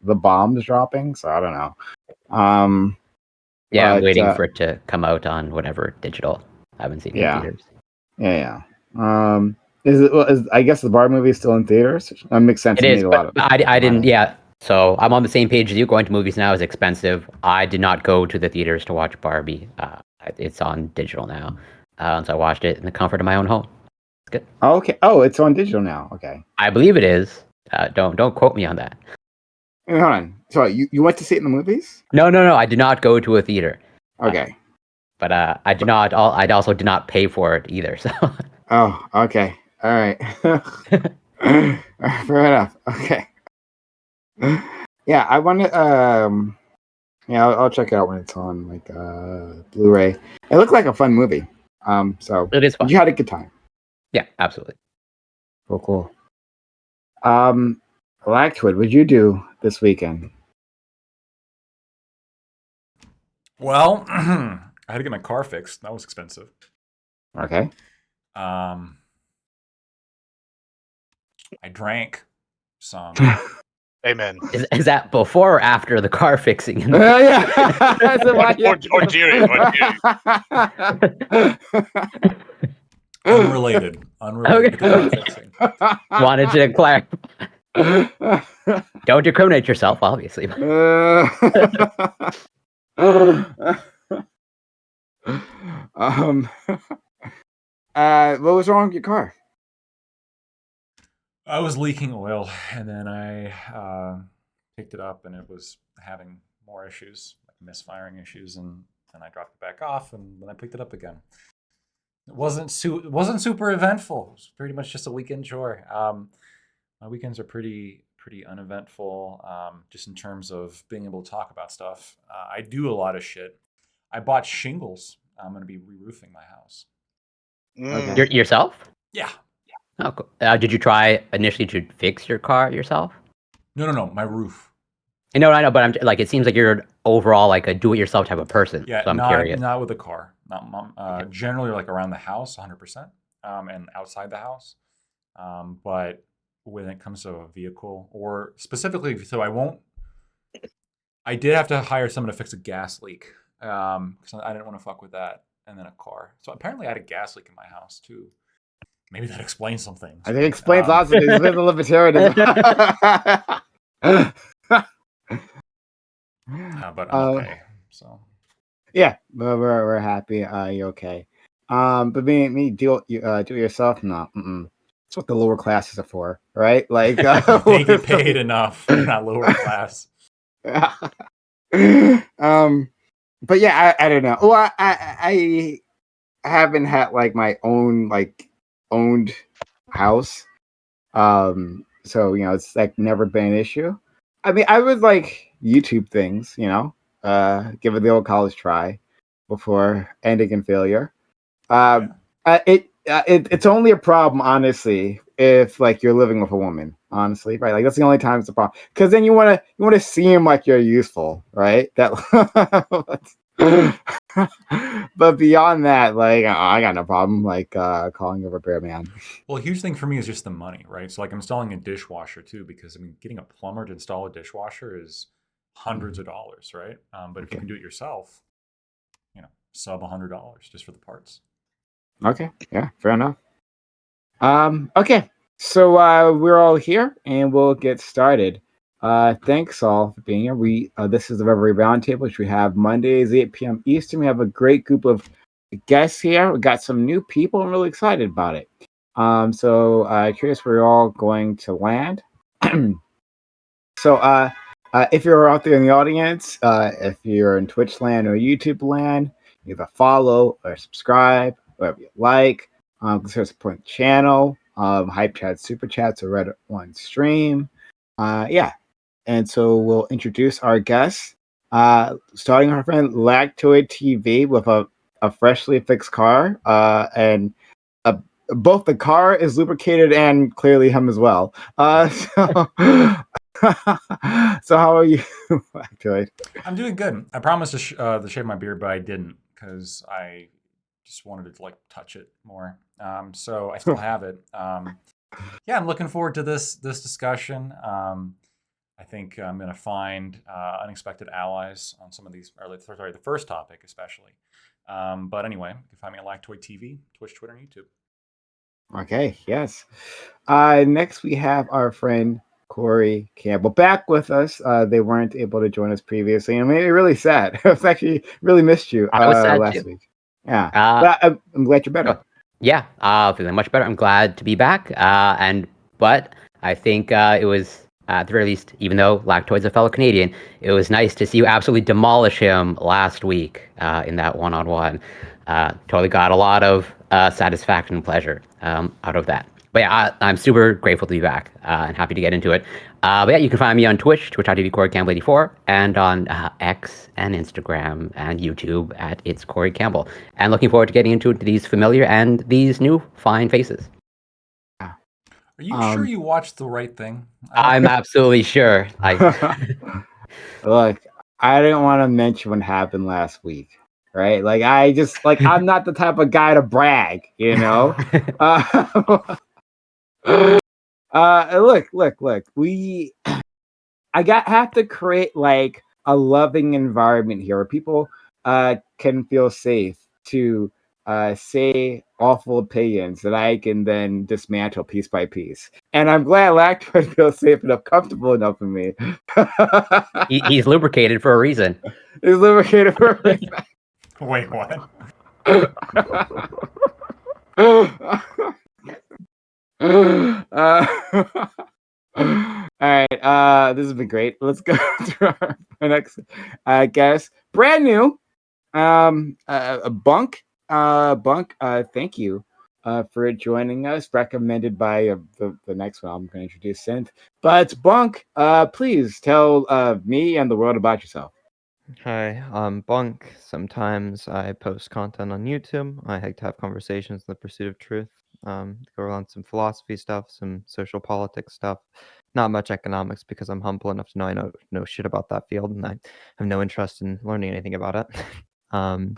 the bombs dropping. So I don't know. Yeah, I'm but, waiting for it to come out on whatever digital. I haven't seen it in theaters. Yeah. I guess the Barbie movie is still in theaters. That makes sense. It It is, made a lot but of I didn't. money. Yeah, so I'm on the same page as you. Going to movies now is expensive. I did not go to the theaters to watch Barbie. It's on digital now, and so I watched it in the comfort of my own home. It's good. Oh, okay. Oh, it's on digital now. Okay. I believe it is. Don't quote me on that. Hold on. Sorry, you went to see it in the movies? No. I did not go to a theater. Okay. But I did not. I also did not pay for it either. So. Oh, okay. All right. Fair enough. Okay. Yeah, I want to. Yeah, I'll check it out when it's on like Blu-ray. It looked like a fun movie. So it is fun. You had a good time. Yeah, absolutely. Cool. Lactwood, what would you do this weekend? Well, I had to get my car fixed. That was expensive. Okay. I drank some. Amen. Is that before or after the car fixing? Yeah. or during. Unrelated Okay. to the car fixing. Wanted to clarify. Don't incriminate yourself, obviously. What was wrong with your car? I was leaking oil, and then I picked it up, and it was having more issues, like misfiring issues, and then I dropped it back off, and then I picked it up again. It wasn't super eventful. It was pretty much just a weekend chore. My weekends are pretty uneventful, just in terms of being able to talk about stuff. I do a lot of shit. I bought shingles. I'm going to be re-roofing my house. Okay. Yourself? Yeah. Oh, cool. Did you try initially to fix your car yourself? No, my roof. I know, but I'm like, it seems like you're overall like a do-it-yourself type of person. Yeah, so I'm curious. Not with a car. Not generally like around the house, 100%, and outside the house. But when it comes to a vehicle, or specifically, so I did have to hire someone to fix a gas leak, because I didn't want to fuck with that, and then a car. So apparently I had a gas leak in my house too. Maybe that explains some things. I think it explains lots of things. It's the libertarianism. But I'm okay. So yeah, but we're happy. You're okay. But me do it yourself? No. That's what the lower classes are for, right? Like they get paid enough. They're not lower class. But yeah, I don't know. Well, I haven't had like my own owned house. So it's like never been an issue. I mean, I would like YouTube things, give it the old college try before ending in failure. It's only a problem, honestly, if like you're living with a woman, honestly, right? Like that's the only time it's a problem, because then you want to seem like you're useful, right? But beyond that, like I got no problem like calling a repairman. Well, a huge thing for me is just the money, right? So like I'm installing a dishwasher too, because I mean, getting a plumber to install a dishwasher is hundreds of dollars, right? But if you can do it yourself, sub $100 just for the parts. Okay, yeah, fair enough. Okay, so we're all here, and we'll get started. Thanks all for being here. This is the Reverie Roundtable, which we have Mondays 8 p.m. Eastern. We have a great group of guests here. We got some new people. I'm really excited about it. So curious where you're all going to land. So if you're out there in the audience, if you're in Twitch land or YouTube land, either follow or subscribe, whatever you like. Consider supporting the channel. Hype chat, super chats, or Reddit one stream. Yeah. And so we'll introduce our guests. Starting our friend Lactoid TV with a freshly fixed car. And both the car is lubricated and clearly him as well. So how are you, Lactoid? I'm doing good. I promised to shave my beard, but I didn't, because I just wanted to touch it more. So I still have it. Yeah, I'm looking forward to this discussion. I think I'm going to find unexpected allies on some of these, sorry, the first topic especially. But anyway, you can find me on Lactoid TV, Twitch, Twitter, and YouTube. Okay, yes. Next, we have our friend Corey Campbell back with us. They weren't able to join us previously, and made me really sad. I was actually really missed you I was sad last too. week. Yeah, Uh, but I'm glad you're better. Yeah, feeling much better. I'm glad to be back. But I think it was at the very least, even though Lactoid's a fellow Canadian, it was nice to see you absolutely demolish him last week in that one-on-one. Totally got a lot of satisfaction and pleasure out of that. But yeah, I'm super grateful to be back and happy to get into it. But yeah, you can find me on Twitch, twitch.tv Corey Campbell 84, and on X and Instagram and YouTube at It's Corey Campbell. And looking forward to getting into these familiar and these new fine faces. Are you sure you watched the right thing? I'm absolutely sure. Look, I didn't want to mention what happened last week, right? Like, I'm not the type of guy to brag, you know? Look. Have to create like a loving environment here where people can feel safe to say awful opinions that I can then dismantle piece by piece. And I'm glad Lactoid feels safe enough, comfortable enough with me. He's lubricated for a reason. He's lubricated for a reason. Wait, what? All right, this has been great. Let's go to our next guest. Brand new, Bunk. Thank you for joining us. Recommended by the next one I'm going to introduce, Synth. But Bunk, please tell me and the world about yourself. Hi, I'm Bunk. Sometimes I post content on YouTube. I like to have conversations in the pursuit of truth. Go around some philosophy stuff, some social politics stuff. Not much economics because I'm humble enough to know I know shit about that field, and I have no interest in learning anything about it. You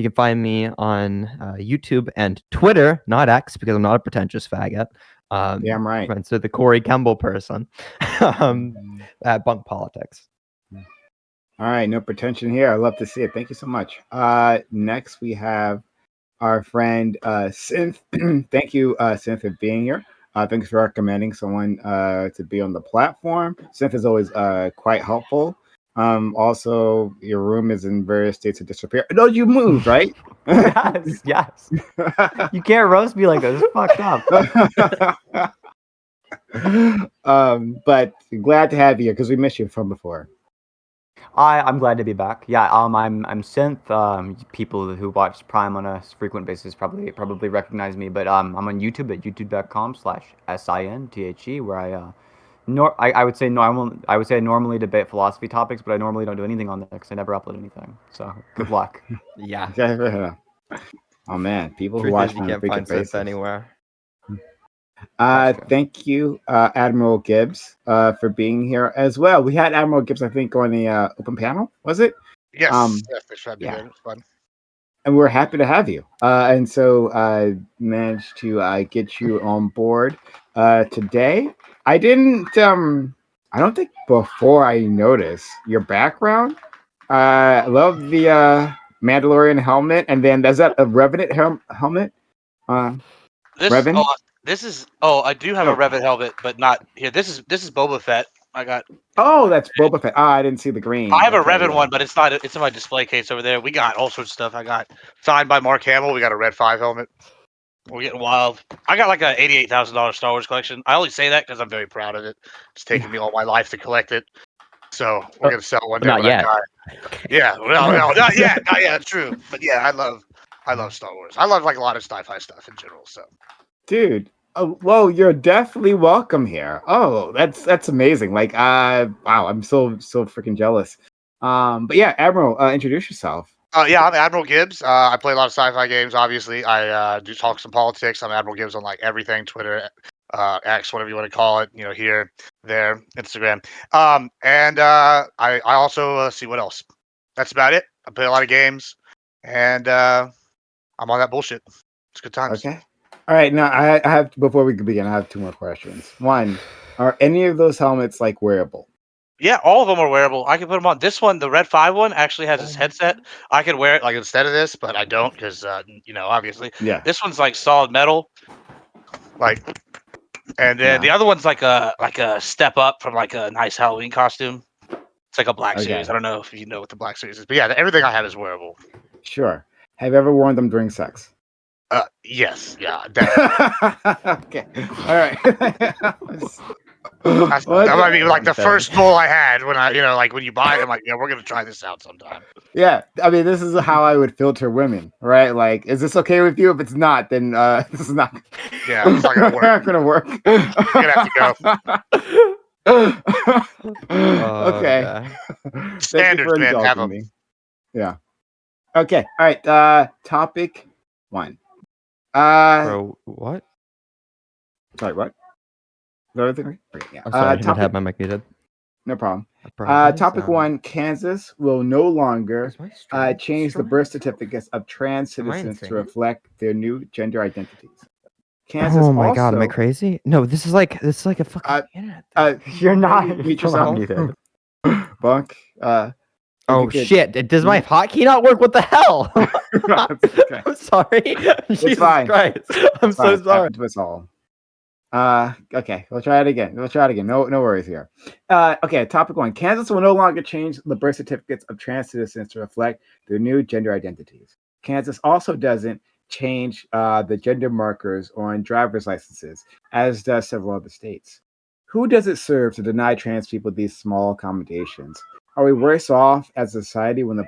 can find me on YouTube and Twitter, not X, because I'm not a pretentious faggot. Yeah, I'm right. So the Corey Campbell person at Bunk Politics. All right, no pretension here. I love to see it. Thank you so much. Next, we have our friend Synth. Thank you, Synth, for being here. Thanks for recommending someone to be on the platform. Synth is always quite helpful. Also, your room is in various states of disrepair. No, you moved, right? Yes. You can't roast me like this. It's fucked up. But glad to have you here because we missed you from before. I'm glad to be back. Yeah, I'm Synth. People who watch Prime on a frequent basis probably recognize me, but I'm on YouTube at youtube.com/SINTHE, where I would say I normally debate philosophy topics, but I normally don't do anything on there because I never upload anything. So good luck. Yeah. Oh man, people Truth who watch is, you on a can't frequent find basis. Synth anywhere. Thank you, Admiral Gibbs, for being here as well. We had Admiral Gibbs, I think, on the open panel. Was it? Yes. It was fun. And we're happy to have you. And so I managed to get you on board today. I don't think before I noticed your background. I love the Mandalorian helmet, and then is that a Revenant helmet? Revan? I do have a Revan helmet, but not here. This is Boba Fett. I got. Oh, that's Boba Fett. I didn't see the green. I have a Revan one, but it's not. It's in my display case over there. We got all sorts of stuff. I got signed by Mark Hamill. We got a Red 5 helmet. We're getting wild. I got like a $88,000 Star Wars collection. I only say that because I'm very proud of it. It's taken me all my life to collect it. So we're gonna sell one day. Not yet. Yeah, well, no, not yet. Not yet. True, but yeah, I love Star Wars. I love like a lot of sci-fi stuff in general. So, dude, well, you're definitely welcome here. Oh, that's amazing. Like, wow, I'm so freaking jealous. But yeah, Admiral, introduce yourself. Yeah, I'm Admiral Gibbs. I play a lot of sci-fi games. Obviously, I do talk some politics. I'm Admiral Gibbs on like everything: Twitter, X, whatever you want to call it. You know, here, there, Instagram. And I also see what else. That's about it. I play a lot of games, and I'm on that bullshit. It's good times. Okay. All right. Now I have before we begin, I have two more questions. One, are any of those helmets like wearable? Yeah, all of them are wearable. I can put them on. This one, the Red 5 one, actually has this headset. I could wear it like instead of this, but I don't because obviously. Yeah. This one's like solid metal, like, and then the Yeah. other one's like a step up from like a nice Halloween costume. It's like a Black Series. Okay. I don't know if you know what the Black Series is, but yeah, everything I have is wearable. Sure. Have you ever worn them during sex? Yes, yeah, definitely. Okay. All right. That might be like the first goal I had when like when you buy it, I'm like, yeah, we're gonna try this out sometime. Yeah, I mean, this is how I would filter women, right? Like, is this okay with you? If it's not, then this is not. Yeah, it's not gonna work. Not gonna work. You're gonna have to Oh, Okay. God. Thank you Standards, for man, have indulging 'em. me. Yeah. Okay. All right. Topic 1. Bro, what? Sorry. What? Is that everything? Okay, yeah. I'm sorry, I didn't topic. have my mic muted. No problem. Bro, what is, Topic 1. Kansas will no longer is my stream change the destroyed? birth certificates of trans Am I citizens to insane? reflect their new gender identities. Kansas Oh my God, am I also- crazy? No, this is like a fucking internet thing. You're not. Mute You're not yourself. muted. Bunk. Oh you could- shit! Does my hotkey not work? What the hell? It's okay. I'm sorry. Jesus fine. Christ. I'm so Fine, sorry. happens to us all. Okay, we'll try it again. No worries here. Okay, topic 1. Kansas will no longer change the birth certificates of trans citizens to reflect their new gender identities. Kansas also doesn't change the gender markers on driver's licenses, as does several other states. Who does it serve to deny trans people these small accommodations? Are we worse off as a society when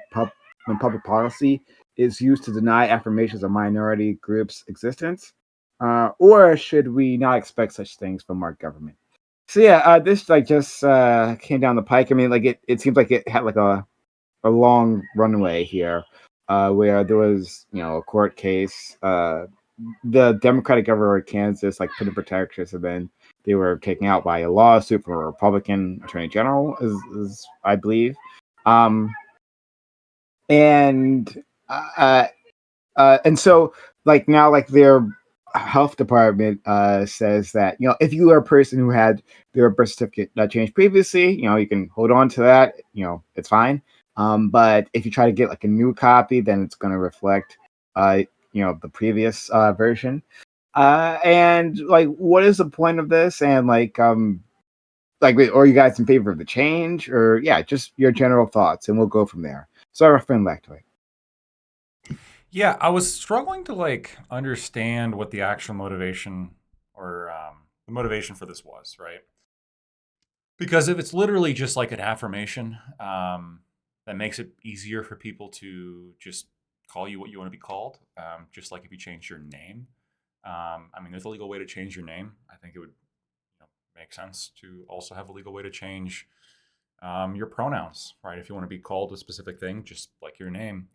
public policy is used to deny affirmations of minority groups' existence? Or should we not expect such things from our government? So yeah, this just came down the pike. I mean, like it seems like it had like a long runway here, where there was a court case. The Democratic governor of Kansas like put in protections, and then they were taken out by a lawsuit from a Republican attorney general, is I believe. And so like now like their health department says that if you are a person who had their birth certificate changed previously, you can hold on to that, it's fine. But if you try to get like a new copy, then it's going to reflect the previous version. And like, what is the point of this? And are you guys in favor of the change, or just your general thoughts, and we'll go from there. So our friend Lactoid. Yeah, I was struggling to understand what the actual motivation or the motivation for this was, right? Because if it's literally just like an affirmation that makes it easier for people to just call you what you want to be called, just like if you change your name. I mean, there's a legal way to change your name. I think it would make sense to also have a legal way to change your pronouns, right? If you want to be called a specific thing, just like your name.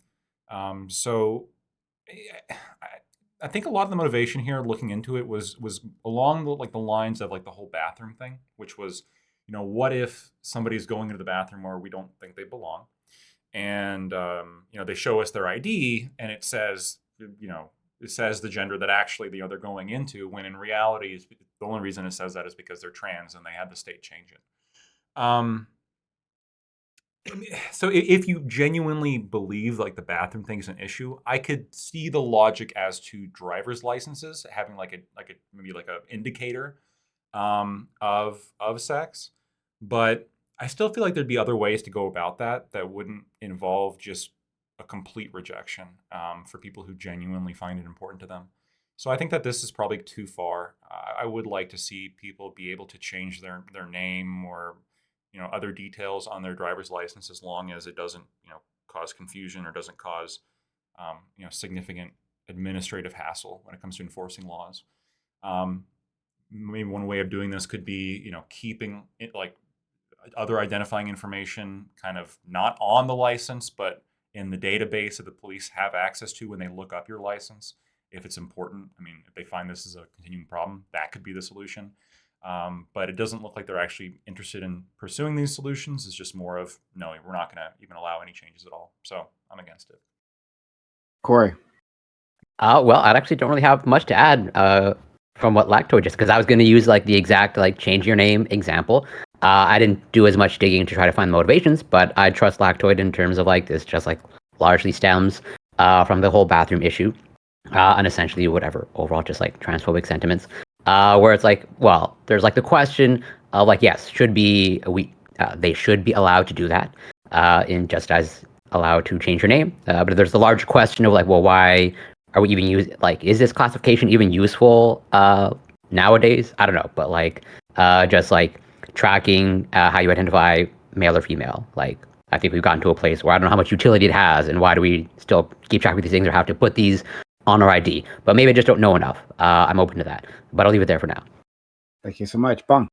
So I think a lot of the motivation here looking into it was along the lines of the whole bathroom thing, which was, what if somebody's going into the bathroom where we don't think they belong, and they show us their ID and it says the gender that actually they're going into, when in reality the only reason it says that is because they're trans and they had the state change it. So if you genuinely believe the bathroom thing is an issue, I could see the logic as to driver's licenses having maybe a indicator of sex, but I still feel like there'd be other ways to go about that wouldn't involve just a complete rejection for people who genuinely find it important to them. So I think that this is probably too far. I would like to see people be able to change their name or other details on their driver's license, as long as it doesn't, cause confusion or doesn't cause, significant administrative hassle when it comes to enforcing laws. Maybe one way of doing this could be, keeping it other identifying information kind of not on the license, but in the database that the police have access to when they look up your license, if it's important. I mean, if they find this is a continuing problem, that could be the solution. But it doesn't look like they're actually interested in pursuing these solutions. It's just more of, no, we're not going to even allow any changes at all. So I'm against it. Corey. Well, I actually don't really have much to add from what Lactoid just, because I was going to use the exact change your name example. I didn't do as much digging to try to find motivations, but I trust Lactoid in terms of like this just like largely stems from the whole bathroom issue and essentially whatever overall just like transphobic sentiments. Where it's like, well, there's like the question of like, yes, they should be allowed to do that in just as allowed to change your name. But there's the larger question of like, well, why are we even is this classification even useful nowadays? I don't know, but like just like tracking how you identify male or female. Like I think we've gotten to a place where I don't know how much utility it has, and why do we still keep track of these things or have to put these on our ID? But maybe I just don't know enough. I'm open to that, but I'll leave it there for now. Thank you so much, Bunk.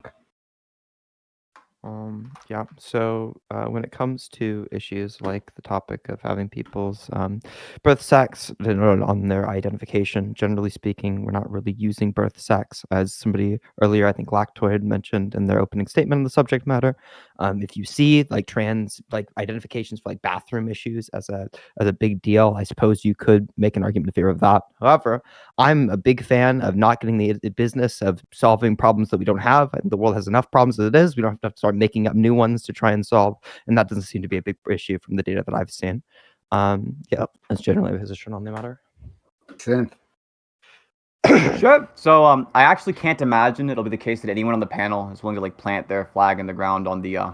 Yeah, so when it comes to issues like the topic of having people's birth sex denoted on their identification, generally speaking, we're not really using birth sex. As somebody earlier, I think Lactoid mentioned in their opening statement on the subject matter, if you see like trans like identifications for like bathroom issues as a big deal, I suppose you could make an argument in favor of that. However, I'm a big fan of not getting the business of solving problems that we don't have. The world has enough problems as it is. We don't have to start making up new ones to try and solve, and that doesn't seem to be a big issue from the data that I've seen. Yeah, that's generally my position on the matter. Synth. Sure. So I actually can't imagine it'll be the case that anyone on the panel is willing to like plant their flag in the ground on the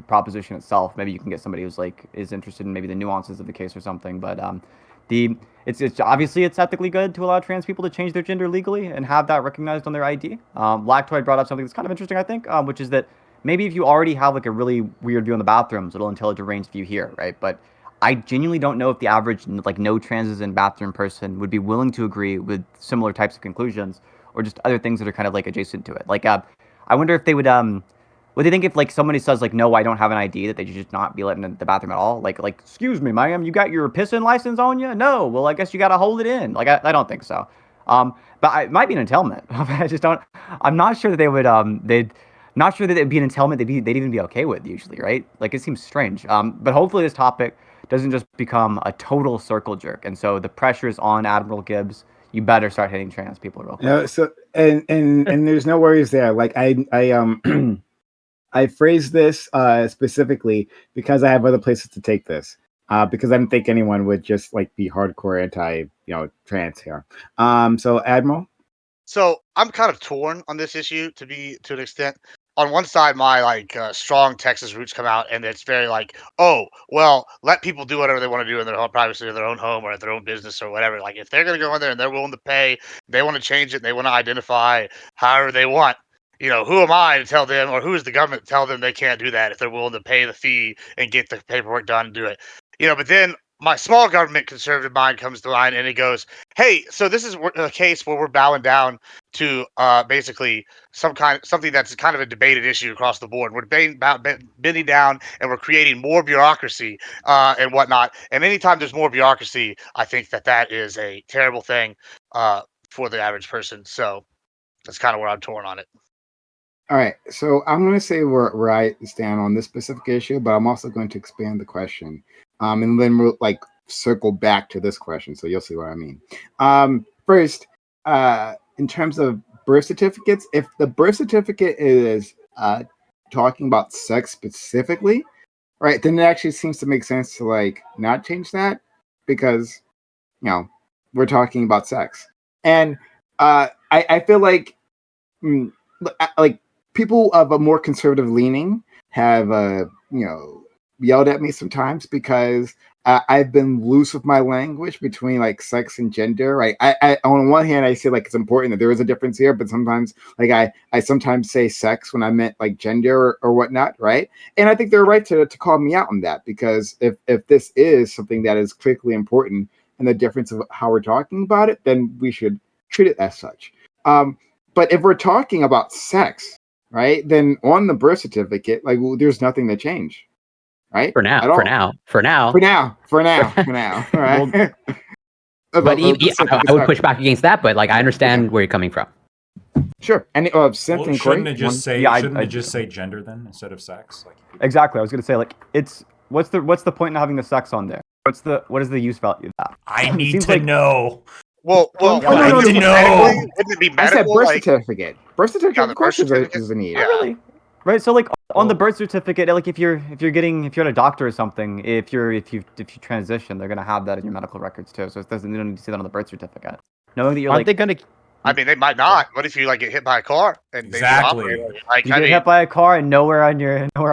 proposition itself. Maybe you can get somebody who's like is interested in maybe the nuances of the case or something. But it's obviously it's ethically good to allow trans people to change their gender legally and have that recognized on their ID. Lactoid brought up something that's kind of interesting, I think, which is that maybe if you already have like a really weird view on the bathrooms, it'll entail a deranged view here, right? But I genuinely don't know if the average like no transes in bathroom person would be willing to agree with similar types of conclusions or just other things that are kind of like adjacent to it. Like I wonder if they would they think if like somebody says like no, I don't have an ID, that they should just not be let in the bathroom at all? Like excuse me, ma'am, you got your pissing license on you? No, well I guess you got to hold it in. Like I don't think so. But it might be an entailment. I just don't. I'm not sure that they would. Not sure that it'd be an entailment they'd even be okay with usually, right? Like it seems strange. But hopefully this topic doesn't just become a total circle jerk. And so the pressure is on Admiral Gibbs. You better start hitting trans people real quick. No, so and there's no worries there. Like I I phrased this specifically because I have other places to take this. Because I didn't think anyone would just like be hardcore anti, trans here. So Admiral. So I'm kind of torn on this issue to an extent. On one side, my strong Texas roots come out, and it's very like, oh, well, let people do whatever they want to do in their own privacy, in their own home, or at their own business, or whatever. Like, if they're gonna go in there and they're willing to pay, they want to change it, they want to identify however they want. Who am I to tell them, or who is the government to tell them they can't do that if they're willing to pay the fee and get the paperwork done and do it? But then my small government conservative mind comes to mind, and it goes, hey, so this is a case where we're bowing down to basically something that's kind of a debated issue across the board. We're bending down, and we're creating more bureaucracy and whatnot. And anytime there's more bureaucracy, I think that is a terrible thing for the average person. So that's kind of where I'm torn on it. All right, so I'm going to say where I stand on this specific issue, but I'm also going to expand the question, and then we'll circle back to this question, so you'll see what I mean. First, in terms of birth certificates, if the birth certificate is talking about sex specifically, right, then it actually seems to make sense to not change that because we're talking about sex, and I feel like people of a more conservative leaning have yelled at me sometimes because I've been loose with my language between sex and gender, right? I on one hand I say it's important that there is a difference here, but sometimes I sometimes say sex when I meant gender or whatnot, right? And I think they're right to call me out on that, because if this is something that is critically important and the difference of how we're talking about it, then we should treat it as such. But if we're talking about sex, right, then on the birth certificate, there's nothing to change, right? For now. All right. But I would push back against that, but I understand where you're coming from. Sure. And shouldn't it just say gender then instead of sex? Exactly. I was going to say it's what's the point in having the sex on there? What is the use value of that? I need to know. Well, I need to know. Wouldn't it be medical? I said birth certificate. Birth certificate, of course, is a need. Yeah. Really? Right. So On the birth certificate, like if you're a doctor or something, if you transition, they're gonna have that in your medical records too. So you don't need to see that on the birth certificate. Knowing that you're Aren't like, they gonna? I mean, they might not. What if you like get hit by a car and they Exactly. operate on you? Like, you get hit by a car and nowhere on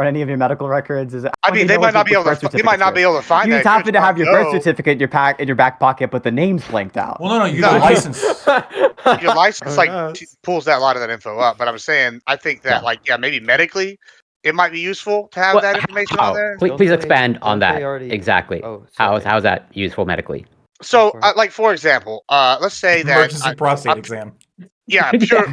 any of your medical records is. I mean, they might not be able to. They might not be able to find You that. just happen to have your birth certificate in your back pocket, but the name's blanked out. Well, no, you No. get a license. Your license like Yes. pulls that a lot of that info up. But I'm saying, I think that maybe medically, it might be useful to have that information on there. Please, Don't please they- expand on don't they that. already- Exactly. Oh, How sorry. is that useful medically? So, for it. like for example, let's say that Emergency prostate exam. yeah, pure.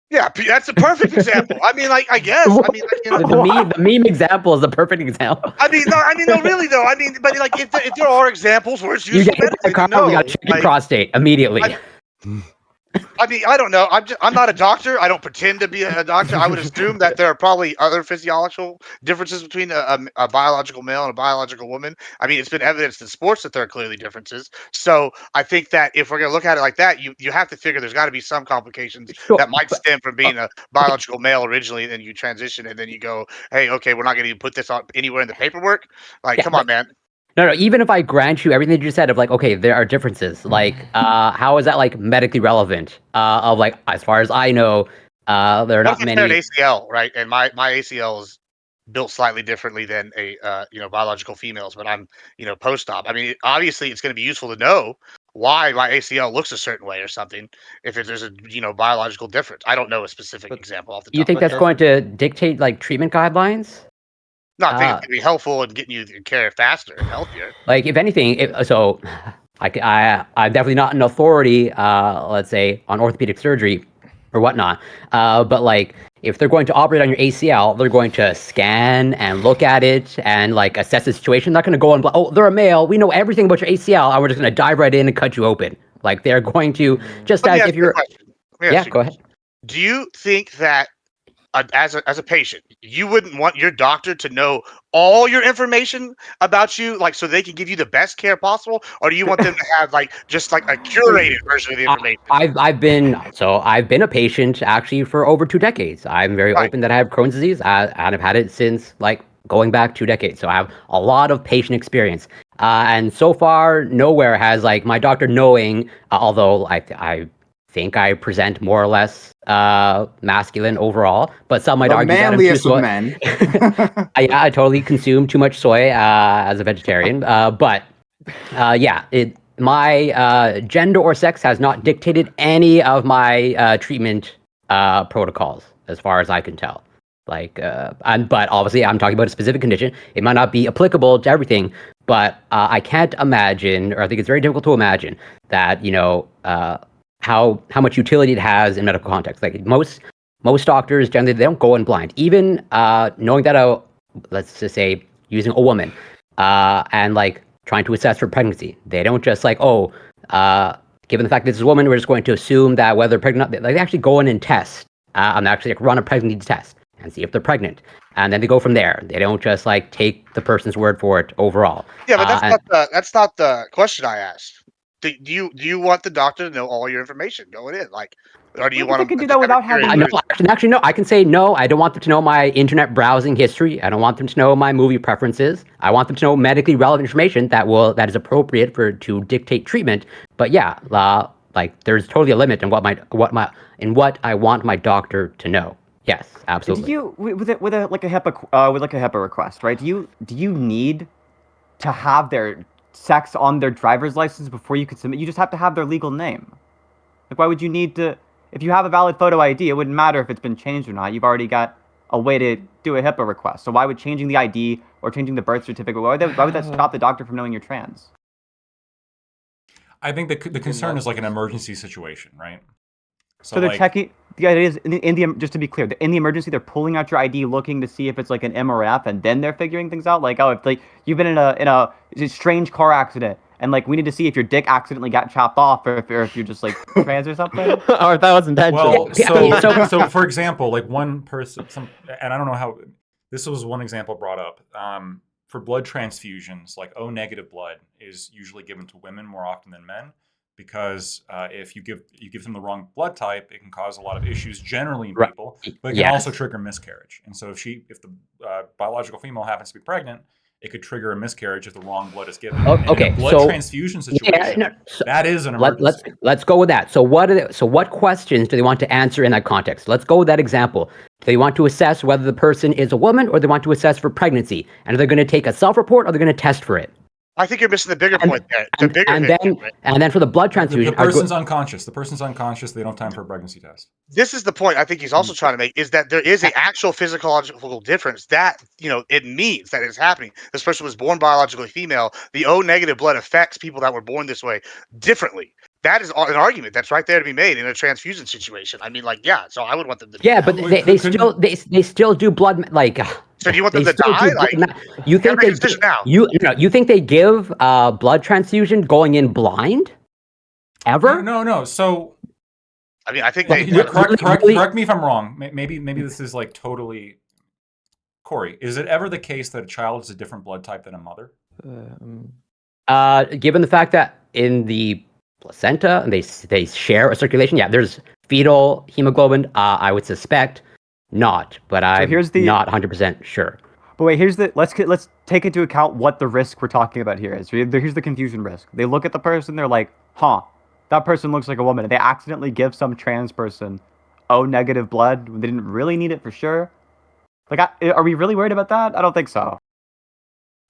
Yeah, that's a perfect example. I mean, like, I guess. I mean, like, you know, The meme example is the perfect example. I mean, no, really though. I mean, but like, if there are examples where it's You useful get hit by medically, a car, then no. we got to check your Like, prostate immediately. I mean, I don't know. I'm not a doctor. I don't pretend to be a doctor. I would assume that there are probably other physiological differences between a biological male and a biological woman. I mean, it's been evidenced in sports that there are clearly differences. So I think that if we're going to look at it like that, you have to figure there's got to be some complications Sure, that might but- stem from being a biological male originally, and then you transition, and then you go, hey, okay, we're not going to put this on anywhere in the paperwork. Like, Yeah, come on, man. No, even if I grant you everything that you said of like, okay, there are differences. Like, how is that like medically relevant? Of like, as far as I know, there are What not if I tear many. an ACL, right? And my ACL is built slightly differently than a biological females, but I'm post-op. I mean, obviously, it's going to be useful to know why my ACL looks a certain way or something. If there's a biological difference, I don't know a specific But example off the You top. think But that's going to dictate like treatment guidelines? No, I think it's going to be helpful in getting you care faster and healthier. Like, if anything, I'm definitely not an authority, let's say, on orthopedic surgery or whatnot. But like, if they're going to operate on your ACL, they're going to scan and look at it and like assess the situation. They're not going to go and oh, they're a male. We know everything about your ACL, and we're just going to dive right in and cut you open. Like, they're going to just Let me as ask if you a you're. question. Let me Yeah, ask you a go question. ahead. Do you think that as a patient, you wouldn't want your doctor to know all your information about you, like so they can give you the best care possible, or do you want them to have just a curated version of the information? I've been a patient actually for over 2 decades. I'm very Right. open that I have Crohn's disease, and I've had it since like going back 2 decades. So I have a lot of patient experience, and so far nowhere has like my doctor knowing. Although I think I present more or less masculine overall, but some might The argue that I'm manliest too of soy. men. I totally consume too much soy as a vegetarian, but my gender or sex has not dictated any of my treatment protocols, as far as I can tell. But obviously, I'm talking about a specific condition. It might not be applicable to everything, but I can't imagine, or I think it's very difficult to imagine that how much utility it has in medical context. Like most doctors generally they don't go in blind, even knowing that let's just say using a woman and like trying to assess her pregnancy. They don't just like given the fact that this is a woman, we're just going to assume that whether they're pregnant, they actually go in and test and actually like, run a pregnancy test and see if they're pregnant, and then they go from there. They don't just like take the person's word for it overall. Yeah, but that's not the question I asked. Do you want the doctor to know all your information going in, or do you Well, want they them can do to that have without it having- curated No, version? actually, no. I can say no. I don't want them to know my internet browsing history. I don't want them to know my movie preferences. I want them to know medically relevant information that is appropriate to dictate treatment. But yeah, like there's totally a limit in what I want my doctor to know. Yes, absolutely. Do you with a HIPAA request, right? Do you need to have their sex on their driver's license before you could submit? You just have to have their legal name. Like, why would you need to? If you have a valid photo ID, it wouldn't matter if it's been changed or not. You've already got a way to do a HIPAA request. So why would changing the ID or changing the birth certificate? Why would that stop the doctor from knowing you're trans? I think the concern is like an emergency situation, right? So they're like, checking. The idea is just to be clear, in the emergency, they're pulling out your ID, looking to see if it's like an M or F, and then they're figuring things out. Like, oh, if like you've been in a strange car accident, and like we need to see if your dick accidentally got chopped off, or if you're just like trans or something. Or if that was intentional. Well, so for example, like one person, and I don't know how this was one example brought up. For blood transfusions, like O negative blood is usually given to women more often than men. because if you give them the wrong blood type, it can cause a lot of issues generally in Right. people, but it can also Yes. trigger miscarriage. And so if the biological female happens to be pregnant, it could trigger a miscarriage if the wrong blood is given. And in Okay. a blood So transfusion situation, that is an emergency. let's go with that. So what questions do they want to answer in that context? Let's go with that example. Do they want to assess whether the person is a woman, or they want to assess for pregnancy? And are they going to take a self-report, or they're going to test for it? I think you're missing the bigger point there. And then for the blood transfusion, the person's unconscious. The person's unconscious. They don't have time for a pregnancy test. This is the point I think he's also trying to make, is that there is an actual physiological difference that, it means that it's happening. This person was born biologically female. The O negative blood affects people that were born this way differently. That is an argument that's right there to be made in a transfusion situation. I mean, so I would want them to. Yeah, but they still do blood like. So do you want them to die? You think you think they give blood transfusion going in blind? Ever? No. So I mean, I think correct me if I'm wrong. Maybe this is like totally. Corey, is it ever the case that a child is a different blood type than a mother? Given the fact that in the placenta and they share a circulation, there's fetal hemoglobin. I would suspect not, but I'm not 100% sure. But wait, let's take into account what the risk we're talking about here is. Here's the confusion risk. They look at the person, they're like, that person looks like a woman, and they accidentally give some trans person O negative blood when they didn't really need it for sure. Are we really worried about that? I don't think so.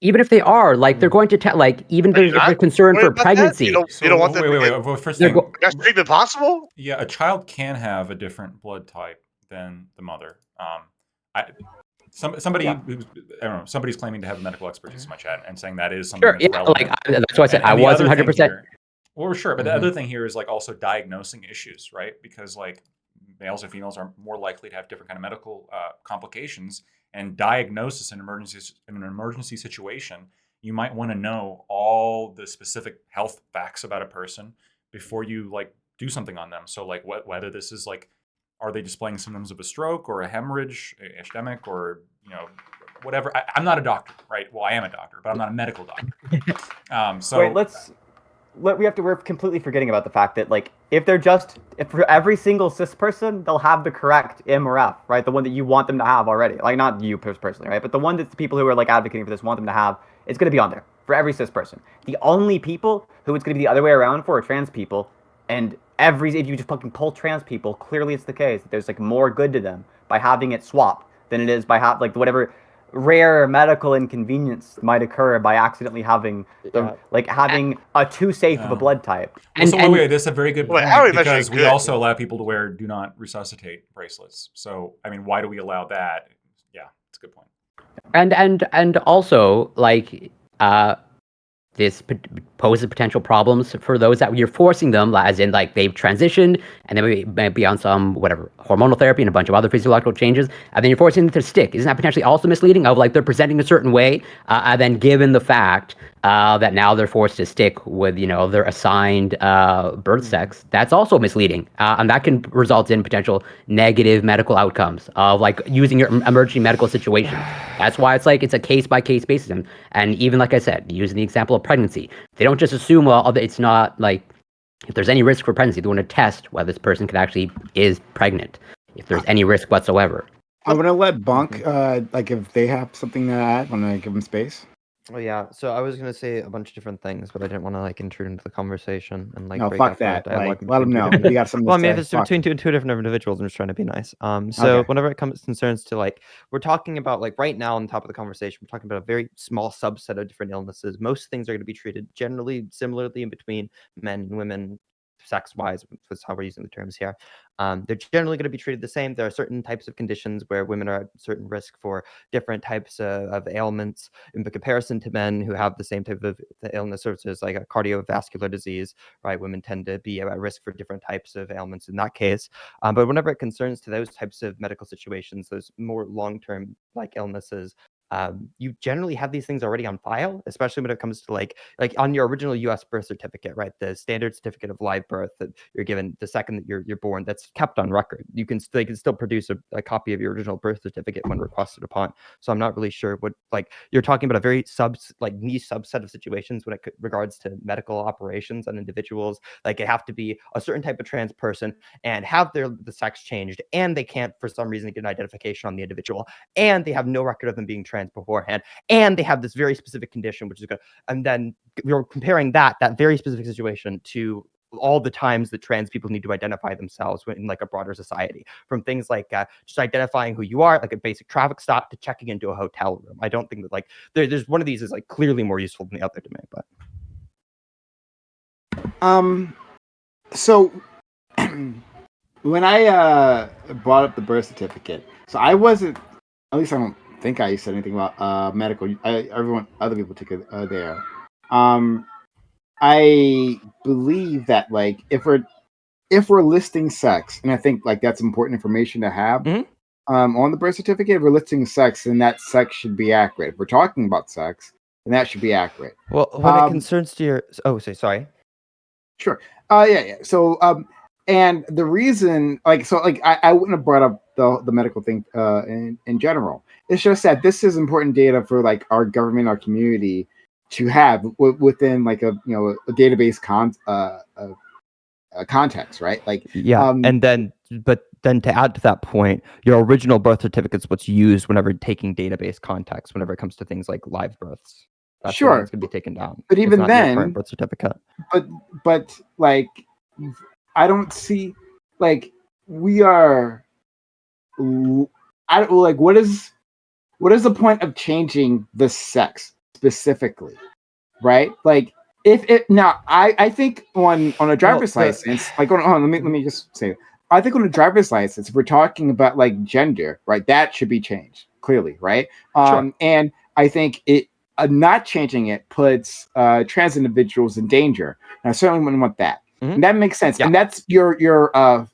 Even if they are, they're going to tell, even if they're concerned for pregnancy. You don't want them. Wait. First thing, that's treatment possible? Yeah, a child can have a different blood type than the mother. Somebody's claiming to have medical expertise in my chat and saying that is something that's relevant. That's why I said I wasn't 100%. Well, sure, but the other thing here is also diagnosing issues, right? Because males and females are more likely to have different kind of medical complications, and diagnosis in an emergency situation, you might want to know all the specific health facts about a person before you do something on them. So whether this is are they displaying symptoms of a stroke or a hemorrhage, ischemic, or whatever. I'm not a doctor, right? Well, I am a doctor, but I'm not a medical doctor. Wait, we're completely forgetting about the fact that if for every single cis person, they'll have the correct M or F, right? The one that you want them to have already. Not you personally, right? But the one that the people who are advocating for this want them to have, it's going to be on there for every cis person. The only people who it's going to be the other way around for are trans people. And if you just fucking pull trans people, clearly it's the case that there's more good to them by having it swapped than it is by whatever rare medical inconvenience might occur by accidentally having having a too safe of a blood type. Wait, that's a very good point, because we also allow people to wear do not resuscitate bracelets. So I mean, why do we allow that? Yeah, it's a good point. And also this poses potential problems for those that you're forcing them, as in they've transitioned and they may be on some hormonal therapy and a bunch of other physiological changes, and then you're forcing them to stick. Isn't that potentially also misleading? Of they're presenting a certain way, and then given the fact that now they're forced to stick with their assigned birth sex, that's also misleading, and that can result in potential negative medical outcomes of using your emergency medical situation. That's why it's a case by case basis, and even like I said, using the example of pregnancy, they don't just assume it's not if there's any risk for pregnancy, they want to test whether this person actually is pregnant, if there's any risk whatsoever. I want to let Bunk if they have something to add, want to give them space. Well, yeah. So I was gonna say a bunch of different things, but I didn't want to intrude into the conversation and no, break fuck up that. Let them know you got something. Well, I mean, if it's between two different individuals, I'm just trying to be nice. So whenever it concerns to we're talking about right now on top of the conversation, we're talking about a very small subset of different illnesses. Most things are going to be treated generally similarly in between men and women, sex-wise, that's how we're using the terms here. They're generally going to be treated the same. There are certain types of conditions where women are at certain risk for different types of ailments in comparison to men who have the same type of illness, such as a cardiovascular disease, right? Women tend to be at risk for different types of ailments in that case. But whenever it concerns to those types of medical situations, those more long-term illnesses, you generally have these things already on file, especially when it comes to like on your original U.S. birth certificate, right? The standard certificate of live birth that you're given the second that you're born, that's kept on record. They can still produce a copy of your original birth certificate when requested upon. So I'm not really sure what, like, you're talking about a very niche subset of situations when it regards to medical operations on individuals. Like, it have to be a certain type of trans person and have the sex changed, and they can't for some reason get an identification on the individual, and they have no record of them being trans beforehand, and they have this very specific condition, which is good. And then you're comparing that very specific situation to all the times that trans people need to identify themselves in like a broader society, from things like just identifying who you are, like a basic traffic stop, to checking into a hotel room. I don't think that like there's one of these is like clearly more useful than the other to me. But So when I brought up the birth certificate, so I wasn't, at least I don't think I said anything about medical. Other people took it there. I believe that like if we're listing sex, and I think like that's important information to have on the birth certificate. If we're listing sex, then that sex should be accurate. If we're talking about sex, then that should be accurate. Well, when it concerns to your sorry. Sure. Yeah. So and the reason, I wouldn't have brought up the medical thing in general. It's just that this is important data for like our government, our community to have within like a database context, right? Like and then to add to that point, your original birth certificate is what's used whenever taking database context, whenever it comes to things like live births. That's sure, it's gonna be taken down. But even then, your current birth certificate. But like, I don't see like we are. What is the point of changing the sex specifically, right? Like, if it now, I think on a driver's license, like, let me just say it. I think on a driver's license, if we're talking about like gender, right, that should be changed clearly, right? Sure. And I think it not changing it puts trans individuals in danger, and I certainly wouldn't want that. And that makes sense, and that's your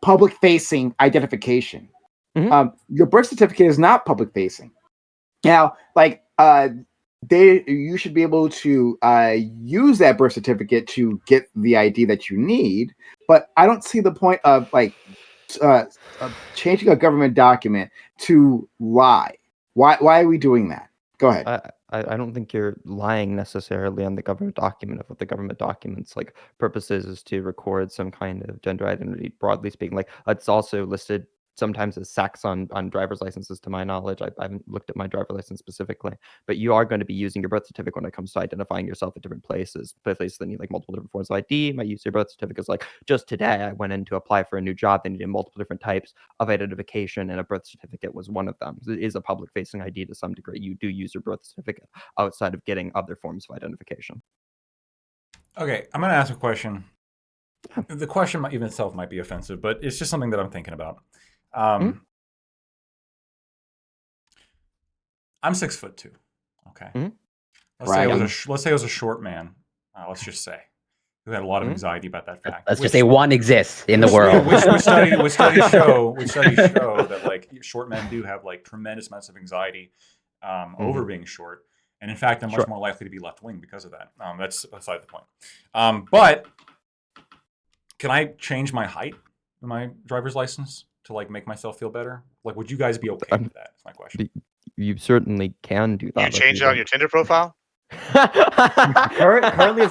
public-facing identification. Your birth certificate is not public-facing. Now, like, you should be able to use that birth certificate to get the ID that you need, but I don't see the point of like changing a government document to lie. Why are we doing that? Go ahead. I don't think you're lying necessarily on the government document. If what the government document's like purposes is to record some kind of gender identity, broadly speaking, like it's also listed sometimes as sex on driver's licenses, to my knowledge. I haven't looked at my driver license specifically, but you are going to be using your birth certificate when it comes to identifying yourself at different places that need like multiple different forms of ID. My use of your birth certificate is like, just today I went in to apply for a new job. They needed multiple different types of identification, and a birth certificate was one of them. It is a public facing ID to some degree. You do use your birth certificate outside of getting other forms of identification. Okay, I'm going to ask a question. The question even itself might be offensive, but it's just something that I'm thinking about. I'm 6'2". Okay. Let's say I was a short man. Let's just say, who had a lot of anxiety about that fact. Let's just say one exists in the world. Which studies show that like short men do have like tremendous amounts of anxiety over being short, and in fact, I'm much more likely to be left wing because of that. That's beside the point. But can I change my height in my driver's license to like make myself feel better? Like, would you guys be okay with that? That's my question. You certainly can do that. You change it on your Tinder profile? Currently, here's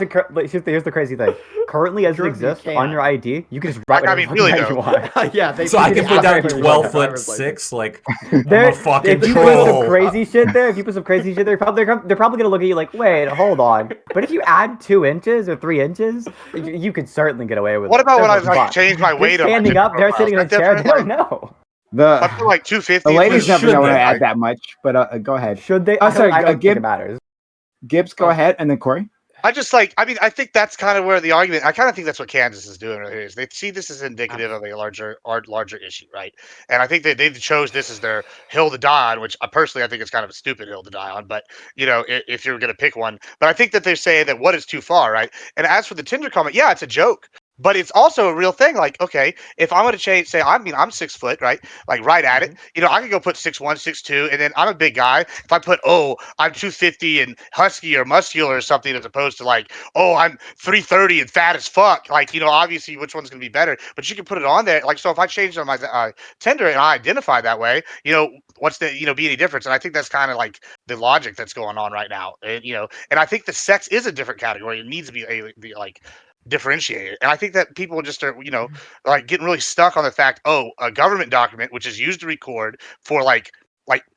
the crazy thing. Currently, as it exists on your ID, you can just write whatever you want. Yeah, so I can put down 12'6", like I'm a fucking if you troll. put some crazy shit there, they're probably gonna look at you like, wait, hold on. But if you add 2 inches or 3 inches, you could certainly get away with it. What about when I like change my weight? Standing up, they're sitting in a chair. They don't know. I feel like 250. The ladies never know to add that much, but go ahead. Should they? Oh, sorry, I don't think it matters. Gibbs, go ahead, and then Corey. I think that's kind of where the argument. I kind of think that's what Kansas is doing. Right here, is they see this as indicative of a larger issue, right? And I think they chose this as their hill to die on, which personally I think it's kind of a stupid hill to die on. But if you're going to pick one, but I think that they're saying that what is too far, right? And as for the Tinder comment, yeah, it's a joke. But it's also a real thing. Like, okay, if I'm gonna change, say, I'm 6 foot, right? Like right at it. You know, I could go put 6'1", 6'2", and then I'm a big guy. If I put, I'm 250 and husky or muscular or something, as opposed to like, I'm 330 and fat as fuck. Like, you know, obviously, which one's gonna be better? But you can put it on there. Like, so if I change on my Tinder and I identify that way, you know, what's the be any difference? And I think that's kind of like the logic that's going on right now. And you know, and I think the sex is a different category. It needs to be like differentiated. And I think that people just are, you know, like getting really stuck on the fact, a government document, which is used to record for like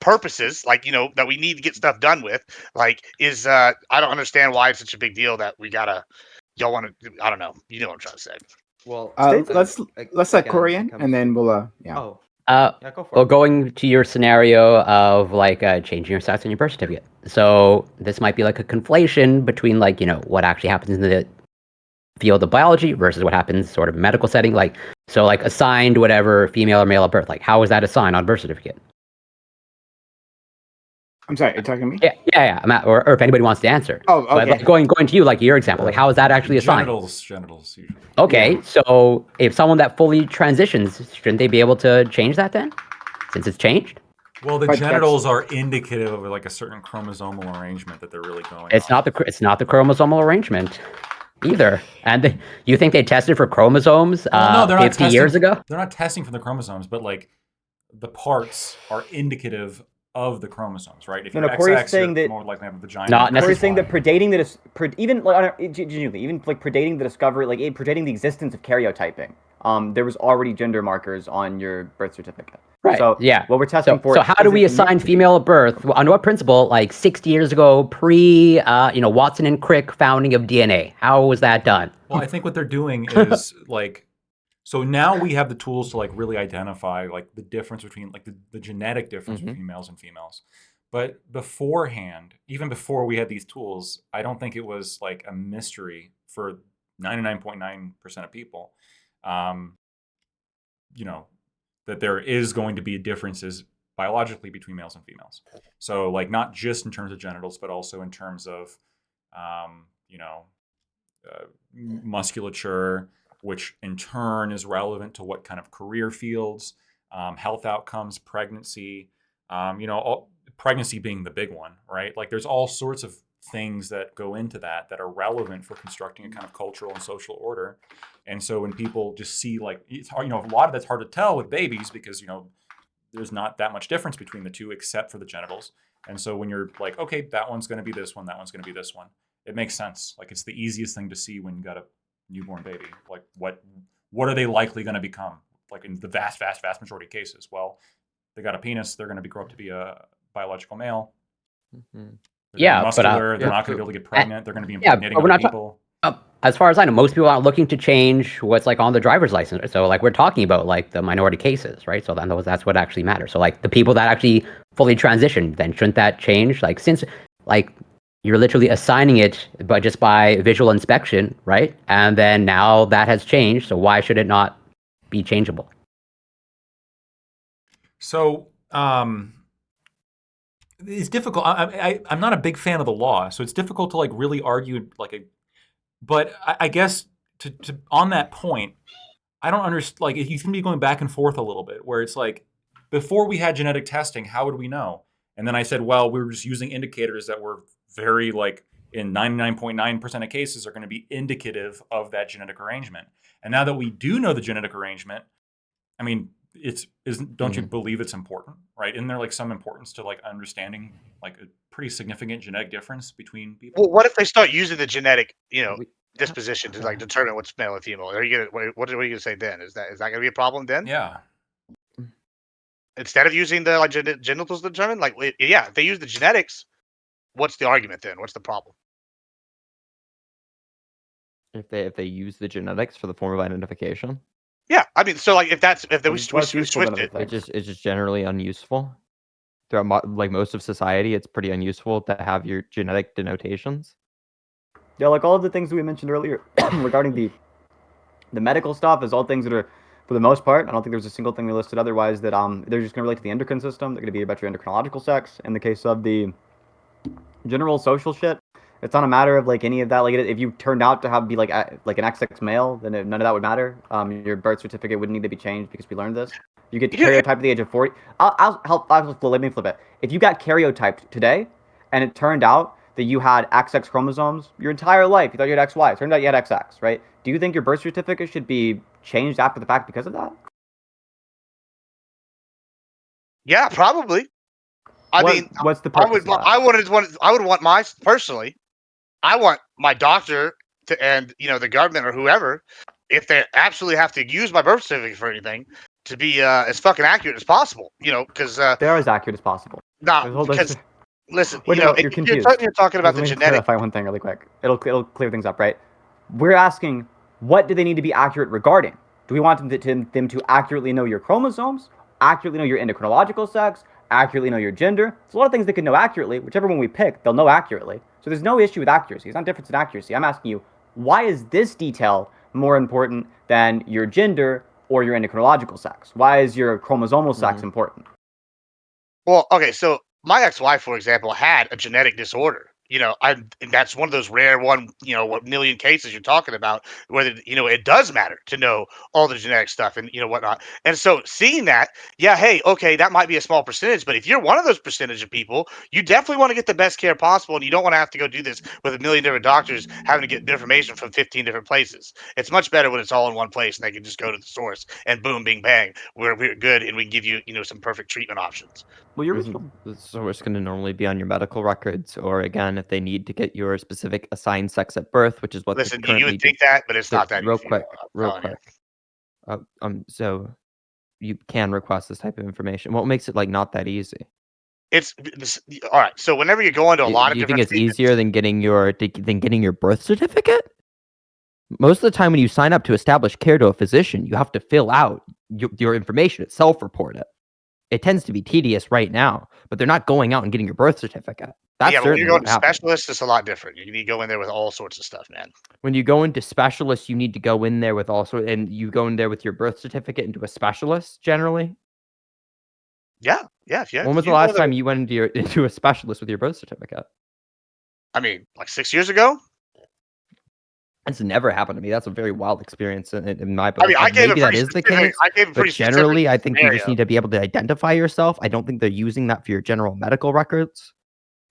purposes, like, you know, that we need to get stuff done with, like is I don't understand why it's such a big deal that y'all want to, I don't know. You know what I'm trying to say. Well, let's let Corey in, and then we'll yeah. Oh, yeah, go for Well, it. going to your scenario of like changing your sex on your birth certificate. So this might be like a conflation between like, you know, what actually happens in the field of biology versus what happens sort of medical setting. Like, so like assigned whatever female or male at birth. Like, how is that assigned on birth certificate? I'm sorry, you're talking to me? Yeah. Or if anybody wants to answer. Oh, So okay. like going to you, like your example, like how is that actually assigned? Genitals usually. Okay, Yeah. so if someone that fully transitions, shouldn't they be able to change that then, since it's changed? Well, the But genitals are indicative of like a certain chromosomal arrangement that they're really going. It's off. not the chromosomal arrangement either. And you think they tested for chromosomes Well, no, they're not 50 testing, years ago? They're not testing for the chromosomes, but like the parts are indicative of the chromosomes, right? If No, you're no, Corey's XX, saying you're that- more likely to have a vagina. Not than Corey's saying that XY. predating even like genuinely, even like predating the discovery, like predating the existence of karyotyping, there was already gender markers on your birth certificate. Right. So yeah. what we're testing for. So how do we isn't meant assign to be- female at birth? On what principle? Like 60 years ago, pre Watson and Crick founding of DNA. How was that done? Well, I think what they're doing is like, so now we have the tools to like really identify like the difference between like the genetic difference between males and females. But beforehand, even before we had these tools, I don't think it was like a mystery for 99.9% of people. You know, that there is going to be differences biologically between males and females. So like not just in terms of genitals, but also in terms of, musculature, which in turn is relevant to what kind of career fields, health outcomes, pregnancy, pregnancy being the big one, right? Like there's all sorts of things that go into that are relevant for constructing a kind of cultural and social order. And so when people just see like, it's hard, a lot of that's hard to tell with babies because, there's not that much difference between the two except for the genitals. And so when you're like, okay, that one's going to be this one, that one's going to be this one, it makes sense. Like it's the easiest thing to see when you got a newborn baby. Like what are they likely going to become? Like in the vast majority of cases, well, they got a penis, they're going to grow up to be a biological male. Mm-hmm. Yeah, muscular, but they're not going to be able to get pregnant. They're going to be impregnating but we're other not people. As far as I know, most people aren't looking to change what's like on the driver's license. So like we're talking about like the minority cases, right? So then that's what actually matters. So like the people that actually fully transition, then shouldn't that change? Like since like you're literally assigning it, but just by visual inspection, right? And then now that has changed. So why should it not be changeable? So it's difficult. I'm not a big fan of the law, so it's difficult to like really argue like a. But I guess to on that point, I don't understand. Like you can be going back and forth a little bit, where it's like before we had genetic testing, how would we know? And then I said, well, we were just using indicators that were very like in 99.9% of cases are going to be indicative of that genetic arrangement. And now that we do know the genetic arrangement, I mean, don't you believe it's important, right? Isn't there like some importance to like understanding like a pretty significant genetic difference between people? Well, what if they start using the genetic, disposition to like determine what's male and female? What are you gonna say then? Is that gonna be a problem then? Yeah. Instead of using the like genitals to determine, like, if they use the genetics, what's the argument then? What's the problem? If they use the genetics for the form of identification, Yeah, I mean, so like if we What's switched useful then of it, the thing? it's just generally unuseful. Throughout like most of society, it's pretty unuseful to have your genetic denotations. Yeah, like all of the things that we mentioned earlier regarding the medical stuff is all things that are, for the most part, I don't think there's a single thing we listed otherwise that they're just going to relate to the endocrine system. They're going to be about your endocrinological sex. In the case of the general social shit, It's not a matter of like any of that. Like if you turned out to be like an XX male, then none of that would matter. Your birth certificate wouldn't need to be changed because we learned this. You get Yeah. karyotyped at the age of 40. Let me flip it. If you got karyotyped today, and it turned out that you had XX chromosomes your entire life, you thought you had XY. It turned out you had XX, right? Do you think your birth certificate should be changed after the fact because of that? Yeah, probably. I mean, What's the I purpose would, of that? I would want my personally. I want my doctor to, and the government or whoever, if they absolutely have to use my birth certificate for anything, to be as fucking accurate as possible. Because They're as accurate as possible. because listen, Wait, no, if you're you're confused. talking about Let the me genetic. clarify one thing really quick. It'll clear things up, right? We're asking, what do they need to be accurate regarding? Do we want them to accurately know your chromosomes, accurately know your endocrinological sex, accurately know your gender? There's a lot of things they can know accurately. Whichever one we pick, they'll know accurately. So there's no issue with accuracy. It's not a difference in accuracy. I'm asking you, why is this detail more important than your gender or your endocrinological sex? Why is your chromosomal sex important? Well, okay, so my ex-wife, for example, had a genetic disorder. And that's one of those rare what million cases you're talking about, where it does matter to know all the genetic stuff and whatnot. And so seeing that, yeah, hey, okay, that might be a small percentage, but if you're one of those percentage of people, you definitely want to get the best care possible, and you don't want to have to go do this with a million different doctors having to get information from 15 different places. It's much better when it's all in one place and they can just go to the source and boom, bing, bang, we're good, and we can give you some perfect treatment options. Well, your Isn't original the source going to normally be on your medical records, or again, if they need to get your specific assigned sex at birth, which is what they Listen, you currently would do. think that, but it's So, not that real easy. quick, I'm real telling you. quick. So you can request this type of information. What makes it like not that easy? It's all right. So whenever you go into a lot Do of you think different it's treatments, easier than getting your birth certificate? Most of the time, when you sign up to establish care to a physician, you have to fill out your information. It's self-report it. It tends to be tedious right now, but they're not going out and getting your birth certificate. That's yeah, but when you're certainly going not to happening. specialists, it's a lot different. You need to go in there with all sorts of stuff, man. When you go into specialists, you need to go in there with and you go in there with your birth certificate into a specialist generally. Yeah, yeah. If When was the you go last there, time you went into a specialist with your birth certificate? I mean, like 6 years ago. It's never happened to me. That's a very wild experience in my book. I mean, I And gave a maybe that pretty is the specific. case, I gave a but pretty specific generally, I think you just scenario. need to be able to identify yourself. I don't think they're using that for your general medical records.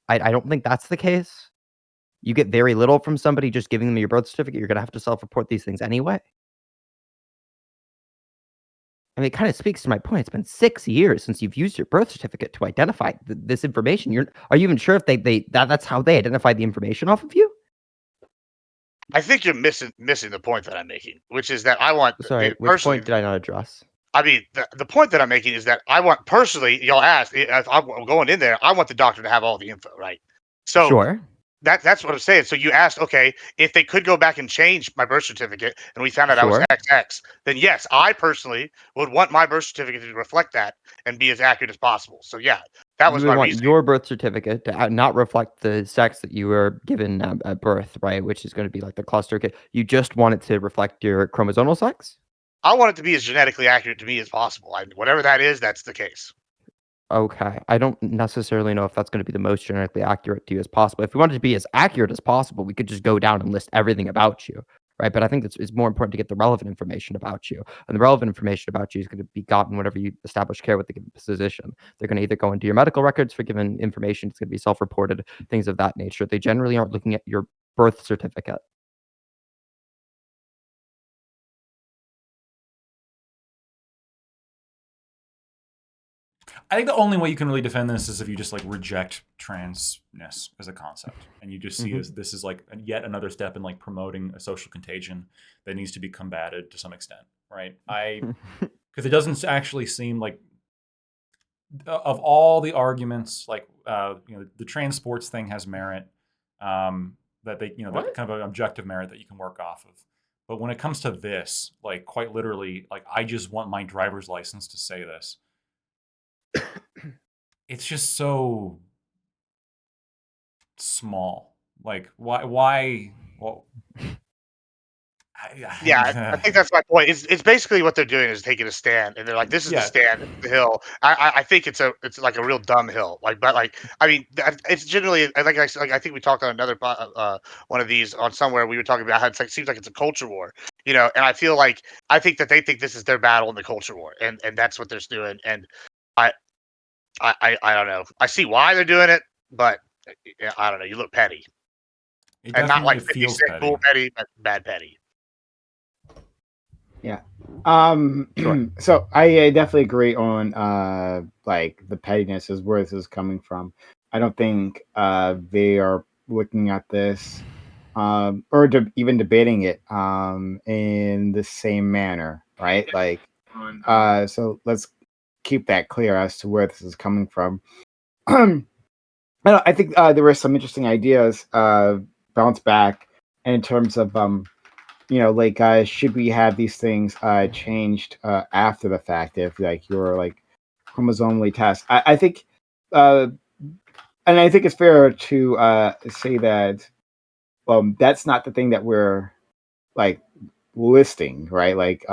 I don't think that's the case. You get very little from somebody just giving them your birth certificate. You're going to have to self-report these things anyway. I mean, it kind of speaks to my point. It's been 6 years since you've used your birth certificate to identify this information. Are you even sure if that's how they identify the information off of you? I think you're missing the point that I'm making, which is that I want Sorry, which personally. point did I not address? I mean, the point that I'm making is that I want personally. Y'all asked if I'm going in there. I want the doctor to have all the info, right? So Sure. that's what I'm saying. So you asked, okay, if they could go back and change my birth certificate, and we found out I was Sure. XX, then yes, I personally would want my birth certificate to reflect that and be as accurate as possible. So yeah, that You was would my want reasoning. your birth certificate to not reflect the sex that you were given at birth, right? Which is going to be like the cluster kit. You just want it to reflect your chromosomal sex? I want it to be as genetically accurate to me as possible. Whatever that is, that's the case. Okay. I don't necessarily know if that's going to be the most genetically accurate to you as possible. If we wanted to be as accurate as possible, we could just go down and list everything about you, right? But I think it's more important to get the relevant information about you. And the relevant information about you is going to be gotten whenever you establish care with the given physician. They're going to either go into your medical records for given information, it's going to be self-reported, things of that nature. They generally aren't looking at your birth certificate. I think the only way you can really defend this is if you just like reject transness as a concept, and you just see this is like yet another step in like promoting a social contagion that needs to be combated to some extent, right? Because it doesn't actually seem like of all the arguments, like the trans sports thing has merit, that they that kind of an objective merit that you can work off of. But when it comes to this, like quite literally, like I just want my driver's license to say this. It's just so small. Like why well, Yeah, I think that's my point. It's basically what they're doing is taking a stand, and they're like, "This is the Yeah. stand, the hill." I think it's like a real dumb hill. But I mean, it's generally like I said, like I think we talked on another one of these on somewhere we were talking about how seems like it's a culture war, and I feel like I think that they think this is their battle in the culture war, and that's what they're doing, and I I don't know. I see why they're doing it, but I don't know. You look petty, It and not like definitely 50 feels Cent petty. cool petty, but bad petty. Yeah. Sure. So I definitely agree on like the pettiness is where this is coming from. I don't think they are looking at this or even debating it in the same manner, right? Like so let's keep that clear as to where this is coming from. I think there were some interesting ideas bounce back in terms of like should we have these things changed after the fact if like you're like chromosomally test. I think and I think it's fair to say that that's not the thing that we're like listing, right? Like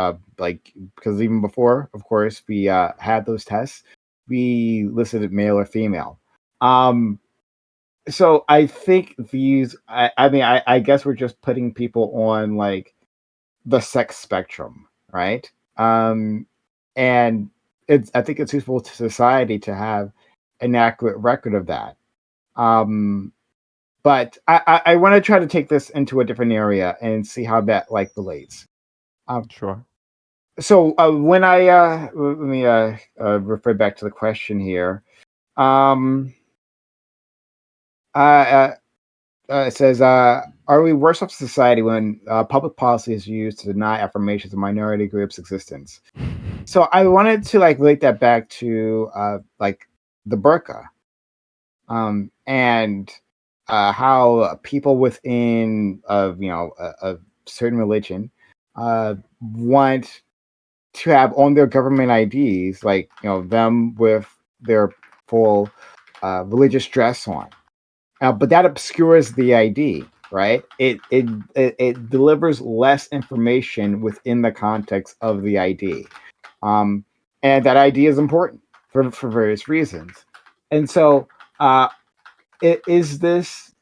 because even before, of course, we had those tests, we listed it male or female. So I think these I mean I guess we're just putting people on like the sex spectrum, right? And I think it's useful to society to have an accurate record of that. But I want to try to take this into a different area and see how that like relates. Sure. So when I let me refer back to the question here. It says, "Are we worse off society when public policy is used to deny affirmations of minority groups' existence?" So I wanted to like relate that back to like the burqa, and how people within a certain religion want to have on their government IDs, like them with their full religious dress on. But that obscures the ID, right? It delivers less information within the context of the ID, and that ID is important for various reasons. And so, is this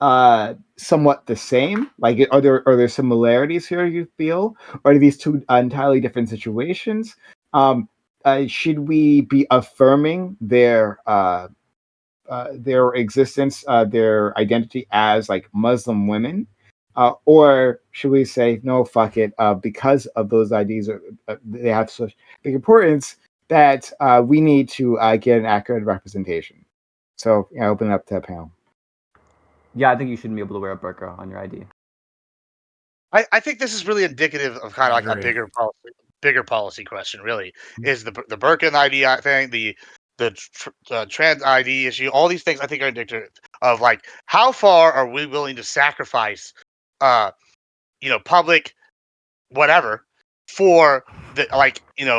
somewhat the same? Like, are there similarities here? You feel, or are these two entirely different situations? Should we be affirming their existence, their identity as like Muslim women, or should we say no, fuck it, because of those IDs, they have such big importance that we need to get an accurate representation. So I open it up to the panel. Yeah, I think you shouldn't be able to wear a burqa on your ID. I think this is really indicative of kind I of like a agree. bigger policy question. Really, is the Burqa and ID thing, the trans ID issue, all these things I think are indicative of like how far are we willing to sacrifice, public whatever for the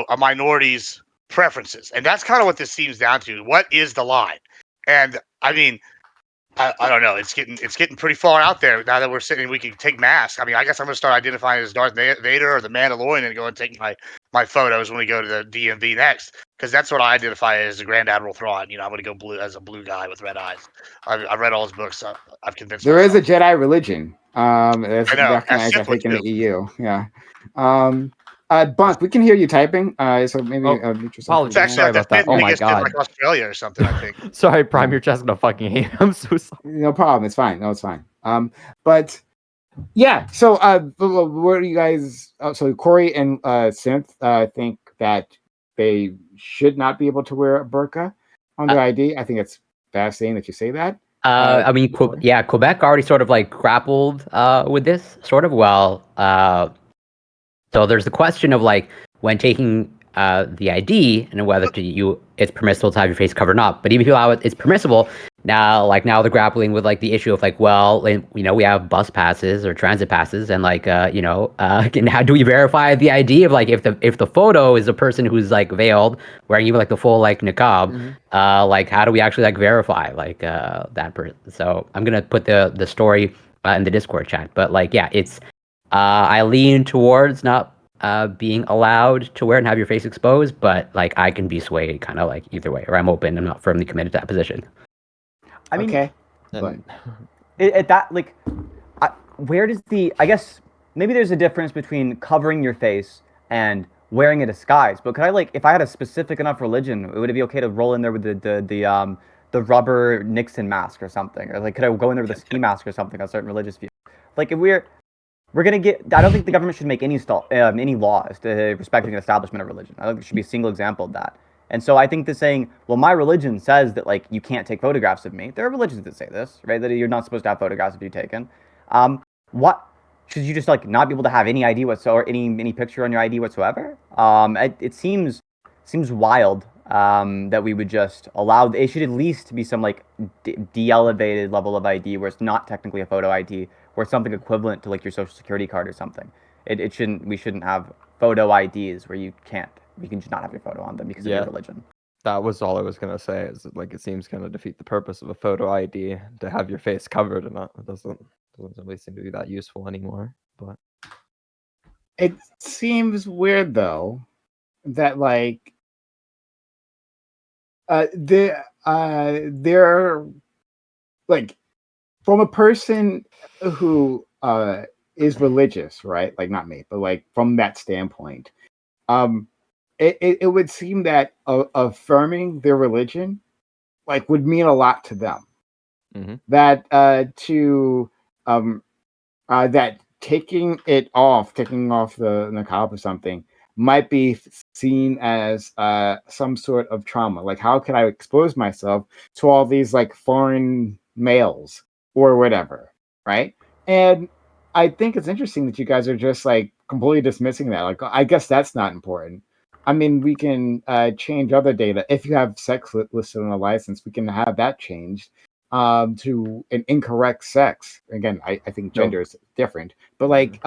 a minority's preferences, and that's kind of what this seems down to. What is the line? And I mean, I don't know. It's getting pretty far out there now that we're sitting. We can take masks. I mean, I guess I'm gonna start identifying as Darth Vader or the Mandalorian and go and take my photos when we go to the DMV next, because that's what I identify as the Grand Admiral Thrawn. I'm gonna go blue as a blue guy with red eyes. I've read all his books. So I've convinced There is myself. a Jedi religion. It's I know. recognized, I That's think, in too. the EU. Yeah. Bunk, we can hear you typing. So maybe Oh, mute yourself. apologies. It's actually Sorry like the about that. fifth Oh my biggest in God. like Australia or something. I think. Sorry, Prime, you're just gonna fucking hate. I'm so sorry. No problem. It's fine. No, it's fine. But yeah. So, what are you guys? So Corey and Synth think that they should not be able to wear a burqa on their ID. I think it's fascinating that you say that. I mean, Corey? Quebec already sort of like grappled with this sort of well. So there's the question of like when taking the ID and whether it's permissible to have your face covered or not. But even if you allow it, it's permissible. Now they're grappling with like the issue of like, well, we have bus passes or transit passes, and like, how do we verify the ID of like if the photo is a person who's like veiled, wearing even like the full like niqab, like how do we actually like verify like that person? So I'm gonna put the story in the Discord chat, but like, yeah, it's. I lean towards not being allowed to wear and have your face exposed, but like I can be swayed kind of like either way, or I'm open. I'm not firmly committed to that position. I mean, Okay. And at that like, where does I guess maybe there's a difference between covering your face and wearing a disguise. But could I like, if I had a specific enough religion, would it be okay to roll in there with the rubber Nixon mask or something, or like could I go in there with a ski mask or something on certain religious views? Like if we're gonna get. I don't think the government should make any laws to respecting an establishment of religion. I think there should be a single example of that. And so I think that saying, well, my religion says that like you can't take photographs of me. There are religions that say this, right? That you're not supposed to have photographs of you taken. What should you just like not be able to have any ID whatsoever, any picture on your ID whatsoever? It seems wild that we would just allow. It should at least be some like de-elevated level of ID where it's not technically a photo ID, or something equivalent to like your social security card or something. It shouldn't. We shouldn't have photo IDs where you can just not have your photo on them because of your religion. that was all I was gonna say. Is that, like, it seems kind of defeat the purpose of a photo ID to have your face covered, and it doesn't really seem to be that useful anymore. But It seems weird though that like they're like from a person who is religious, right? Like not me, but like from that standpoint, um, it would seem that affirming their religion like would mean a lot to them. Mhm. That that taking off the niqab or something might be seen as some sort of trauma. Like, how can I expose myself to all these like foreign males or whatever, right? And I think it's interesting that you guys are just like completely dismissing that. Like, I guess that's not important. I mean, we can change other data. If you have sex listed on a license, we can have that changed to an incorrect sex. Again, I think gender is different, but like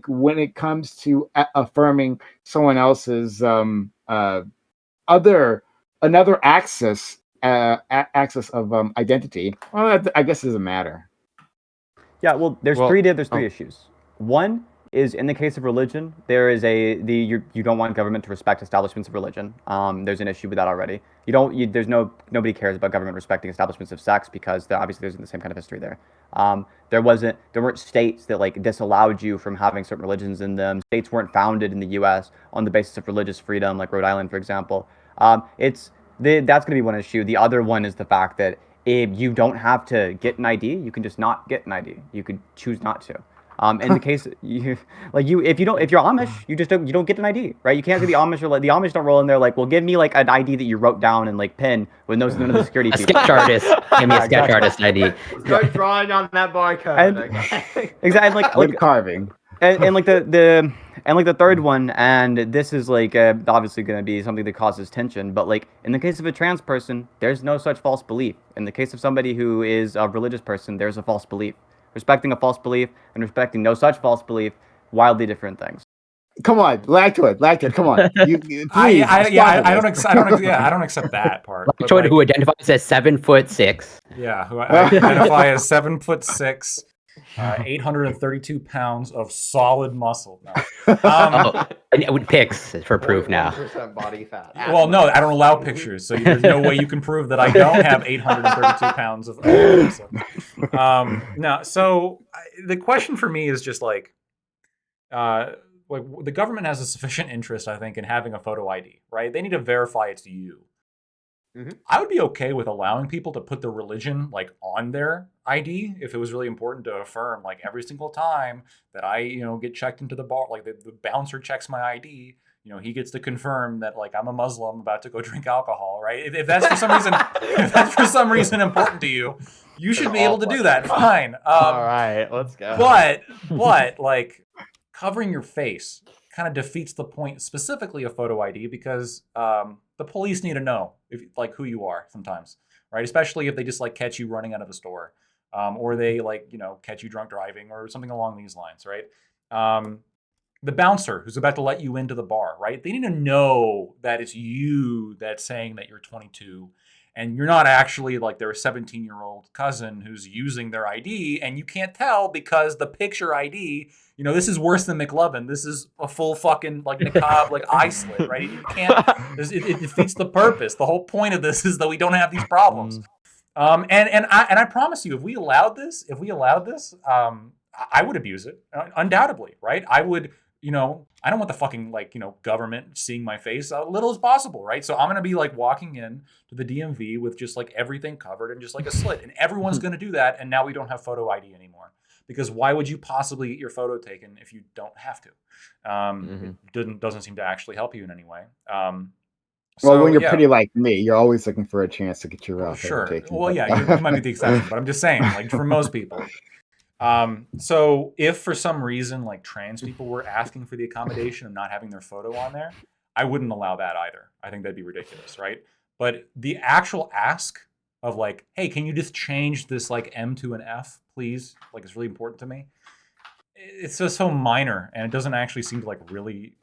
when it comes to affirming someone else's another axis of identity, well, I guess it doesn't matter. Yeah, well, there's Well, three oh. issues. One is in the case of religion, there is you don't want government to respect establishments of religion. There's an issue with that already. Nobody cares about government respecting establishments of sex because obviously there's the same kind of history there. There weren't states that like disallowed you from having certain religions in them. States weren't founded in the U.S. on the basis of religious freedom, like Rhode Island, for example. That's going to be one issue. The other one is the fact that if you don't have to get an ID, you can just not get an ID. You could choose not to. In the case if you're Amish, you don't get an ID, right? You can't do the Amish, or like the Amish don't roll in there like, well, give me like an ID that you wrote down and like pin with none of the security A features. sketch artist. Give me a sketch artist ID. Start drawing on that barcode. And- Okay. Exactly, Wood carving. and like the third one, and this is like obviously going to be something that causes tension, but like in the case of a trans person, there's no such false belief. In the case of somebody who is a religious person, there's a false belief. Respecting a false belief and respecting no such false belief, wildly different things. Come on, Lactoid, come on. Please, I don't accept that part. But, Lactoid, like, who identifies as 7'6". yeah, who I identify as 7'6", 832 pounds of solid muscle. No. And with pics for proof now. 1% body fat. Well, no, I don't allow pictures, so there's no way you can prove that I don't have 832 pounds of muscle. No, so the question for me is just like the government has a sufficient interest, I think, in having a photo ID, right? They need to verify it's you. Mm-hmm. I would be okay with allowing people to put their religion like on their ID if it was really important to affirm, like every single time that I, get checked into the bar, like the bouncer checks my ID, he gets to confirm that like I'm a Muslim about to go drink alcohol, right? If that's for some reason important to you, you should be able to do that. Fine. All right, let's go. But like covering your face kind of defeats the point specifically of photo ID because the police need to know who you are sometimes, right? Especially if they just like catch you running out of the store, or they catch you drunk driving or something along these lines, right? The bouncer who's about to let you into the bar, right? They need to know that it's you that's saying that you're 22 and you're not actually like their 17-year-old cousin who's using their ID, and you can't tell because the picture ID, this is worse than McLovin. This is a full fucking like niqab, like eye slit, right? You can't. It defeats the purpose. The whole point of this is that we don't have these problems. And I promise you, if we allowed this, I would abuse it, undoubtedly, right? I would. I don't want the fucking government seeing my face as little as possible, right? So I'm gonna be like walking in to the DMV with just like everything covered and just like a slit, and everyone's gonna do that. And now we don't have photo ID anymore, because why would you possibly get your photo taken if you don't have to? It doesn't seem to actually help you in any way. Well, when you're pretty like me, you're always looking for a chance to get your sure. taken. Well, yeah, you might be the exception, but I'm just saying, like for most people. So if for some reason like trans people were asking for the accommodation of not having their photo on there, I wouldn't allow that either. I think that'd be ridiculous, right? But the actual ask of like, hey, can you just change this like M to an F, please? Like, it's really important to me. It's just so minor, and it doesn't actually seem to like really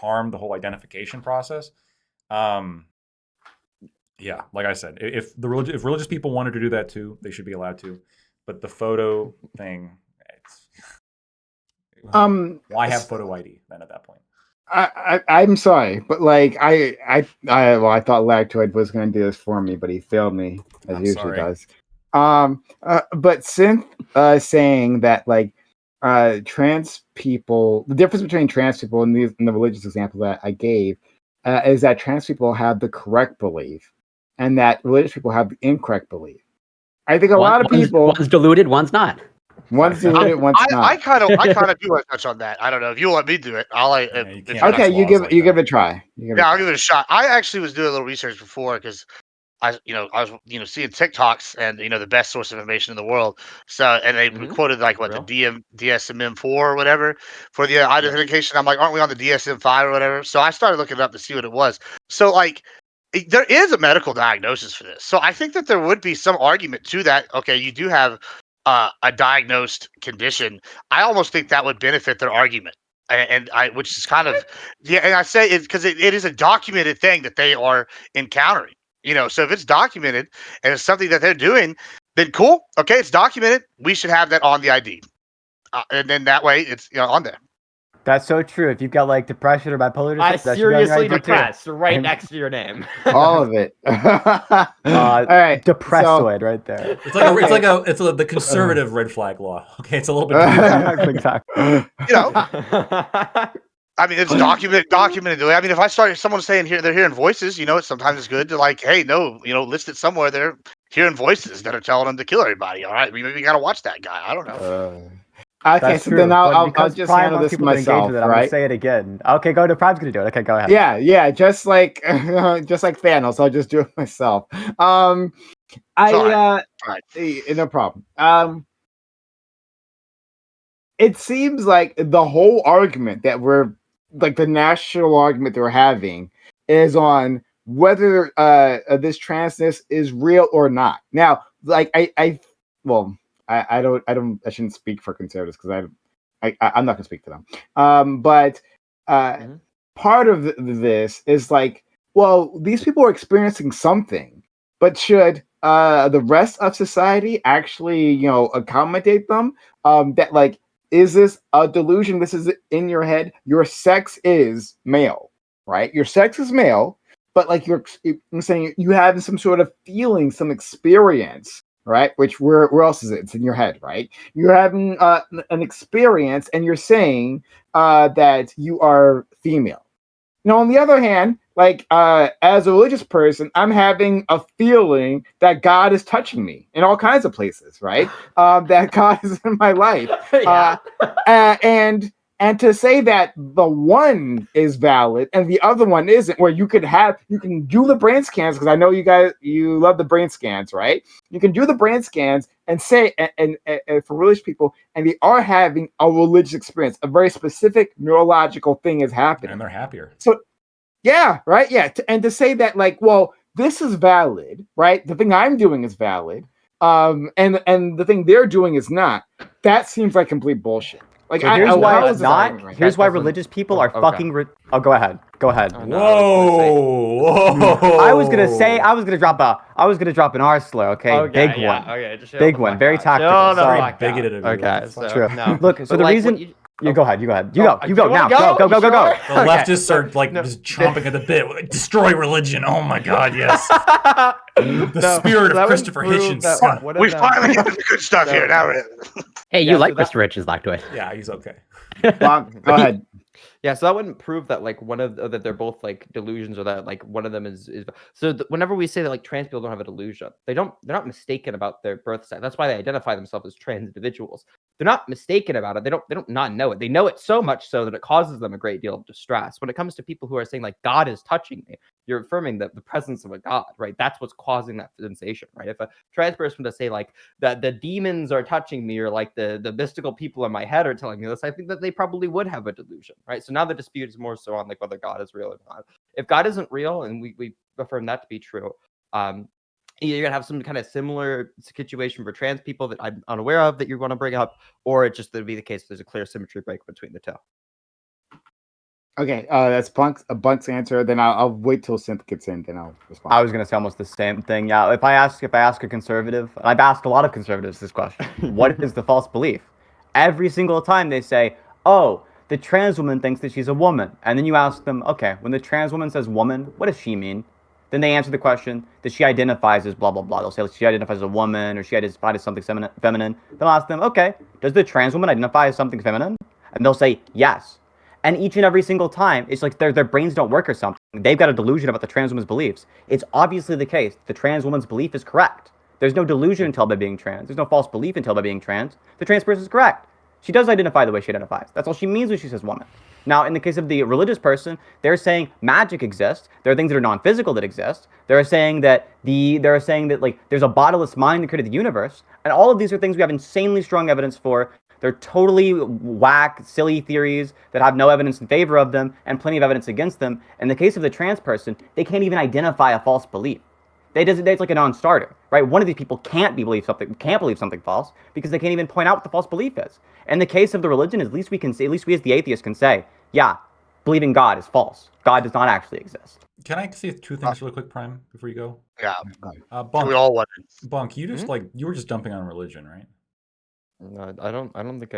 harm the whole identification process. Yeah, like I said, if religious people wanted to do that too, they should be allowed to. But the photo thing, why have photo ID then at that point? I'm sorry, but like I thought Lactoid was going to do this for me, but he failed me as he usually does. But Synth saying that like trans people, the difference between trans people in the religious example that I gave is that trans people have the correct belief, and that religious people have the incorrect belief. I think a lot of people. One's deluded, one's not. One's deluded, one's not. I kind of do want to touch on that. I don't know if you let me do it. You give it a try. I'll give it a shot. I actually was doing a little research before because I was seeing TikToks and the best source of information in the world. So and they quoted like the DSM-4 or whatever for the identification. I'm like, aren't we on the DSM-5 or whatever? So I started looking it up to see what it was. So like. There is a medical diagnosis for this. So I think that there would be some argument to that. Okay, you do have a diagnosed condition. I almost think that would benefit their argument. Which is kind of, and I say it because it is a documented thing that they are encountering. So if it's documented and it's something that they're doing, then cool. Okay, it's documented. We should have that on the ID. And then that way it's on there. That's so true. If you've got like depression or bipolar disorder, I seriously depressed right next to your name. All of it. All right, depressoid right there. It's like it's the conservative red flag law. Okay, it's a little bit. Exactly. I mean, it's documented. I mean, if I start someone saying here they're hearing voices, sometimes it's good to like, hey, no, list it somewhere. They're hearing voices that are telling them to kill everybody. All right, maybe you got to watch that guy. I don't know. Okay, that's so true, then I'll just handle this myself, right? I'm gonna say it again. Okay, go to Prime's gonna do it. Okay, go ahead. Yeah, just like Thanos, I'll just do it myself. No problem. It seems like the whole argument that we're like the national argument that we're having is on whether this transness is real or not. Now, like I shouldn't speak for conservatives because I'm not gonna speak to them. But part of this is like, well, these people are experiencing something, but should the rest of society actually, accommodate them? That like, is this a delusion? This is in your head. Your sex is male, right? Your sex is male, but like I'm saying, you have some sort of feeling, some experience. Right, which where else is it? It's in your head, right? You're having an experience, and you're saying that you are female. Now, on the other hand, like as a religious person, I'm having a feeling that God is touching me in all kinds of places, right? That God is in my life, and to say that the one is valid and the other one isn't, where you can do the brain scans, because I know you love the brain scans, right? You can do the brain scans and say, and for religious people, and they are having a religious experience, a very specific neurological thing is happening, and they're happier. So, yeah, right, yeah, and to say that, like, well, this is valid, right? The thing I'm doing is valid, and the thing they're doing is not. That seems like complete bullshit. Like, So here's why how it's is not. that right? Here's why doesn't- religious people oh, are okay. fucking. Oh, go ahead. Go ahead. Oh, no, I was gonna say- Whoa! I was gonna drop an R slur. Okay, Okay, big yeah, one. okay, just chill Big the one, fuck very out. tactical. Chill the Sorry. fuck out. Bigoted of you. Okay, What the so fuck? no. Look, so But, the like, reason what you- you go ahead. You go. Oh, You you go wanna now. Go. You Go. sure? The leftists Okay. are like No. just chomping at the bit. Destroy religion. Oh my god, yes. The No, spirit so that of would Christopher prove Hitchens. that son. one of We them- finally get to the good stuff So- here. Now we're Hey, you Yeah, like so that- Mr. Rich's Lactoid. Yeah, he's okay. Bonk, go ahead. Yeah, so that wouldn't prove that like one of that they're both like delusions, or that like one of them is so whenever we say that like trans people don't have a delusion, they're not mistaken about their birth sex. That's why they identify themselves as trans individuals. They're not mistaken about it. They don't not know it. They know it so much so that it causes them a great deal of distress. When it comes to people who are saying like God is touching me, you're affirming that the presence of a God, right? That's what's causing that sensation, right? If a trans person to say like that the demons are touching me, or like the mystical people in my head are telling me this, I think that they probably would have a delusion, right? So now the dispute is more so on like whether God is real or not. If God isn't real, and we affirm that to be true, you're gonna have some kind of similar situation for trans people that I'm unaware of that you're going to bring up, or it just would be the case there's a clear symmetry break between the two. Okay, that's Bunk's answer. Then I'll wait till Synth gets in. Then I'll respond. I was gonna say almost the same thing. Yeah, if I ask a conservative, and I've asked a lot of conservatives this question, what is the false belief? Every single time they say, "Oh, the trans woman thinks that she's a woman," and then you ask them, "Okay, when the trans woman says woman, what does she mean?" Then they answer the question that she identifies as blah blah blah. They'll say she identifies as a woman, or she identifies as something feminine. They'll ask them, "Okay, does the trans woman identify as something feminine?" And they'll say yes. And each and every single time, it's like their brains don't work or something. They've got a delusion about the trans woman's beliefs. It's obviously the case. The trans woman's belief is correct. There's no delusion entailed by being trans. There's no false belief entailed by being trans. The trans person is correct. She does identify the way she identifies. That's all she means when she says woman. Now, in the case of the religious person, they're saying magic exists. There are things that are non-physical that exist. They're saying that like there's a bodiless mind that created the universe. And all of these are things we have insanely strong evidence for. They're totally whack, silly theories that have no evidence in favor of them and plenty of evidence against them. In the case of the trans person, they can't even identify a false belief. It's like a non-starter, right? One of these people can't believe something false because they can't even point out what the false belief is. In the case of the religion, at least we as the atheist can say, yeah, believing God is false. God does not actually exist. Can I say two things really quick, Prime, before you go? yeah. Bunk, We all wondered. Bunk, you just you were just dumping on religion, right? No, I don't think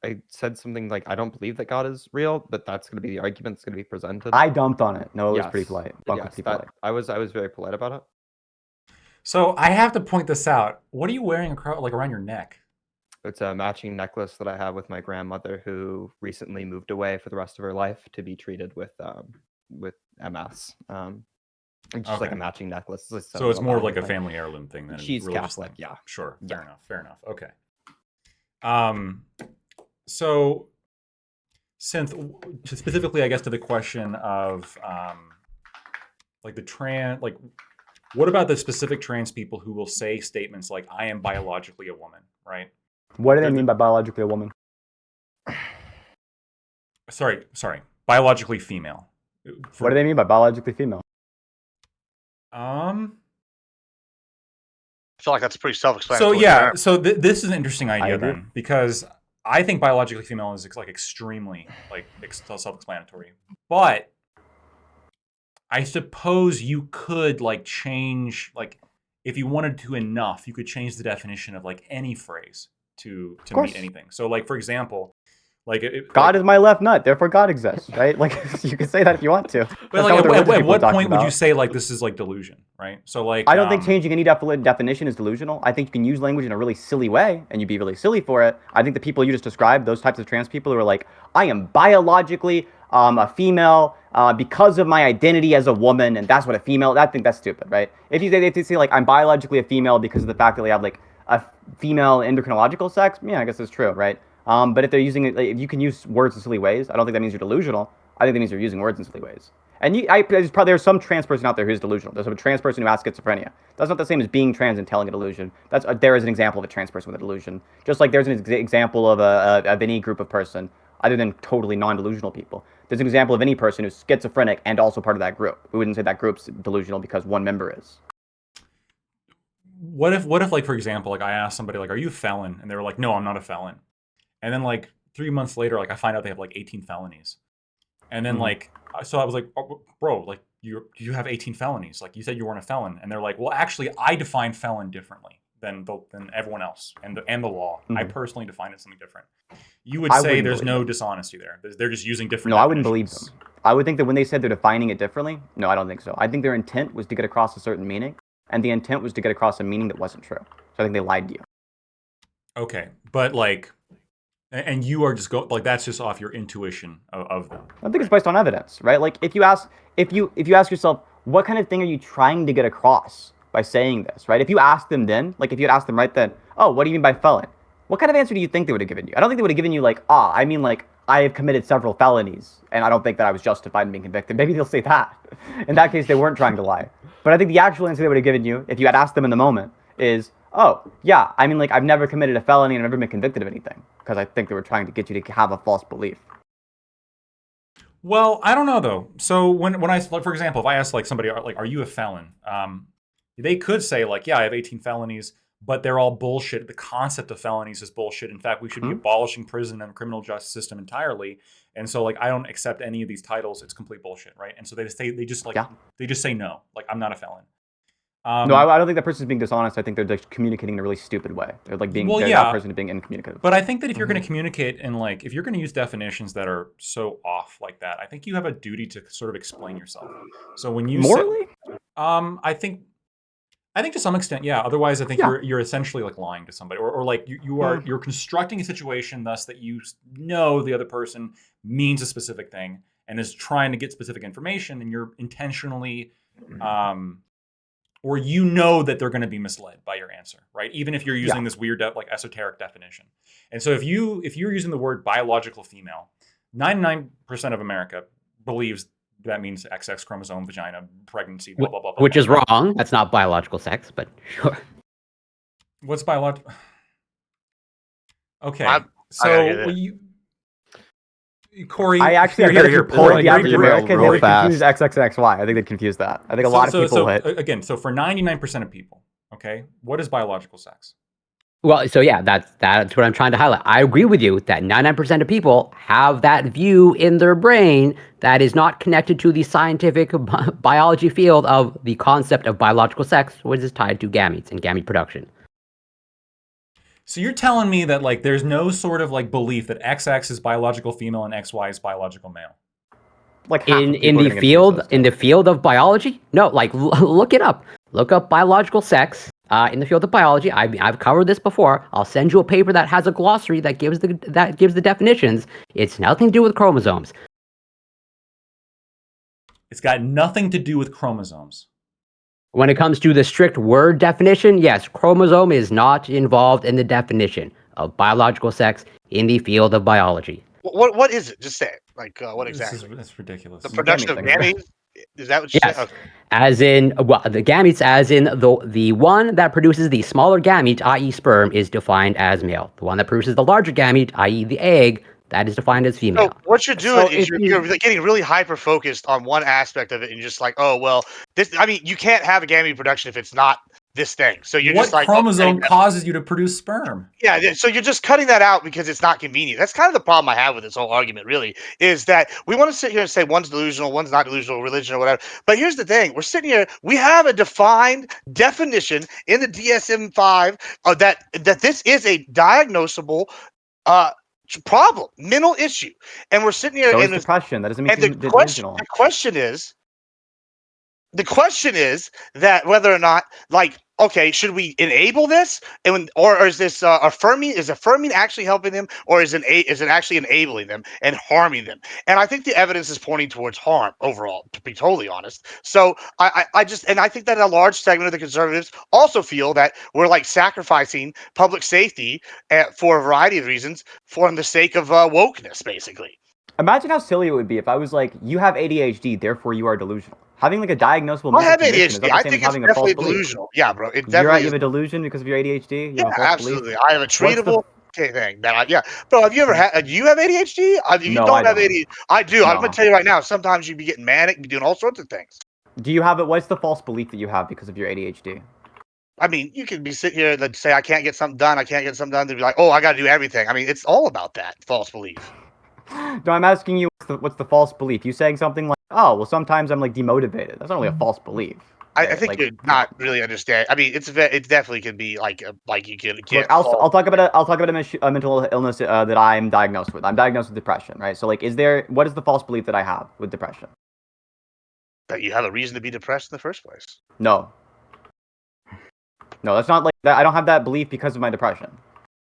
I said something like I don't believe that God is real, but that's going to be the argument that's going to be presented. I dumped on it. No, it was Yes. pretty polite. Bunk was Yes, pretty that, polite. I was very polite about it. So I have to point this out. What are you wearing around your neck? It's a matching necklace that I have with my grandmother, who recently moved away for the rest of her life to be treated with MS. It's just like a Okay. matching necklace. So it's more of like a thing. family heirloom thing than She's a religious Catholic, thing. yeah. Sure. Yeah. Fair enough. Okay. So Synth, specifically, I guess, to the question of what about the specific trans people who will say statements like, I am biologically a woman, right? What do they mean by biologically a woman? Sorry, biologically female. What do they mean by biologically female? I feel like that's pretty So self-explanatory. yeah, so this is an interesting idea agree. then, because I think biologically female is like extremely like self-explanatory, but I suppose you could like change, like if you wanted to enough, you could change the definition of like any phrase to course. meet anything. So like for example, like God is my left nut, therefore God exists, right? Like you can say that if you want to. But That's like not the religious at people are what talking point would you about. say like this is like delusion, right? So like I don't think changing any definition is delusional. I think you can use language in a really silly way, and you'd be really silly for it. I think the people you just described, those types of trans people who are like, I am biologically a female because of my identity as a woman, and that's what a female. I think that's stupid, right? If you say like I'm biologically a female because of the fact that they have like a female endocrinological sex, yeah, I guess that's true, right? But if they're using it, like, if you can use words in silly ways, I don't think that means you're delusional. I think that means you're using words in silly ways. And there's some trans person out there who's delusional. There's a trans person who has schizophrenia. That's not the same as being trans and telling a delusion. There is an example of a trans person with a delusion. Just like there's an example of any group of person, other than totally non-delusional people. There's an example of any person who's schizophrenic and also part of that group. We wouldn't say that group's delusional because one member is. What if like for example, like I asked somebody like, are you a felon? And they were like, no, I'm not a felon. And then like 3 months later, like I find out they have like 18 felonies, and then Mhm. like so I was like, oh, bro, like you have 18 felonies. Like you said you weren't a felon, and they're like, well, actually, I define felon differently than everyone else and the law. I Mhm. personally define it something different. You would I say wouldn't there's believe no them. dishonesty there. They're just using different. No, I wouldn't believe them. definitions. I would think that when they said they're defining it differently, no, I don't think so. I think their intent was to get across a certain meaning, and the intent was to get across a meaning that wasn't true. So I think they lied to you. Okay, but like, and you are just like that's just off your intuition of them. I think it's based on evidence, right? Like if you ask yourself, what kind of thing are you trying to get across by saying this, right? If you ask them then, like if you had asked them right then, oh, what do you mean by felon? What kind of answer do you think they would have given you? I don't think they would have given you like, I mean like I have committed several felonies and I don't think that I was justified in being convicted. Maybe they'll say that. In that case, they weren't trying to lie. But I think the actual answer they would have given you, if you had asked them in the moment, is, oh, yeah, I mean like I've never committed a felony and I've never been convicted of anything. Because I think they were trying to get you to have a false belief. Well, I don't know though. So when I, like, for example, if I ask like somebody like, are you a felon? They could say like, yeah, I have 18 felonies, but they're all bullshit. The concept of felonies is bullshit. In fact, we should be abolishing prison and criminal justice system entirely. And so like, I don't accept any of these titles. It's complete bullshit, right? And so they just say no. Like I'm not a felon. No, I don't think that person's being dishonest. I think they're just communicating in a really stupid way. They're like being that person being incommunicative. But I think that if you're going to communicate and like if you're going to use definitions that are so off like that, I think you have a duty to sort of explain yourself. So when you morally, I think to some extent, yeah. Otherwise, I think you're essentially like lying to somebody, or like you're constructing a situation thus that you know the other person means a specific thing and is trying to get specific information, and you're intentionally or you know that they're going to be misled by your answer, right? Even if you're using this weird, like esoteric definition. And so if you're using the word biological female, 99% of America believes that means XX chromosome, vagina, pregnancy, blah, blah, blah, blah. Which is wrong. That's not biological sex, but sure. What's biological? Okay. Corey, I actually bet if you poll the average American, they would confuse XX and XY. I think they'd confuse that. I think a lot of people hit. Again, so for 99% of people, okay, what is biological sex? Well, so yeah, that's what I'm trying to highlight. I agree with you that 99% of people have that view in their brain that is not connected to the scientific biology field of the concept of biological sex, which is tied to gametes and gamete production. So you're telling me that like there's no sort of like belief that XX is biological female and XY is biological male? Like in the field of biology? No, like look it up. Look up biological sex in the field of biology. I've covered this before. I'll send you a paper that has a glossary that gives the definitions. It's nothing to do with chromosomes. It's got nothing to do with chromosomes. When it comes to the strict word definition, yes, chromosome is not involved in the definition of biological sex in the field of biology. What is it? Just say it. Like what exactly? That's ridiculous. The production of gametes? Is that what you said? Okay. As in, well, the gametes, as in the one that produces the smaller gamete, i.e. sperm, is defined as male. The one that produces the larger gamete, i.e. the egg, that is defined as female. So what you're doing is you're getting really hyper-focused on one aspect of it, and you're just like, oh, well, this. I mean, you can't have a gamete production if it's not this thing. So you're just like, chromosome causes you to produce sperm? Yeah, so you're just cutting that out because it's not convenient. That's kind of the problem I have with this whole argument, really, is that we want to sit here and say one's delusional, one's not delusional, religion or whatever. But here's the thing. We're sitting here, we have a defined definition in the DSM-5 that this is a diagnosable problem, mental issue. And we're sitting here in depression. That doesn't mean delusional. The question is that whether or not, like, okay, should we enable this, or is this affirming? Is affirming actually helping them, or is it actually enabling them and harming them? And I think the evidence is pointing towards harm overall, to be totally honest. So I think that a large segment of the conservatives also feel that we're like sacrificing public safety for a variety of reasons for the sake of wokeness, basically. Imagine how silly it would be if I was like, you have ADHD, therefore you are delusional. Having like a diagnosable I have ADHD. I think it's definitely delusional. Yeah, bro. It definitely you have a delusion because of your ADHD? Yeah, absolutely. I have a treatable thing. Bro, have you ever had, do you have ADHD? You don't have ADHD. I do. I'm going to tell you right now, sometimes you be getting manic, be doing all sorts of things. Do you have it? What's the false belief that you have because of your ADHD? I mean, you could be sitting here and say, I can't get something done. I can't get something done. They'd be like, oh, I got to do everything. I mean, it's all about that false belief. No, I'm asking you, what's the false belief? You saying something like, oh, well, sometimes I'm like demotivated. That's not really a false belief. I think you're not really understand. I mean, it definitely can be like you can Look, get. I'll talk about a mental illness that I'm diagnosed with. I'm diagnosed with depression, right? So, like, what is the false belief that I have with depression? That you have a reason to be depressed in the first place. No, that's not like that. I don't have that belief because of my depression.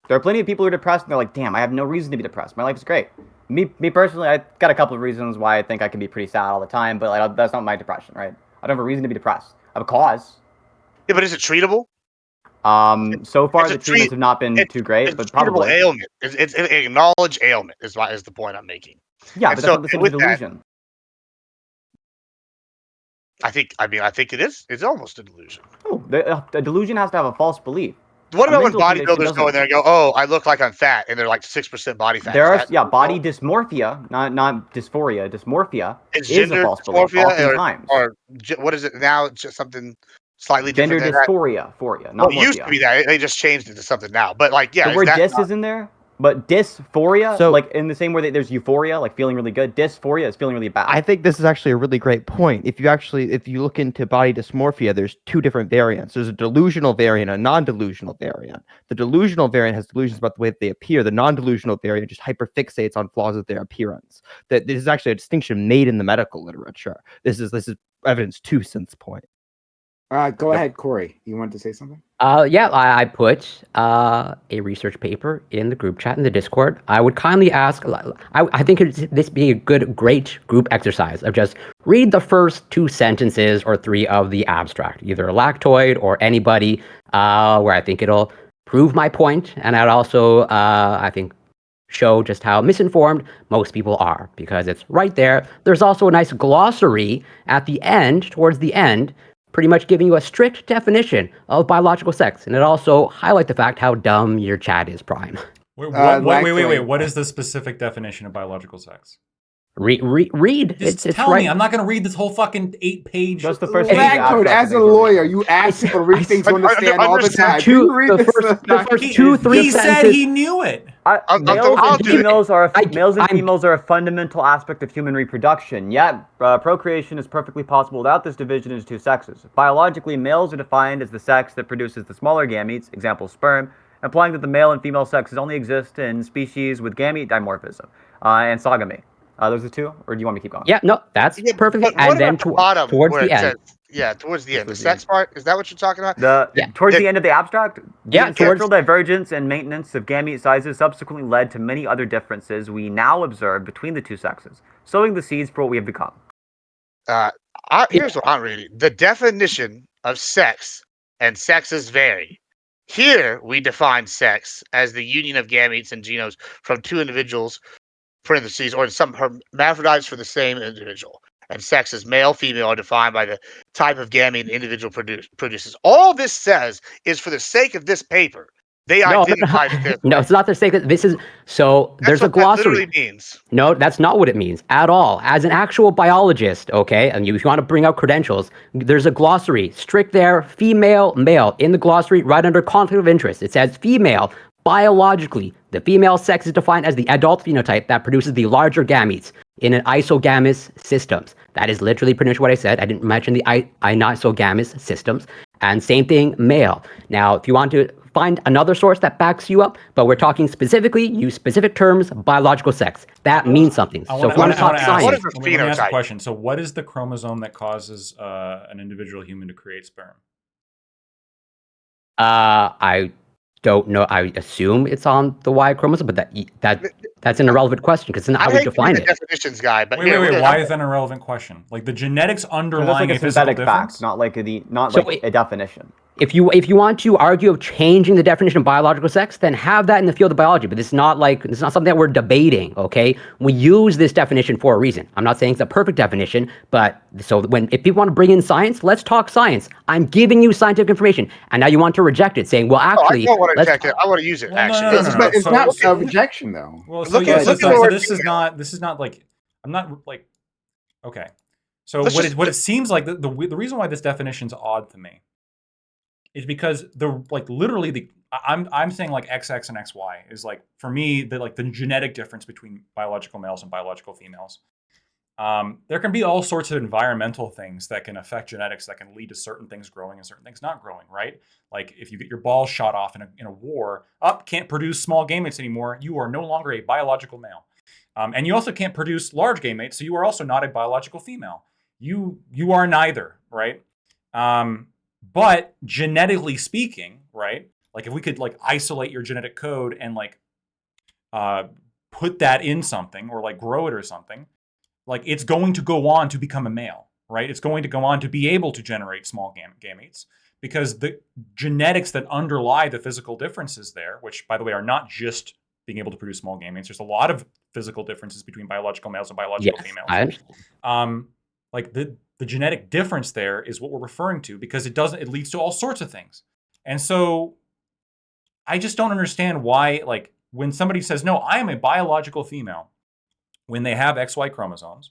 There are plenty of people who are depressed, and they're like, "Damn, I have no reason to be depressed. My life is great." Me personally, I got a couple of reasons why I think I can be pretty sad all the time, but like, that's not my depression, right? I don't have a reason to be depressed. I have a cause. Yeah, but is it treatable? So far the treatments have not been too great, but probably ailment. It's an acknowledged ailment is the point I'm making. Yeah, and but that's not the same as delusion. I think it is. It's almost a delusion. Oh, the delusion has to have a false belief. What about when bodybuilders go in there and go, "Oh, I look like I'm fat," and they're like 6% body fat? There are body dysmorphia, not dysphoria. Dysmorphia is a false belief. Oftentimes, or what is it now? It's just something slightly gender different. Dysphoria, not it used to be that. They just changed it to something now. But like, yeah, the word dys is in there. But dysphoria, so, like in the same way that there's euphoria, like feeling really good, dysphoria is feeling really bad. I think this is actually a really great point. If you look into body dysmorphia, there's two different variants. There's a delusional variant, a non-delusional variant. The delusional variant has delusions about the way that they appear. The non-delusional variant just hyperfixates on flaws of their appearance. That this is actually a distinction made in the medical literature. This is evidence to Synth's point. Go ahead, Corey. You wanted to say something? Yeah, I put a research paper in the group chat in the Discord. I would kindly ask, I think this be a great group exercise of just read the first 2 sentences or 3 of the abstract, either Lactoid or anybody, where I think it'll prove my point. And I'd also, I think, show just how misinformed most people are, because it's right there. There's also a nice glossary at the end, towards the end, pretty much giving you a strict definition of biological sex. And it also highlights the fact how dumb your chat is, Prime. Wait. What is the specific definition of biological sex? Read. Just tell me. I'm not going to read this whole fucking 8-page. Just the first Lactoid, as a lawyer, you ask people to read things to understand all the time. The first 2-3 He said he knew it. Males and females are a fundamental aspect of human reproduction. Yet, procreation is perfectly possible without this division into 2 sexes. Biologically, males are defined as the sex that produces the smaller gametes, example sperm, implying that the male and female sexes only exist in species with gamete dimorphism and sogamy. Those are 2, or do you want me to keep going? Yeah, no, that's perfect. And then towards the end. Towards the end. The sex part, is that what you're talking about? Towards the end of the abstract? Yeah, natural divergence and maintenance of gamete sizes subsequently led to many other differences we now observe between the 2 sexes, sowing the seeds for what we have become. Here's what I'm reading. The definition of sex and sexes vary. Here, we define sex as the union of gametes and genomes from 2 individuals, parentheses, or some hermaphrodites for the same individual. And sex as male, female are defined by the type of gamete an individual produces. All this says is for the sake of this paper. They identify this. No, it's not the sake of this is so. That's there's a glossary. That literally means. No, that's not what it means at all. As an actual biologist, okay, and if you want to bring out credentials, there's a glossary. Strict there, female, male. In the glossary, right under conflict of interest, it says female. Biologically, the female sex is defined as the adult phenotype that produces the larger gametes in an isogamous systems. That is literally pretty much what I said. I didn't mention the anisogamous systems. And same thing, male. Now, if you want to find another source that backs you up, but we're talking specifically, use specific terms, biological sex. That means something. So if you want to talk science. Let me ask a question. So what is the chromosome that causes an individual human to create sperm? I don't know. I assume it's on the Y chromosome, but that's an irrelevant question because it's not how we define it. Definitions guy, but wait. Why is that an irrelevant question? Like the genetics underlying a synthetic fact, not like a definition. If you want to argue of changing the definition of biological sex, then have that in the field of biology. But it's not something that we're debating. Okay, we use this definition for a reason. I'm not saying it's a perfect definition, but if people want to bring in science, let's talk science. I'm giving you scientific information, and now you want to reject it, saying, "Well, actually, I don't want to reject it. I want to use it." Actually, it's not a rejection, though. Well, so this is not like I'm not like okay. So what it seems like the reason why this definition's odd to me is because I'm saying like XX and XY is like, for me, the genetic difference between biological males and biological females. There can be all sorts of environmental things that can affect genetics that can lead to certain things growing and certain things not growing, right? Like if you get your balls shot off in a war, can't produce small gametes anymore, you are no longer a biological male. And you also can't produce large gametes, so you are also not a biological female. You are neither, right? But genetically speaking, right? Like if we could like isolate your genetic code and like put that in something or like grow it or something, like it's going to go on to become a male, right? It's going to go on to be able to generate small gametes because the genetics that underlie the physical differences there, which by the way are not just being able to produce small gametes. There's a lot of physical differences between biological males and biological females. Like the genetic difference there is what we're referring to because it leads to all sorts of things. And so I just don't understand why, like when somebody says, no, I am a biological female, when they have XY chromosomes,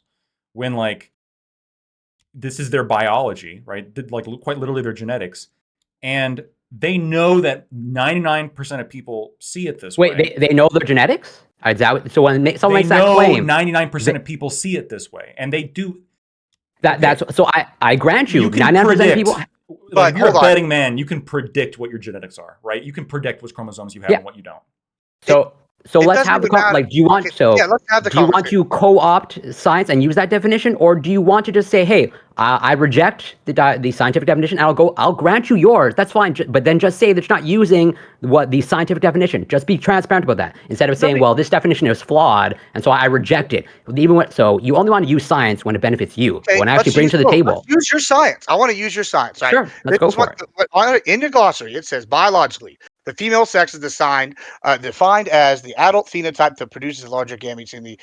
when like this is their biology, right? Like quite literally their genetics. And they know that 99% of people see it this way. Wait, they know their genetics? Is that, so when someone makes that claim, 99% of people see it this way, and they do. That's so. I grant you, 99% of people. But if you're a betting man, you can predict what your genetics are, right? You can predict which chromosomes you have and what you don't. So let's have the like. Do you want let's have the do you want to co-opt science and use that definition, or do you want to just say, hey, I reject the scientific definition, and I'll grant you yours. That's fine, but then just say that you're not using the scientific definition. Just be transparent about that instead of saying, well, this definition is flawed, and so I reject it. So you only want to use science when it benefits you. Okay, when it actually brings to the table. Let's use your science. I want to use your science. Right? Sure, let's go for it. In your glossary, it says biologically, the female sex is defined as the adult phenotype that produces larger gametes in the.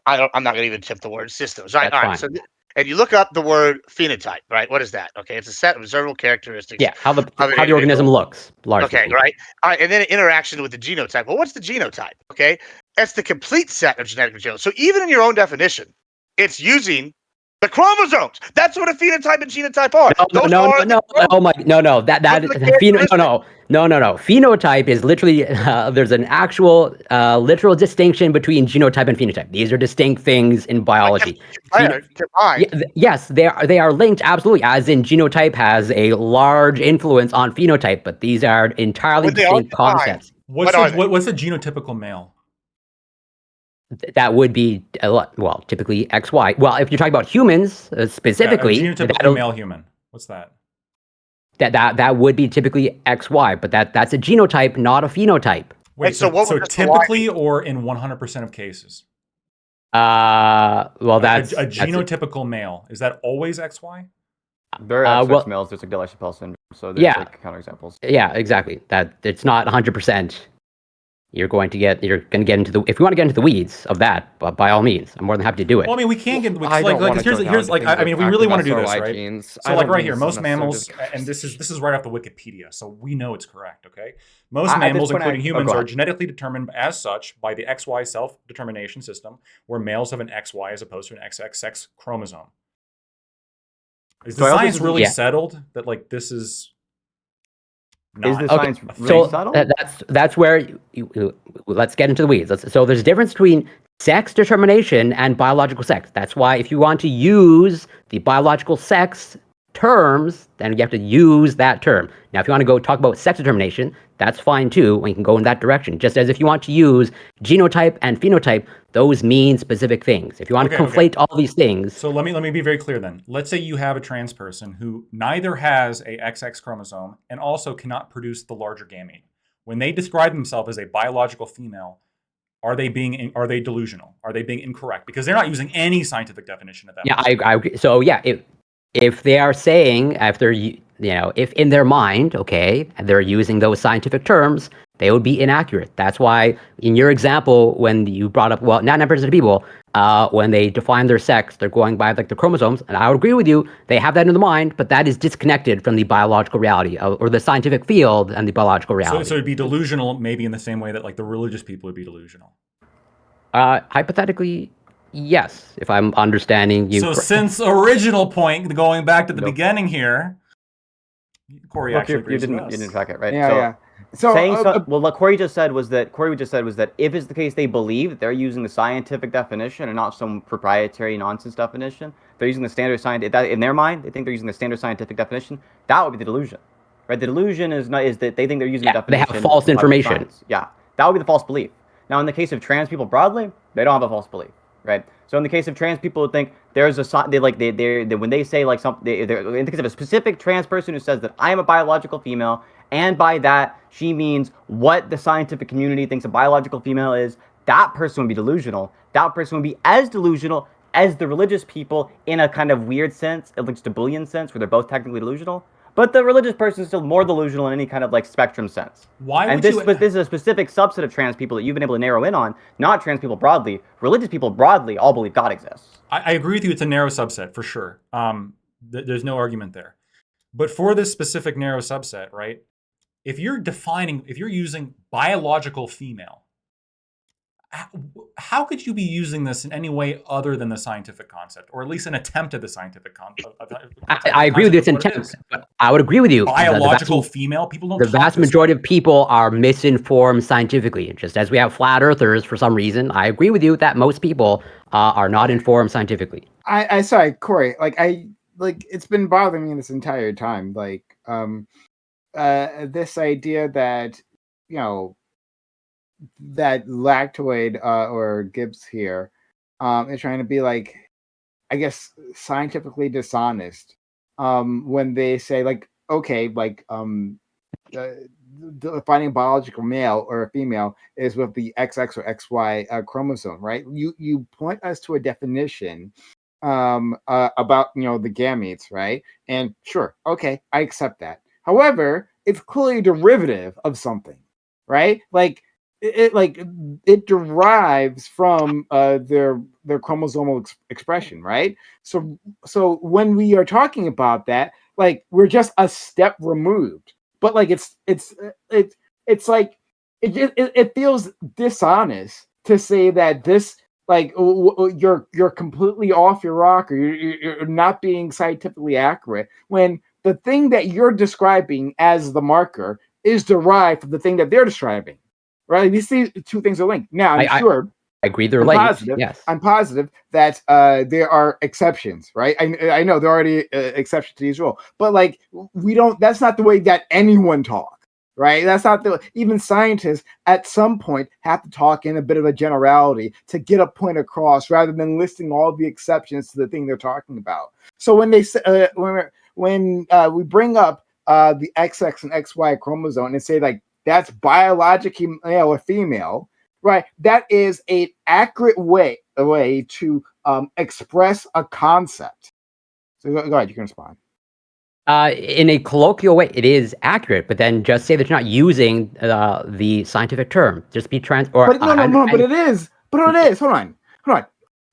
I'm not going to even attempt the word systems. Right. That's all right. So, and you look up the word phenotype. Right. What is that? Okay. It's a set of observable characteristics. Yeah. How the organism looks. Largely. Okay. Right. All right. And then interaction with the genotype. Well, what's the genotype? Okay. That's the complete set of genetic material. So even in your own definition, it's using the chromosomes. That's what a phenotype and genotype are. No. Phenotype is literally there's an actual literal distinction between genotype and phenotype. These are distinct things in biology. Yes, they are linked absolutely. As in, genotype has a large influence on phenotype, but these are entirely distinct concepts. What's a genotypical male? That would be typically XY. Well, if you're talking about humans specifically, a genotypical male human. What's that? That would be typically XY, but that's a genotype, not a phenotype. Wait, so typically or in 100% of cases? That's a genotypical male. Is that always XY? There are XX males. There's like Guillain-Barré syndrome, so there's like counterexamples. Yeah, exactly. That it's not 100%. You're going to get into the, if you want to get into the weeds of that, by all means, I'm more than happy to do it. Well, I mean, we can get, here's like, I mean, we really want to do this, right? Genes. So like right here, most mammals, and this is right off the Wikipedia, so we know it's correct, okay? Most mammals, including humans, are genetically determined as such by the XY self-determination system, where males have an XY as opposed to an XX sex chromosome. Is the science really settled that like this is... Is the science really subtle? That's where let's get into the weeds. So there's a difference between sex determination and biological sex. That's why if you want to use the biological sex terms, then you have to use that term. Now, if you want to go talk about sex determination, that's fine too. We can go in that direction. Just as if you want to use genotype and phenotype, those mean specific things. If you want to conflate all these things. So let me be very clear then. Let's say you have a trans person who neither has a XX chromosome and also cannot produce the larger gamete. When they describe themselves as a biological female, are they delusional? Are they being incorrect? Because they're not using any scientific definition of that. Yeah, I agree. So yeah, if they are saying, if in their mind, and they're using those scientific terms, they would be inaccurate. That's why in your example, when you brought up, not 9% of people, when they define their sex, they're going by like the chromosomes, and I would agree with you, they have that in the mind, but that is disconnected from the biological reality or the scientific field and the biological reality. So it'd be delusional maybe in the same way that like the religious people would be delusional. Hypothetically, yes, if I'm understanding you. So since original point, going back to the beginning here, Corey Look, actually you agrees with us. didn't track it, right? Yeah, so, yeah. So, saying what Corey just said was that if it's the case they believe they're using the scientific definition and not some proprietary nonsense definition, they're using the standard scientific. In their mind, they think they're using the standard scientific definition. That would be the delusion, right? The delusion is that they think they're using the They definition. have false of information. science. Yeah, that would be the false belief. Now, in the case of trans people broadly, they don't have a false belief, right? So in the case of trans people who think there's when they say like something, in the case of a specific trans person who says that I am a biological female, and by that she means what the scientific community thinks a biological female is, that person would be delusional. That person would be as delusional as the religious people in a kind of weird sense, at least a Boolean sense, where they're both technically delusional. But the religious person is still more delusional in any kind of like spectrum sense. This is a specific subset of trans people that you've been able to narrow in on, not trans people broadly. Religious people broadly all believe God exists. I agree with you. It's a narrow subset for sure. There's no argument there. But for this specific narrow subset, right? If you're using biological female, how could you be using this in any way other than the scientific concept, or at least an attempt at the scientific concept? I agree with this intent, but I would agree with you. Biological female, people don't. The vast majority of people are misinformed scientifically. Just as we have flat earthers for some reason, I agree with you that most people are not informed scientifically. I sorry, Corey. It's been bothering me this entire time. This idea that that Lactoid or Gibbs here is trying to be like, I guess, scientifically dishonest when they say defining biological male or a female is with the XX or XY chromosome, right? You point us to a definition about the gametes, right? And sure, okay, I accept that. However, it's clearly a derivative of something, right? It derives from their chromosomal expression, right? So when we are talking about that, we're just a step removed. But it feels dishonest to say that this you're completely off your rocker, you're not being scientifically accurate when the thing that you're describing as the marker is derived from the thing that they're describing. Right, these two things are linked. Now, I agree they're linked. Yes, I'm positive that there are exceptions. Right, I know there are already exceptions to these rules, but we don't. That's not the way that anyone talks. Right, that's not the. Even scientists at some point have to talk in a bit of a generality to get a point across, rather than listing all the exceptions to the thing they're talking about. So when they say when we bring up the XX and XY chromosome and say that's biologically male or female, right? That is an accurate way to express a concept. So go ahead, you can respond. In a colloquial way, it is accurate, but then just say that you're not using the scientific term. Just be trans. Or but but it is. But it is. Hold on.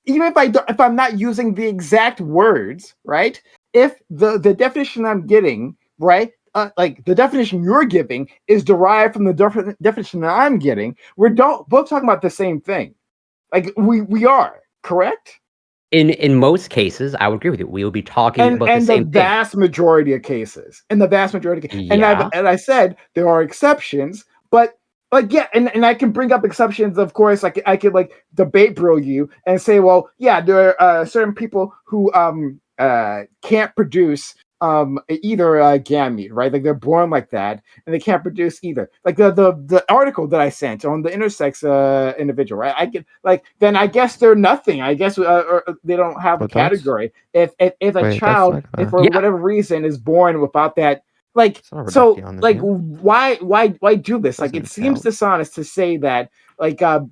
Even if I'm not using the exact words, right? If the definition I'm getting, right? The definition you're giving is derived from the definition that I'm getting. We're both talking about the same thing. We are, correct? In most cases, I would agree with you. We will be talking about the same thing. In the vast majority of cases. And I said there are exceptions, but and I can bring up exceptions, of course. I could debate bro you and say, well, yeah, there are certain people who can't produce either gamete, right? They're born like that and they can't produce either. The article that I sent on the intersex individual, right? I could then I guess they're nothing. I guess or they don't have a category. If a child, if for whatever reason is born without that, why do this? It seems dishonest to say that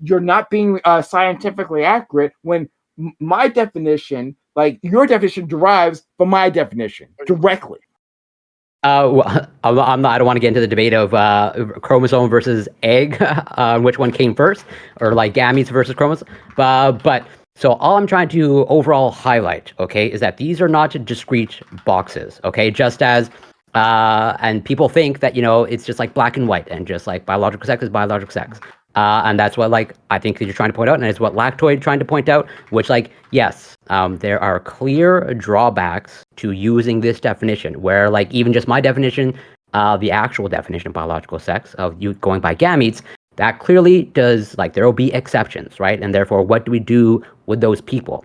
you're not being scientifically accurate when my definition, your definition, derives from my definition directly. Well, I don't want to get into the debate of chromosome versus egg, which one came first, or gametes versus chromosome. But so all I'm trying to overall highlight, okay, is that these are not discrete boxes, okay? Just as and people think that it's just black and white, and just biological sex is biological sex. And that's what like I think that you're trying to point out, and it's what Lactoid trying to point out. Which like yes, there are clear drawbacks to using this definition. Where like even just my definition, the actual definition of biological sex of you going by gametes, that clearly does like there will be exceptions, right? And therefore, what do we do with those people?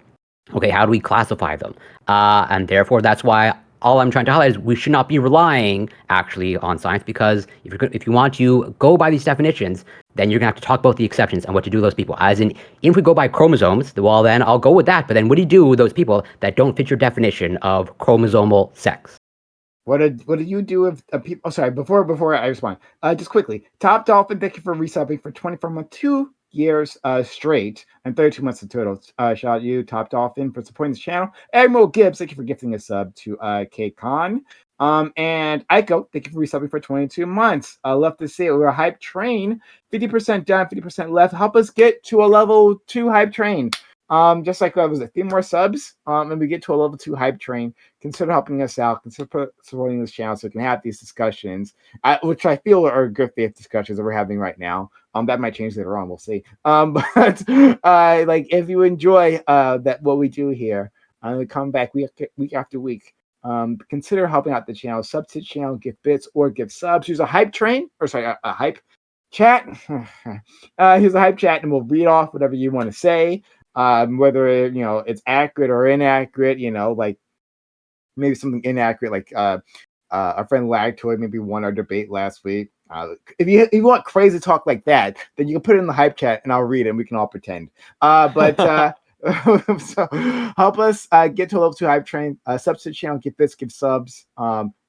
Okay, how do we classify them? And therefore, that's why all I'm trying to highlight is we should not be relying actually on science, because if you want to go by these definitions, then you're gonna have to talk about the exceptions and what to do with those people. As in, if we go by chromosomes, well then I'll go with that. But then what do you do with those people that don't fit your definition of chromosomal sex? What did you do with people? Oh, sorry. Before I respond, just quickly, Top Dolphin, thank you for resubbing for 24 months, 2 years straight, and 32 months in total. Shout out you, Top Dolphin, for supporting this channel. Admiral Gibbs, thank you for gifting a sub to K-Con. And Aiko, thank you for resubbing for 22 months. Love to see it. We're a hype train, 50% done, 50% left. Help us get to a level 2 hype train. Just like was it 3 more subs, and we get to a level 2 hype train. Consider helping us out. Consider supporting this channel so we can have these discussions, which I feel are good faith discussions that we're having right now. That might change later on. We'll see. But like if you enjoy that what we do here, we come back week after week. Consider helping out the channel. Sub to the channel, give bits or give subs. Use a hype train, or sorry, a hype chat. Here's a hype chat, and we'll read off whatever you want to say. Whether it's accurate or inaccurate, like maybe something inaccurate, like our friend Lactoid maybe won our debate last week. If you want crazy talk like that, then you can put it in the hype chat and I'll read it and we can all pretend. But so help us get to a level 2 hype train. Substitute channel, give bits, give subs,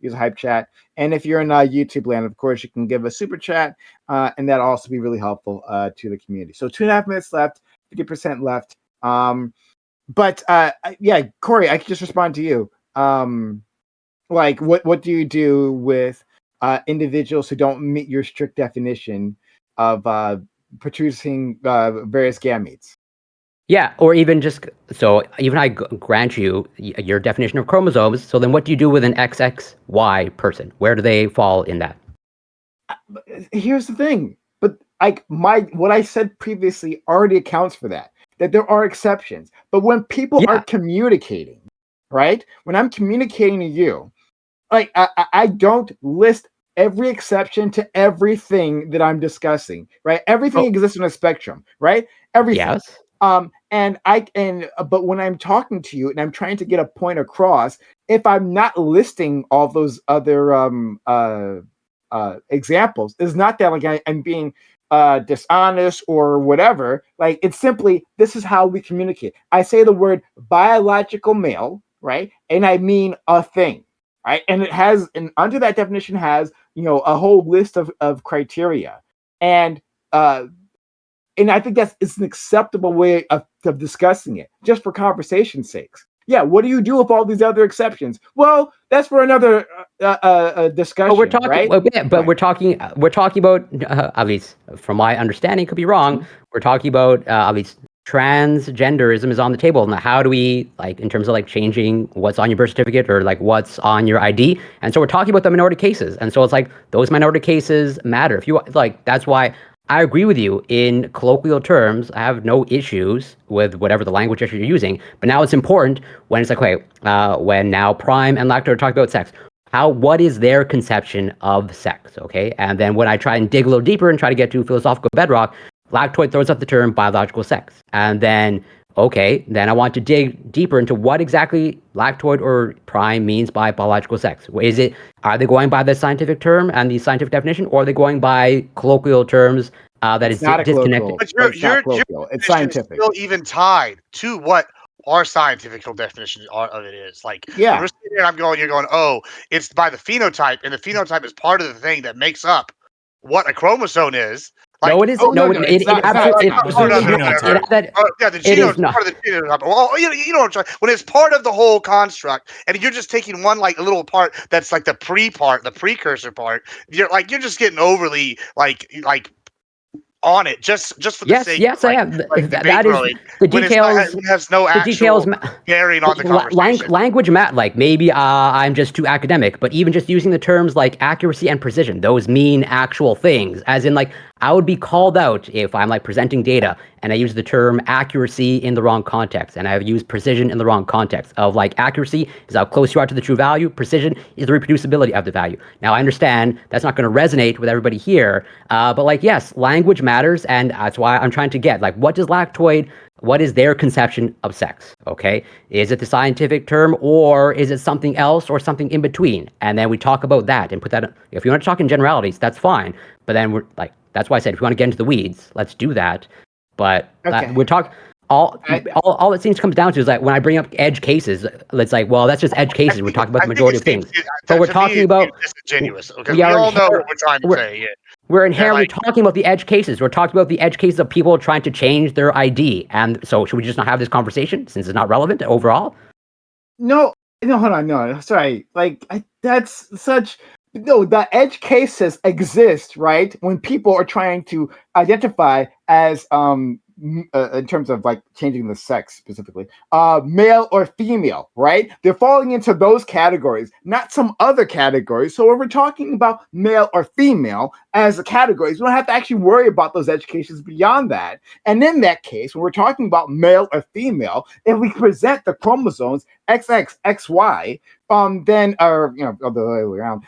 use a hype chat. And if you're in YouTube land, of course, you can give a super chat, and that'll also be really helpful to the community. So 2.5 minutes left. 50% left. But yeah, Corey, I can just respond to you. Like what do you do with individuals who don't meet your strict definition of producing various gametes? Yeah, or even just so even I grant you your definition of chromosomes. So then what do you do with an XXY person? Where do they fall in that? Here's the thing. But what I said previously already accounts for that there are exceptions. But when people are communicating, right? When I'm communicating to you, like I don't list every exception to everything that I'm discussing, right? Everything exists on a spectrum, right? Everything. Yes. But when I'm talking to you and I'm trying to get a point across, if I'm not listing all those other examples, it's not that like I'm being dishonest or whatever. Like it's simply, this is how we communicate. I say the word biological male, right? And I mean a thing, right? And it has, and under that definition has, a whole list of criteria. And I think it's an acceptable way of discussing it, just for conversation's sakes. Yeah, what do you do with all these other exceptions? Well, that's for another discussion. But we're talking, right? But right. we're talking about at least from my understanding, could be wrong. Mm-hmm. We're talking about at least transgenderism is on the table. Now, how do we in terms of changing what's on your birth certificate or what's on your ID? And so we're talking about the minority cases, and so it's those minority cases matter. If you that's why. I agree with you in colloquial terms. I have no issues with whatever the language you're using. But now it's important when it's when now Prime and Lacto are talking about sex. What is their conception of sex? Okay. And then when I try and dig a little deeper and try to get to philosophical bedrock, Lactoid throws up the term biological sex. And then, then I want to dig deeper into what exactly Lactoid or Prime means by biological sex. Are they going by the scientific term and the scientific definition, or are they going by colloquial terms that is disconnected? But it's scientific. Still even tied to what our scientific definition of it is. Yeah. We're sitting there, you're going, oh, it's by the phenotype, and the phenotype is part of the thing that makes up what a chromosome is. No, it isn't. It absolutely is. The genome is part of the genotype. Well, you know what I'm saying. When it's part of the whole construct, and you're just taking one a little part that's the pre-part, the precursor part, you're just getting overly on it just for the Yes, sake yes, of, I have. like That debate is throwing, the when it's not, details. when it has no The details. actual bearing on the conversation. Language like maybe I'm just too academic, but even just using the terms like accuracy and precision, those mean actual things. As in, like, I would be called out if I'm like presenting data and I use the term accuracy in the wrong context, and I've used precision in the wrong context. Of like, accuracy is how close you are to the true value. Precision is the reproducibility of the value. Now I understand that's not going to resonate with everybody here, but like, yes, language matters, and that's why I'm trying to get like, what is their conception of sex? Okay, is it the scientific term, or is it something else, or something in between? And then we talk about that and put that. If you want to talk in generalities, that's fine. But then we're like, that's why I said if you want to get into the weeds, let's do that. But we're talking. All it seems comes down to is like when I bring up edge cases, it's like, well, that's just edge cases. We're talking about the majority of things. But we're talking about disingenuous, because we all know what we're trying to say. Yeah. We're inherently talking about the edge cases. We're talking about the edge cases of people trying to change their ID. And so should we just not have this conversation since it's not relevant overall? No, hold on, no, sorry. Like, that's such. No, the edge cases exist, right? When people are trying to identify as in terms of like changing the sex specifically, male or female, right? They're falling into those categories, not some other categories. So when we're talking about male or female as a categories, we don't have to actually worry about those educations beyond that. And in that case, when we're talking about male or female, if we present the chromosomes XX, XY, then, or the other way around,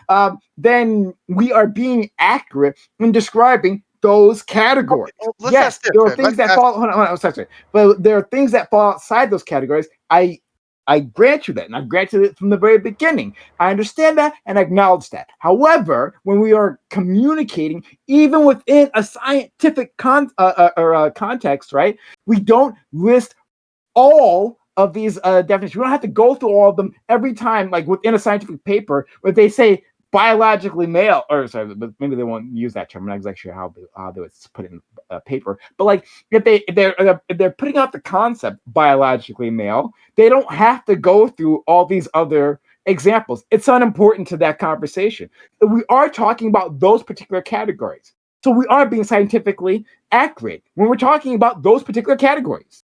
then we are being accurate in describing those categories. Yes, there are things that fall. Hold on, sorry. But there are things that fall outside those categories. I grant you that, and I granted it from the very beginning. I understand that and acknowledge that. However, when we are communicating, even within a scientific context, right, we don't list all of these definitions. We don't have to go through all of them every time, like within a scientific paper, where they say biologically male, or sorry, but maybe they won't use that term. I'm not exactly sure how they would put it in paper. But like, if they're putting out the concept biologically male, they don't have to go through all these other examples. It's unimportant to that conversation. We are talking about those particular categories, so we are being scientifically accurate when we're talking about those particular categories.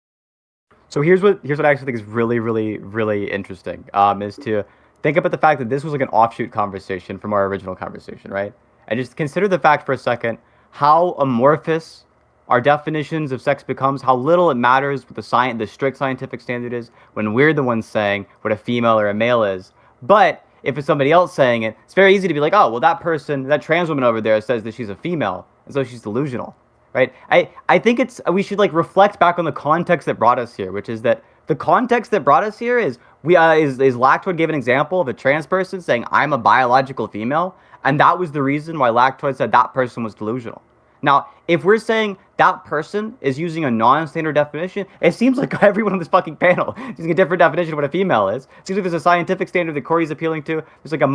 So here's what I actually think is really, really, really interesting. Is to think about the fact that this was like an offshoot conversation from our original conversation, right? And just consider the fact for a second how amorphous our definitions of sex becomes, how little it matters what the strict scientific standard is when we're the ones saying what a female or a male is. But if it's somebody else saying it, it's very easy to be like, oh, well, that trans woman over there says that she's a female, and so she's delusional, right? I think we should like reflect back on the context that brought us here, which is that the context that brought us here is Lactoid gave an example of a trans person saying, I'm a biological female, and that was the reason why Lactoid said that person was delusional. Now, if we're saying that person is using a non-standard definition, it seems like everyone on this fucking panel is using a different definition of what a female is. It seems like there's a scientific standard that Corey's appealing to. There's like I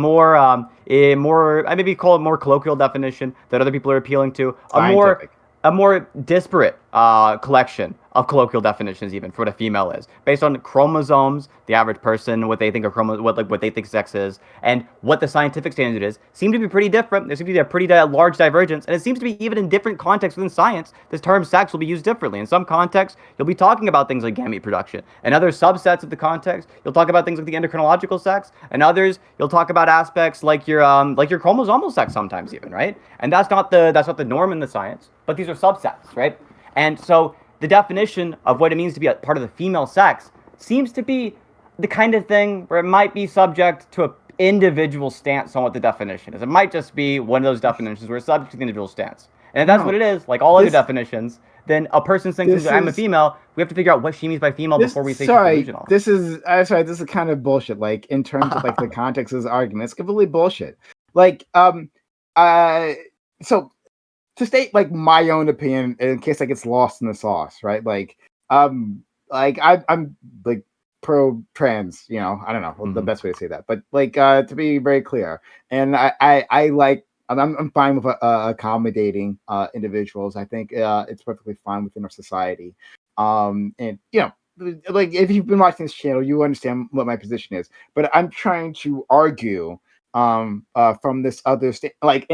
maybe call it more colloquial definition that other people are appealing to. A more disparate collection of colloquial definitions, even for what a female is, based on chromosomes, the average person, what they think what they think sex is, and what the scientific standard is, seem to be pretty different. There seems to be a pretty large divergence, and it seems to be even in different contexts within science, this term sex will be used differently. In some contexts, you'll be talking about things like gamete production. In other subsets of the context, you'll talk about things like the endocrinological sex. And others, you'll talk about aspects like your chromosomal sex sometimes even, right? And that's not the norm in the science, but these are subsets, right? And so the definition of what it means to be a part of the female sex seems to be the kind of thing where it might be subject to an individual stance on what the definition is. It might just be one of those definitions where it's subject to the individual stance. And if that's what it is, like all other definitions, then a person thinks I'm a female, we have to figure out what she means by female before we say she's delusional. This is kind of bullshit. Like, in terms of like the context of this argument, it's completely bullshit. Like, so to state like my own opinion in case I gets lost in the sauce, right? Like I'm like pro trans, I don't know the best way to say that, but like to be very clear, and I like I'm fine with accommodating individuals. I think it's perfectly fine within our society. And like if you've been watching this channel, you understand what my position is. But I'm trying to argue from this other like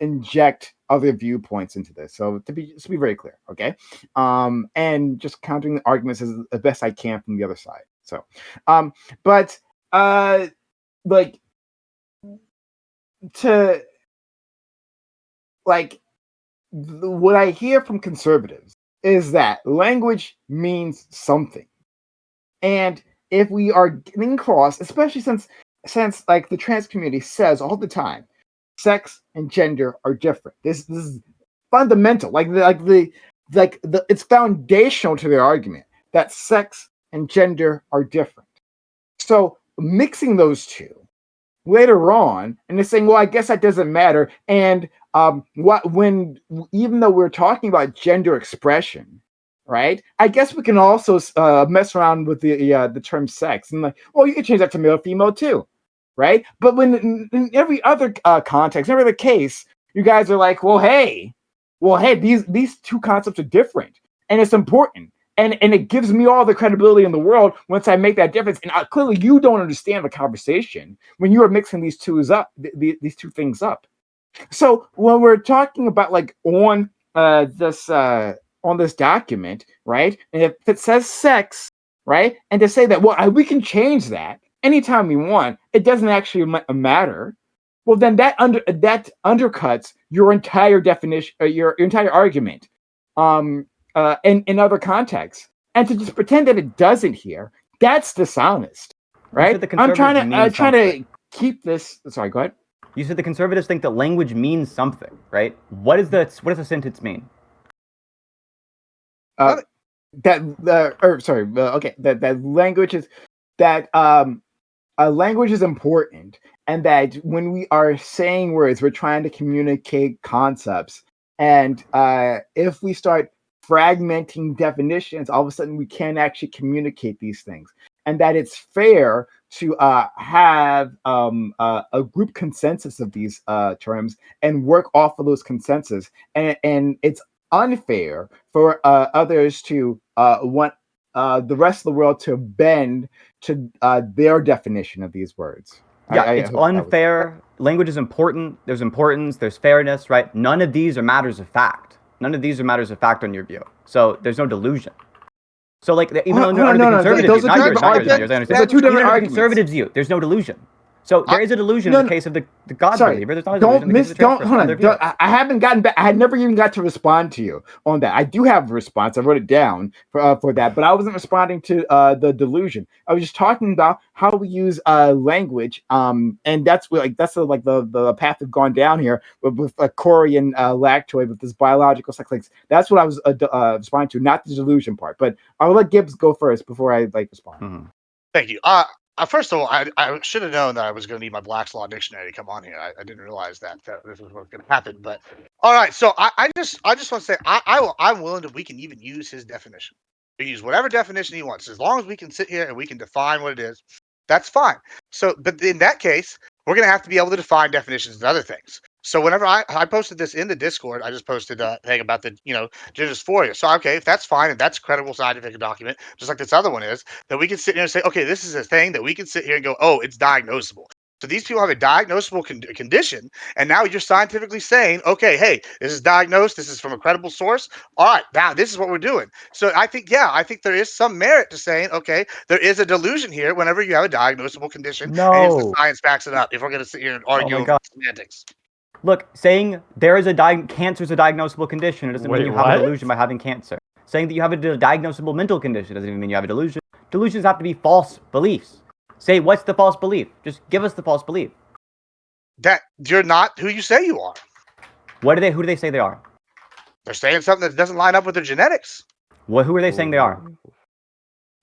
inject other viewpoints into this. So to be very clear, okay, and just countering the arguments as best I can from the other side. So, but like to like what I hear from conservatives is that language means something, and if we are getting across, especially since like the trans community says all the time, sex and gender are different. This is fundamental. It's foundational to their argument that sex and gender are different. So mixing those two later on, and they're saying, well, I guess that doesn't matter. And even though we're talking about gender expression, right? I guess we can also mess around with the term sex, and like, well, you can change that to male, female too, right? But when in every other context, every other case, you guys are like, well, hey, these two concepts are different, and it's important, and it gives me all the credibility in the world once I make that difference. And clearly, you don't understand the conversation when you are mixing these two things up. So when we're talking about like on this document, right? And if it says sex, right? And to say that, well, we can change that anytime we want, it doesn't actually matter. Well, then that undercuts your entire definition, your entire argument, in other contexts. And to just pretend that it doesn't here, that's dishonest, right? I'm trying to keep this. Sorry, go ahead. You said the conservatives think that language means something, right? What does the sentence mean? That language is language is important, and that when we are saying words, we're trying to communicate concepts. And if we start fragmenting definitions, all of a sudden we can't actually communicate these things. And that it's fair to have a group consensus of these terms and work off of those consensus. And it's unfair for others to want the rest of the world to bend to their definition of these words. Yeah, it's unfair. Language is important. There's importance. There's fairness, right? None of these are matters of fact. None of these are matters of fact on your view. So there's no delusion. So like even under the conservative conservative view, there's no delusion. So there is a delusion in the case of the God believer. There's not a delusion. I haven't gotten back. I had never even got to respond to you on that. I do have a response. I wrote it down for that, but I wasn't responding to the delusion. I was just talking about how we use language, and that's the path we've gone down here with Corey and Lactoid with this biological sex. That's what I was responding to, not the delusion part. But I'll let Gibbs go first before I respond. Mm-hmm. Thank you. First of all, I should have known that I was going to need my Black's Law Dictionary to come on here. I didn't realize that this was what's going to happen. But all right, so I just want to say I'm willing to. We can even use his definition. We can use whatever definition he wants, as long as we can sit here and we can define what it is. That's fine. So, but in that case, we're going to have to be able to define definitions and other things. So whenever I posted this in the Discord, I just posted a thing about the gender dysphoria. So okay, if that's fine and that's a credible scientific document, just like this other one is, then we can sit here and say, okay, this is a thing that we can sit here and go, oh, it's diagnosable. So these people have a diagnosable condition, and now you're scientifically saying, okay, hey, this is diagnosed. This is from a credible source. All right, now this is what we're doing. So I think there is some merit to saying, okay, there is a delusion here whenever you have a diagnosable condition. No. And if the science backs it up, if we're going to sit here and argue over semantics. Look, saying there is cancer is a diagnosable condition, it doesn't mean you have a delusion by having cancer. Saying that you have a diagnosable mental condition doesn't even mean you have a delusion. Delusions have to be false beliefs. Say, what's the false belief? Just give us the false belief. That you're not who you say you are. Who do they say they are? They're saying something that doesn't line up with their genetics. Who are they saying they are?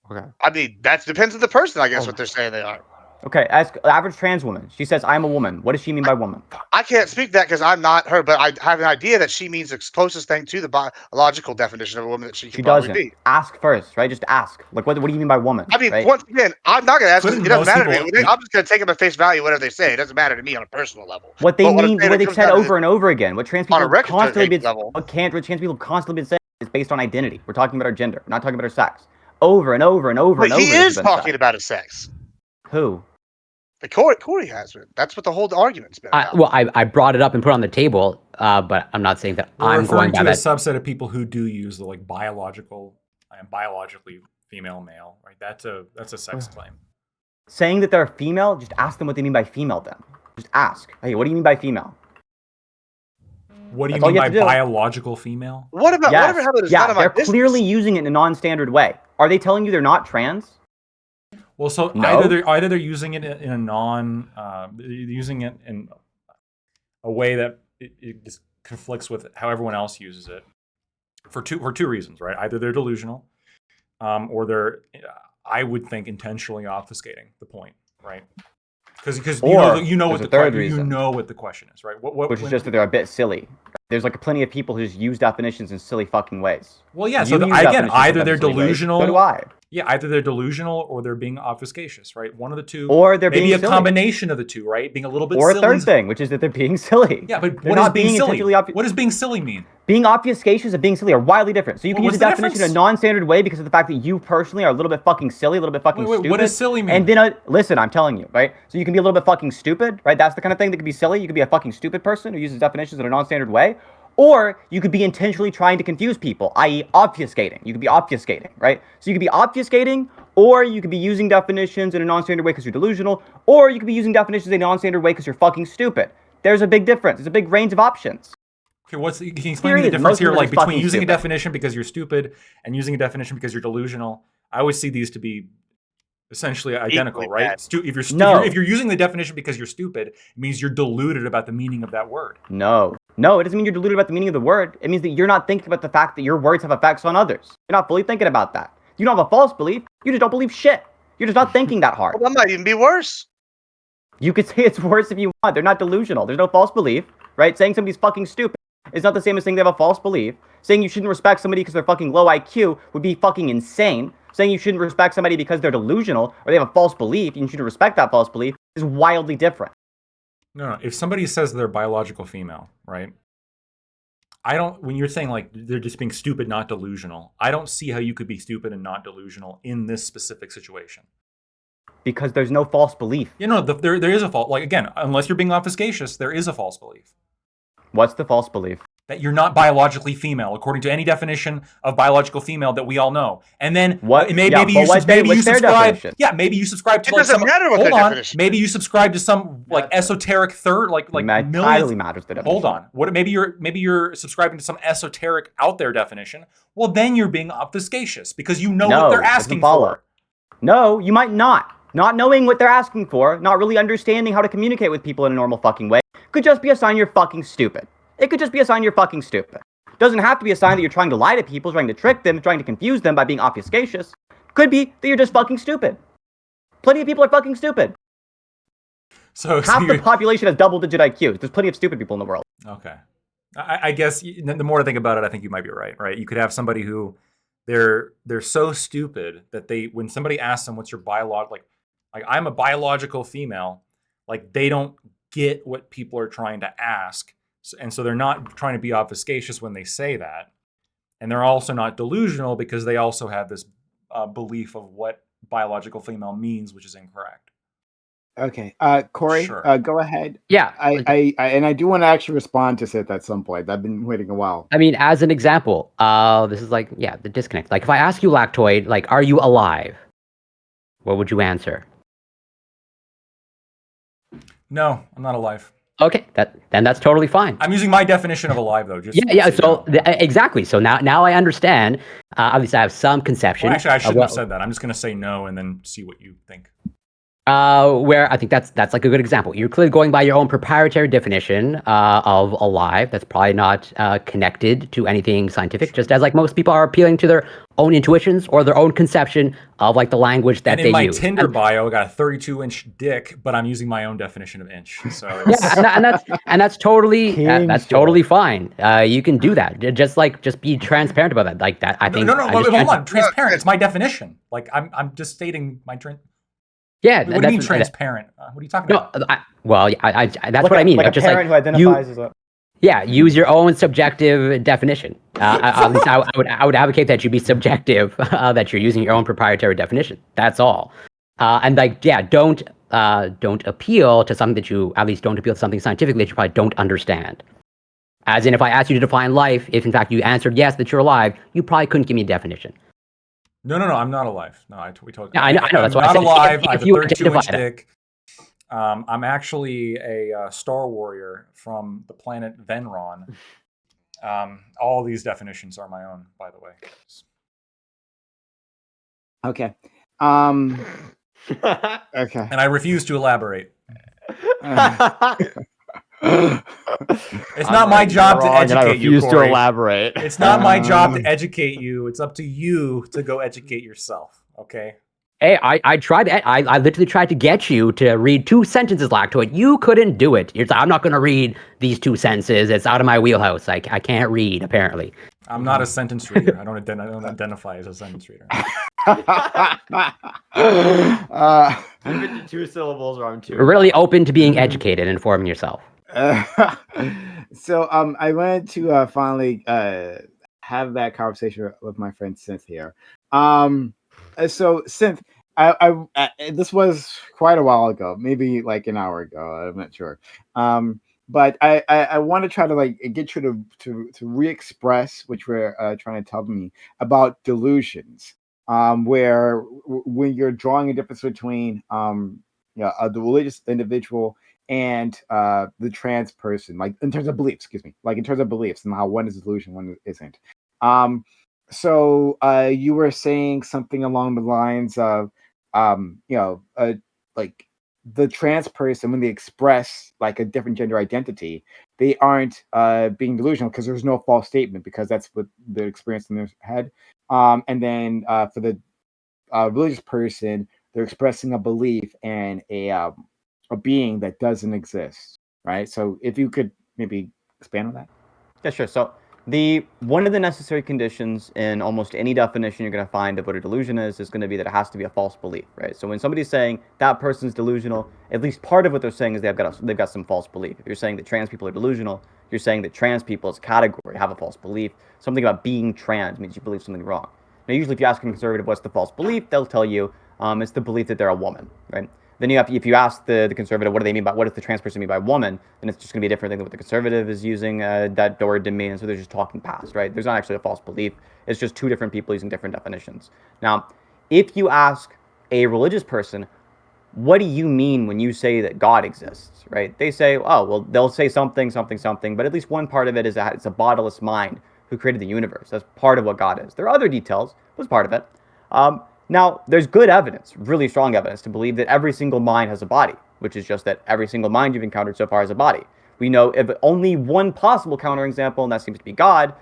Okay. I mean, that depends on the person, I guess, what they're saying they are. Okay, ask average trans woman. She says, I'm a woman. What does she mean by woman? I can't speak that because I'm not her, but I have an idea that she means the closest thing to the biological definition of a woman that she could probably be. Ask first, right? Just ask. Like, what do you mean by woman? I mean, right? once again, I'm not going to ask. It doesn't matter to me. I'm just going to take them at face value, whatever they say. It doesn't matter to me on a personal level. What they mean, what they've said over and over again, what trans people trans people constantly been saying is based on identity. We're talking about our gender. We're not talking about our sex. Over and over and over and over. He is talking about his sex. Who? Corey has it. That's what the whole argument's been about. Well, I brought it up and put it on the table. but I'm not saying that We're I'm referring going by to a that. subset of people who do use the like biological, I am biologically female, male, right? That's a sex claim. Saying that they're female, just ask them what they mean by female then. Just ask. Hey, what do you mean by female? What do you That's all mean you by have to do. biological female? What about Yes. whatever happened is Yeah, none of my they're business. clearly using it in a non-standard way. Are they telling you they're not trans? Well, so No. either they're using it in a using it in a way that it just conflicts with how everyone else uses it for two reasons, right? Either they're delusional, or they're, I would think, intentionally obfuscating the point, right? Because you know what there's the a third reason. what the question is, right? Which is just that they're a bit silly. There's like plenty of people who just use definitions in silly fucking ways. Well, yeah. You So use again, definitions either in they're silly ways. delusional. So do I. Yeah, either they're delusional or they're being obfuscatious, right? One of the two. Or they're maybe being a silly. combination of the two, right? Being a little bit Or a silly. third thing, which is that they're being silly. Yeah, but They're what is not being silly? intentionally What does being silly mean? Being obfuscatious and being silly are wildly different. So you can Well, use a what's the definition in a difference? non-standard way because of the fact that you personally are a little bit fucking silly, a little bit fucking Wait, stupid. what does silly mean? And then, listen, I'm telling you, right? So you can be a little bit fucking stupid, right? That's the kind of thing that could be silly. You could be a fucking stupid person who uses definitions in a non-standard way. Or you could be intentionally trying to confuse people, i.e. obfuscating. You could be obfuscating, right? So you could be obfuscating, or you could be using definitions in a non-standard way because you're delusional, or you could be using definitions in a non-standard way because you're fucking stupid. There's a big difference. There's a big range of options. Okay, can you explain me the Period. difference Most here, people are like just between fucking using a stupid. definition because you're stupid and using a definition because you're delusional? I always see these to be essentially identical, Equally right? bad. No. If you're using the definition because you're stupid, it means you're deluded about the meaning of that word. No, it doesn't mean you're deluded about the meaning of the word. It means that you're not thinking about the fact that your words have effects on others. You're not fully thinking about that. You don't have a false belief. You just don't believe shit. You're just not thinking that hard. Well, that might even be worse. You could say it's worse if you want. They're not delusional. There's no false belief, right? Saying somebody's fucking stupid is not the same as saying they have a false belief. Saying you shouldn't respect somebody because they're fucking low IQ would be fucking insane. Saying you shouldn't respect somebody because they're delusional or they have a false belief and you shouldn't respect that false belief is wildly different. No. If somebody says they're biological female, right? When you're saying like they're just being stupid, not delusional, I don't see how you could be stupid and not delusional in this specific situation. Because there's no false belief. You know, there is a false, like again, unless you're being obfuscatious, there is a false belief. What's the false belief? That you're not biologically female, according to any definition of biological female that we all know. And then What? maybe Yeah, you but what's their subscribe. definition? Yeah, maybe you subscribe to It like doesn't some. matter what Hold their on. definition Maybe you subscribe to some like esoteric third, like It millions. entirely matters the definition. Hold on. What? Maybe you're subscribing to some esoteric out there definition. Well, then you're being obfuscatious because you know what they're it doesn't asking follow. for. No, you might not. Not knowing what they're asking for, not really understanding how to communicate with people in a normal fucking way, could just be a sign you're fucking stupid. It could just be a sign you're fucking stupid. Doesn't have to be a sign that you're trying to lie to people, trying to trick them, trying to confuse them by being obfuscatious. Could be that you're just fucking stupid. Plenty of people are fucking stupid. So Half the population has double-digit IQs. There's plenty of stupid people in the world. Okay. I guess the more I think about it, I think you might be right. Right? You could have somebody who they're so stupid that when somebody asks them what's your like I'm a biological female, like they don't get what people are trying to ask, and so they're not trying to be obfuscatious when they say that, and they're also not delusional because they also have this belief of what biological female means, which is incorrect. Okay, Corey, Sure. go ahead. Yeah. I do want to actually respond to Sith at some point. I've been waiting a while. I mean, as an example, this is like, the disconnect. Like, if I ask you, Lactoid, like, are you alive? What would you answer? No, I'm not alive. Okay, then that's totally fine. I'm using my definition of alive though. Just Yeah. so you know. Exactly. So now I understand. Obviously, I have some conception. Well, actually, I of shouldn't what- have said that. I'm just going to say no and then see what you think. Where I think that's like a good example. You're clearly going by your own proprietary definition of alive. That's probably not connected to anything scientific. Just as like most people are appealing to their own intuitions or their own conception of like the language that And they in my use. Tinder bio, I got a 32-inch dick, but I'm using my own definition of inch. So Yeah, and that's totally King that's shit. totally fine. You can do that. Just be transparent about that. Like that. I think. no, I hold just- on. Transparent. It's my definition. Like I'm just stating my. Yeah. What do you mean transparent? What are you talking No, about? that's what I mean. Like a Just parent who identifies as a... Yeah, use your own subjective definition. At least I would advocate that you be subjective, that you're using your own proprietary definition. That's all. And don't appeal to something that you at least don't appeal to something scientifically that you probably don't understand. As in, if I asked you to define life, if in fact you answered yes that you're alive, you probably couldn't give me a definition. No, I'm not alive. No, we talked. Yeah, I know. I'm That's why not I said alive. if I have a you 32-inch identified it. dick. I'm actually a Star Warrior from the planet Venron. All these definitions are my own, by the way. Okay. Okay. And I refuse to elaborate. It's not my job to educate you, refuse to Corey. elaborate. It's not my job to educate you. It's up to you to go educate yourself. Okay. Hey, I tried. I literally tried to get you to read 2 sentences, Lactoid. You couldn't do it. I'm not going to read these 2 sentences. It's out of my wheelhouse. I can't read, apparently. I'm not a sentence reader. I don't identify as a sentence reader. 52 syllables or I'm too. Really open to being educated and informing yourself. So I wanted to finally have that conversation with my friend Synth here. So Synth, I this was quite a while ago, maybe like an hour ago. I'm not sure. But I want to try to like get you to re-express what you're trying to tell me about delusions. Where when you're drawing a difference between the religious individual and the trans person, like in terms of beliefs, like in terms of beliefs and how one is a delusion, one isn't. So you were saying something along the lines of like the trans person, when they express like a different gender identity, they aren't being delusional because there's no false statement, because that's what they're experiencing in their head. And then for the religious person, they're expressing a belief and a being that doesn't exist, right? So if you could maybe expand on that. Yeah, sure. So one of the necessary conditions in almost any definition you're going to find of what a delusion is going to be that it has to be a false belief, right? So when somebody's saying that person's delusional, at least part of what they're saying is they've got some false belief. If you're saying that trans people are delusional, you're saying that trans people as a category have a false belief. Something about being trans means you believe something wrong. Now, usually if you ask a conservative what's the false belief, they'll tell you it's the belief that they're a woman, right? Then if you ask the conservative, what do they mean by, what does the trans person mean by woman, then it's just going to be a different thing than what the conservative is using that word to mean, and so they're just talking past, right? There's not actually a false belief. It's just 2 different people using different definitions. Now, if you ask a religious person, what do you mean when you say that God exists, right? They say, oh, well, they'll say something, but at least one part of it is that it's a bodiless mind who created the universe. That's part of what God is. There are other details, but it's part of it. Now, there's good evidence, really strong evidence, to believe that every single mind has a body, which is just that every single mind you've encountered so far has a body. We know if only one possible counterexample, and that seems to be God.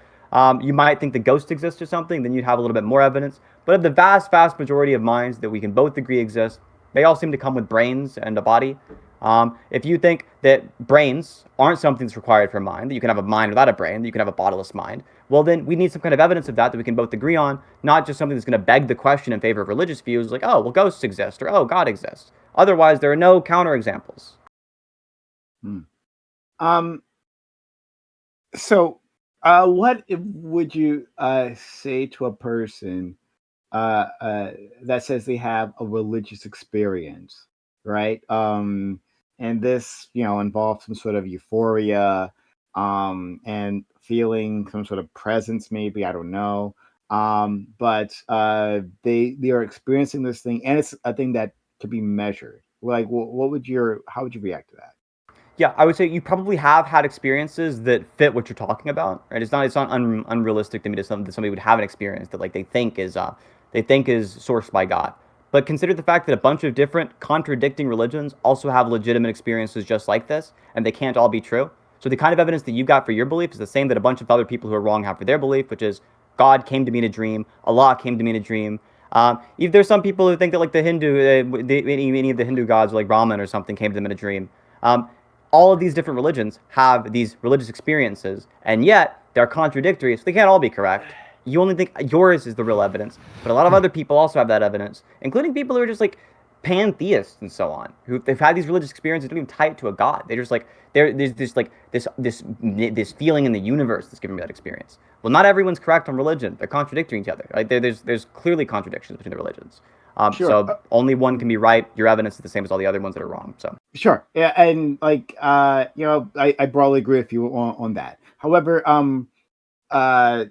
You might think the ghost exists or something, then you'd have a little bit more evidence. But of the vast, vast majority of minds that we can both agree exist, they all seem to come with brains and a body. If you think that brains aren't something that's required for a mind, that you can have a mind without a brain, that you can have a bodiless mind, well, then we need some kind of evidence of that we can both agree on, not just something that's going to beg the question in favor of religious views, like, oh, well, ghosts exist, or oh, God exists. Otherwise, there are no counterexamples. So, what would you say to a person that says they have a religious experience, right? And this, involves some sort of euphoria, and feeling some sort of presence, maybe, I don't know. But they are experiencing this thing, and it's a thing that to be measured. Like, how would you react to that? Yeah, I would say you probably have had experiences that fit what you're talking about, right? It's not unrealistic to me that somebody would have an experience that like they think is sourced by God. But consider the fact that a bunch of different contradicting religions also have legitimate experiences just like this, and they can't all be true. So the kind of evidence that you got for your belief is the same that a bunch of other people who are wrong have for their belief, which is God came to me in a dream, Allah came to me in a dream. If there's some people who think that like the Hindu, any of the Hindu gods, like Brahman or something, came to them in a dream. All of these different religions have these religious experiences, and yet they're contradictory, so they can't all be correct. You only think yours is the real evidence, but a lot of other people also have that evidence, including people who are just like pantheists and so on, who they've had these religious experiences, don't even tie it to a god. They just like there's this feeling in the universe that's giving me that experience. Well, not everyone's correct on religion. They're contradicting each other. Like there's clearly contradictions between the religions. Sure. So only one can be right. Your evidence is the same as all the other ones that are wrong. So Sure. Yeah, and like I broadly agree with you on that. However, my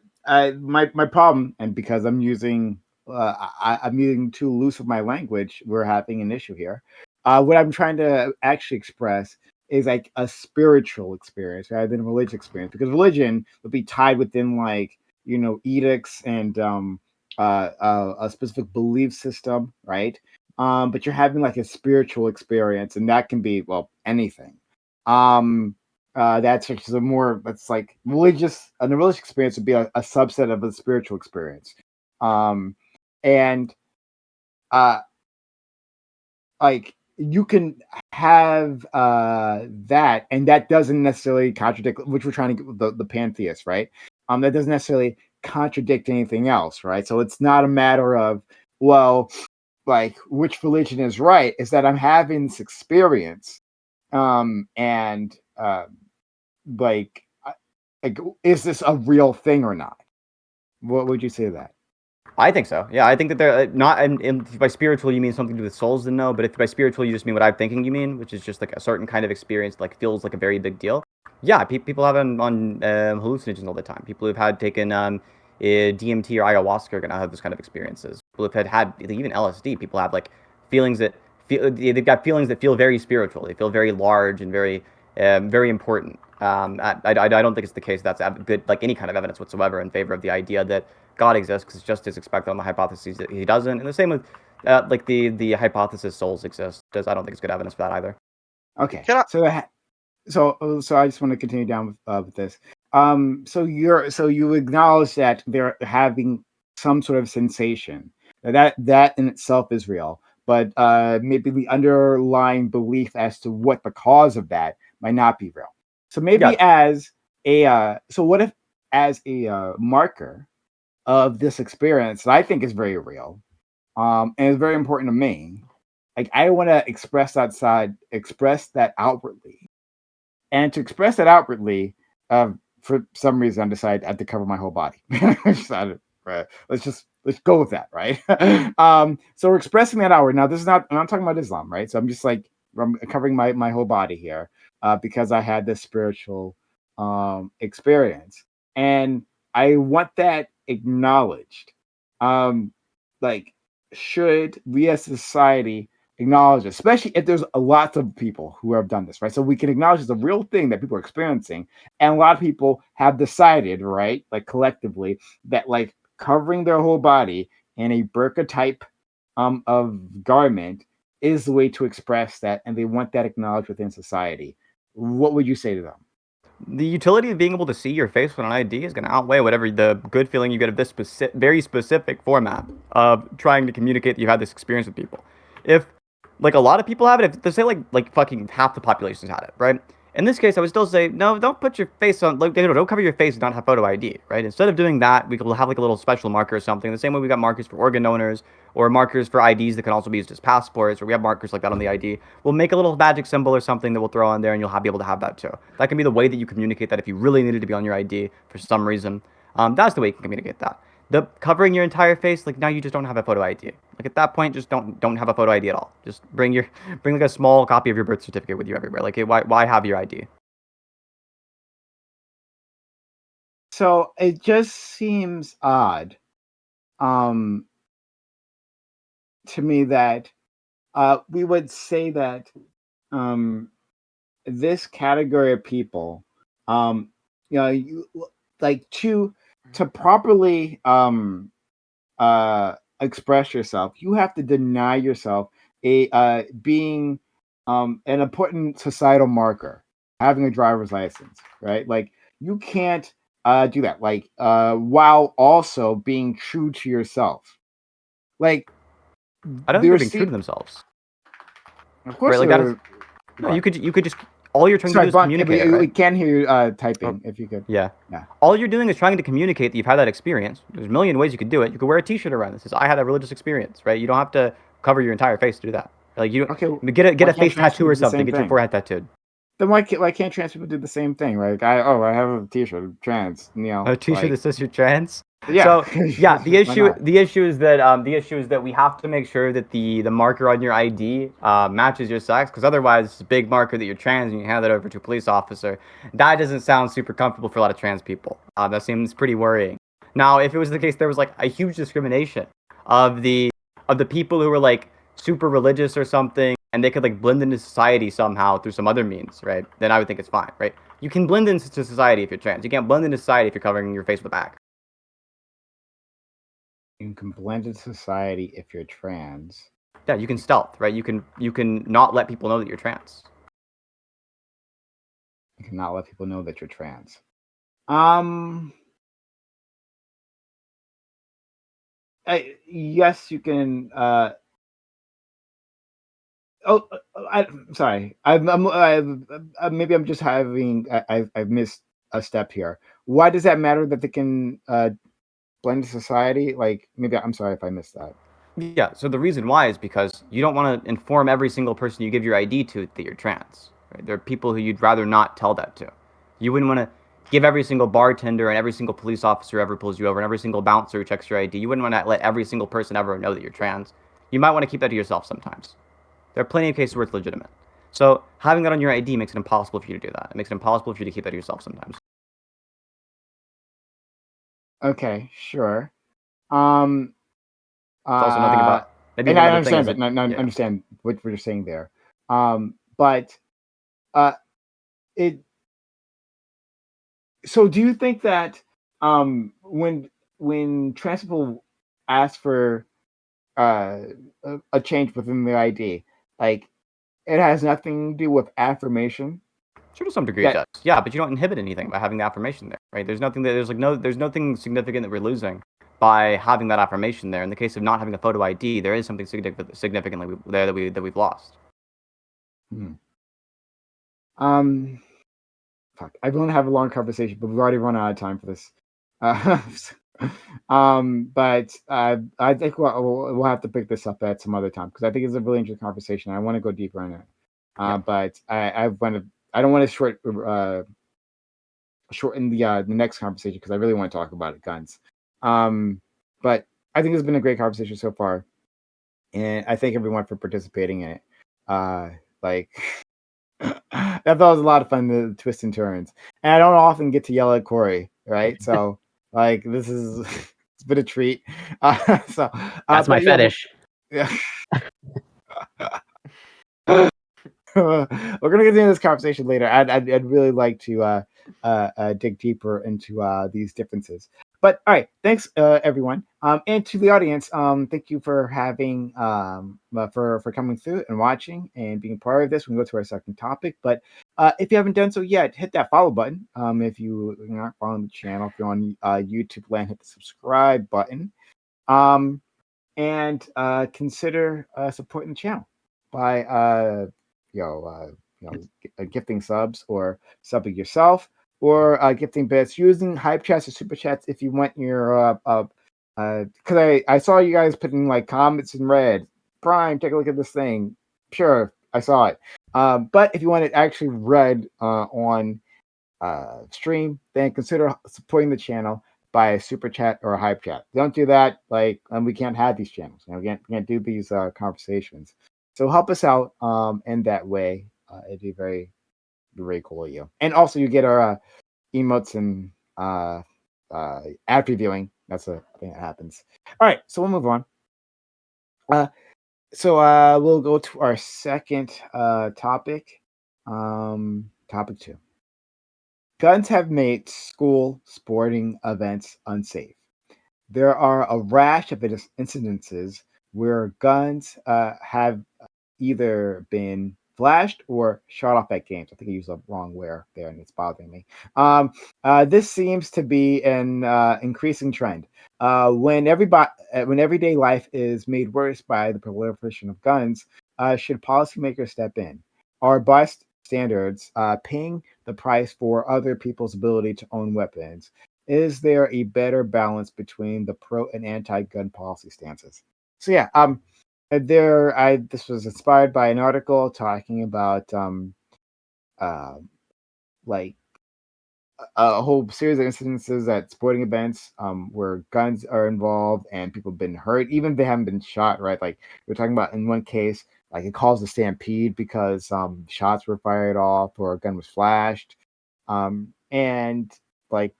problem, and because I'm using I'm using too loose of my language, we're having an issue here. What I'm trying to actually express is like a spiritual experience rather than a religious experience, because religion would be tied within like edicts and a specific belief system, right? But you're having like a spiritual experience, and that can be anything. Um, that's actually that's like religious. And the religious experience would be a subset of a spiritual experience. And like you can have that, and that doesn't necessarily contradict, which we're trying to get with the pantheist, right? That doesn't necessarily contradict anything else, right? So it's not a matter of, well, like which religion is right. Is that I'm having this experience, and like like is this a real thing or not? What would you say to that? I think so. Yeah, I think that they're not. And by spiritual, you mean something to do with souls, then no. But if by spiritual you just mean what I'm thinking you mean, which is just like a certain kind of experience, like feels like a very big deal. Yeah, people have on hallucinogens all the time. People who've had taken DMT or ayahuasca are gonna have those kind of experiences. People who've had even LSD. People have like feelings that they've got feelings that feel very spiritual. They feel very large and very important. I don't think it's the case that's good, like any kind of evidence whatsoever in favor of the idea that God exists, because it's just as expected on the hypotheses that he doesn't. And the same with like the hypothesis souls exist. I don't think it's good evidence for that either. Okay. Can I- So I just want to continue down with this. So you acknowledge that they're having some sort of sensation. That in itself is real, but maybe the underlying belief as to what the cause of that might not be real. So maybe what if as a marker of this experience that I think is very real, and it's very important to me. Like I want to express that outwardly, and to express that outwardly, for some reason I decided I have to cover my whole body. Let's go with that, right? So we're expressing that outward. Now this is not. I'm not talking about Islam, right? So I'm just like I'm covering my whole body here, because I had this spiritual experience, and I want that acknowledged. Like, should we as a society acknowledge it, especially if there's a lot of people who have done this, right? So we can acknowledge it's a real thing that people are experiencing, and a lot of people have decided, right, like collectively, that like covering their whole body in a burqa type of garment is the way to express that, and they want that acknowledged within society. What would you say to them? The utility of being able to see your face with an ID is going to outweigh whatever the good feeling you get of this very specific format of trying to communicate that you had this experience with people. If like a lot of people have it, if they say like fucking half the population's had it, right? In this case, I would still say no. Don't put your face on. Like, don't cover your face and not have photo ID, right? Instead of doing that, we could have like a little special marker or something. The same way we got markers for organ donors or markers for IDs that can also be used as passports, or we have markers like that on the ID. We'll make a little magic symbol or something that we'll throw on there, and you'll be able to have that too. That can be the way that you communicate that if you really needed to be on your ID for some reason. That's the way you can communicate that. The covering your entire face, like now you just don't have a photo ID. Like at that point, just don't have a photo ID at all. Just bring like a small copy of your birth certificate with you everywhere. Like why have your ID? So it just seems odd, to me that we would say that this category of people, you like to properly express yourself, you have to deny yourself a being an important societal marker, having a driver's license, right? Like you can't do that, like while also being true to yourself. Like I don't think they're being true to themselves. Of course, right, like no, you could just all you're trying to do is communicate. We can hear you typing. If you could. Yeah. All you're doing is trying to communicate that you've had that experience. There's a million ways you could do it. You could wear a T-shirt around that says "I had a religious experience," right? You don't have to cover your entire face to do that. Like you get a face tattoo or something. Get your forehead tattooed. Then why can't trans people do the same thing? Like I have a T-shirt, trans. A T-shirt that says you're trans. Yeah. So yeah, Why the issue not? the issue is that we have to make sure that the marker on your ID matches your sex, because otherwise it's a big marker that you're trans and you hand that over to a police officer. That doesn't sound super comfortable for a lot of trans people. That seems pretty worrying. Now, if it was the case there was like a huge discrimination of the people who were like super religious or something, and they could like blend into society somehow through some other means, right? Then I would think it's fine, right? You can blend into society if you're trans. You can't blend into society if you're covering your face with a bag. You can blend into society if you're trans. Yeah, you can stealth, right? You can not let people know that you're trans. You cannot let people know that you're trans. Yes, you can. I'm sorry. Maybe I'm just having. I've missed a step here. Why does that matter that they can blend into society? Like, maybe I'm sorry if I missed that. Yeah, so the reason why is because you don't want to inform every single person you give your ID to that you're trans. Right? There are people who you'd rather not tell that to. You wouldn't want to give every single bartender and every single police officer who ever pulls you over and every single bouncer who checks your ID. You wouldn't want to let every single person ever know that you're trans. You might want to keep that to yourself sometimes. There are plenty of cases where it's legitimate. So having that on your ID makes it impossible for you to do that. It makes it impossible for you to keep that to yourself sometimes. Okay, sure. Um, It's also nothing about maybe and I another thing understand is that. that And I yeah. understand what you're saying there. But it. So, do you think that when trans people ask for uh, a change within their ID, like it has nothing to do with affirmation? Sure, to some degree it That does. Yeah, but you don't inhibit anything by having the affirmation there, right? There's nothing significant that we're losing by having that affirmation there. In the case of not having a photo ID, there is something significantly there that we've lost. hmm. Fuck. I want to have a long conversation, but we've already run out of time for this. Uh, but I think we'll have to pick this up at some other time because I think it's a really interesting conversation. I want to go deeper in it. Yeah. But I don't want to shorten the next conversation because I really want to talk about it, guns. But I think it's been a great conversation so far, and I thank everyone for participating in it. Like that was a lot of fun, the twists and turns, and I don't often get to yell at Corey, right? So like this is it's been a treat. That's my But yeah, fetish. yeah. We're gonna continue this conversation later. I'd really like to dig deeper into these differences. But all right, thanks everyone, and to the audience, thank you for having for coming through and watching and being part of this. We can go to our second topic, but if you haven't done so yet, hit that follow button. If you're not following the channel, if you're on YouTube land, hit the subscribe button. And consider supporting the channel by gifting subs or subbing yourself or gifting bits using hype chats or super chats if you want your because I saw you guys putting like comments in red. Prime, take a look at this thing. Sure, I saw it. But if you want it actually read on stream, then consider supporting the channel by a super chat or a hype chat. Don't do that, like, and we can't have these channels. We can't do these conversations. So help us out in that way. It'd be very cool of you. And also, you get our emotes and ad previewing. That's a thing that happens. All right, so we'll move on. So we'll go to our second topic. Topic 2. Guns have made school sporting events unsafe. There are a rash of incidences where guns have either been flashed or shot off at games. I think I used the wrong word there, and it's bothering me. This seems to be an increasing trend. When everyday life is made worse by the proliferation of guns, should policymakers step in? Are bust standards paying the price for other people's ability to own weapons? Is there a better balance between the pro and anti-gun policy stances? So yeah, this was inspired by an article talking about uh, like a whole series of incidences at sporting events where guns are involved and people have been hurt, even if they haven't been shot, right? Like we're talking about in one case, like it caused a stampede because shots were fired off or a gun was flashed. And like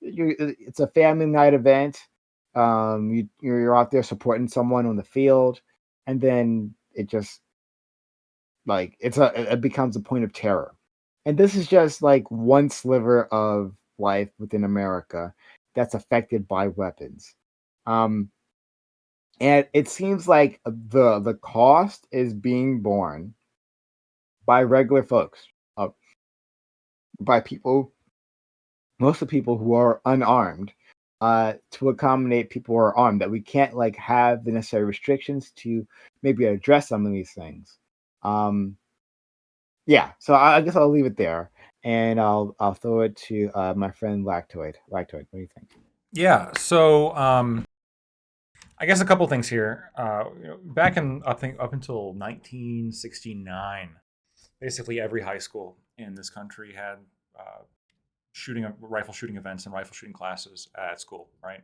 it's a family night event. You're out there supporting someone on the field, and then it just like it becomes a point of terror. And this is just like one sliver of life within America that's affected by weapons. Um, and it seems like the cost is being borne by regular folks, uh, by people, most of the people who are unarmed, to accommodate people who are armed. That we can't like have the necessary restrictions to maybe address some of these things. Um, Yeah, so I guess I'll leave it there, and I'll throw it to my friend Lactoid. Lactoid, what do you think? Yeah. So I guess a couple things here. Back in I think up until 1969, basically every high school in this country had rifle shooting events and rifle shooting classes at school. Right,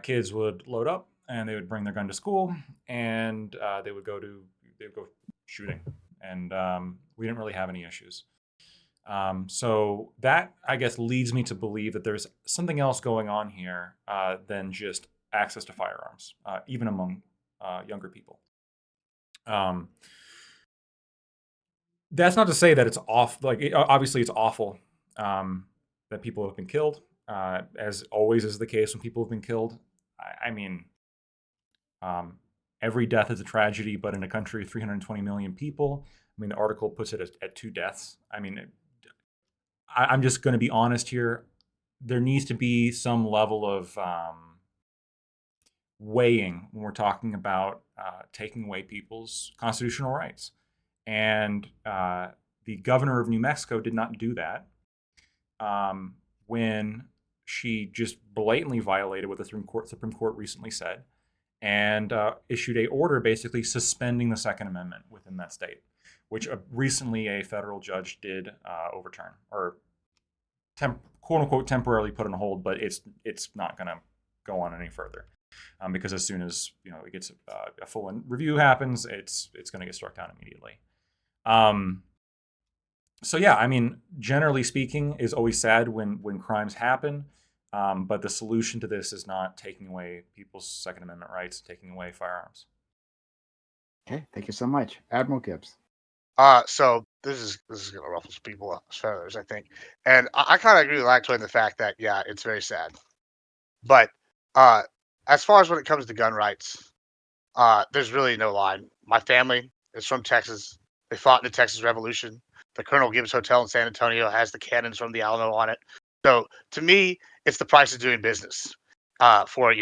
kids would load up and they would bring their gun to school, and they would go shooting, and we didn't really have any issues. So that I guess leads me to believe that there's something else going on here than just access to firearms, even among younger people. That's not to say that it's off. Like obviously, it's awful that people have been killed, as always is the case when people have been killed. I mean, every death is a tragedy, but in a country of 320 million people, I mean, the article puts it at 2 deaths. I mean, I'm just going to be honest here. There needs to be some level of weighing when we're talking about taking away people's constitutional rights. And the governor of New Mexico did not do that when she just blatantly violated what the Supreme Court recently said, and issued a order basically suspending the Second Amendment within that state, which recently a federal judge did overturn, or quote unquote temporarily put on hold, but it's not going to go on any further because as soon as it gets a full review happens, it's going to get struck down immediately. So yeah, I mean, generally speaking, is always sad when crimes happen. But the solution to this is not taking away people's Second Amendment rights, taking away firearms. Okay, thank you so much, Admiral Gibbs. So this is gonna ruffle some people's feathers, I think, and I kind of agree with Lactoid in the fact that yeah, it's very sad. But as far as when it comes to gun rights, there's really no line. My family is from Texas. They fought in the Texas Revolution. The Colonel Gibbs Hotel in San Antonio has the cannons from the Alamo on it. So to me, it's the price of doing business for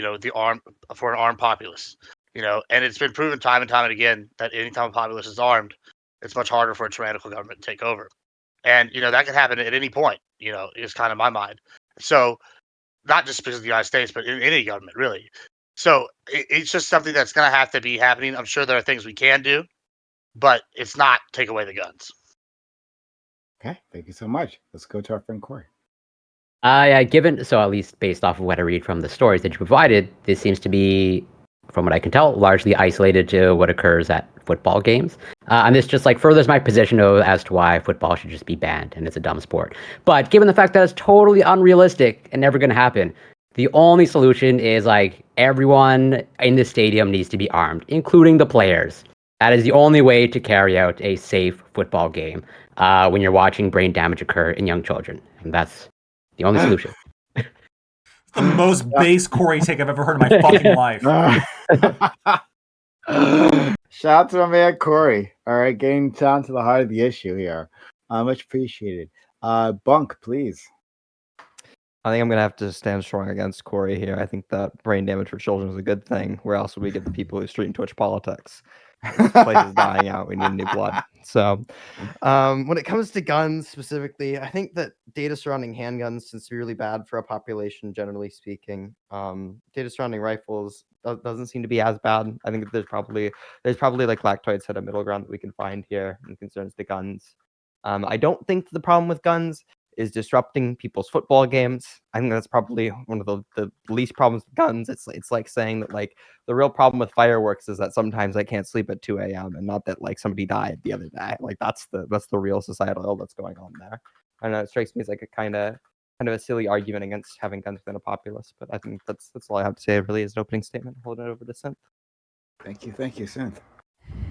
for an armed populace. And it's been proven time and time again that anytime a populace is armed, it's much harder for a tyrannical government to take over. And that can happen at any point. Is kind of my mind. So not just because of the United States, but in any government really. So it's just something that's going to have to be happening. I'm sure there are things we can do, but it's not take away the guns. Okay, thank you so much. Let's go to our friend Corey. Yeah, so at least based off of what I read from the stories that you provided, this seems to be, from what I can tell, largely isolated to what occurs at football games. And this just like furthers my position as to why football should just be banned and it's a dumb sport. But given the fact that it's totally unrealistic and never going to happen, the only solution is like everyone in the stadium needs to be armed, including the players. That is the only way to carry out a safe football game when you're watching brain damage occur in young children. And that's the only solution. The most base Corey take I've ever heard in my fucking life. Shout out to my man Corey. All right, getting down to the heart of the issue here. Much appreciated. Bunk, please. I think I'm going to have to stand strong against Corey here. I think that brain damage for children is a good thing. Where else would we get the people who street and Twitch politics? This place is dying out. We need new blood. So when it comes to guns specifically, I think that data surrounding handguns is severely bad for a population, generally speaking. Data surrounding rifles doesn't seem to be as bad. I think that there's probably like Lactoid said, a middle ground that we can find here in concerns to guns. I don't think the problem with guns is disrupting people's football games. I think that's probably one of the least problems with guns. It's like saying that like the real problem with fireworks is that sometimes I can't sleep at 2 a.m. and not that like somebody died the other day. Like that's the real societal ill that's going on there. I know it strikes me as like a kind of a silly argument against having guns within a populace, but I think that's all I have to say really as an opening statement. Holding it over to Synth. Thank you, Synth.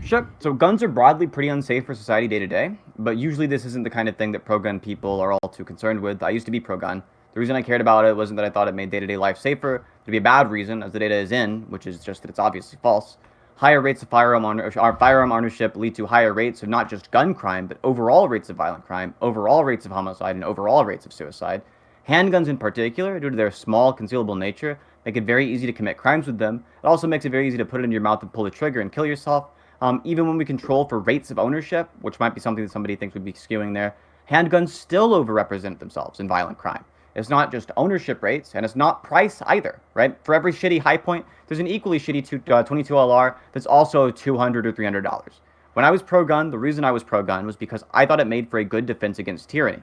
Sure. So guns are broadly pretty unsafe for society day to day, but usually this isn't the kind of thing that pro-gun people are all too concerned with. I used to be pro-gun. The reason I cared about it wasn't that I thought it made day-to-day life safer. It'd be a bad reason, as the data is in, which is just that it's obviously false. Higher rates of firearm ownership lead to higher rates of not just gun crime, but overall rates of violent crime, overall rates of homicide, and overall rates of suicide. Handguns in particular, due to their small, concealable nature, make it very easy to commit crimes with them. It also makes it very easy to put it in your mouth and pull the trigger and kill yourself. Even when we control for rates of ownership, which might be something that somebody thinks would be skewing there, handguns still overrepresent themselves in violent crime. It's not just ownership rates, and it's not price either, right? For every shitty High Point, there's an equally shitty 22 LR that's also $200 or $300. When I was pro-gun, the reason I was pro-gun was because I thought it made for a good defense against tyranny.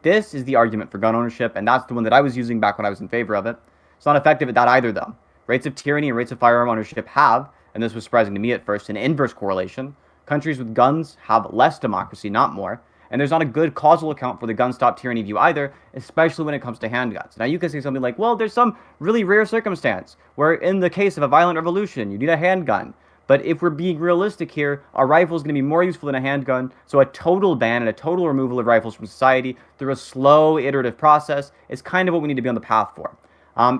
This is the argument for gun ownership, and that's the one that I was using back when I was in favor of it. It's not effective at that either, though. Rates of tyranny and rates of firearm ownership have, and this was surprising to me at first, an inverse correlation. Countries with guns have less democracy, not more, and there's not a good causal account for the gun stop tyranny view either, especially when it comes to handguns. Now you can say something like, well, there's some really rare circumstance where in the case of a violent revolution, you need a handgun. But if we're being realistic here, a rifle is going to be more useful than a handgun, so a total ban and a total removal of rifles from society through a slow, iterative process is kind of what we need to be on the path for.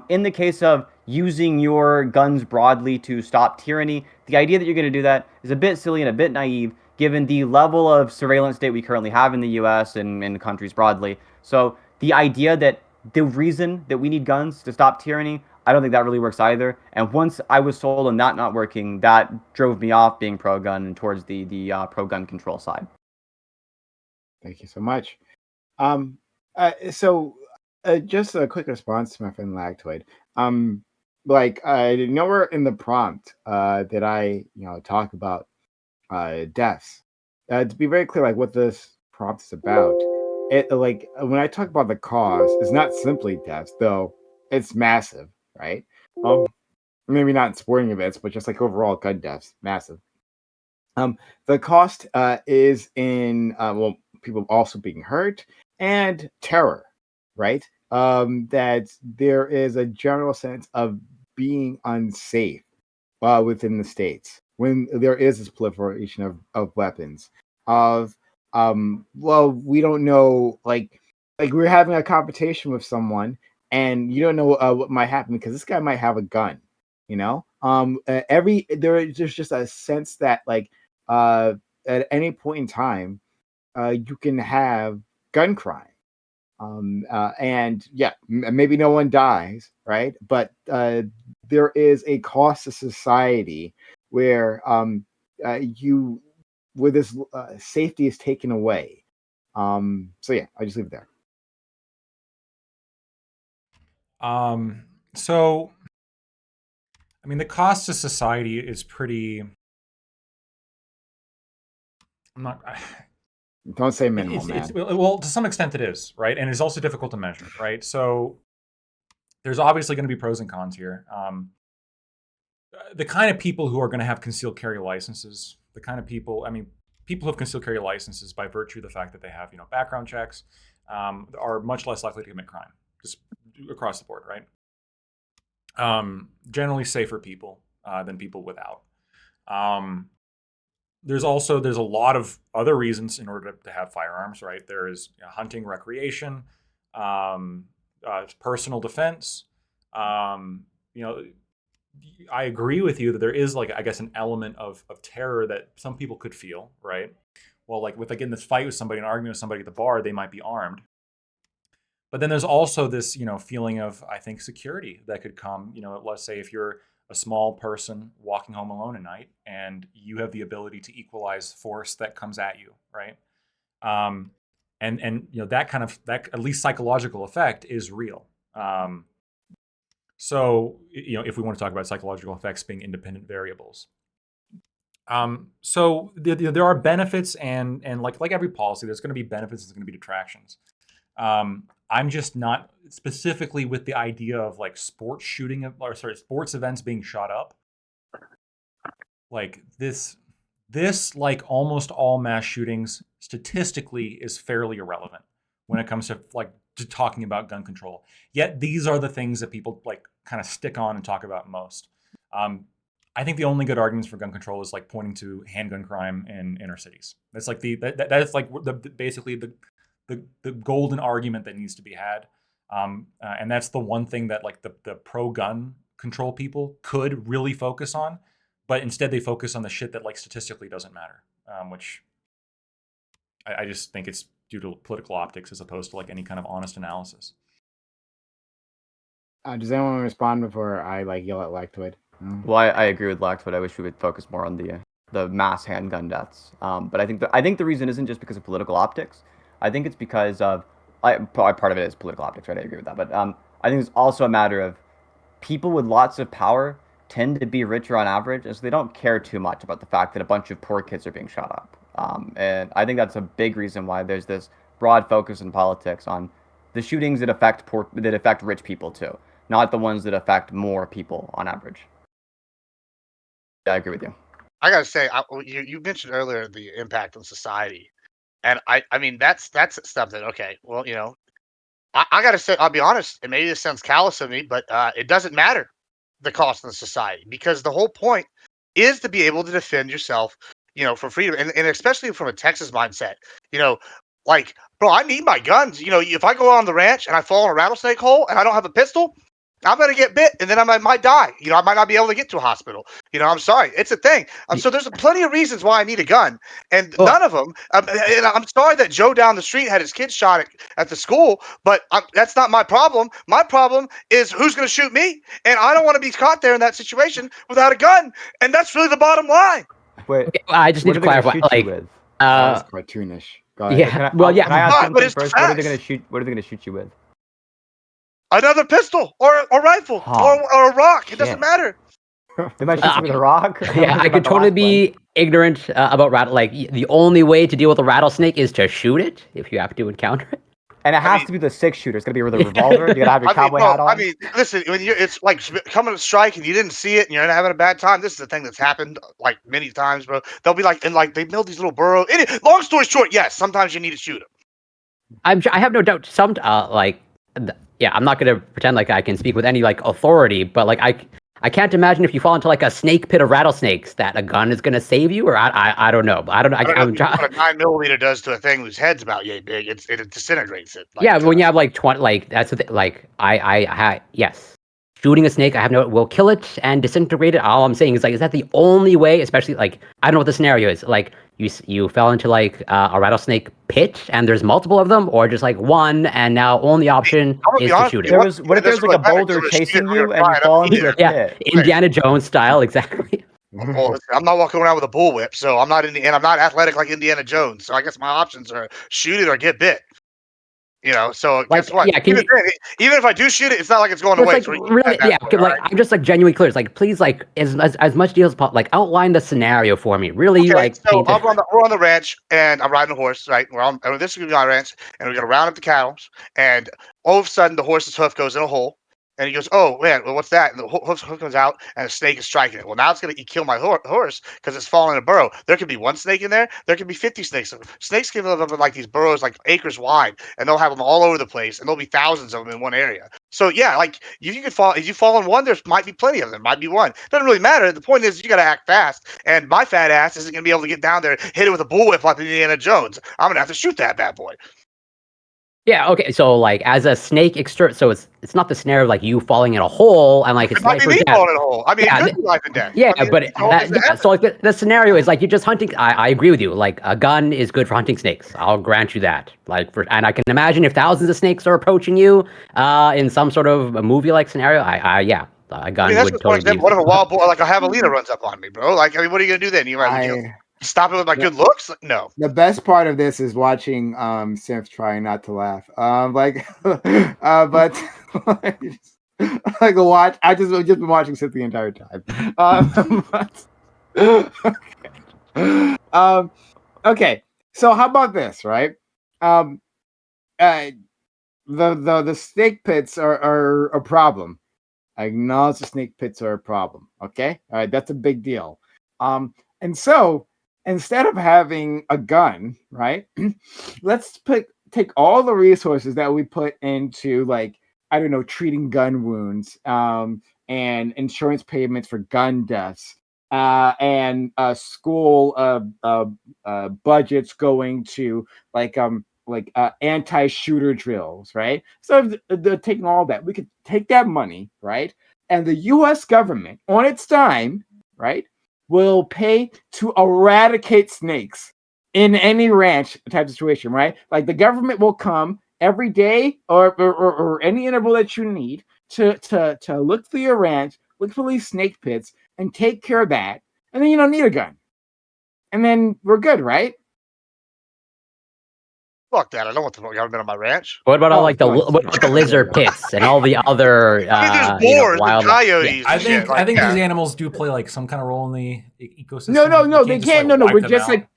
In the case of using your guns broadly to stop tyranny, the idea that you're going to do that is a bit silly and a bit naive, given the level of surveillance state we currently have in the US and in countries broadly. So the idea that the reason that we need guns to stop tyranny, I don't think that really works either. And once I was sold on that not working, that drove me off being pro-gun and towards the pro-gun control side. Thank you so much. Just a quick response to my friend Lactoid. Nowhere in the prompt that I talk about deaths. To be very clear, like what this prompt is about. It like when I talk about the cause, it's not simply deaths, though it's massive, right? Maybe not in sporting events, but just like overall gun deaths, massive. The cost is in people also being hurt and terror, right? That there is a general sense of being unsafe within the states when there is this proliferation of weapons. We don't know, like we're having a competition with someone, and you don't know what might happen because this guy might have a gun. There's just a sense that at any point in time, you can have gun crime. Maybe no one dies, right? But there is a cost to society where this safety is taken away. I just leave it there. The cost to society is pretty. Don't say minimal, man. Well, to some extent it is, right? And it's also difficult to measure, right? So there's obviously going to be pros and cons here. The kind of people who are going to have concealed carry licenses, people who have concealed carry licenses by virtue of the fact that they have, background checks, are much less likely to commit crime, just across the board, right? Generally safer people than people without. There's a lot of other reasons in order to have firearms, right? There is hunting, recreation, personal defense. I agree with you that there is an element of terror that some people could feel, right? Well, with in this fight with somebody and arguing with somebody at the bar, they might be armed. But then there's also this, feeling of, I think, security that could come. Let's say if you're a small person walking home alone at night and you have the ability to equalize force that comes at you, right? And that at least psychological effect is real. So if we want to talk about psychological effects being independent variables. So there are benefits and like every policy, there's going to be benefits, there's going to be detractions. I'm just not specifically with the idea of like sports events being shot up. Like this like almost all mass shootings statistically is fairly irrelevant when it comes to like to talking about gun control. Yet these are the things that people like kind of stick on and talk about most. I think the only good arguments for gun control is like pointing to handgun crime in inner cities. That's like that is like basically the golden argument that needs to be had. And that's the one thing that like the pro gun control people could really focus on, but instead they focus on the shit that like statistically doesn't matter, which I just think it's due to political optics as opposed to like any kind of honest analysis. Does anyone respond before I like yell at Lactoid? Well, I agree with Lactoid. I wish we would focus more on the mass handgun deaths. But I think the reason isn't just because of political optics. I think it's because of part of it is political optics, right? I agree with that. But I think it's also a matter of people with lots of power tend to be richer on average, and so they don't care too much about the fact that a bunch of poor kids are being shot up. And I think that's a big reason why there's this broad focus in politics on the shootings that affect rich people too, not the ones that affect more people on average. Yeah, I agree with you. I gotta say, you mentioned earlier the impact on society, and I mean that's stuff that okay, well I gotta say, I'll be honest, and maybe this sounds callous of me, but it doesn't matter the cost in society because the whole point is to be able to defend yourself, for freedom, and especially from a Texas mindset, like bro, I need my guns. If I go on the ranch and I fall in a rattlesnake hole and I don't have a pistol, I'm gonna get bit, and then I might die. I might not be able to get to a hospital. I'm sorry, it's a thing. So there's plenty of reasons why I need a gun, and none of them. And I'm sorry that Joe down the street had his kid shot at the school, but that's not my problem. My problem is who's gonna shoot me, and I don't want to be caught there in that situation without a gun, and that's really the bottom line. Wait, Okay, I just need to clarify. Like, That was cartoonish. Go ahead. yeah, well, yeah. Can I ask But something it's first? What are they facts. gonna shoot? What are they gonna shoot you with? Another pistol or rifle Huh. or a rock. It doesn't Shit. matter. They might shoot you with a rock. Yeah, I could totally be ignorant about Like, the only way to deal with a rattlesnake is to shoot it if you have to encounter it. And it has to be the 6-shooter. It's gonna be with a revolver. You gotta have your cowboy hat on. I mean, listen, when it's like coming to strike and you didn't see it and you're having a bad time. This is the thing that's happened like many times, bro. They'll be like, and like they build these little burrows. Long story short, yes, sometimes you need to shoot them. I have no doubt. I'm not gonna pretend like I can speak with any like authority, but like I can't imagine if you fall into like a snake pit of rattlesnakes that a gun is gonna save you, or I don't know. I don't know. I don't know what a 9mm does to a thing whose head's about yay big. It disintegrates it. Like, yeah, but when you have like 20, like that's the thing. Like yes, shooting a snake, will kill it and disintegrate it. All I'm saying is like, is that the only way? Especially like, I don't know what the scenario is. Like you fell into like a rattlesnake pit and there's multiple of them, or just like one, and now only option is to shoot it. What if there's like a boulder chasing you and you fall into a pit? Indiana Jones style, exactly. Well, I'm not walking around with a bullwhip, so I'm not I'm not athletic like Indiana Jones. So I guess my options are shoot it or get bit. So Like, guess what? yeah, even if I do shoot it, it's not like it's going away. Like, really, yeah. Like, I'm just like genuinely clear. It's like, please, like as much detail as possible. Like, outline the scenario for me. Really, okay, like. So we're on the ranch, and I'm riding a horse. Right, this is gonna be my ranch, and we're gonna round up the cattle, and all of a sudden the horse's hoof goes in a hole. And he goes, oh, man, well, what's that? And the hoof comes out, and a snake is striking it. Well, now it's going to kill my horse because it's falling in a burrow. There could be one snake in there. There could be 50 snakes. Snakes can live in like these burrows, like acres wide, and they'll have them all over the place, and there'll be thousands of them in one area. So, yeah, like if you fall in one, there might be plenty of them. Might be one. Doesn't really matter. The point is you got to act fast, and my fat ass isn't going to be able to get down there, hit it with a bullwhip like Indiana Jones. I'm going to have to shoot that bad boy. Yeah, okay. So like as a snake so it's not the scenario of like you falling in a hole and like it's life or death. Falling in a hole. I mean, it could be life and death. Yeah, I mean, but so like the scenario is like you're just hunting. I agree with you. Like a gun is good for hunting snakes. I'll grant you that. And I can imagine if thousands of snakes are approaching you, in some sort of a movie-like scenario. A gun would totally be. What if a wild boar like a javelina runs up on me, bro? Like, I mean, what are you gonna do then? Stop it with my good looks? No. The best part of this is watching Synth trying not to laugh. But like watch. I've just been watching Synth the entire time. Okay. So how about this, right? the snake pits are a problem. I acknowledge the snake pits are a problem. Okay, all right, that's a big deal. And so instead of having a gun, right, let's take all the resources that we put into, like, I don't know, treating gun wounds, and insurance payments for gun deaths, and school budgets going to like anti-shooter drills, right? So they're taking all that. We could take that money, right? And the U.S. government, on its dime, right, will pay to eradicate snakes in any ranch type of situation, right? Like the government will come every day or any interval that you need to look through your ranch, look for these snake pits, and take care of that. And then you don't need a gun. And then we're good, right? Fuck that! I don't want the government on my ranch. What about all Oh, like the God. what about the lizard pits and all the other I mean, there's boars and wild? coyotes. I and think shit. Like, I think yeah. these animals do play like some kind of role in the ecosystem. No, You they just, can't. like, No, wipe we're them just out. like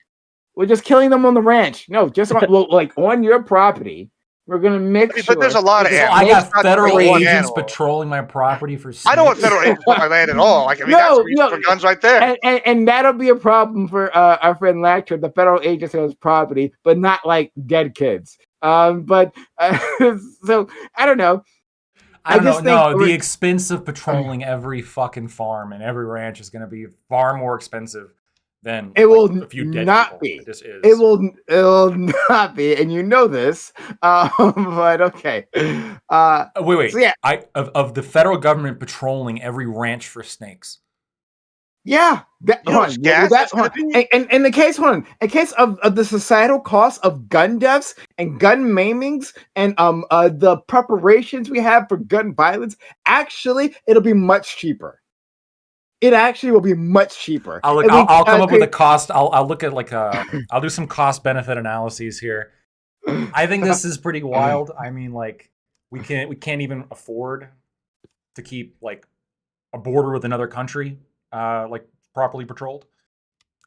we're just killing them on the ranch. No, just like on your property. We're gonna make sure. But there's a lot of So animals. I got It's not federal just one agents animal. patrolling my property for. I don't want snakes. federal agents on my land at all. Like, I mean, No, that's reason no. for guns right there. And that'll be a problem for our friend Lactor, the federal agents on his property, but not like dead kids. But so I don't know. I don't just know. think No, the expense of patrolling every fucking farm and every ranch is going to be far more expensive than It will a few dead not people. be. It just is. It will not be, and you know this. But okay. Wait. So yeah. Of the federal government patrolling every ranch for snakes. Yeah, that, You know hold what's on, gas that, that's gonna hold on. And in the case, hold on, in case of the societal cost of gun deaths and gun maimings and the preparations we have for gun violence, actually, it'll be much cheaper. It actually will be much cheaper. I'll come up with a cost. I'll look at like I'll do some cost benefit analyses here. I think this is pretty wild. I mean, like we can't even afford to keep like a border with another country like properly patrolled.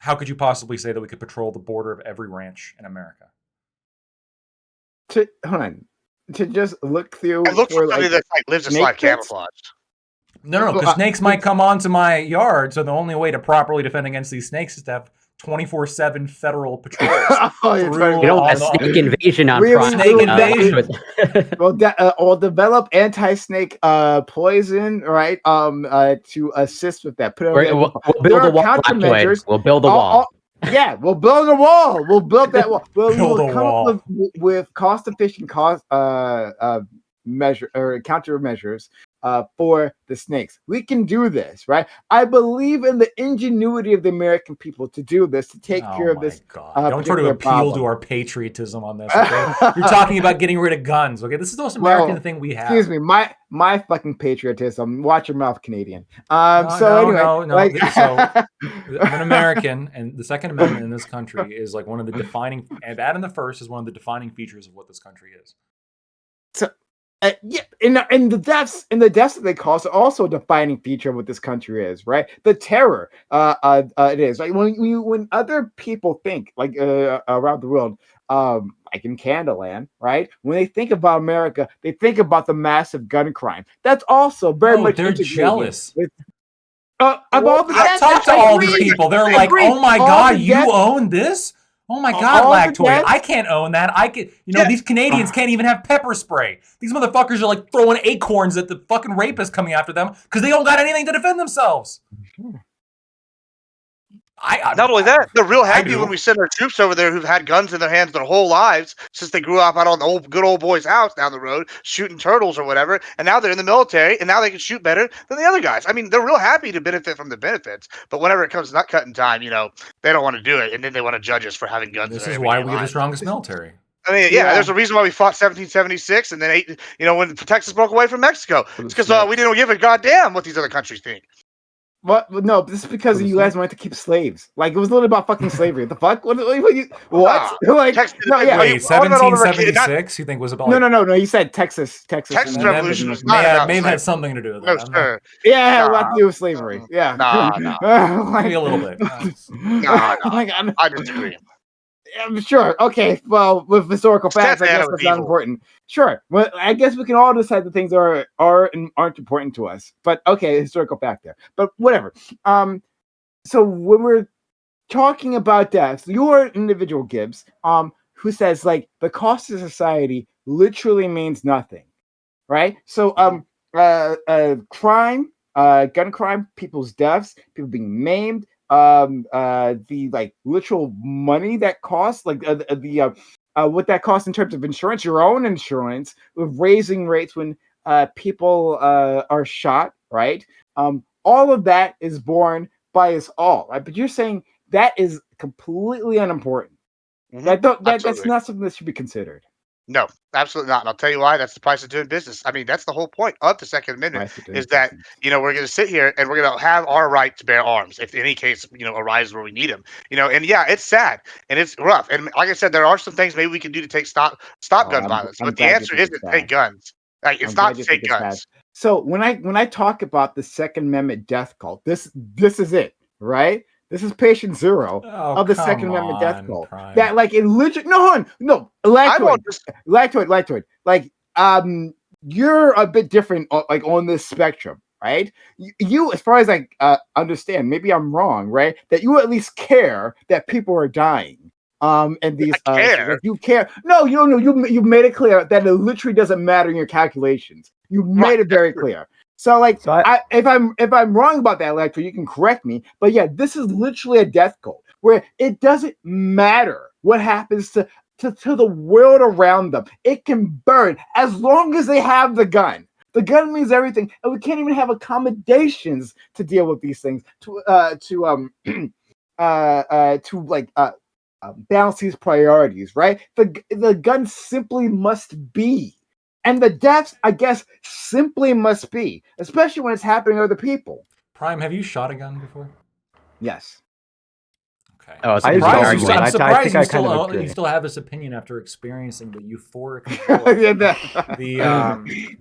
How could you possibly say that we could patrol the border of every ranch in America? Hold on, to just look through. I look for somebody like, that like lives this snake life pits? camouflaged. No, because snakes might come onto my yard. So the only way to properly defend against these snakes is to have 24/7 federal patrols. Oh, you're through trying to- You don't all want the- snake invasion on Really? Prime. Snake invasion? We'll develop anti-snake poison, right? To assist with that. We'll There build are a wall. countermeasures. We'll build a wall. Yeah, we'll build a wall. We'll build that wall. Build We'll a come wall. up with cost-efficient measure or countermeasures for the snakes. We can do this, right? I believe in the ingenuity of the American people to do this, to take care of this. God. Don't try to particular appeal problem. to our patriotism on this. Okay? You're talking about getting rid of guns. Okay, this is the most American thing we have. Excuse me, my fucking patriotism. Watch your mouth, Canadian. No, Anyway, no. like- So I'm an American, and the Second Amendment in this country is like one of the defining, and that and the First is one of the defining features of what this country is. yeah, and the deaths that they cause are also a defining feature of what this country is, right? The terror, it is like when other people think like around the world, like in Canadaland, right? When they think about America, they think about the massive gun crime. That's also very much They're integrated jealous. with- of all the I deaths. talked to I all agree. these people. They're I like, agree. "Oh my All god, the you deaths- own this? Oh my god, all the Lactoid, deaths- I can't own that. I can, Yeah. these Canadians can't even have pepper spray. These motherfuckers are like throwing acorns at the fucking rapist coming after them because they don't got anything to defend themselves." Not only that, they're real I happy do. when we send our troops over there who've had guns in their hands their whole lives since they grew up out on the good old boy's house down the road shooting turtles or whatever, and now they're in the military and now they can shoot better than the other guys. I mean, they're real happy to benefit from the benefits, but whenever it comes to nut cutting time, they don't want to do it, and then they want to judge us for having guns. This in is our why everyday we have the lives. strongest military. I mean, yeah, there's a reason why we fought 1776 and then when Texas broke away from Mexico. It's because we didn't give a goddamn what these other countries think. What? No, this is because you guys wanted to keep slaves. Like it was literally about fucking slavery. The fuck? What? Like Texas, no, yeah. Wait, 1776? You think was about? No. You said Texas. Texas And that Revolution was not may about have had slavery. something to do with No, it. I'm not- sir. Yeah, it had a lot Nah. to do with slavery. Yeah. Nah. Like- Maybe a little bit. Nah. Like, I disagree. Sure. Okay. Well, with historical facts, I Santana guess was that's not evil. important. Sure. Well, I guess we can all decide that things are and aren't important to us. But okay, historical fact there. But whatever. So when we're talking about deaths, you're an individual, Gibbs, who says like the cost to society literally means nothing, right? So crime, gun crime, people's deaths, people being maimed, the like literal money that costs, like what that costs in terms of insurance, your own insurance, with raising rates when people are shot, right? All of that is borne by us all, right? But you're saying that is completely unimportant. That's Absolutely. not something that should be considered. No, absolutely not. And I'll tell you why. That's the price of doing business. I mean, that's the whole point of the Second Amendment is that, we're going to sit here and we're going to have our right to bear arms if any case, arises where we need them. And yeah, it's sad and it's rough. And like I said, there are some things maybe we can do to stop gun violence. I'm But the glad you answer think it's isn't take bad. guns. Like, it's not take guns. So when I talk about the Second Amendment death cult, this is it, right? This is patient zero of the Second Amendment death cult. Prime. That like it literally no lactoid. Like you're a bit different like on this spectrum, right? You as far as I understand, maybe I'm wrong, right? That you at least care that people are dying. And these care. you care. No, you don't know. You made it clear that it literally doesn't matter in your calculations. You made it very clear. So like, if I'm wrong about that, Electro, you can correct me. But yeah, this is literally a death cult where it doesn't matter what happens to the world around them. It can burn as long as they have the gun. The gun means everything, and we can't even have accommodations to deal with these things. To balance these priorities, right? The gun simply must be. And the deaths, I guess, simply must be, especially when it's happening to other people. Prime, have you shot a gun before? Yes. Okay. Oh, it's I'm I surprised you still have this opinion after experiencing the euphoric,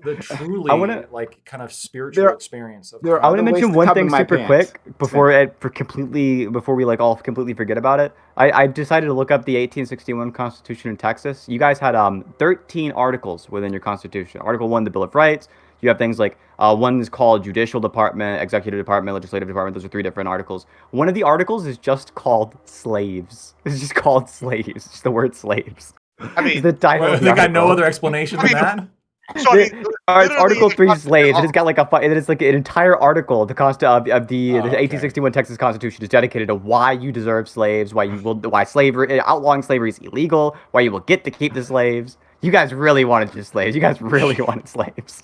the truly like kind of spiritual experience of. I want to mention one thing super quick before we like all completely forget about it. I decided to look up the 1861 Constitution in Texas. You guys had 13 articles within your Constitution. Article 1, the Bill of Rights. You have things like one is called Judicial Department, Executive Department, Legislative Department. Those are 3 different articles. One of the articles is just called slaves. It's just called slaves. Just the word slaves. I mean, the title. They got no other explanation than that. So, Article 3 slaves. It has got like it's like an entire article of the 1861 Texas Constitution is dedicated to why you deserve slaves, why slavery, outlawing slavery is illegal, why you will get to keep the slaves. You guys really wanted your slaves. You guys really wanted slaves.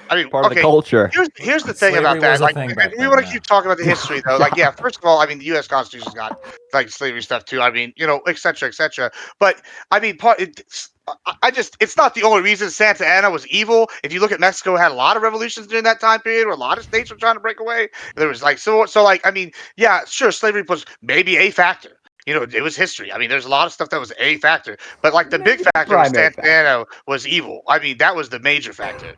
I mean, part of the culture. Here's the thing about that. Like, we want to keep talking about the history, though. Like, yeah, first of all, I mean, the U.S. Constitution's got like slavery stuff too. I mean, et cetera, et cetera. But I mean, it's not the only reason Santa Anna was evil. If you look at Mexico, had a lot of revolutions during that time period, where a lot of states were trying to break away. There was like so like, I mean, yeah, sure, slavery was maybe a factor. It was history. I mean, there's a lot of stuff that was a factor, but like the big factor was Santa Anna was evil. I mean, that was the major factor.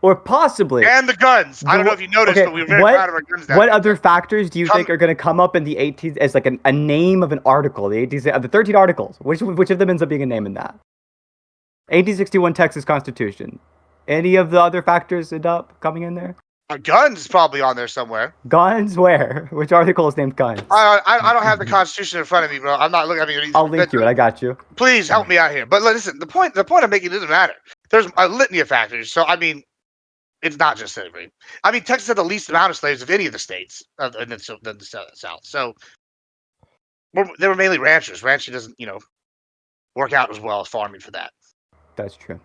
Or possibly. And the guns. I don't know if you noticed, but we were very proud of our guns. What other factors do you think are going to come up in the 18th as like a name of an article? The 18th of the 13 articles. Which of them ends up being a name in that? 1861 Texas Constitution. Any of the other factors end up coming in there? Guns probably on there somewhere. Guns where? Which article is named guns? I don't have the Constitution in front of me, bro. I'm not looking. I mean, I'll link you it. I got you. Please help me out here. But listen, the point I'm making doesn't matter. There's a litany of factors. So I mean, it's not just slavery. I mean, Texas had the least amount of slaves of any of the states in the South. So they were mainly ranchers. Ranching doesn't, work out as well as farming for that. That's true.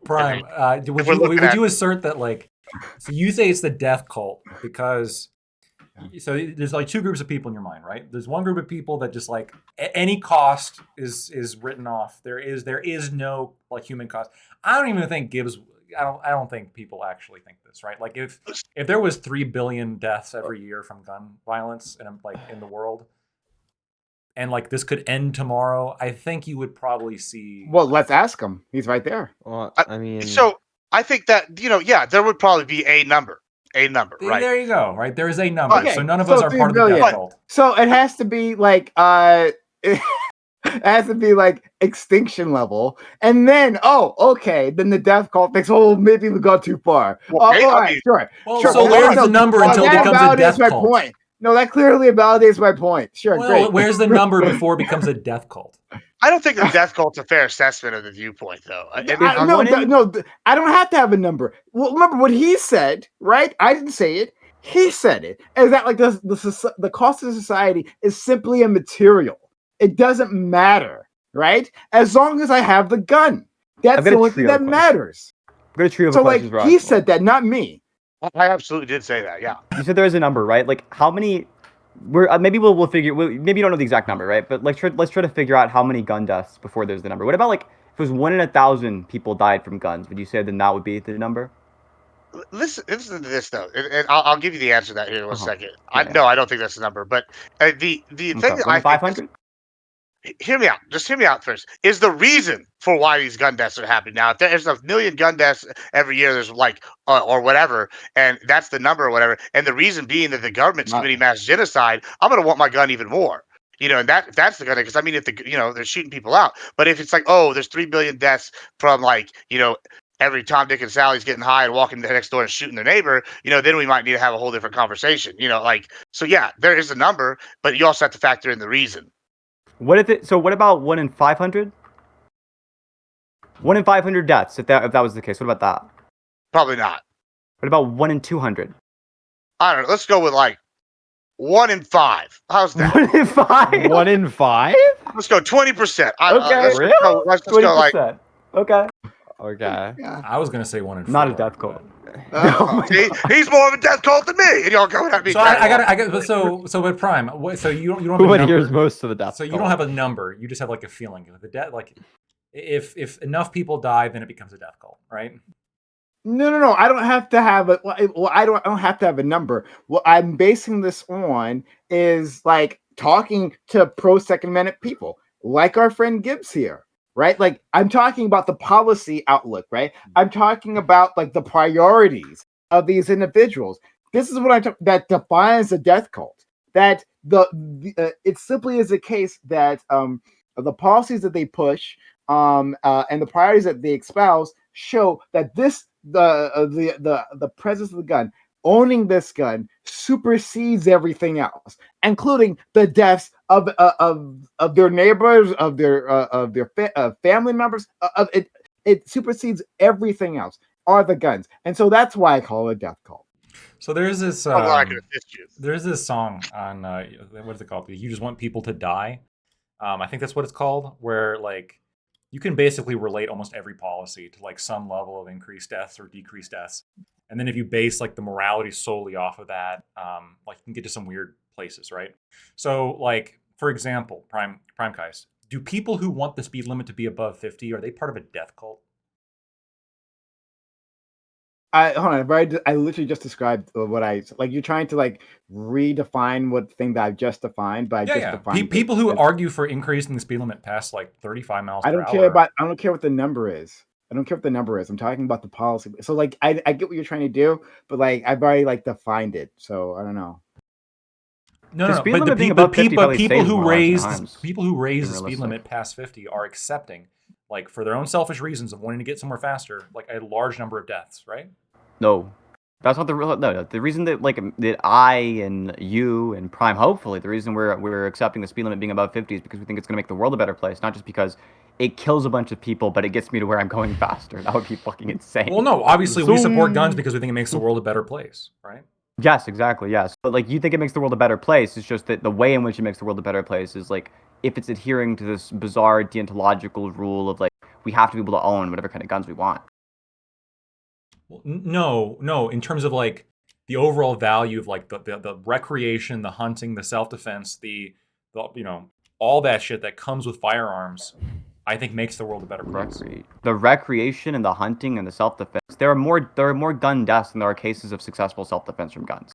Prime, would you assert that, like, so you say it's the death cult because, so there's like 2 groups of people in your mind, right? There's one group of people that just like any cost is written off. There is no like human cost. I don't even think Gibbs. I don't think people actually think this, right? Like if there was 3 billion deaths every year from gun violence in the world, and like this could end tomorrow, I think you would probably see. Well, let's ask him. He's right there. Well, I mean, so I think that there would probably be a number, right? There you go, right? There is a number. Okay, so none of us are part of the death cult. So it has to be like it has to be like extinction level, and then then the death cult thinks, maybe we got too far. Well, All I right, mean- sure. Well, Sure, so but where's no, the number until it that becomes a validates death my cult? point. No, that clearly validates my point. Sure, Well, great. where's the number before it becomes a death cult? I don't think the death cult's a fair assessment of the viewpoint, though. I don't have to have a number. Well, remember what he said, right? I didn't say it. He said it. Is that like the cost of society is simply a material. It doesn't matter, right? As long as I have the gun. That's the only thing that matters. I've got a trio of So like questions, he Ross. said that, not me. I absolutely did say that. Yeah. You said there is a number, right? Like how many? Maybe we'll figure. Maybe you don't know the exact number, right? But let's try to figure out how many gun deaths before there's the number. What about like if it was 1 in 1,000 people died from guns? Would you say then that would be the number? Listen to this though, and I'll give you the answer to that here in a second. Yeah. No, I don't think that's the number. But the thing that I think 500. hear me out. Just hear me out first. Is the reason for why these gun deaths are happening now? If there's a million gun deaths every year, there's like or whatever, and that's the number or whatever, and the reason being that the government's committing mass genocide, I'm gonna want my gun even more. And that's the gun, because I mean, if they're shooting people out, but if it's like, there's 3 billion deaths from like every Tom, Dick, and Sally's getting high and walking next door and shooting their neighbor, then we might need to have a whole different conversation. So yeah, there is a number, but you also have to factor in the reason. What about 1 in 500? 1 in 500 deaths, if that was the case. What about that? Probably not. What about 1 in 200? I don't know. Let's go with like 1 in 5. How's that? 1 in 5? 1 in 5? Let's go 20%. Okay, Let's just go like. Okay. Okay. Yeah. I was gonna say 1 in 4. Not a death cult. See, he's more of a death cult than me, and y'all coming at me. So I got. So with Prime, so you don't have a Who number. hears most of the death? So you don't have a number. You just have like a feeling. The death, like if enough people die, then it becomes a death cult, right? No. I don't have to have a. Well, I don't have to have a number. What I'm basing this on is like talking to pro Second Amendment people, like our friend Gibbs here, right? Like I'm talking about the policy outlook, right? I'm talking about like the priorities of these individuals. This is what that defines the death cult. That it simply is a case that the policies that they push and the priorities that they espouse show that the presence of the gun, owning this gun, supersedes everything else, including the deaths of their neighbors, of their family members. It supersedes everything else. Are the guns, and so that's why I call it a death cult. So there's this. I can assist you. There's this song on what is it called? You Just Want People to Die. I think that's what it's called. Where like you can basically relate almost every policy to like some level of increased deaths or decreased deaths, and then if you base like the morality solely off of that, like you can get to some weird places, right? So like for example, Prime Keist, do people who want the speed limit to be above 50 are they part of a death cult? Hold on, I literally just described what I like. You're trying to like redefine what thing that I've just defined, but defined people who argue for increasing the speed limit past like 35 miles per hour. I don't care what the number is. I don't care what the number is. I'm talking about the policy. So like I get what you're trying to do, but like I've already like defined it. So I don't know. No. But people who raise the speed limit past 50 are accepting, like for their own selfish reasons of wanting to get somewhere faster, like a large number of deaths, right? No, that's not the real. No. The reason that that I and you and Prime, hopefully, the reason we're accepting the speed limit being above 50 is because we think it's going to make the world a better place, not just because it kills a bunch of people, but it gets me to where I'm going faster. That would be fucking insane. Well, no, obviously we support guns because we think it makes the world a better place, right? Yes, exactly. Yes, but like you think it makes the world a better place. It's just that the way in which it makes the world a better place is like if it's adhering to this bizarre deontological rule of like we have to be able to own whatever kind of guns we want. Well, no. In terms of like the overall value of like the recreation, the hunting, the self-defense, the all that shit that comes with firearms, I think makes the world a better place. The recreation and the hunting and the self-defense. There are more gun deaths than there are cases of successful self-defense from guns.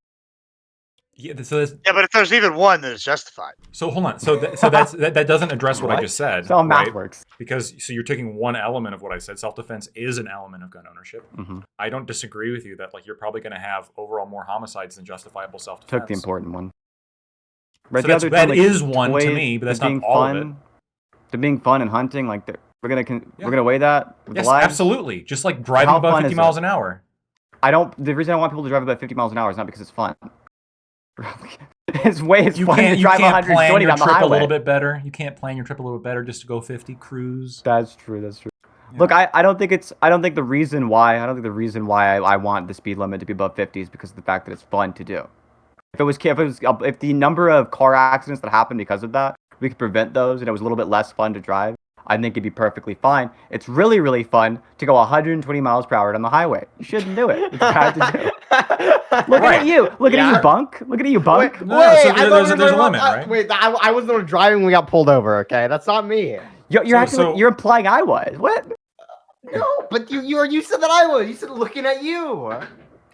Yeah, but if there's even one, then it's justified. So hold on. So that doesn't address what I just said. That's how math works. Because so you're taking one element of what I said. Self-defense is an element of gun ownership. Mm-hmm. I don't disagree with you that like you're probably going to have overall more homicides than justifiable self-defense. Took the important one. Right, So the other that two, like, is one to toys, me, but that's they're not being all of it. fun. They're being fun and hunting. Like we're Yeah. gonna weigh that with Yes, the lives. absolutely. Just like driving How above fun 50 is miles it? an hour. The reason I want people to drive about 50 miles an hour is not because it's fun. It's fun to You drive can't 120 plan your down the trip a highway. little bit better. You can't plan your trip a little bit better just to go 50 cruise. That's true. Yeah. Look, I don't think the reason why I want the speed limit to be above 50 is because of the fact that it's fun to do. If the number of car accidents that happen because of that, we could prevent those and it was a little bit less fun to drive, I think it'd be perfectly fine. It's really, really fun to go 120 miles per hour down the highway. You shouldn't do it. It's bad to do. Look at you. Look at you, Bunk. Look at you, Bunk. No, so there's a limit, right? Wait, I wasn't the one driving when we got pulled over. Okay, that's not me. You're implying I was. What? No, but you said that I was. You said looking at you.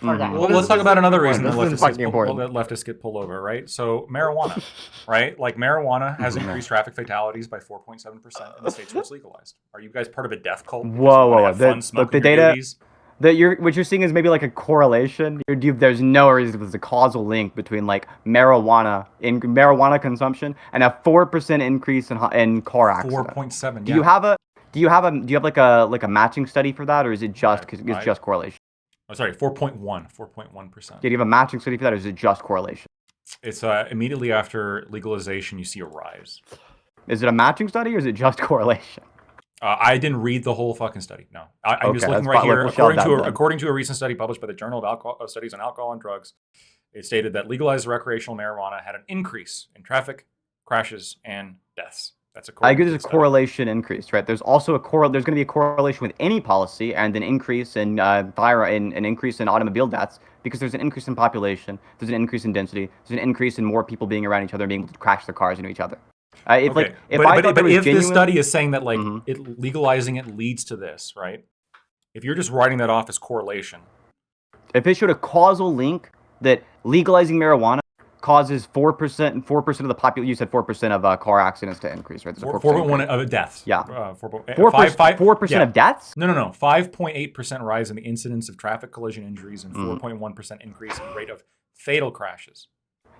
Mhm. Well, let's talk about another reason that This is fucking important. leftists get pulled over, right? So marijuana, right? Like marijuana has increased traffic fatalities by 4.7% in the states where it's legalized. Are you guys part of a death cult? because you Whoa, wanna whoa, have whoa. fun Look, smoking the your data- doobies? What you're seeing is maybe like a correlation. There's no reason there's a causal link between like marijuana consumption and a 4% increase in car accidents. 4.7. Do you have like a matching study for that, or is it just correlation? Oh, sorry, 4.1%. Do you have a matching study for that, or is it just correlation? It's immediately after legalization, you see a rise. Is it a matching study, or is it just correlation? I didn't read the whole fucking study. No, I'm just Okay, looking that's right fine. here. We'll shelve that then. According to a recent study published by the Journal of Studies on Alcohol and Drugs, it stated that legalized recreational marijuana had an increase in traffic crashes and deaths. That's a I agree. There's a correlation increase, right? There's also there's going to be a correlation with any policy and an increase in an increase in automobile deaths because there's an increase in population, there's an increase in density, there's an increase in more people being around each other and being able to crash their cars into each other. If this study is saying that like Mhm. legalizing it leads to this, right? If you're just writing that off as correlation, if it showed a causal link that legalizing marijuana causes 4% of the population, you said 4% of car accidents to increase, right? 4.1 of deaths. Yeah. 4% of deaths? No. 5.8% rise in the incidence of traffic collision injuries and 4.1% increase in rate of fatal crashes.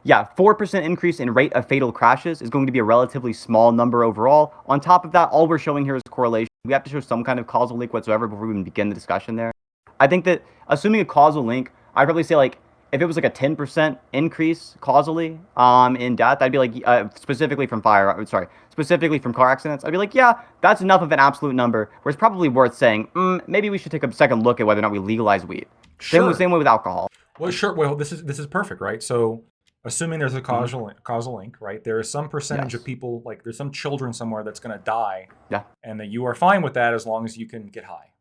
Yeah, 4% increase in rate of fatal crashes is going to be a relatively small number overall. On top of that, all we're showing here is correlation. We have to show some kind of causal link whatsoever before we even begin the discussion there. I think that assuming a causal link, I'd probably say like if it was like a 10% increase causally in death, I'd be like specifically from car accidents, I'd be like, yeah, that's enough of an absolute number where it's probably worth saying, maybe we should take a second look at whether or not we legalize weed. Sure. Same way with alcohol. Well, sure. Well, this is perfect, right? So, assuming there's a causal link, right? There is some percentage of people, like there's some children somewhere that's going to die. Yeah. And that you are fine with that as long as you can get high.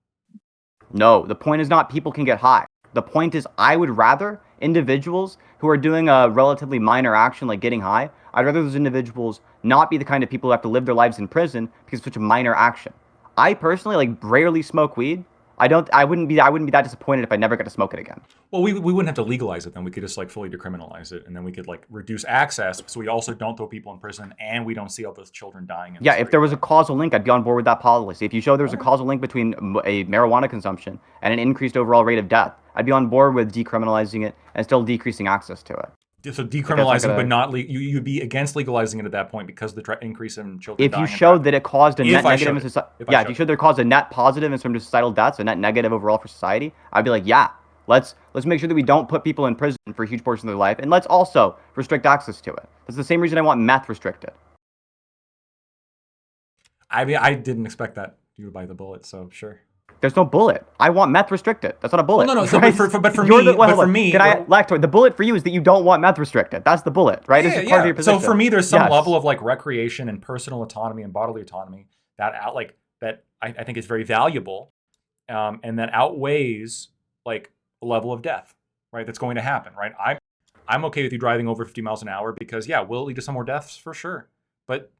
No, the point is not people can get high. The point is I would rather individuals who are doing a relatively minor action like getting high, I'd rather those individuals not be the kind of people who have to live their lives in prison because it's such a minor action. I personally like rarely smoke weed. I wouldn't be that disappointed if I never got to smoke it again. Well, we wouldn't have to legalize it then. We could just like fully decriminalize it, and then we could like reduce access, so we also don't throw people in prison, and we don't see all those children dying. Yeah, if there was a causal link, I'd be on board with that policy. If you show there was a causal link between a marijuana consumption and an increased overall rate of death, I'd be on board with decriminalizing it and still decreasing access to it. So decriminalizing, but not you'd be against legalizing it at that point because of the increase in children. If you showed that it caused a net negative in society, if you showed that it caused a net positive in terms of societal deaths, a net negative overall for society, I'd be like, yeah, let's make sure that we don't put people in prison for a huge portion of their life, and let's also restrict access to it. That's the same reason I want meth restricted. I mean, I didn't expect that you would bite the bullet, so sure. There's no bullet. I want meth restricted. That's not a bullet. Well, no. So, right? but for me, Lactoid, the bullet for you is that you don't want meth restricted. That's the bullet, right? Yeah, this is part of your position. So for me, there's some level of like recreation and personal autonomy and bodily autonomy that I think is very valuable, and that outweighs like the level of death, right? That's going to happen, right? I'm okay with you driving over 50 miles an hour because will it lead to some more deaths for sure, but.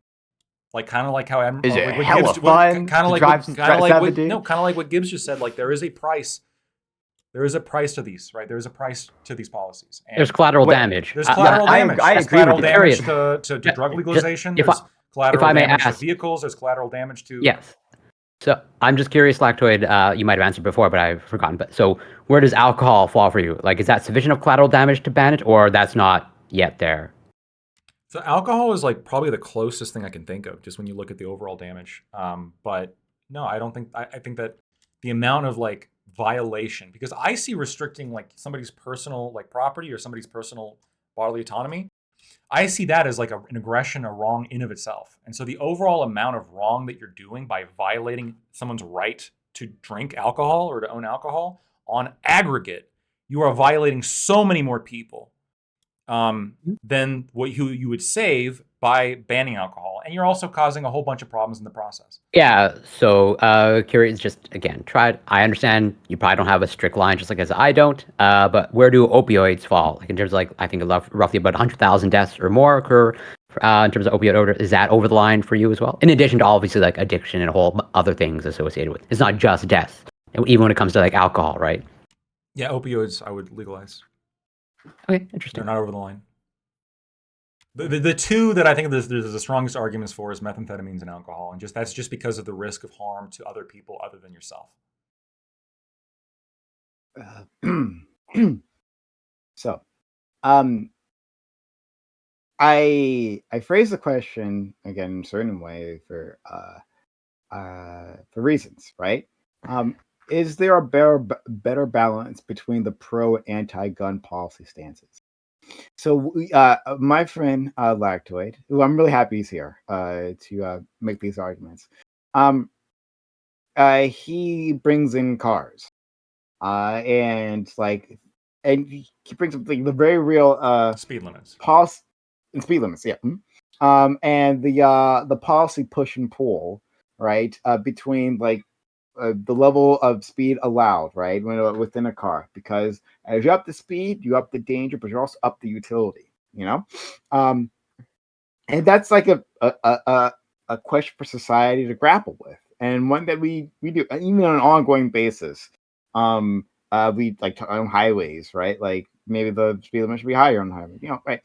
Like kind of like how I'm. Is it like hella fun? Kind of like what Gibbs just said. Like there is a price. There is a price to these, right? There is a price to these policies. And there's collateral damage. There's collateral damage. I There's agree collateral with you. damage to drug legalization. If There's collateral I may damage ask- to vehicles. There's collateral damage to. Yes. So I'm just curious, Lactoid. You might have answered before, but I've forgotten. But so where does alcohol fall for you? Like, is that sufficient of collateral damage to ban it, or that's not yet there? So alcohol is like probably the closest thing I can think of, just when you look at the overall damage. But no, I don't think. I think that the amount of like violation, because I see restricting like somebody's personal like property or somebody's personal bodily autonomy, I see that as like an aggression, a wrong in of itself. And so the overall amount of wrong that you're doing by violating someone's right to drink alcohol or to own alcohol on aggregate, you are violating so many more people than what you would save by banning alcohol. And you're also causing a whole bunch of problems in the process. Yeah, so curious, just again, I understand you probably don't have a strict line, just like as I don't. But where do opioids fall? Like in terms of like, I think roughly about 100,000 deaths or more occur in terms of opioid overdose. Is that over the line for you as well? In addition to obviously like addiction and a whole other things associated with. It's not just death, even when it comes to like alcohol, right? Yeah, opioids I would legalize. Okay, interesting. They're not over the line. The two that I think there's the strongest arguments for is methamphetamines and alcohol, and that's just because of the risk of harm to other people other than yourself. So, I phrase the question again in a certain way for reasons, right? Is there a better balance between the pro and anti-gun policy stances? So, my friend Lactoid, who I'm really happy he's here to make these arguments, he brings in cars, and he brings up the very real speed limits, speed limits, yeah, and the policy push and pull, right, between like the level of speed allowed, right, within a car, because as you up the speed, you up the danger, but you're also up the utility, and that's like a question for society to grapple with, and one that we do even on an ongoing basis. We like on highways, right? Like maybe the speed limit should be higher on the highway, right?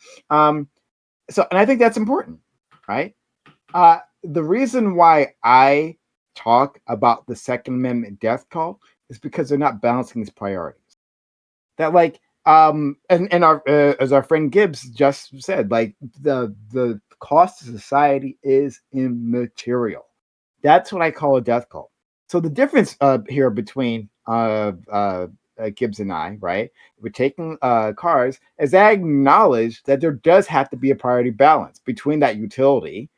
So, and I think that's important, right? The reason why I talk about the Second Amendment death cult is because they're not balancing these priorities. That like and our as our friend Gibbs just said, like the cost to society is immaterial. That's what I call a death cult. So the difference here between Gibbs and I, right? We're taking cars, as I acknowledge that there does have to be a priority balance between that utility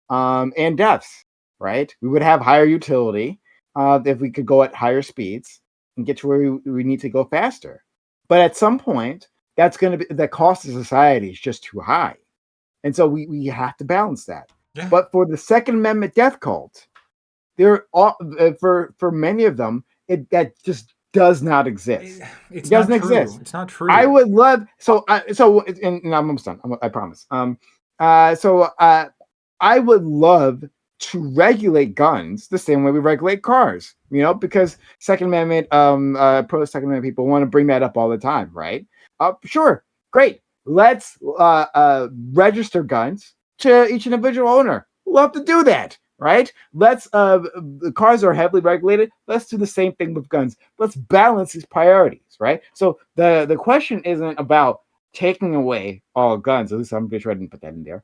and deaths, right? We would have higher utility if we could go at higher speeds and get to where we need to go faster. But at some point, that's going to be the cost to society is just too high. And so we have to balance that. Yeah. But for the Second Amendment death cult, there are for many of them, that just does not exist. It doesn't exist. It's not true. I would love and I'm almost done. I promise. I would love to regulate guns the same way we regulate cars, because Second Amendment, pro Second Amendment people want to bring that up all the time, right? Sure, great. Let's register guns to each individual owner. Love to do that, right? Let's the cars are heavily regulated. Let's do the same thing with guns. Let's balance these priorities, right? So the question isn't about taking away all guns. At least I'm pretty sure I didn't put that in there.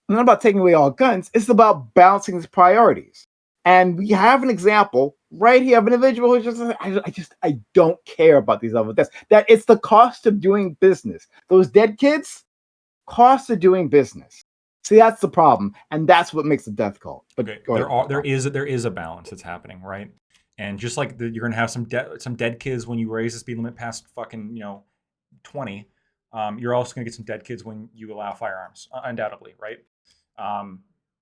Not about taking away all guns. It's about balancing these priorities. And we have an example right here of an individual who I don't care about these level deaths. That it's the cost of doing business. Those dead kids, cost of doing business. See, that's the problem, and that's what makes a death cult. But okay, there is a balance that's happening, right? And just like you're gonna have some dead kids when you raise the speed limit past fucking 20, you're also gonna get some dead kids when you allow firearms, undoubtedly, right?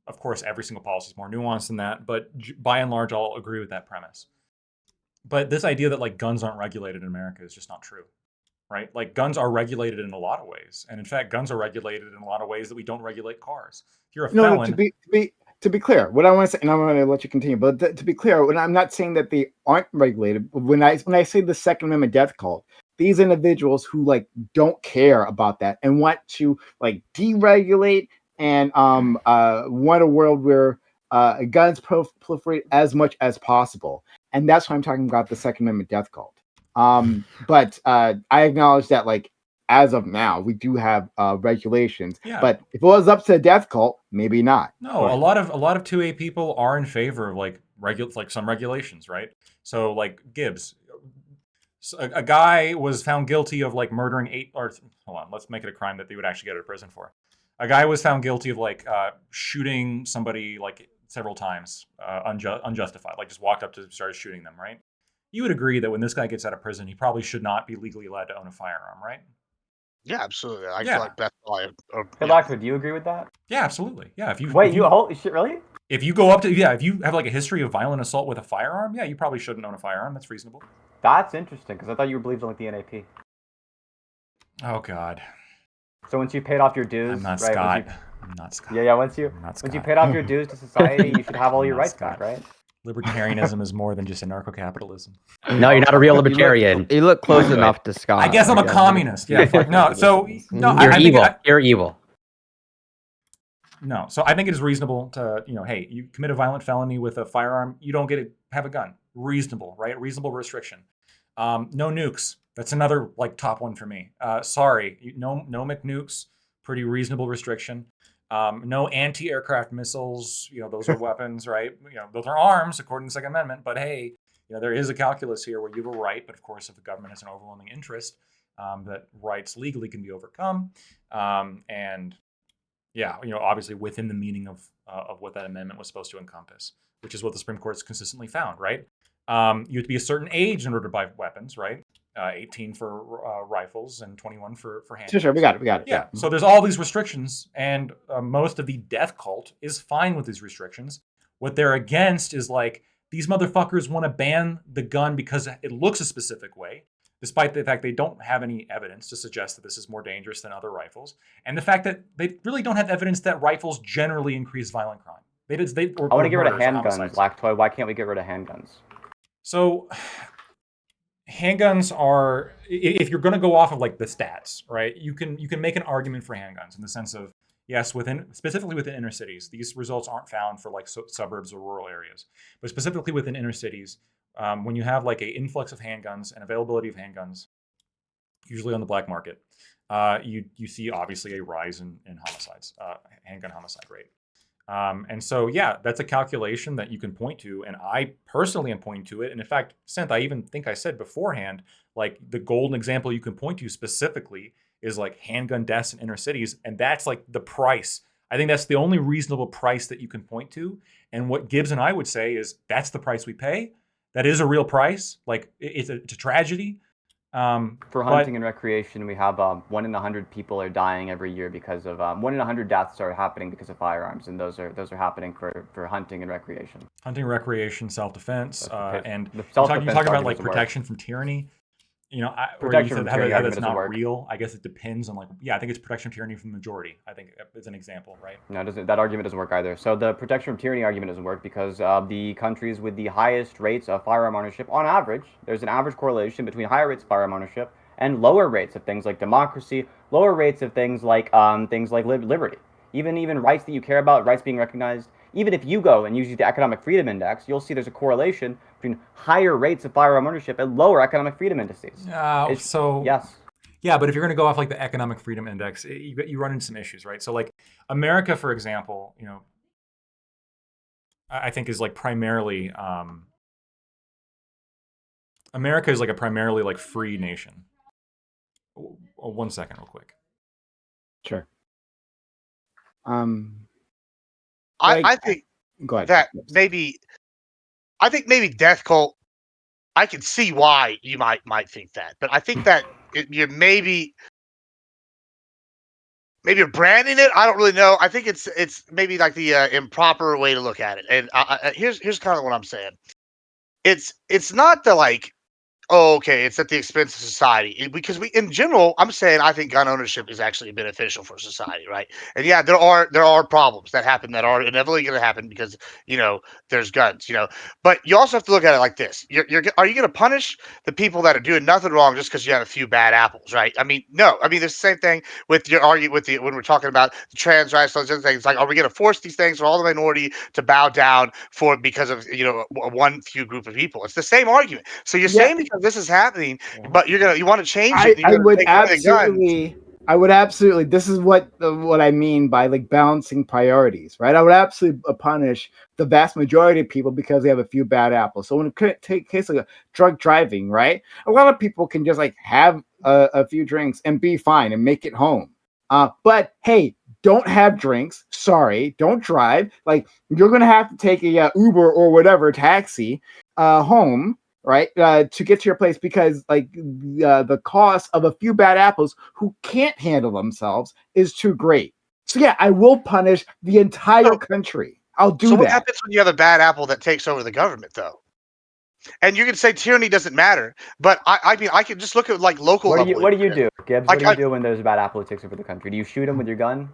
Of course, every single policy is more nuanced than that, but by and large, I'll agree with that premise. But this idea that like guns aren't regulated in America is just not true, right? Like guns are regulated in a lot of ways, and in fact, guns are regulated in a lot of ways that we don't regulate cars. If you're a felon, to be clear, what I want to say, and I'm going to let you continue, but to be clear, when I'm not saying that they aren't regulated, when I say the Second Amendment death cult, these individuals who like don't care about that and want to like deregulate and want a world where guns proliferate as much as possible, and that's why I'm talking about the Second Amendment death cult. But I acknowledge that like as of now, we do have regulations. Yeah. But if it was up to a death cult, maybe not. No, a lot of 2A people are in favor of like some regulations, right? So like Gibbs, a guy was found guilty of like murdering hold on, let's make it a crime that they would actually get out of prison for. A guy was found guilty of like shooting somebody like several times, unjustified, like just walked up to started shooting them, right? You would agree that when this guy gets out of prison, he probably should not be legally allowed to own a firearm, right? Yeah, absolutely. I Yeah. feel like that's why. Hey, Lacto, do you agree with that? Yeah, absolutely. Yeah, if you Holy shit, really? if you go up to if you have like a history of violent assault with a firearm, yeah, you probably shouldn't own a firearm. That's reasonable. That's interesting because I thought you believed in like the NAP. Oh God, So once you paid off your dues, I'm not right? Scott. I'm not Scott. Yeah, once you paid off your dues to society, you should have all I'm your not rights Scott. back, right? Libertarianism is more than just anarcho-capitalism. No, you're not a real libertarian. You look close Right. enough to Scott. I guess I'm a guess. communist. Yeah, fuck. No. So no, You're I think evil. You're evil. no. So I think it is reasonable to hey, you commit a violent felony with a firearm, you don't get to have a gun. Reasonable, right? Reasonable restriction. No nukes. That's another like top one for me. Sorry, no McNukes. Pretty reasonable restriction. No anti-aircraft missiles. Those are weapons, right? Those are arms according to the Second Amendment. But hey, there is a calculus here where you have a right, but of course, if the government has an overwhelming interest, that rights legally can be overcome. And yeah, obviously within the meaning of what that amendment was supposed to encompass, which is what the Supreme Court's consistently found, right? You have to be a certain age in order to buy weapons, right? 18 for rifles and 21 for handguns. Sure, we got it. Yeah. So there's all these restrictions, and most of the death cult is fine with these restrictions. What they're against is like these motherfuckers want to ban the gun because it looks a specific way, despite the fact they don't have any evidence to suggest that this is more dangerous than other rifles, and the fact that they really don't have evidence that rifles generally increase violent crime. I want to get rid of handguns, Blacktoy. Why can't we get rid of handguns? So handguns are, if you're going to go off of like the stats, right? You can make an argument for handguns in the sense of yes, specifically within inner cities, these results aren't found for like suburbs or rural areas, but specifically within inner cities, when you have like an influx of handguns and availability of handguns, usually on the black market, you see obviously a rise in homicides, handgun homicide rate. And so, yeah, that's a calculation that you can point to. And I personally am pointing to it. And in fact, Synth, I even think I said beforehand, like the golden example you can point to specifically is like handgun deaths in inner cities. And that's like the price. I think that's the only reasonable price that you can point to. And what Gibbs and I would say is that's the price we pay. That is a real price. Like it's a tragedy. For hunting and recreation, we have 1 in 100 people are dying every year because of 1 in 100 deaths are happening because of firearms, and those are happening for hunting and recreation. Hunting, recreation, self-defense, and you self-defense talk about like argument protection from tyranny. Protection from tyranny how argument that's not doesn't work. real. I guess it depends on I think it's protection from tyranny from the majority. I think is an example, right? No, that argument doesn't work either. So the protection from tyranny argument doesn't work because the countries with the highest rates of firearm ownership, on average, there's an average correlation between higher rates of firearm ownership and lower rates of things like democracy, lower rates of things like liberty, even rights that you care about, rights being recognized. Even if you go and use the Economic Freedom Index, you'll see there's a correlation between higher rates of firearm ownership and lower economic freedom indices. Yes. Yeah, but if you're going to go off like the Economic Freedom Index, you run into some issues, right? So like America, for example, I think is like primarily America is like a primarily like free nation. 1 second, real quick. Sure. I think Go ahead. that maybe Death Cult. I can see why you might think that, but I think that you're maybe you're branding it. I don't really know. I think it's maybe like the improper way to look at it. And here's kind of what I'm saying. It's not the like, oh, okay, it's at the expense of society. Because in general, I'm saying I think gun ownership is actually beneficial for society, right? And yeah, there are problems that happen that are inevitably going to happen because there's guns, But you also have to look at it like this: are you going to punish the people that are doing nothing wrong just because you have a few bad apples, right? I mean, no. I mean, it's the same thing with your argument when we're talking about the trans rights, those other things. Like, are we going to force these things for all the minority to bow down because of one few group of people? It's the same argument. So you're saying because because this is happening, but you want to change it. I You're gonna would take away the guns. I would absolutely. This is what I mean by like balancing priorities, right? I would absolutely punish the vast majority of people because they have a few bad apples. So when it take case like drug driving, right? A lot of people can just like have a few drinks and be fine and make it home. But hey, don't have drinks. Sorry, don't drive. Like you're gonna have to take a Uber or whatever taxi home, right, to get to your place because like the cost of a few bad apples who can't handle themselves is too great. So yeah, I will punish the entire country. I'll do So that. what happens when you have a bad apple that takes over the government, though? And you can say tyranny doesn't matter, but I mean I can just look at like local. What do level. you do, Gibbs? Like, What do you do when there's a bad apple that takes over the country? Do you shoot him with your gun?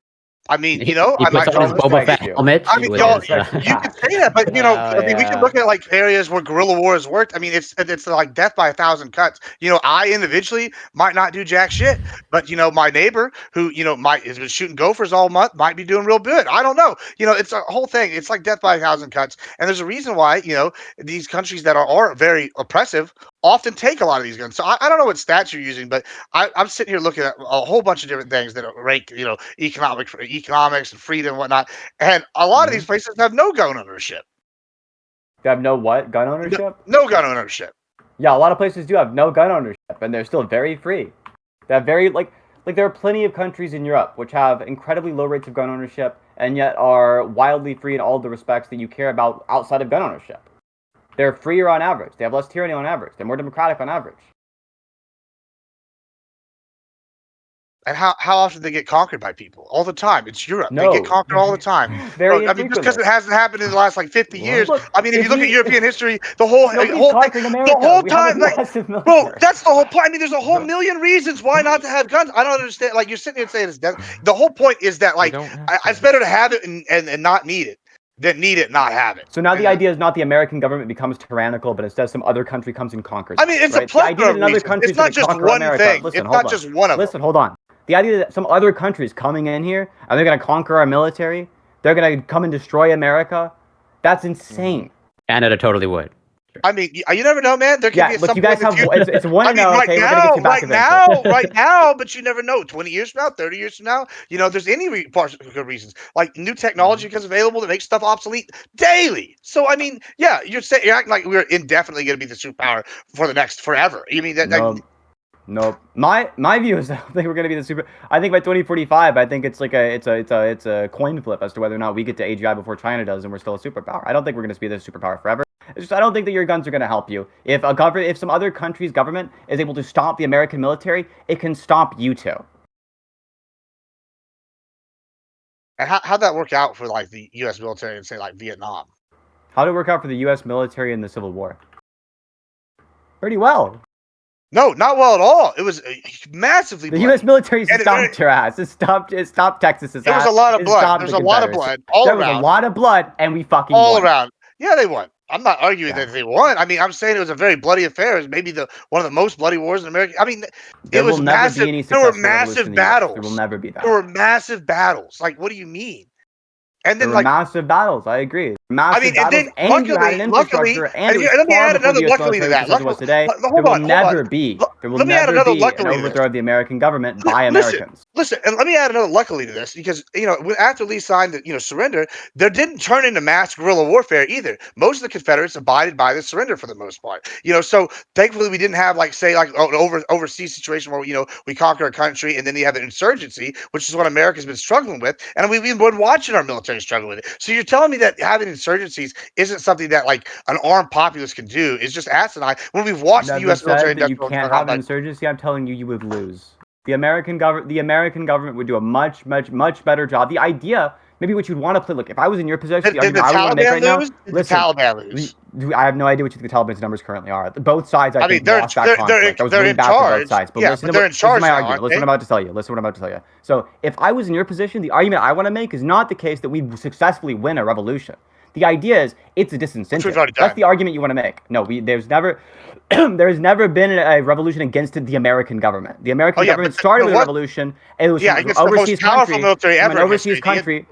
I mean, He I puts might on his call Boba respect Fett you. helmet. I mean, with y'all, his, you can say that, but I mean, we can look at like areas where guerrilla wars worked. I mean, it's like death by 1,000 cuts. I individually might not do jack shit, but my neighbor who has been shooting gophers all month might be doing real good. I don't know. It's a whole thing. It's like death by 1,000 cuts, and there's a reason why these countries that are very oppressive often take a lot of these guns. So I don't know what stats you're using, but I'm sitting here looking at a whole bunch of different things that rank economics and freedom and whatnot. And a lot of these places have no gun ownership. They have no what? Gun ownership? No gun ownership. Yeah, a lot of places do have no gun ownership, and they're still very free. They have very like there are plenty of countries in Europe which have incredibly low rates of gun ownership and yet are wildly free in all the respects that you care about outside of gun ownership. They're freer on average. They have less tyranny on average. They're more democratic on average. And how often they get conquered by people? All the time. It's Europe. No. They get conquered all the time. Very I mean, just because it hasn't happened in the last like 50 years. Look, I mean, if if you look we- at European history, the whole conquering America. the whole We have a time, like, massive bro, military. that's the whole point. I mean, there's a whole million reasons why not to have guns. I don't understand. Like, you're sitting here saying it's death. The whole point is that like it's better to have it and not need it than need it, not have it. So now the idea is not the American government becomes tyrannical, but instead some other country comes and conquers. I mean, it's right? a plethora of another reasons. country's It's not gonna just conquer one America. thing. Listen, It's hold not on. just one of them. Listen, hold on. The idea that some other countries coming in here and they're going to conquer our military, they're going to come and destroy America, that's insane. Canada totally would. I mean, you never know, man. There could be look, some you guys point in have the future. it's 1-0. I mean, right okay, we're now, gonna get you back eventually. right now, but you never know. 20 years from now, 30 years from now, there's any good reasons. Like new technology becomes available that makes stuff obsolete daily. So I mean, yeah, you're acting like we're indefinitely going to be the superpower for the next forever. You mean that? No. My view is I don't think we're gonna be the super. I think by 2045, I think it's like it's a coin flip as to whether or not we get to AGI before China does, and we're still a superpower. I don't think we're gonna be the superpower forever. It's just I don't think that your guns are gonna help you. If some other country's government is able to stop the American military, it can stop you too. And how'd that work out for like the U.S. military in say like Vietnam? How'd it work out for the U.S. military in the Civil War? Pretty well. No, not well at all. It was massively. The bloody. U.S. military stopped your ass. It stopped Texas's ass. There was a lot of blood. There was a lot of blood all around. There was a lot of blood, and we fucking all won. around. Yeah, they won. I'm not arguing that they won. I mean, I'm saying it was a very bloody affair. It was maybe one of the most bloody wars in America. I mean, it was massive. There were massive battles. There will never be that. There were massive battles. Like, what do you mean? And then, there were massive battles. I agree. Massive battles. And then luckily, and let me add another luckily to that. There will never be an overthrow of the American government by Americans. Listen, and let me add another luckily to this because after Lee signed the surrender, there didn't turn into mass guerrilla warfare either. Most of the Confederates abided by the surrender for the most part. So thankfully we didn't have an overseas situation where we conquer a country and then you have an insurgency, which is what America's been struggling with, and we've been watching our military struggle with it. So you're telling me that having insurgencies isn't something that like an armed populace can do? It's just asinine. When we've watched the U.S. military, you can't have an insurgency. I'm telling you, you would lose. The American government would do a much better job. The idea, maybe what you'd want to play. Look, if I was in your position, did the Taliban lose? The Taliban lose? I have no idea what you think the Taliban's numbers currently are. Both sides, I think, they're lost that conflict. That was really bad for both sides. But listen they're in charge my now, argument. Listen what I'm about to tell you. So if I was in your position, the argument I want to make is not the case that we successfully win a revolution. The idea is it's a disincentive. That's the argument you want to make. No, there's never been a revolution against the American government. The American government started with a revolution. It was from an overseas country,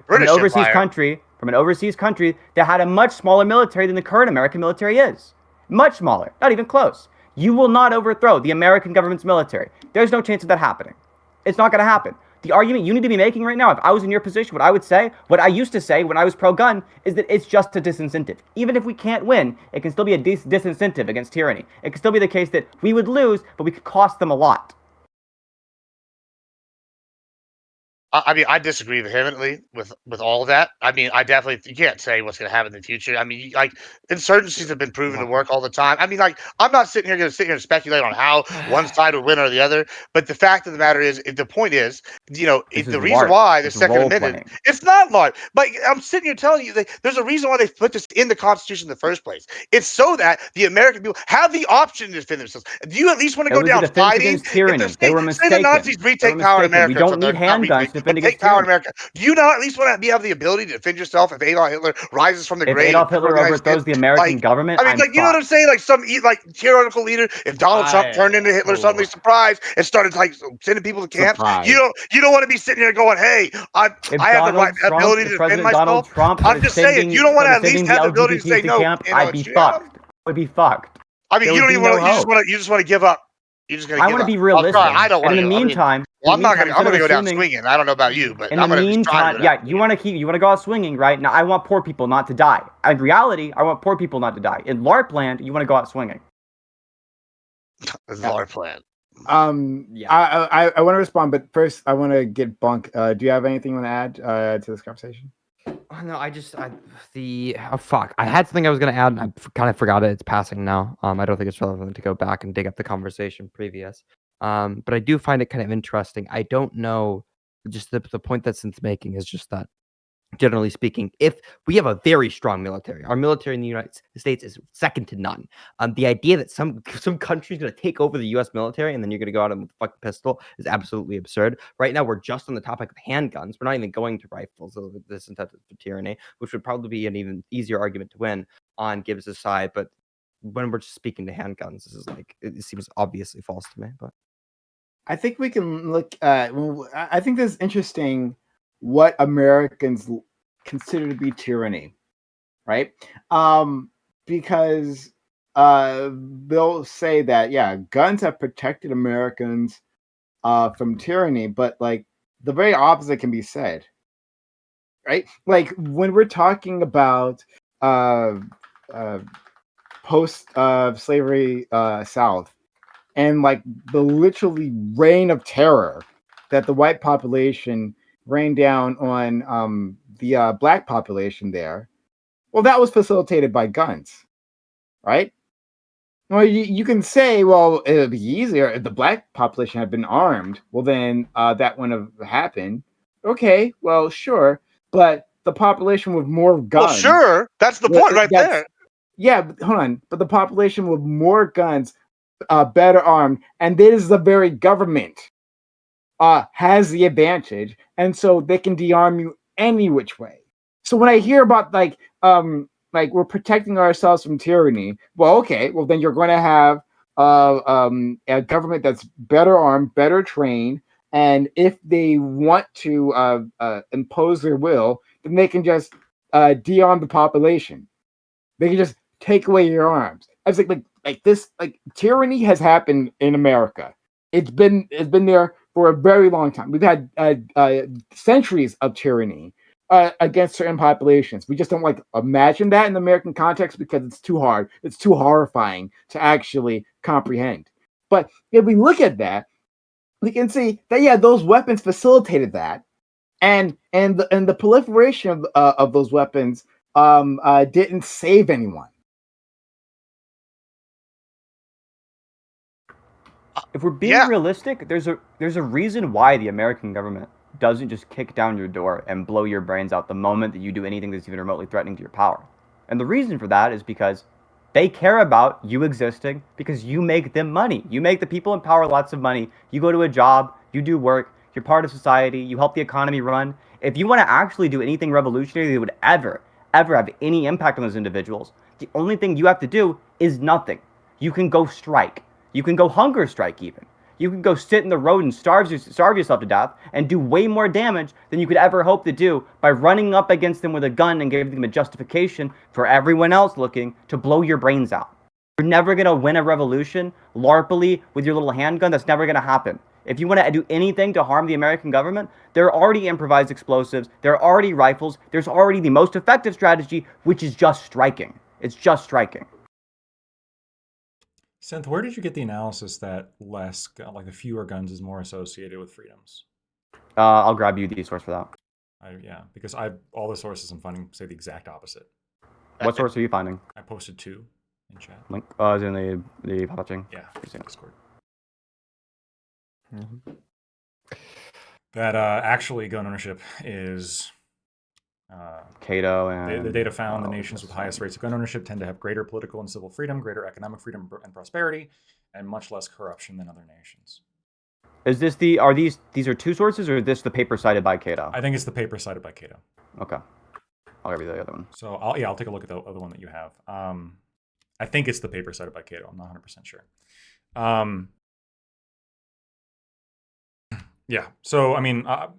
from an overseas country that had a much smaller military than the current American military is. Much smaller, not even close. You will not overthrow the American government's military. There's no chance of that happening. It's not going to happen. The argument you need to be making right now, if I was in your position, what I would say, what I used to say when I was pro-gun, is that it's just a disincentive. Even if we can't win, it can still be a disincentive against tyranny. It can still be the case that we would lose, but we could cost them a lot. I mean, I disagree vehemently with all of that. I mean, I definitely you can't say what's going to happen in the future. I mean, like insurgencies have been proven to work all the time. I mean, like I'm not sitting here going to sit here and speculate on how one side would win or the other. But the fact of the matter is, the point is, the reason LARP. why the This is Second role Amendment, playing. it's not LARP. But I'm sitting here telling you that there's a reason why they put this in the Constitution in the first place. It's so that the American people have the option to defend themselves. Do you at least want to go It was a down defense fighting? against tyranny. They were Say the mistaken. Nazis They retake were power in mistaken. America. We don't so need they're not handguns retake, to defend but against take power in tyranny. America. Do you not at least want to have the ability to defend yourself if Adolf Hitler rises from the If grave? Adolf Hitler overthrows the American government, I mean, I'm like, you know what I'm fucked. saying? Like some theoretical leader. If Donald Trump turned into Hitler, suddenly surprised and started like sending people to camps, you don't want to be sitting there going, "Hey, I have the right ability to defend President Donald myself." Trump I'm just saying, you don't want to at least sending the have the ability to say LGBTs to no. camp, I'd be fucked. Would be fucked. I mean, There you would don't be even no want. hope. You just want to give up. You're just gonna I give want to up. be I'm realistic. sorry, I don't And want in the to. meantime, Well, I'm not gonna. I'm instead of gonna go down assuming- swinging. I don't know about you, but In I'm the gonna just try to meantime, go yeah, down you want to go out swinging, right? Now, I want poor people not to die. In reality, I want poor people not to die. In LARP land, you want to go out swinging. This is our plan. Yeah. I want to respond, but first I want to get Bunk. Do you have anything you want to add to this conversation? No, fuck. I had something I was gonna add, and I kind of forgot it. It's passing now. I don't think it's relevant to go back and dig up the conversation previous. But I do find it kind of interesting. I don't know. Just the point that Synth's making is just that, generally speaking, if we have a very strong military, our military in the United States is second to none. The idea that some country's going to take over the U.S. military and then you're going to go out with a fucking pistol is absolutely absurd. Right now, we're just on the topic of handguns. We're not even going to rifles. So this incentive for tyranny, which would probably be an even easier argument to win on Gibbs' side. But when we're just speaking to handguns, this is like it seems obviously false to me. But I think we can look at. I think this is interesting. What Americans consider to be tyranny, right? Because they'll say that guns have protected Americans from tyranny, but like the very opposite can be said, right? Like when we're talking about post slavery South and like the literally reign of terror that the white population rained down on the black population there, well, that was facilitated by guns, right? Well, you can say, well, it would be easier if the black population had been armed. Well, then that wouldn't have happened. Okay, well, sure, but the population with more guns. Well, sure, that's the point right there. Yeah, but hold on, but the population with more guns, better armed, and this is the very government has the advantage, and so they can de-arm you any which way. So when I hear about like we're protecting ourselves from tyranny, well, okay, well then you're going to have a government that's better armed, better trained, and if they want to impose their will, then they can just de-arm the population. They can just take away your arms. I was like this, like tyranny has happened in America. It's been there for a very long time. We've had centuries of tyranny against certain populations. We just don't like imagine that in the American context because it's too hard. It's too horrifying to actually comprehend. But if we look at that, we can see that those weapons facilitated that, and the proliferation of those weapons didn't save anyone. If we're being realistic, there's a reason why the American government doesn't just kick down your door and blow your brains out the moment that you do anything that's even remotely threatening to your power. And the reason for that is because they care about you existing because you make them money. You make the people in power lots of money. You go to a job, you do work, you're part of society, you help the economy run. If you want to actually do anything revolutionary that would ever have any impact on those individuals, the only thing you have to do is nothing. You can go strike. You can go hunger strike even. You can go sit in the road and starve yourself to death and do way more damage than you could ever hope to do by running up against them with a gun and giving them a justification for everyone else looking to blow your brains out. You're never gonna win a revolution LARPily with your little handgun. That's never gonna happen. If you want to do anything to harm the American government, there are already improvised explosives. There are already rifles. There's already the most effective strategy, which is just striking. It's just striking. Synth, where did you get the analysis that the fewer guns is more associated with freedoms? I'll grab you the source for that. Because all the sources I'm finding say the exact opposite. What source are you finding? I posted 2 in chat. Link is in the publishing. Yeah, it's in Discord. Mhm. That actually gun ownership is Cato and the data found the nations with highest rates of gun ownership tend to have greater political and civil freedom, greater economic freedom and prosperity, and much less corruption than other nations. Is this these are 2 sources, or is this the paper cited by Cato? I think it's the paper cited by Cato. Okay, I'll give you the other one. So I'll take a look at the other one that you have. I think it's the paper cited by Cato. I'm not 100% sure. Yeah. So I mean, I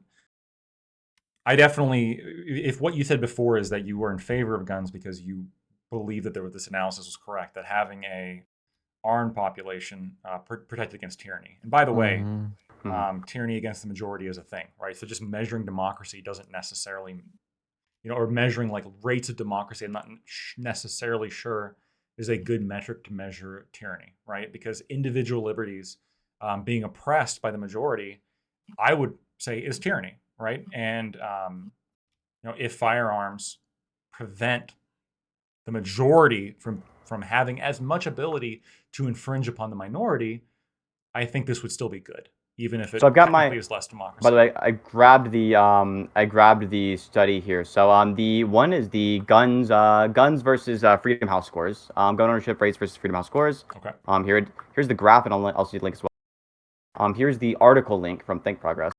definitely, if what you said before is that you were in favor of guns because you believe that this analysis was correct, that having a armed population protected against tyranny. And by the way, tyranny against the majority is a thing, right? So just measuring democracy doesn't necessarily, or measuring like rates of democracy, I'm not necessarily sure is a good metric to measure tyranny, right? Because individual liberties being oppressed by the majority, I would say is tyranny, right? And if firearms prevent the majority from having as much ability to infringe upon the minority, I think this would still be good, even if it is less democracy. By the way, I grabbed the study here. So the one is the guns versus Freedom House scores. Gun ownership rates versus Freedom House scores. Okay. Here's the graph, and I'll see the link as well. Here's the article link from Think Progress.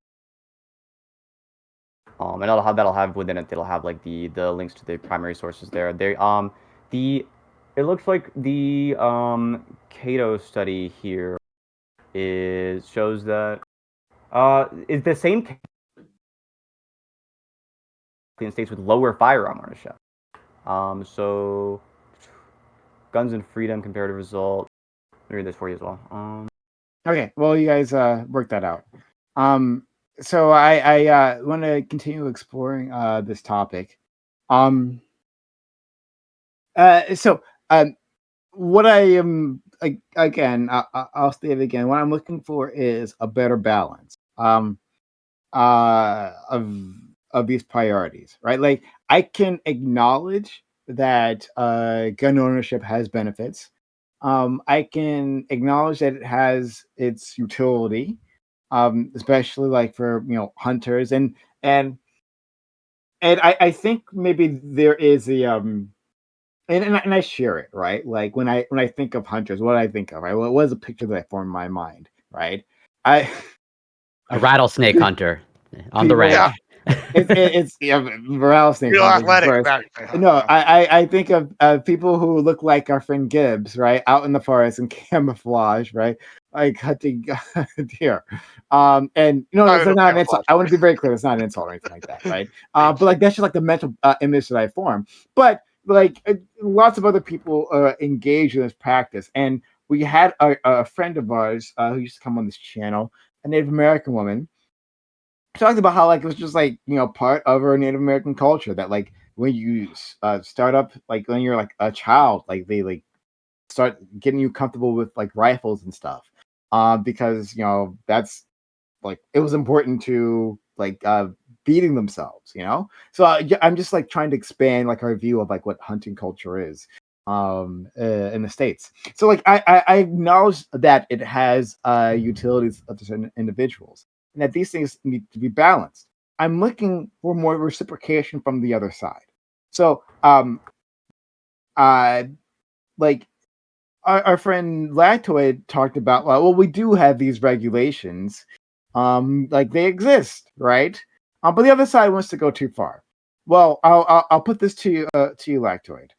And that'll have within it, it'll have like the links to the primary sources there. It looks like the Cato study here shows that is the same in states with lower firearm ownership. So guns and freedom comparative result. Let me read this for you as well. Okay, well, you guys work that out. So I want to continue exploring this topic. What I am again, I'll state it again. What I'm looking for is a better balance of these priorities, right? Like I can acknowledge that gun ownership has benefits. I can acknowledge that it has its utility, especially like for hunters and I think maybe there is a and I share it, right? Like when I think of hunters, what I think of, right? What was a picture that I formed in my mind, right? A rattlesnake hunter on the range. It's rattlesnake. Real athletic. No, I think of people who look like our friend Gibbs, right, out in the forest in camouflage, right, like hunting deer. And it's not an insult. I want to be very clear, it's not an insult or anything like that, right? But like that's just like the mental image that I form. But like lots of other people engage in this practice, and we had a friend of ours who used to come on this channel, a Native American woman. Talked about how like it was just like part of our Native American culture that like when you start up, like when you're like a child, like they like start getting you comfortable with like rifles and stuff, because that's like it was important to like beating themselves, So I'm just like trying to expand like our view of like what hunting culture is in the States. So like I acknowledge that it has utilities to certain individuals, and that these things need to be balanced. I'm looking for more reciprocation from the other side. So like our friend Lactoid talked about, well, we do have these regulations, like they exist, right? But the other side wants to go too far. Well, I'll put this to you, Lactoid.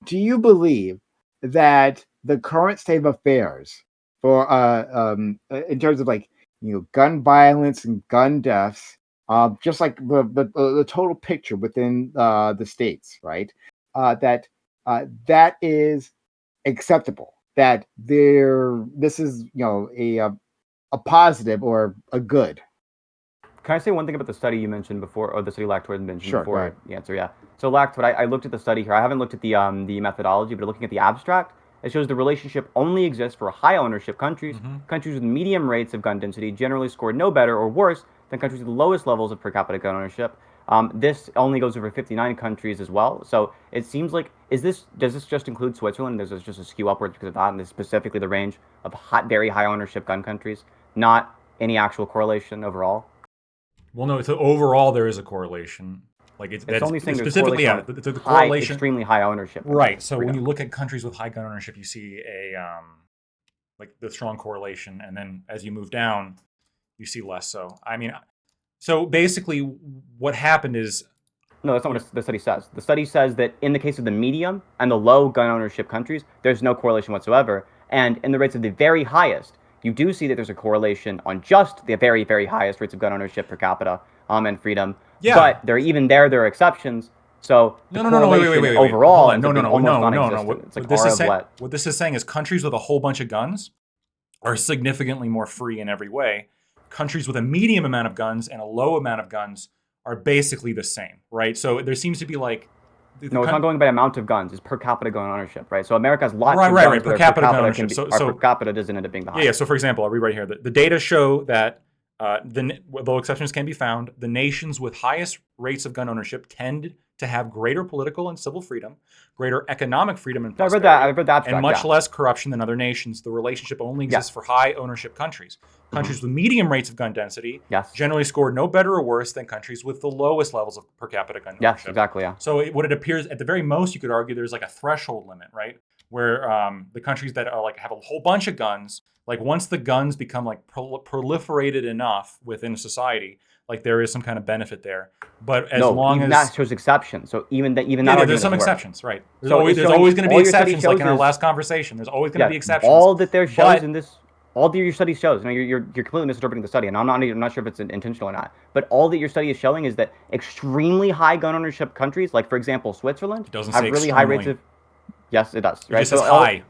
Do you believe that the current state of affairs for in terms of like gun violence and gun deaths, just like the total picture within the states, right? That is acceptable, that this is a positive or a good. Can I say one thing about the study you mentioned before, or the study Lactoid mentioned Sure, go before ahead. the answer? Yeah. So Lactoid, I looked at the study here. I haven't looked at the methodology, but looking at the abstract, it shows the relationship only exists for high ownership countries. Countries with medium rates of gun density generally scored no better or worse than countries with the lowest levels of per capita gun ownership. This only goes over 59 countries as well. So it seems like, does this just include Switzerland? Does this just a skew upwards because of that, and this is specifically the range of very high ownership gun countries, not any actual correlation overall? Well, no. So overall, there is a correlation. Like it's only saying there's specifically, yeah, correlation the high, correlation. extremely high ownership. Right. So when freedom. you look at countries with high gun ownership, you see like the strong correlation, and then as you move down, you see less so. I mean, so basically, what happened is. No, that's not what the study says. The study says that in the case of the medium and the low gun ownership countries, there's no correlation whatsoever. And in the rates of the very highest, you do see that there's a correlation on just the very, very highest rates of gun ownership per capita and freedom. Yeah. But there are exceptions. So Wait. overall, Hold on. No. It's like What this is saying is countries with a whole bunch of guns are significantly more free in every way. Countries with a medium amount of guns and a low amount of guns are basically the same, right? So there seems to be like... No, it's not going by amount of guns. It's per capita gun ownership, right? So America has lots of guns. Right. Per capita gun ownership. Per capita doesn't end up being the highest. Yeah, so for example, I'll read right here. The data show that, though exceptions can be found, the nations with highest rates of gun ownership tend to have greater political and civil freedom, greater economic freedom and prosperity, I read that abstract, and much less corruption than other nations. The relationship only exists for high ownership countries. Countries with medium rates of gun density generally score no better or worse than countries with the lowest levels of per capita gun ownership. Yes, exactly, yeah. So what it appears, at the very most, you could argue there's like a threshold limit, right? Where the countries that are like have a whole bunch of guns, like once the guns become like proliferated enough within a society, like there is some kind of benefit there. But as long as that shows exceptions, so even that there's some exceptions, right? There's always going to be exceptions, like in our last conversation. There's always going to be exceptions. All that there shows in this, all that your study shows. You're completely misinterpreting the study, and I'm not sure if it's intentional or not. But all that your study is showing is that extremely high gun ownership countries, like for example Switzerland, have really high rates of. Yes, it does. Right? It just says high.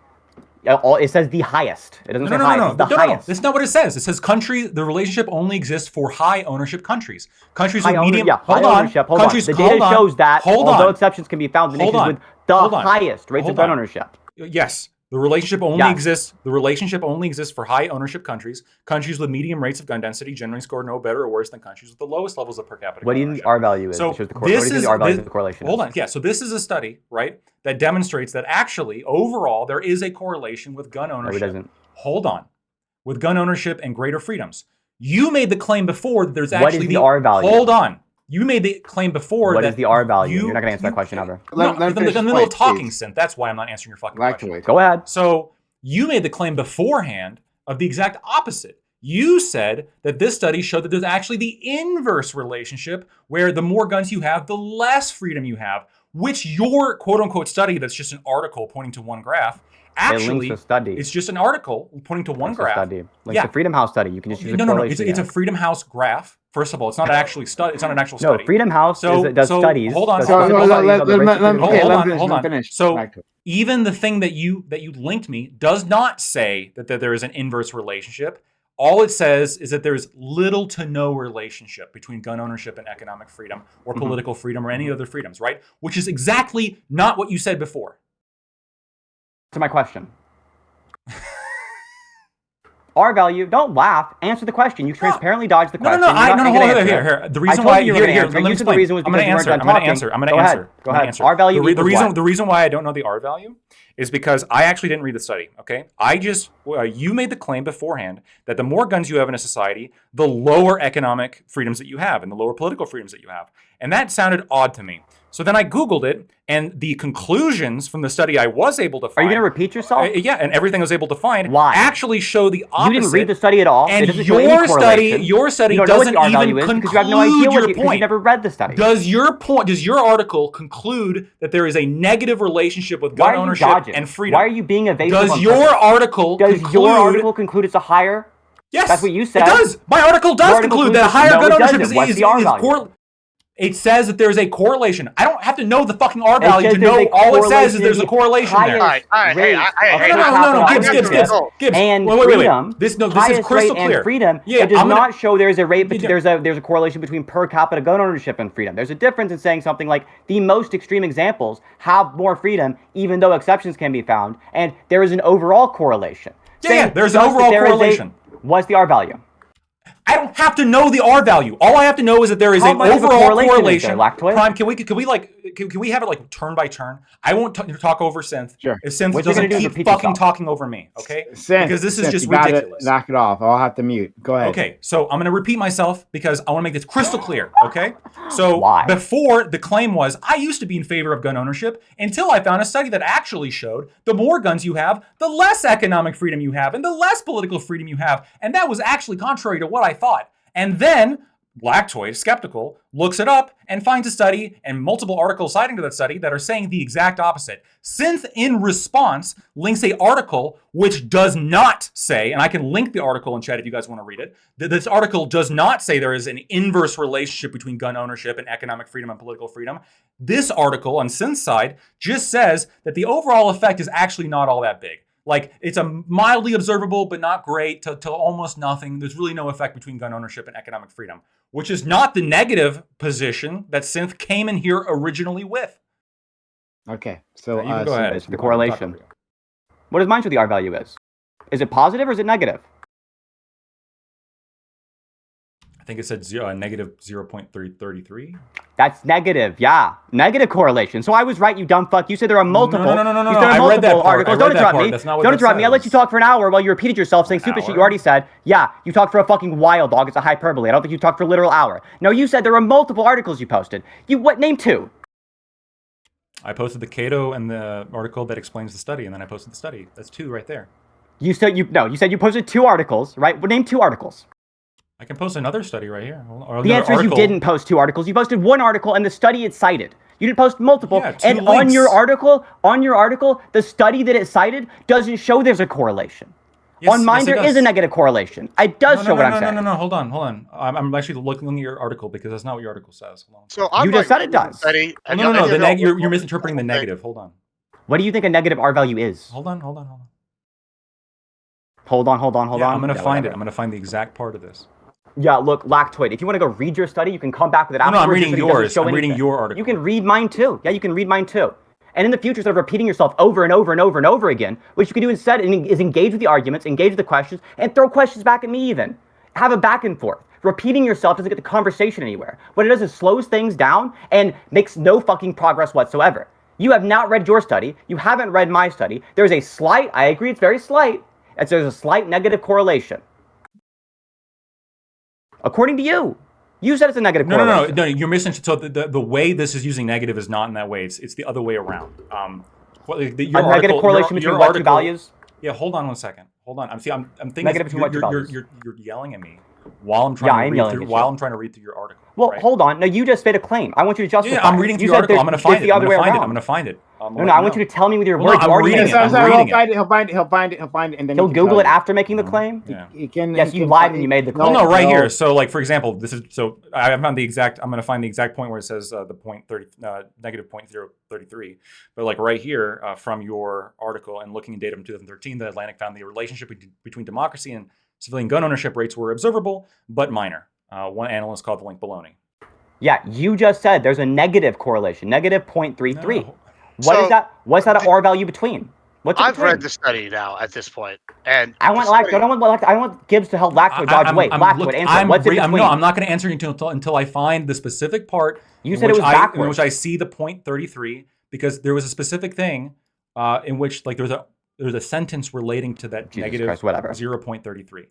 It says the highest. It doesn't say high. No. It's the highest. That's not what it says. It says the relationship only exists for high ownership countries. Countries with medium. Hold on. The data shows that although exceptions can be found in nations with the highest rates of gun ownership. Yes. The relationship only exists. The relationship only exists for high ownership countries. Countries with medium rates of gun density generally score no better or worse than countries with the lowest levels of per capita. What do you think the R value is? So what do you think the R value of the correlation? Hold on. Yeah. So this is a study, right, that demonstrates that actually overall there is a correlation with gun ownership. No, it doesn't. Hold on. With gun ownership and greater freedoms. You made the claim before that there's actually what is the R value? Hold on. You made the claim before What is the R value? You're not going to answer that question ever. I'm in the middle of talking, Synth. That's why I'm not answering your fucking question. Go ahead. So you made the claim beforehand of the exact opposite. You said that this study showed that there's actually the inverse relationship where the more guns you have, the less freedom you have, which your quote-unquote study that's just an article pointing to one graph, actually, it's just an article pointing to one graph. Like the Freedom House study. You can just use No. It's a Freedom House graph. First of all, it's not actually study. It's not an actual study. No, Freedom House does studies. Hold on. Hold on. So even the thing that you linked me does not say that there is an inverse relationship. All it says is that there's little to no relationship between gun ownership and economic freedom or political freedom or any other freedoms, right? Which is exactly not what you said before. To my question. R value, don't laugh. Answer the question. You transparently dodged the question. Here. The reason why I'm going to answer. Go ahead. R value. The reason why I don't know the R value is because I actually didn't read the study. Okay, you made the claim beforehand that the more guns you have in a society, the lower economic freedoms that you have and the lower political freedoms that you have, and that sounded odd to me. So then I Googled it, and the conclusions from the study I was able to find... Are you going to repeat yourself? Yeah, and everything I was able to find Why? Actually show the opposite. You didn't read the study at all. And your study doesn't even conclude you have no idea your point. You never read the study. Does your article conclude that there is a negative relationship with gun ownership and freedom? Why are you being evasive? Does your article conclude it's a higher... Yes. That's what you said. It does. My article does conclude that higher gun ownership is poor... It says that there's a correlation. I don't have to know the fucking R value says to there's know. a All it says is correlation there's a correlation there. highest All right, rate hey, of No, per Gibbs. capita Gibbs. and Wait. freedom. This is highest crystal rate clear. and freedom. Yeah, It does I'm gonna- not show there's a rate. Yeah. There's a correlation between per capita gun ownership and freedom. There's a difference in saying something like the most extreme examples have more freedom, even though exceptions can be found, and there is an overall correlation. Yeah, there's an just that overall there is correlation. What's the R value? I don't have to know the R value. All I have to know is that there is How an much of a overall correlation is correlation. there, Lactoid? Prime, can we have it like turn by turn? I won't talk over Synth. Sure. If Synth What you're doesn't gonna do is keep repeat fucking yourself. talking over me, okay? Synth, Because this is Synth, just you gotta ridiculous. Knock it off. I'll have to mute. Go ahead. Okay, so I'm going to repeat myself because I want to make this crystal clear, okay? So Why? before, the claim was, I used to be in favor of gun ownership until I found a study that actually showed the more guns you have, the less economic freedom you have, and the less political freedom you have. And that was actually contrary to what I thought. And then Lactoid, skeptical, looks it up and finds a study and multiple articles citing to that study that are saying the exact opposite. Synth, in response, links a article which does not say, and I can link the article in chat if you guys want to read it. This article does not say there is an inverse relationship between gun ownership and economic freedom and political freedom. This article on Synth's side just says that the overall effect is actually not all that big. Like, it's a mildly observable, but not great, to almost nothing. There's really no effect between gun ownership and economic freedom, which is not the negative position that Synth came in here originally with. Okay. So You can go ahead. It's the correlation. What does mine show the R value is? Is it positive or is it negative? I think it said negative 0.33. That's negative, yeah. Negative correlation. So I was right, you dumb fuck. You said there are multiple. No. You said there are I read that multiple part. articles. I Don't read that interrupt part. me. That's not what Don't that interrupt me. I let says. you talk for an hour while you repeated yourself saying stupid shit you hour? already said. Yeah, you talked for a fucking while, dog. It's a hyperbole. I don't think you talked for a literal hour. No, you said there were multiple articles you posted. Name two. I posted the Cato and the article that explains the study, and then I posted the study. That's two right there. You said you posted two articles, right? Well, name two articles. I can post another study right here. Or The another answer is you article. didn't post two articles. You posted one article and the study it cited. You didn't post multiple. Yeah, two and links. on your article, the study that it cited doesn't show there's a correlation. Yes, on mine, yes, it there is does. a negative correlation. It does show what I'm saying. No, hold on. I'm actually looking at your article because that's not what your article says. Hold on. So I'm You just said it does. Study, No. You're misinterpreting the negative. Hold on. What do you think a negative R value is? Hold on. Hold on. Yeah, I'm gonna Yeah, find it. whatever. I'm gonna find the exact part of this. Yeah, look, Lactoid, if you want to go read your study, you can come back with it No, afterwards. I'm reading Your study doesn't yours. show I'm reading anything. your article. You can read mine too. Yeah, you can read mine too. And in the future, instead of repeating yourself over and over and over and over again, what you can do instead is engage with the arguments, engage with the questions, and throw questions back at me even. Have a back and forth. Repeating yourself doesn't get the conversation anywhere. What it does is slows things down and makes no fucking progress whatsoever. You have not read your study. You haven't read my study. There's a slight, I agree it's very slight, there's a slight negative correlation. According to you. You said it's a negative correlation. No, you're missing. So the way this is using negative is not in that way. It's the other way around. Negative correlation between what two values? Yeah, hold on one second. Hold on. I'm thinking Negative between what two values? you're yelling at me while I'm trying to read through your article. Well, right? hold on. No, you just made a claim. I want you to justify. Yeah, I'm reading through you your said article. I'm going to find it. the other way around. I'm going to find it. No, I want you to tell me with your Well, words. no, You I'm already reading said it. it. I'm reading it. He'll find it, and then He'll he can Google tell it you. after making the claim? Yeah. He can. Yes, he you can lied find- when you made the Well, claim. no, right here. So, like for example, I found the exact. I'm going to find the exact point where it says the negative 0.033. But like right here from your article and looking at data from 2013, the Atlantic found the relationship between democracy and civilian gun ownership rates were observable but minor. One analyst called the link baloney. Yeah, you just said there's a negative correlation, negative 0.33. No. What So- is that? What's that an R value between? What's it I've between? read the study now at this point, and I want I want Gibbs to help Lactoid dodge. Wait, Lactoid, answer. What's it between? I'm not going to answer you until I find the specific part. You in said it which was backwards. in which I see the 0.33 because there was a specific thing in which like there's a sentence relating to that Jesus negative Christ, whatever. 0.33.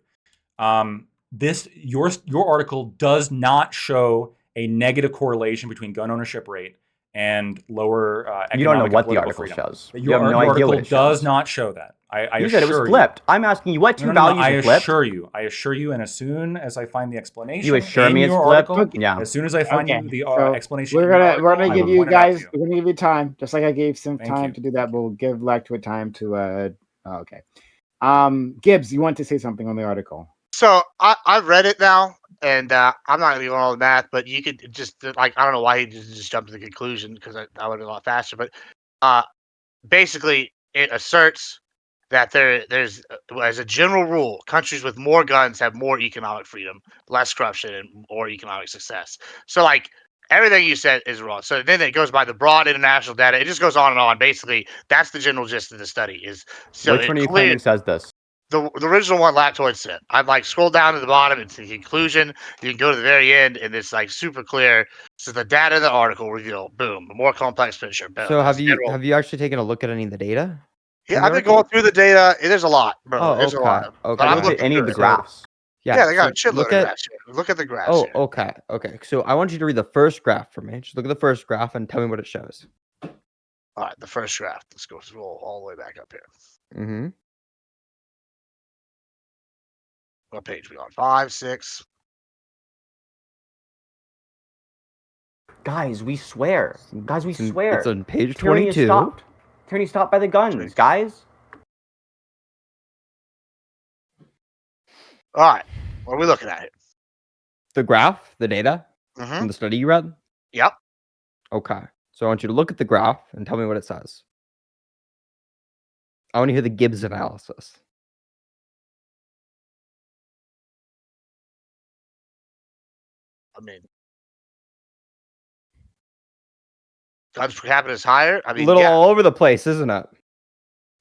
Your article does not show a negative correlation between gun ownership rate and lower economic You don't know and what the political article freedom. shows. You Your have no idea article what it does shows. not show that. I You said it was assure you. flipped. I'm asking you what two values I you flipped. I assure you, and as soon as I find the explanation, You assure in me it's your flipped? article, Yeah. as soon as I find Okay, you the so explanation, We're in your gonna article, I give will you point it out guys. to you. We're gonna give you time, just like I gave some Thank time you. to do that. We'll give Lactoid time to. Okay. Gibbs, you want to say something on the article? so I read it now, and I'm not going to go on all the math, but you could just like I don't know why he just jumped to the conclusion because I would have been a lot faster. But basically, it asserts that there's as a general rule, countries with more guns have more economic freedom, less corruption, and more economic success. So like everything you said is wrong. So then it goes by the broad international data. It just goes on and on. Basically, that's the general gist of the study. Is so Which one are you claiming says this? the original one Lactoid said. I'd like scroll down to the bottom. It's the conclusion. You can go to the very end, and it's like super clear. So the data in the article reveal, boom, a more complex picture. Boom. So have you General- actually taken a look at any of the data? Yeah, I've been going through the data. There's a lot, bro. Oh, There's a okay. lot. Okay. But I'm Look at looking any of through the it. graphs. Yeah, they got a so shitload of graphs here. Look at the graphs. Oh, here. okay. Okay. So I want you to read the first graph for me. Just look at the first graph and tell me what it shows. All right, the first draft. Let's go scroll all the way back up here. Mm-hmm. What page we on? 5, 6. Guys, we swear. Guys, we It's swear. on page Tyranny is 22. stopped. Tyranny stopped by the guns, guys. All right, what are we looking at here? The graph, the data Mm-hmm. from the study you read? Yep. Okay. So I want you to look at the graph and tell me what it says. I want to hear the Gibbs analysis. I mean, guns per capita is higher. I A mean, little yeah. all over the place, isn't it?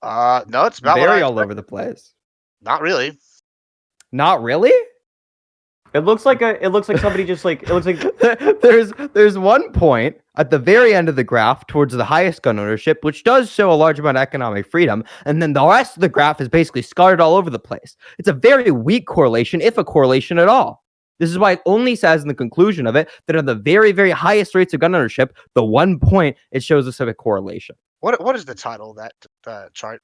No, it's about what Very I all over expected. the place. Not really. Not really? It looks like somebody just like it looks like there's one point at the very end of the graph towards the highest gun ownership, which does show a large amount of economic freedom, and then the rest of the graph is basically scattered all over the place. It's a very weak correlation, if a correlation at all. This is why it only says in the conclusion of it that at the very, very highest rates of gun ownership, the 1 point, it shows a civic correlation. What is the title of that chart?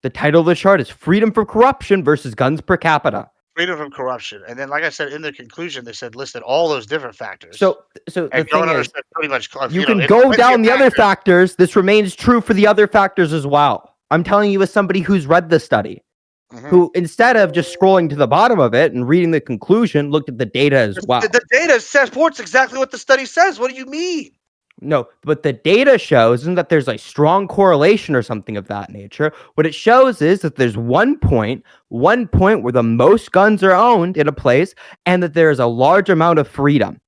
The title of the chart is Freedom from Corruption versus Guns Per Capita. Freedom from corruption. And then, like I said, in the conclusion, they said listed all those different factors. So the and thing gun is, ownership pretty much. you know, can it's go plenty down of the other factors. factors. This remains true for the other factors as well. I'm telling you as somebody who's read the study, Mhm. who instead of just scrolling to the bottom of it and reading the conclusion, looked at the data as well. The data supports exactly what the study says. What do you mean? No, but the data shows isn't that there's a strong correlation or something of that nature. What it shows is that there's 1 point where the most guns are owned in a place, and that there is a large amount of freedom.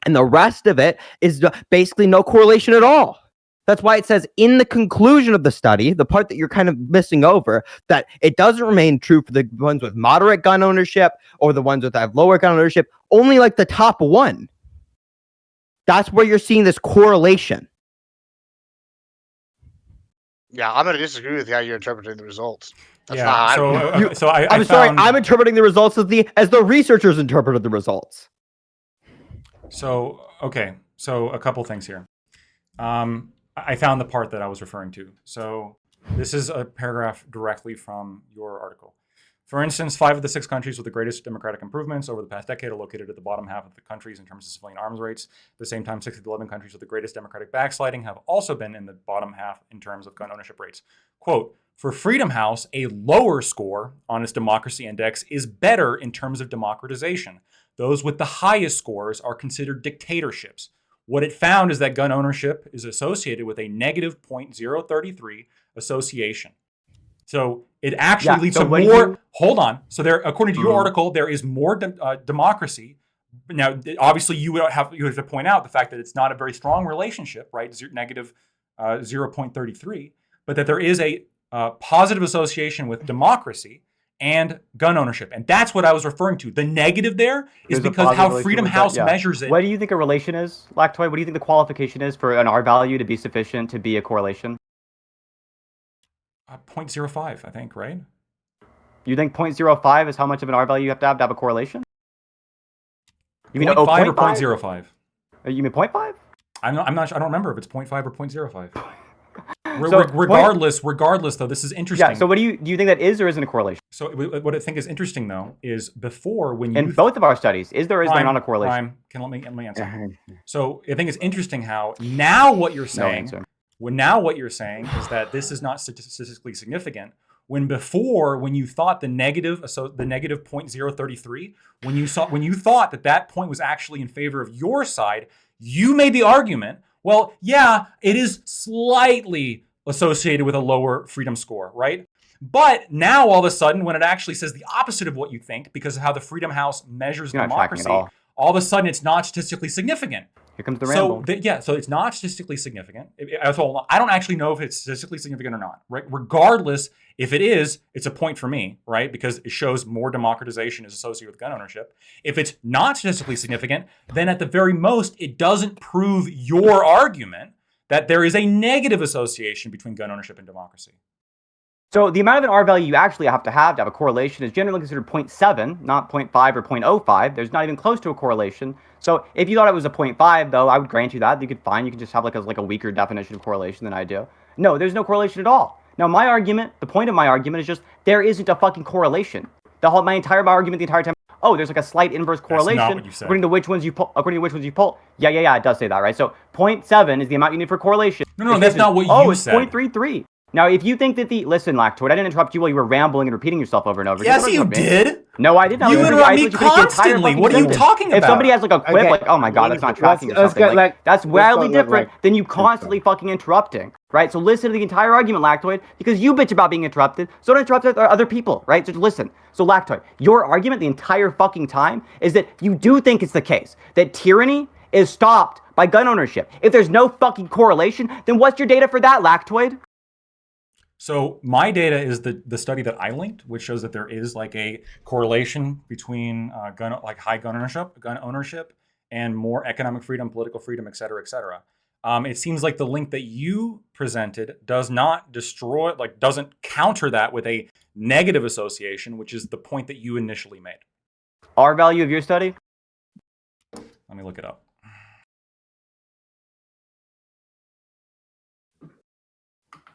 And the rest of it is basically no correlation at all. That's why it says in the conclusion of the study, the part that you're kind of missing over, that it doesn't remain true for the ones with moderate gun ownership or the ones that have lower gun ownership, only like the top one. That's where you're seeing this correlation. Yeah, I'm going to disagree with how you're interpreting the results. That's Yeah. not So, how I, so I I'm sorry, found- I'm interpreting the results as the researchers interpreted the results. So, okay. So a couple things here. I found the part that I was referring to. So this is a paragraph directly from your article. For instance, 5 of the 6 countries with the greatest democratic improvements over the past decade are located at the bottom half of the countries in terms of civilian arms rates. At the same time, 6 of the 11 countries with the greatest democratic backsliding have also been in the bottom half in terms of gun ownership rates. Quote, for Freedom House, a lower score on its democracy index is better in terms of democratization. Those with the highest scores are considered dictatorships. What it found is that gun ownership is associated with a negative 0.033 association. So it actually leads to more. Hold on. So there, according to your article, there is more democracy. Now, obviously, you have to point out the fact that it's not a very strong relationship, right? Negative 0.33, but that there is a positive association with democracy and gun ownership, and that's what I was referring to. The negative there is because how Freedom House measures it. What do you think a relation is, Lactoid? What do you think the qualification is for an R value to be sufficient to be a correlation? 0.05, I think, right? You think 0.05 is how much of an R value you have to have a correlation? You mean 0.5 or 0.5? 0.05? You mean 0.5? I'm not sure. I don't remember if it's 0.5 or 0.05. So, regardless, though, this is interesting. Yeah. So, what do you think that is or isn't a correlation? So, what I think is interesting, though, is before when you in both of our studies, is there or is there not a correlation? Let me answer. So, I think it's interesting how now what you're saying. No answer. Now what you're saying is that this is not statistically significant. When you thought the negative 0.033, when you thought that point was actually in favor of your side, you made the argument, well, yeah, it is slightly associated with a lower freedom score, right? But now all of a sudden, when it actually says the opposite of what you think, because of how the Freedom House measures You're not tracking democracy, at all of a sudden it's not statistically significant. Here comes the ramble. So it's not statistically significant. So I don't actually know if it's statistically significant or not, right? Regardless, if it is, it's a point for me, right? Because it shows more democratization is associated with gun ownership. If it's not statistically significant, then at the very most, it doesn't prove your argument that there is a negative association between gun ownership and democracy. So the amount of an R value you actually have to have a correlation is generally considered 0.7, not 0.5 or 0.05. There's not even close to a correlation. So if you thought it was a 0.5, though, I would grant you that. You could just have like a weaker definition of correlation than I do. No, there's no correlation at all. Now, the point of my argument is just there isn't a fucking correlation. My entire argument the entire time, oh, there's like a slight inverse correlation. That's not what you said. According to which ones you pull. Yeah, it does say that, right? So 0.7 is the amount you need for correlation. No, that's not what you said. Oh, it's 0.33. Now, if you think that listen, Lactoid, I didn't interrupt you while you were rambling and repeating yourself over and over. Yes, you did. No, I didn't. You interrupt me constantly. What are you talking about? If somebody has like a quip, like, oh my god, that's not tracking or something, that's wildly different than you constantly fucking interrupting, right? So listen to the entire argument, Lactoid, because you bitch about being interrupted, so don't interrupt other people, right? So listen. So Lactoid, your argument the entire fucking time is that you do think it's the case that tyranny is stopped by gun ownership. If there's no fucking correlation, then what's your data for that, Lactoid? So my data is the study that I linked, which shows that there is like a correlation between high gun ownership, and more economic freedom, political freedom, et cetera, et cetera. It seems like the link that you presented does not doesn't counter that with a negative association, which is the point that you initially made. R value of your study? Let me look it up.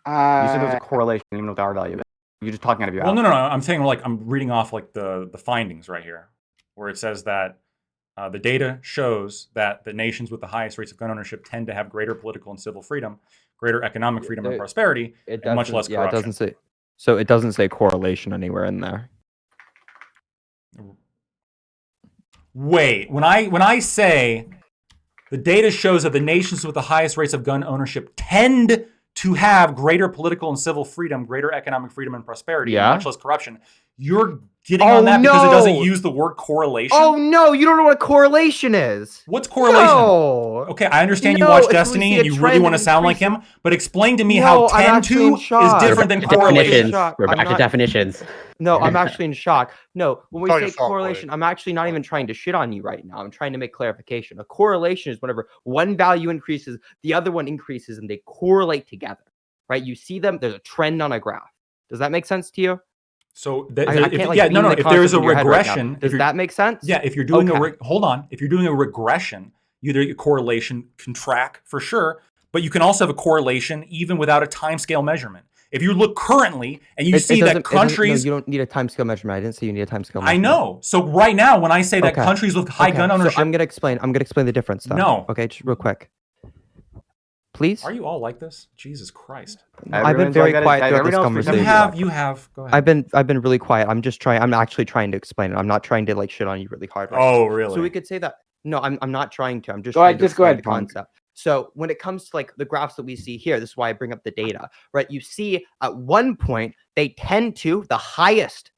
You said there was a correlation, even with the R value. You're just talking out of your ass. No. I'm saying I'm reading off like the findings right here, where it says that the data shows that the nations with the highest rates of gun ownership tend to have greater political and civil freedom, greater economic freedom and prosperity, and much less corruption. Yeah, it doesn't say. So it doesn't say correlation anywhere in there. Wait, when I say the data shows that the nations with the highest rates of gun ownership tend to have greater political and civil freedom, greater economic freedom and prosperity, and much less corruption. You're getting on that because it doesn't use the word correlation? Oh, no, you don't know what correlation is. What's correlation? No. Okay, I understand you watch Destiny and you really want to sound like him, but explain to me how tend to is different than correlation. We're back to definitions. No, I'm actually in shock. No, when we say correlation, I'm actually not even trying to shit on you right now. I'm trying to make clarification. A correlation is whenever one value increases, the other one increases, and they correlate together, right? You see them, there's a trend on a graph. Does that make sense to you? So if there is a regression, does that make sense? Yeah, if you're doing if you're doing a regression, either your correlation can track for sure, but you can also have a correlation even without a timescale measurement. If you look currently and you see that countries, you don't need a timescale measurement. I didn't say you need a timescale measurement. I know. So right now, when I say that countries with high gun ownership, so I'm gonna explain the difference. Though. No. Okay, just real quick. Please. Are you all like this? Jesus Christ! I've been very quiet throughout this conversation. You have. Go ahead. I've been really quiet. I'm actually trying to explain it. I'm not trying to like shit on you really hard. Right really? So we could say that. No, I'm not trying to. I'm just go trying ahead. to explain Go ahead. The concept. So when it comes to like the graphs that we see here, this is why I bring up the data, right? You see at one point they tend to the highest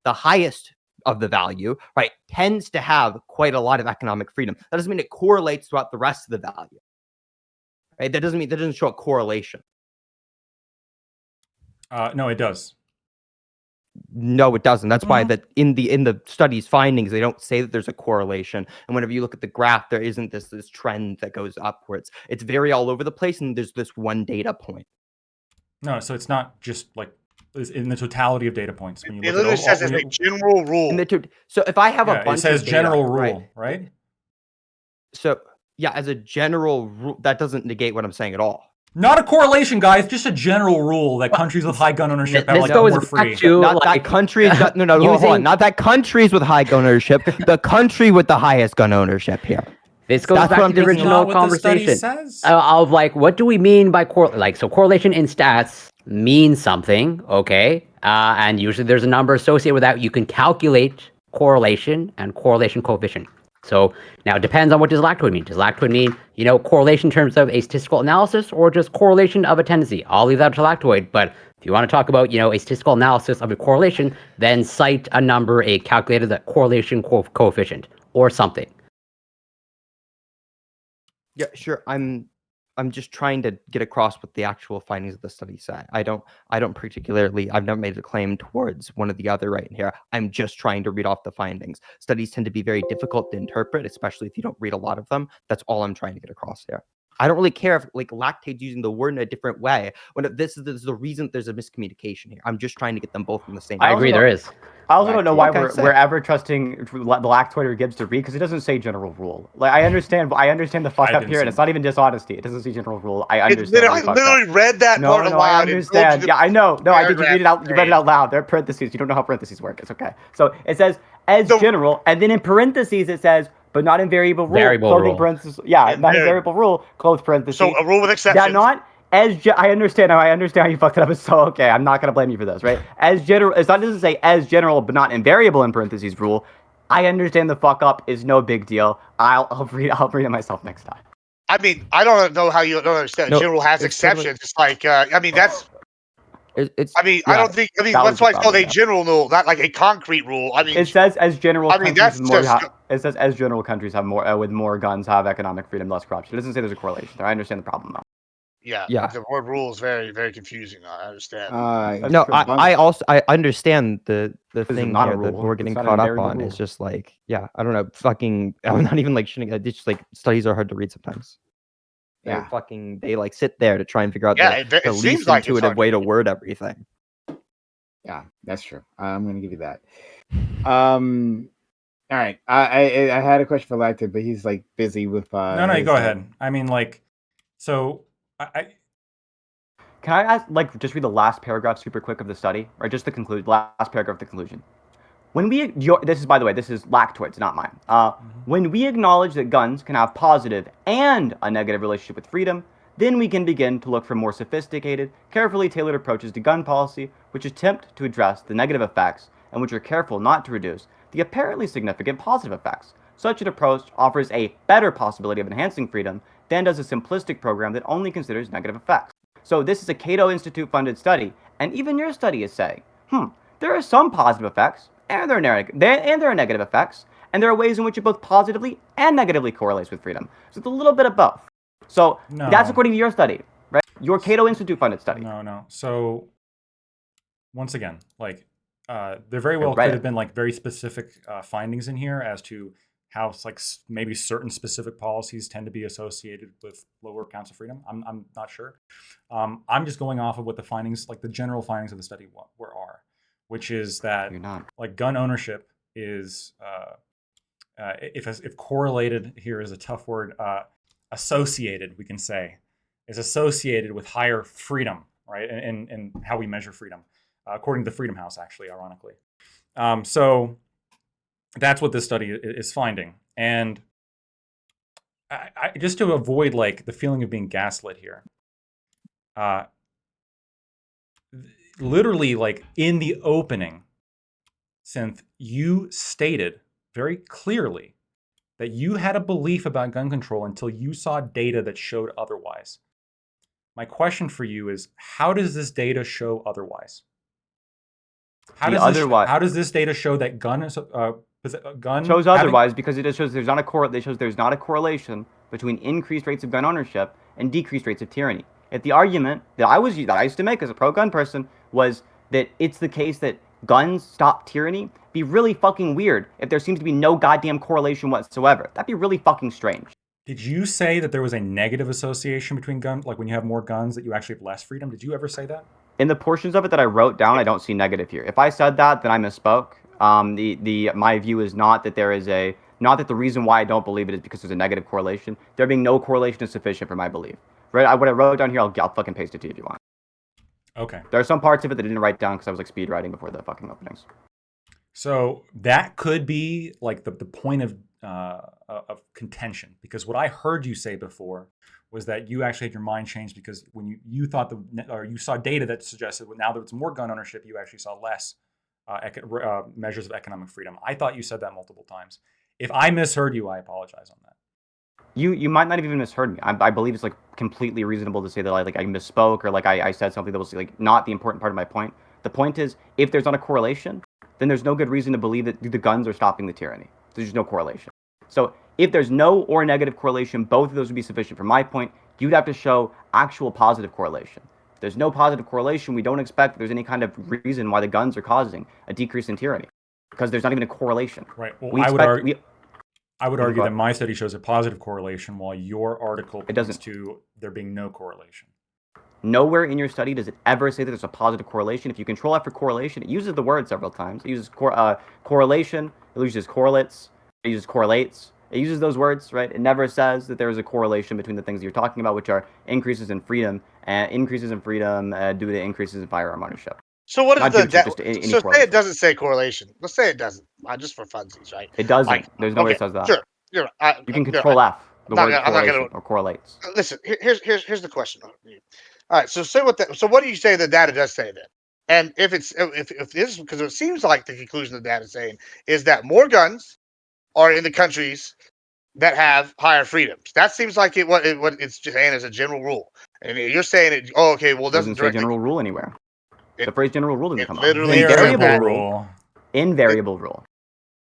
of the value, right, tends to have quite a lot of economic freedom. That doesn't mean it correlates throughout the rest of the value. Right? That doesn't show a correlation. No, it does. No, it doesn't. That's why that in the study's findings, they don't say that there's a correlation. And whenever you look at the graph, there isn't this trend that goes upwards. It's very all over the place, and there's this one data point. No, so it's not just like in the totality of data points. When you it literally says it's a general rule. So if I have a bunch it says of data, general rule, right? So yeah, as a general rule, that doesn't negate what I'm saying at all. Not a correlation, guys. Just a general rule that countries with high gun ownership have more free. Not that countries. Hold on. Not that countries with high gun ownership. The country with the highest gun ownership here. This goes back to the original conversation of like, what do we mean by correlation in stats? means something, okay? And usually there's a number associated with that. You can calculate correlation and correlation coefficient. So now it depends on what does lactoid mean. Does lactoid mean, correlation in terms of a statistical analysis or just correlation of a tendency? I'll leave that to lactoid, but if you want to talk about, a statistical analysis of a correlation, then cite a number, a calculated correlation coefficient or something. Yeah, sure. I'm just trying to get across what the actual findings of the study say. I don't particularly, I've never made a claim towards one or the other right here. I'm just trying to read off the findings. Studies tend to be very difficult to interpret, especially if you don't read a lot of them. That's all I'm trying to get across here. I don't really care if lactate's using the word in a different way. When this is the reason that there's a miscommunication here. I'm just trying to get them both in the same. I agree, there is. I also don't know why Okay, we're ever trusting the lactoid or Gibbs to read, because it doesn't say general rule. I understand the fuck up here, and it's not even dishonesty. It doesn't say general rule. I understand. I literally read that part aloud. I understand. Yeah, I know. No, I did. You read it out. You read it out loud. There are parentheses. You don't know how parentheses work. It's okay. So it says as general, and then in parentheses it says, but not in variable rule. Variable rule. Parentheses. Yeah, not in variable rule. Close parentheses. So a rule with exceptions. Yeah, not. I understand how you fucked it up. It's so okay. I'm not gonna blame you for this, right? As general, it's not doesn't say as general, but not invariable in parentheses rule. I understand the fuck up is no big deal. I'll read it myself next time. I mean, I don't know how you don't understand. No, General has it's exceptions. It's like, I mean, that's. It's. I mean, yeah, I don't think. I mean, that was that's why it's the called a problem, general rule, not like a concrete rule. I mean, It says as general. I mean, countries that's with more just- it says as general countries have more with more guns have economic freedom, less corruption. It doesn't say there's a correlation there. I understand the problem though. yeah. Yeah. The word rule is very, very confusing. I understand. No, true. I understand the is thing not a here that rule. we're It's getting not a caught up variable on rule. is just I don't know, fucking, I'm not even shitting. It's just studies are hard to read sometimes. Yeah. They sit there to try and figure out Yeah, the it least seems like it's intuitive hard way to to word everything. Yeah, that's true. I'm gonna give you that. All right. I had a question for Lactic, but he's busy with. No, you go ahead. I mean, so I Can I ask, just read the last paragraph super quick of the study, or just the last paragraph of the conclusion? This is, by the way, this is Lactoid's, not mine. When we acknowledge that guns can have positive and a negative relationship with freedom, then we can begin to look for more sophisticated, carefully tailored approaches to gun policy, which attempt to address the negative effects and which are careful not to reduce the apparently significant positive effects. Such an approach offers a better possibility of enhancing freedom than does a simplistic program that only considers negative effects. So this is a Cato Institute funded study, and even your study is saying, there are some positive effects, and there are negative effects, and there are ways in which it both positively and negatively correlates with freedom. So it's a little bit of both. So that's according to your study, right? Your Cato Institute funded study. No. So once again, there very well could have been very specific findings in here as to how maybe certain specific policies tend to be associated with lower counts of freedom. I'm not sure. I'm just going off of what the findings, the general findings of the study are, which is that gun ownership is if correlated here is a tough word, associated, we can say, is associated with higher freedom, right? And how we measure freedom, according to the Freedom House, actually, ironically. So that's what this study is finding. And I just to avoid the feeling of being gaslit here, literally in the opening, Synth, you stated very clearly that you had a belief about gun control until you saw data that showed otherwise. My question for you is, how does this data show otherwise? How does this data show that gun shows otherwise because it shows there's not a correlation between increased rates of gun ownership and decreased rates of tyranny. If the argument that I used to make as a pro-gun person was that it's the case that guns stop tyranny, it'd be really fucking weird if there seems to be no goddamn correlation whatsoever. That'd be really fucking strange. Did you say that there was a negative association between guns, when you have more guns that you actually have less freedom? Did you ever say that? In the portions of it that I wrote down, I don't see negative here. If I said that, then I misspoke. My view is not that the reason why I don't believe it is because there's a negative correlation. There being no correlation is sufficient for my belief. Right? What I wrote down here, I'll fucking paste it to you if you want. Okay. There are some parts of it that I didn't write down because I was speed writing before the fucking openings. So that could be the point of of contention, because what I heard you say before was that you actually had your mind changed because when you thought or you saw data that suggested now that it's more gun ownership, you actually saw less measures of economic freedom. I thought you said that multiple times. If I misheard you, I apologize on that. You might not have even misheard me. I believe it's like completely reasonable to say that I misspoke or like I said something that was like not the important part of my point. The point is, if there's not a correlation, then there's no good reason to believe that the guns are stopping the tyranny. There's just no correlation. So if there's no or negative correlation, both of those would be sufficient. For my point, you'd have to show actual positive correlation. If there's no positive correlation, we don't expect that there's any kind of reason why the guns are causing a decrease in tyranny, because there's not even a correlation. Right. Well, I would argue that my study shows a positive correlation, while your article points to there being no correlation. Nowhere in your study does it ever say that there's a positive correlation. If you control F for correlation, it uses the word several times. It uses correlation. It uses correlates. It uses correlates. It uses those words, right? It never says that there is a correlation between the things you're talking about, which are increases in freedom due to increases in firearm ownership. So what is so say it doesn't say correlation. Let's say it doesn't, just for funsies, right? It doesn't. There's no way it says that. Sure, you're right. You can control F. The word correlation or correlates. Listen, here's the question. All right, so say so what do you say the data does say then? And if this, because it seems like the conclusion the data is saying is that more guns are in the countries that have higher freedoms. That seems like what it's saying as a general rule. And you're saying it. Oh, okay. Well, it doesn't say general rule anywhere. The phrase general rule doesn't come up. Literally invariable rule. Invariable rule.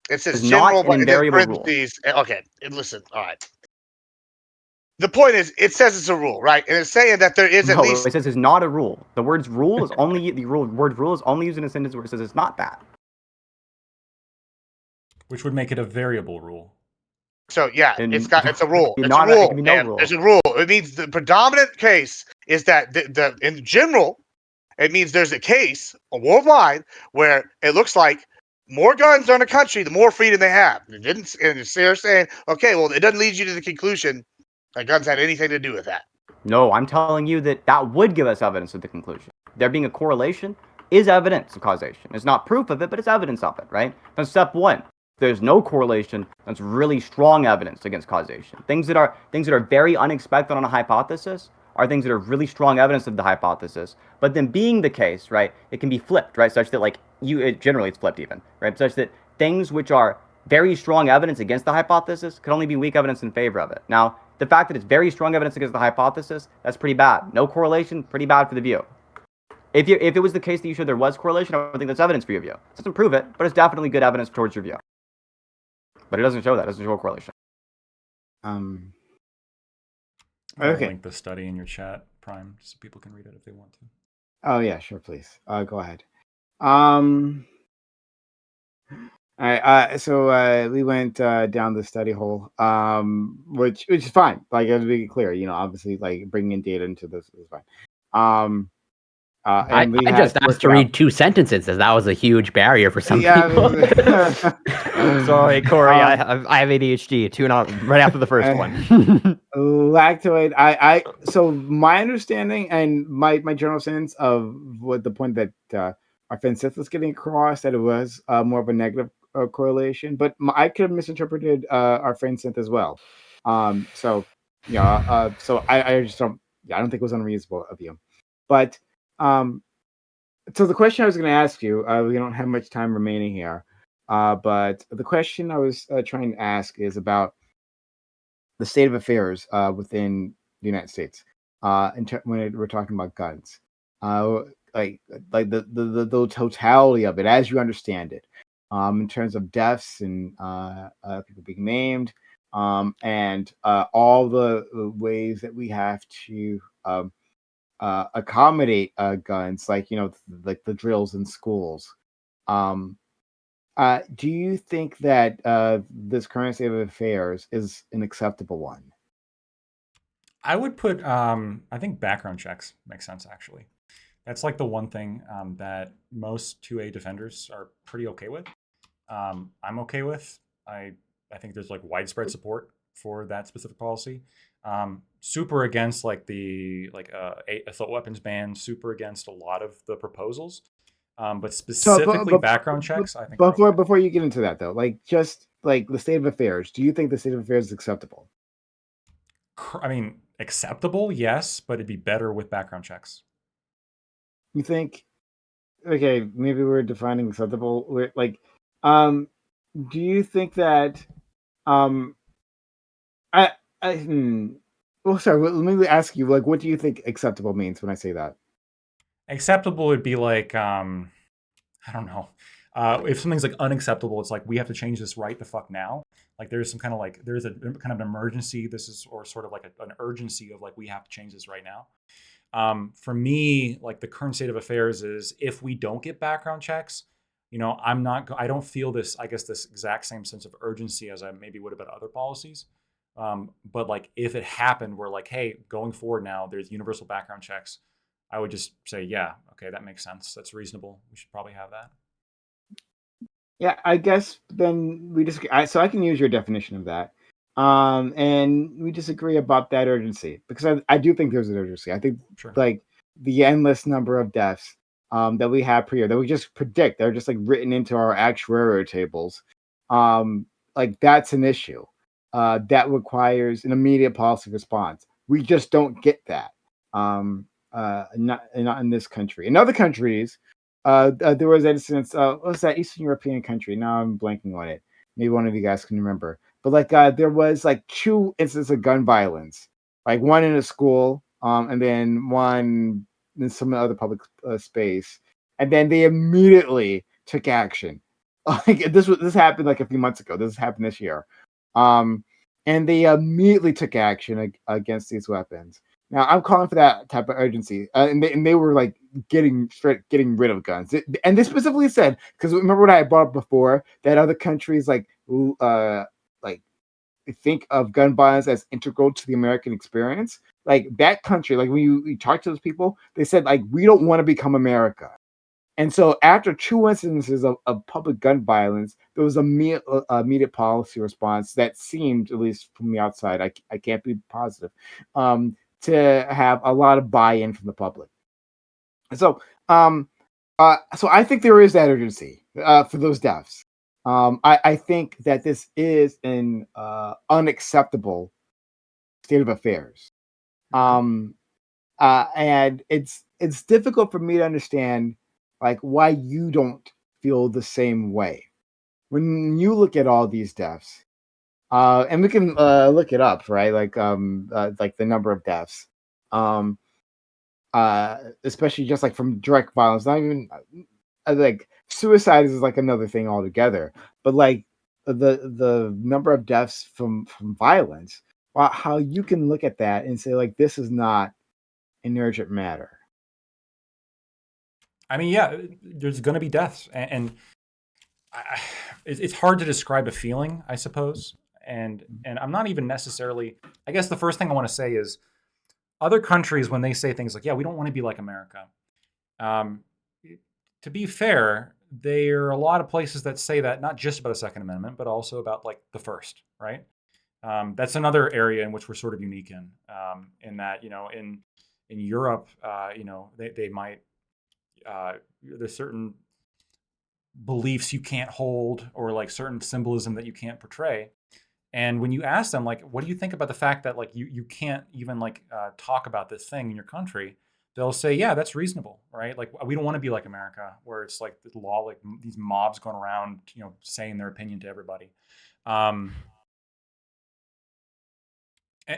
It says general, but invariable rule. Okay, listen. All right. The point is, it says it's a rule, right? And it's saying that there is at least. It says it's not a rule. The word rule is only word rule is only used in a sentence where it says it's not that. Which would make it a variable rule. So yeah, it's a rule. It's a rule. There's a rule. It means the predominant case is that in general, it means there's a case worldwide where it looks like more guns are in a country, the more freedom they have. And they're saying, okay, well, it doesn't lead you to the conclusion that guns had anything to do with that. No, I'm telling you that would give us evidence of the conclusion. There being a correlation is evidence of causation. It's not proof of it, but it's evidence of it, right? That's step one. There's no correlation. That's really strong evidence against causation. Things that are very unexpected on a hypothesis are things that are really strong evidence of the hypothesis. But then being the case, right, it can be flipped, right, such that generally it's flipped even, right, such that things which are very strong evidence against the hypothesis could only be weak evidence in favor of it. Now, the fact that it's very strong evidence against the hypothesis, that's pretty bad. No correlation, pretty bad for the view. If it was the case that you showed there was correlation, I don't think that's evidence for your view. It doesn't prove it, but it's definitely good evidence towards your view. But it doesn't show that. It doesn't show a correlation. I'll link the study in your chat, Prime, so people can read it if they want to. Oh yeah, sure, please. Go ahead. All right. So we went down the study hole, which is fine. Like, as we get clear, obviously, like bringing in data into this is fine. I just asked to read 2 sentences, as that was a huge barrier for some people. Sorry, Corey, I have ADHD. Tune out right after the first one. Lactoid. So my understanding and my general sense of what the point that our friend Seth was getting across, that it was more of a negative correlation, but I could have misinterpreted our friend Seth as well. So I just don't. Yeah, I don't think it was unreasonable of you, but. So the question I was going to ask you, we don't have much time remaining here, but the question I was trying to ask is about the state of affairs within the United States when we're talking about guns, like the totality of it as you understand it, in terms of deaths and people being named, and all the ways that we have to accommodate guns, like like the drills in schools. Do you think that this current state of affairs is an acceptable one? I would put I think background checks make sense, actually. That's like the one thing that most 2A defenders are pretty okay with. I'm okay with. I think there's like widespread support for that specific policy. Super against the assault weapons ban, super against a lot of the proposals, but specifically background checks. I think before you get into that though, like the state of affairs, do you think the state of affairs is acceptable? I mean, acceptable, yes, but it'd be better with background checks. You think? Okay, maybe we're defining acceptable. Do you think that um, I I well, sorry. Let me ask you. Like, what do you think acceptable means when I say that? Acceptable would be like, I don't know. If something's like unacceptable, it's like we have to change this right the fuck now. Like there's some kind of like there's a kind of an emergency. This is or sort of like an urgency of like we have to change this right now. For me, like the current state of affairs is if we don't get background checks, I don't feel this, I guess, this exact same sense of urgency as I maybe would about other policies. But like if it happened, we're like, hey, going forward now, there's universal background checks. I would just say, yeah, okay, that makes sense. That's reasonable. We should probably have that. Yeah, I guess then we disagree. So I can use your definition of that. And we disagree about that urgency because I do think there's an urgency. I think Sure. like the endless number of deaths that we have per year that we just predict, they're just like written into our actuarial tables. Like that's an issue that requires an immediate policy response. We just don't get that. Not in this country. In other countries, there was instance. What was that Eastern European country? Now I'm blanking on it. Maybe one of you guys can remember. But like, there was like 2 instances of gun violence, like one in a school, and then one in some other public space, and then they immediately took action. Like this happened like a few months ago. This happened this year, and they immediately took action against these weapons. Now I'm calling for that type of urgency, and they were like getting rid of guns, and they specifically said because remember what I brought up before that other countries like think of gun violence as integral to the American experience. Like that country, like when you talk to those people, they said like we don't want to become America. And so after 2 instances of public gun violence, there was a immediate policy response that seemed, at least from the outside, I can't be positive, to have a lot of buy-in from the public. So, so I think there is that urgency for those deaths. I think that this is an unacceptable state of affairs, and it's difficult for me to understand like why you don't feel the same way when you look at all these deaths. And we can look it up, right? Like the number of deaths, especially just like from direct violence. Not even like suicide is like another thing altogether. But like the number of deaths from violence, how you can look at that and say like this is not an urgent matter. I mean, yeah, there's going to be deaths, and it's hard to describe a feeling, I suppose. And I'm not even necessarily. I guess the first thing I want to say is, other countries when they say things like, "Yeah, we don't want to be like America." To be fair, there are a lot of places that say that not just about the Second Amendment, but also about like the First, right? That's another area in which we're sort of unique in that in Europe, they might. There's certain beliefs you can't hold or like certain symbolism that you can't portray. And when you ask them, like, what do you think about the fact that like you can't even like talk about this thing in your country? They'll say, yeah, that's reasonable, right? Like we don't want to be like America where it's like the law, like these mobs going around, saying their opinion to everybody.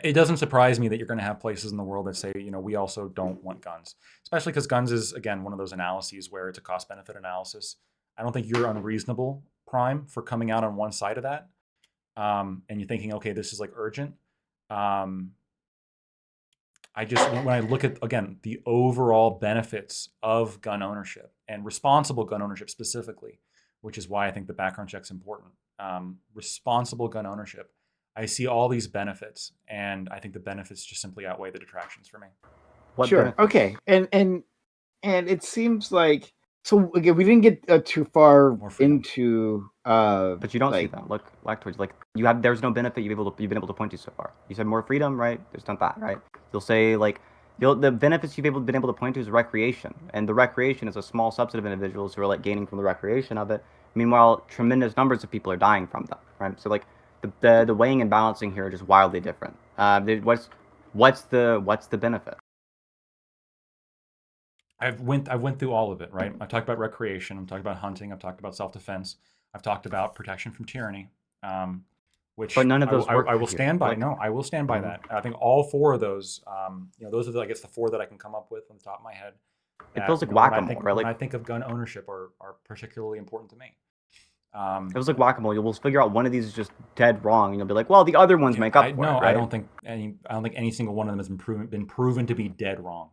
It doesn't surprise me that you're going to have places in the world that say, we also don't want guns, especially because guns is, again, one of those analyses where it's a cost benefit analysis. I don't think you're unreasonable, Prime, for coming out on one side of that. And you're thinking, okay, this is like urgent. When I look at, again, the overall benefits of gun ownership and responsible gun ownership specifically, which is why I think the background check's important. Responsible gun ownership. I see all these benefits, and I think the benefits just simply outweigh the detractions for me. Sure. Benefits? Okay. And it seems like so again we didn't get too far into. But you don't see that. Look, Lactoids, like there's no benefit you've been able to point to so far. You said more freedom, right? There's not that, right? You'll say like the benefits you've been able to point to is recreation, and the recreation is a small subset of individuals who are like gaining from the recreation of it, Meanwhile, tremendous numbers of people are dying from them, right? So like the weighing and balancing here are just wildly different. What's the benefit? I went through all of it, right? I've talked about recreation. I've talked about hunting. I've talked about self-defense. I've talked about protection from tyranny, which But none of I will- those work I will for you. stand by. Like- No, I will stand by Mhm. that. I think all four of those, those are, I guess, the four that I can come up with on the top of my head. It that, feels like when I whack-a-mole, think, right? when Like I think of gun ownership are particularly important to me. it was like whack-a-mole. You'll figure out one of these is just dead wrong, and you'll be like, well, the other ones make up for no, it, right? I don't think any single one of them has been proven to be dead wrong.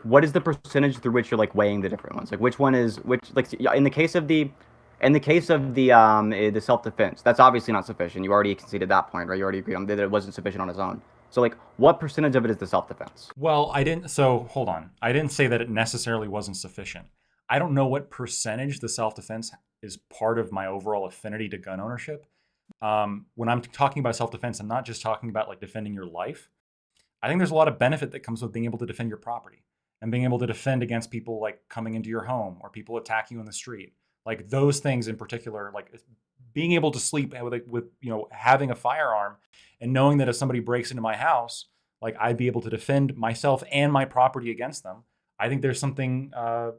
What is the percentage through which you're like weighing the different ones? Like which one is which? Like in the case of the self-defense, that's obviously not sufficient. You already conceded that point, right? You already agreed on that it wasn't sufficient on its own. So like, what percentage of it is the self-defense? Well, I didn't. So hold on. I didn't say that it necessarily wasn't sufficient. I don't know what percentage the self-defense is part of my overall affinity to gun ownership. When I'm talking about self-defense, I'm not just talking about like defending your life. I think there's a lot of benefit that comes with being able to defend your property and being able to defend against people like coming into your home or people attacking you in the street. Like those things in particular, like being able to sleep with having a firearm and knowing that if somebody breaks into my house, like I'd be able to defend myself and my property against them. I think there's something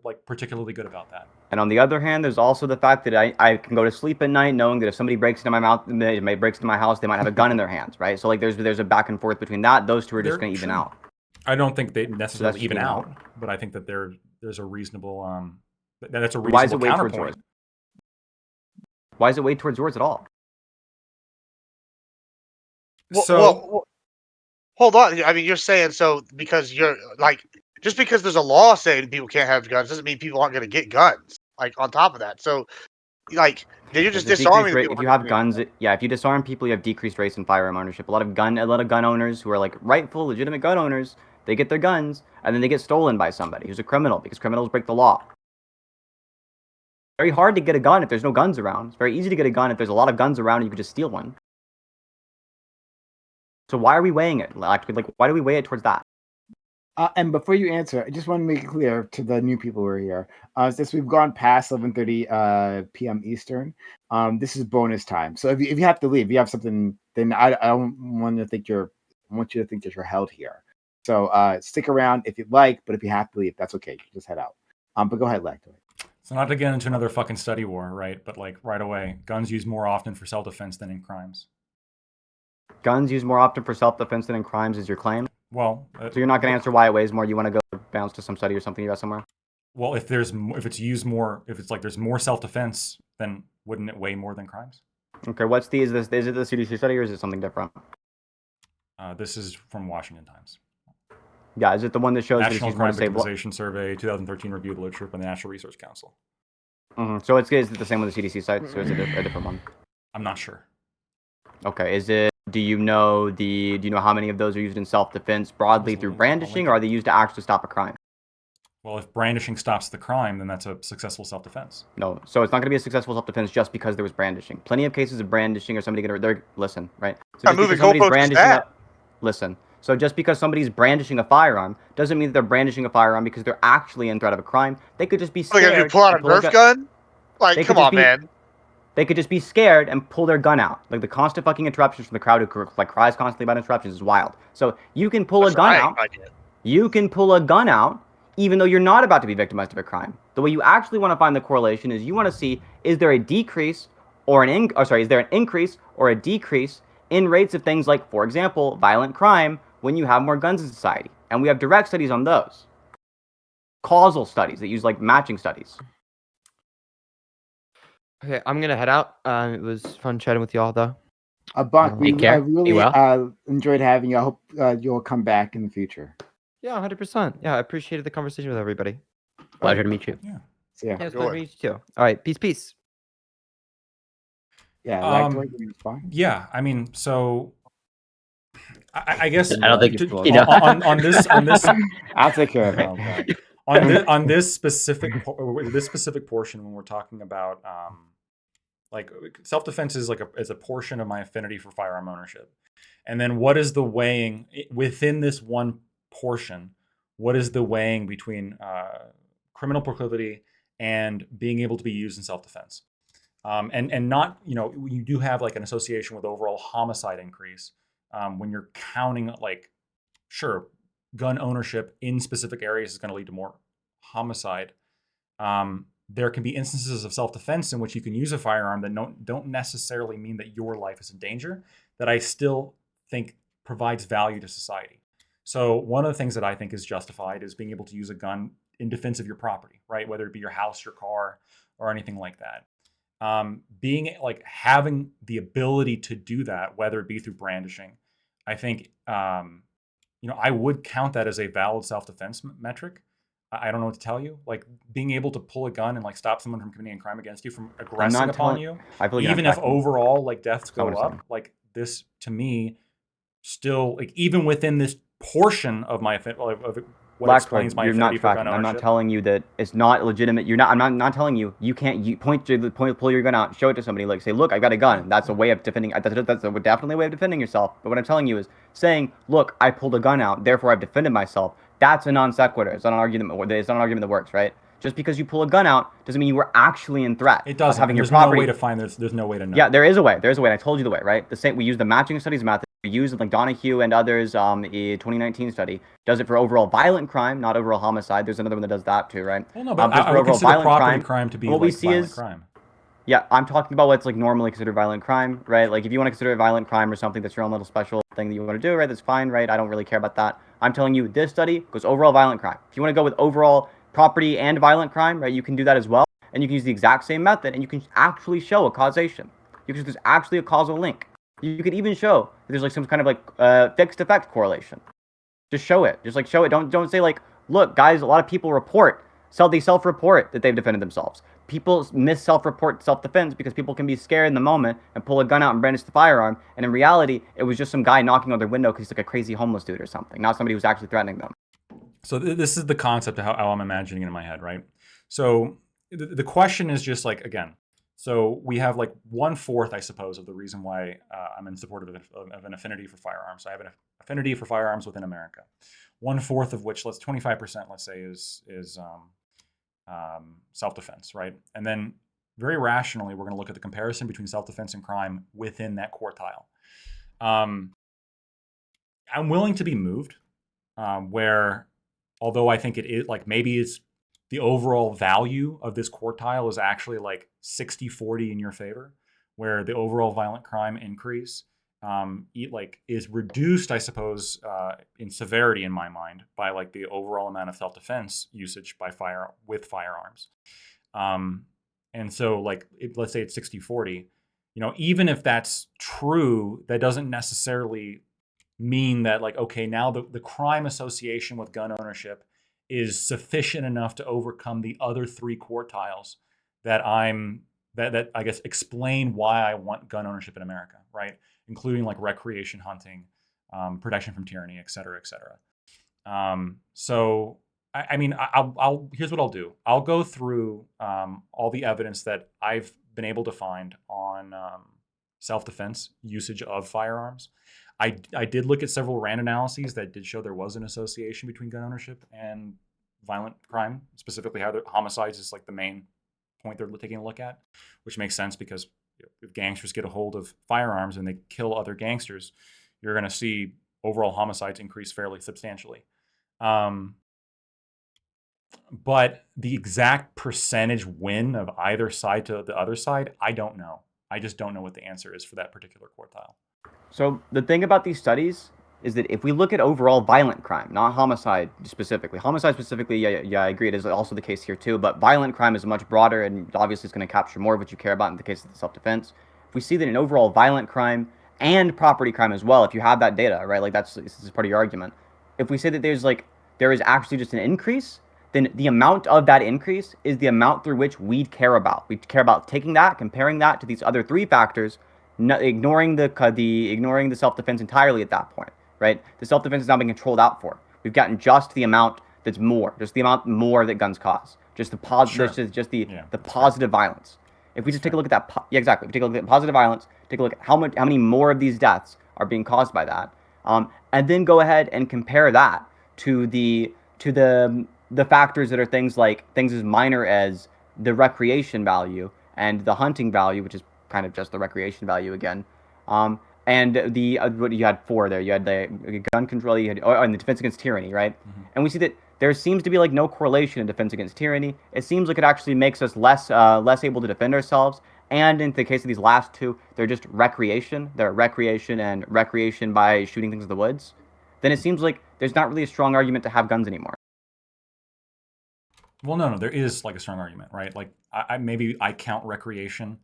like particularly good about that. And on the other hand, there's also the fact that I can go to sleep at night knowing that if somebody breaks into my breaks into my house, they might have a gun in their hands, right? So like there's a back and forth between that. Those two are just going to even out. I don't think they necessarily even even out, but I think that there's a reasonable that's a Why is it reasonable weighed towards yours? counterpoint. Why is it weighed towards yours at all? So Hold on. I mean, you're saying so because you're like just because there's a law saying people can't have guns doesn't mean people aren't going to get guns. Like on top of that, so like then you're just There's a disarming decreased the rate. people. If you have guns, if you disarm people, you have decreased rates in firearm ownership. A lot of gun owners who are like rightful, legitimate gun owners, they get their guns and then they get stolen by somebody who's a criminal because criminals break the law. Very hard to get a gun if there's no guns around. It's very easy to get a gun if there's a lot of guns around and you can just steal one. So why are we weighing it? Like why do we weigh it towards that? And before you answer, I just want to make it clear to the new people who are here. Since we've gone past 11:30 p.m. Eastern, this is bonus time. So if you have to leave, if you have something, then I don't want to think I want you to think that you're held here. So stick around if you'd like, but if you have to leave, that's okay. Just head out. But go ahead, Lactoid. So not to get into another fucking study war, right? But like right away, guns used more often for self-defense than in crimes. Guns used more often for self-defense than in crimes is your claim? Well, So you're not going to answer why it weighs more? You want to go bounce to some study or something you got somewhere? well, if it's used more, if it's like there's more self-defense, then wouldn't it weigh more than crimes? Okay, is it the CDC study or is it something different? This is from Washington Times. Yeah, is it the one that shows National that more Crime to save Victimization Survey, 2013 review of the literature by the National Research Council. So is it the same with the CDC site? So is it a different one? I'm not sure. Okay, do you know how many of those are used in self-defense broadly through brandishing, or are they used to actually stop a crime? Well, if brandishing stops the crime, then that's a successful self-defense. No, so it's not going to be a successful self-defense just because there was brandishing. Plenty of cases of brandishing or somebody listen, right? So just because somebody's brandishing listen. So just because somebody's brandishing a firearm doesn't mean that they're brandishing a firearm because they're actually in threat of a crime. They could just be scared. Like, you pull out a Nerf gun? Like, come on, man. They could just be scared and pull their gun out. Like the constant fucking interruptions from the crowd who like cries constantly about interruptions is wild. So you can pull a gun out. You can pull a gun out even though you're not about to be victimized of a crime. The way you actually want to find the correlation is you want to see is there a decrease or is there an increase or a decrease in rates of things like, for example, violent crime when you have more guns in society. And we have direct studies on those. Causal studies that use like matching studies. Okay, I'm gonna head out. It was fun chatting with y'all, though. Buck, Take care. I really Be well. enjoyed having you. I hope you'll come back in the future. Yeah, 100%. Yeah, I appreciated the conversation with everybody. Pleasure to meet you. Yeah. So, yeah, Yeah, it's pleasure to meet you too. All right, peace. yeah. Lactoid, you respond? Yeah, I mean, so I guess I don't think on this I'll take care of it. Oh, God. on this specific portion when we're talking about like self-defense is is a portion of my affinity for firearm ownership, and then what is the weighing within this one portion? What is the weighing between criminal proclivity and being able to be used in self-defense? and not, you do have like an association with overall homicide increase when you're counting like, sure, gun ownership in specific areas is going to lead to more homicide. There can be instances of self-defense in which you can use a firearm that don't necessarily mean that your life is in danger, that I still think provides value to society. So one of the things that I think is justified is being able to use a gun in defense of your property, right? Whether it be your house, your car, or anything like that. Being like having the ability to do that, whether it be through brandishing, I think, I would count that as a valid self-defense metric. I don't know what to tell you. Like being able to pull a gun and like stop someone from committing a crime against you, from aggressing upon you, even if overall like deaths go up, like this to me, still like even within this portion of my of what explains my affinity for gun ownership. I'm not telling you that it's not legitimate. I'm not telling you you can't pull your gun out, show it to somebody, like say, look, I've got a gun. That's a way of defending. That's definitely a way of defending yourself. But what I'm telling you is saying, look, I pulled a gun out, therefore I've defended myself. That's a non sequitur. It's not an argument. It's not an argument that works, right? Just because you pull a gun out doesn't mean you were actually in threat. It doesn't. Having There's your property. No way to find this. There's no way to know. Yeah, there is a way. There's a way. And I told you the way, right? The same. We use the matching studies method. We use like Donahue and others. A 2019 study does it for overall violent crime, not overall homicide. There's another one that does that too, right? Well, no, but I would consider property crime to be what like we see violent is crime. Yeah, I'm talking about what's like normally considered violent crime, right? Like if you want to consider it violent crime or something, that's your own little special thing that you want to do, right? That's fine, right? I don't really care about that. I'm telling you, this study goes overall violent crime. If you want to go with overall property and violent crime, right, you can do that as well. And you can use the exact same method and you can actually show a causation. There's actually a causal link. You could even show that there's like some kind of like fixed effect correlation. Just show it. Just like show it. Don't say like, look, guys, a lot of people self-report that they've defended themselves. People miss self-report self-defense because people can be scared in the moment and pull a gun out and brandish the firearm. And in reality, it was just some guy knocking on their window because he's like a crazy homeless dude or something, not somebody who's actually threatening them. So this is the concept of how I'm imagining it in my head, right? So the question is just like, again, so we have like 1/4, I suppose, of the reason why I'm in support of an affinity for firearms. I have an affinity for firearms within America. 1/4 of which, 25%, let's say, is self-defense, right? And then very rationally, we're going to look at the comparison between self-defense and crime within that quartile. I'm willing to be moved where, although I think it is like maybe it's the overall value of this quartile is actually like 60-40 in your favor, where the overall violent crime increase is reduced, I suppose, in severity in my mind by like the overall amount of self-defense usage with firearms. And so like, let's say it's 60-40, even if that's true, that doesn't necessarily mean that like, okay, now the crime association with gun ownership is sufficient enough to overcome the other 3 quartiles that I guess explain why I want gun ownership in America, right? Including like recreation hunting, protection from tyranny, et cetera, et cetera. So I mean, here's what I'll do. I'll go through all the evidence that I've been able to find on self-defense usage of firearms. I did look at several RAND analyses that did show there was an association between gun ownership and violent crime, specifically how the homicides is like the main point they're taking a look at, which makes sense because if gangsters get a hold of firearms and they kill other gangsters, you're going to see overall homicides increase fairly substantially. But the exact percentage win of either side to the other side, I don't know. I just don't know what the answer is for that particular quartile. So the thing about these studies is that if we look at overall violent crime, not homicide specifically, yeah, I agree, it is also the case here too, but violent crime is much broader and obviously it's going to capture more of what you care about in the case of the self-defense. If we see that in overall violent crime and property crime as well, if you have that data, right, like this is part of your argument. If we say that there is actually just an increase, then the amount of that increase is the amount through which we care about. We care about taking that, comparing that to these other 3 factors, ignoring the self-defense entirely at that point, right? The self-defense is now being controlled out for. We've gotten just the amount that's more, just the amount more that guns cause, just the positive, the positive violence. If we just take a look at that, exactly. If we take a look at positive violence, take a look at how many more of these deaths are being caused by that, and then go ahead and compare that to the factors that are things as minor as the recreation value and the hunting value, which is kind of just the recreation value again. And the what you had 4 there. You had the gun control, you had and the defense against tyranny, right? And we see that there seems to be like no correlation in defense against tyranny. It seems like it actually makes us less able to defend ourselves. And in the case of these last 2, they're just recreation. They're recreation and recreation by shooting things in the woods. Then it seems like there's not really a strong argument to have guns anymore. Well, no, there is like a strong argument, right? Like maybe I count recreation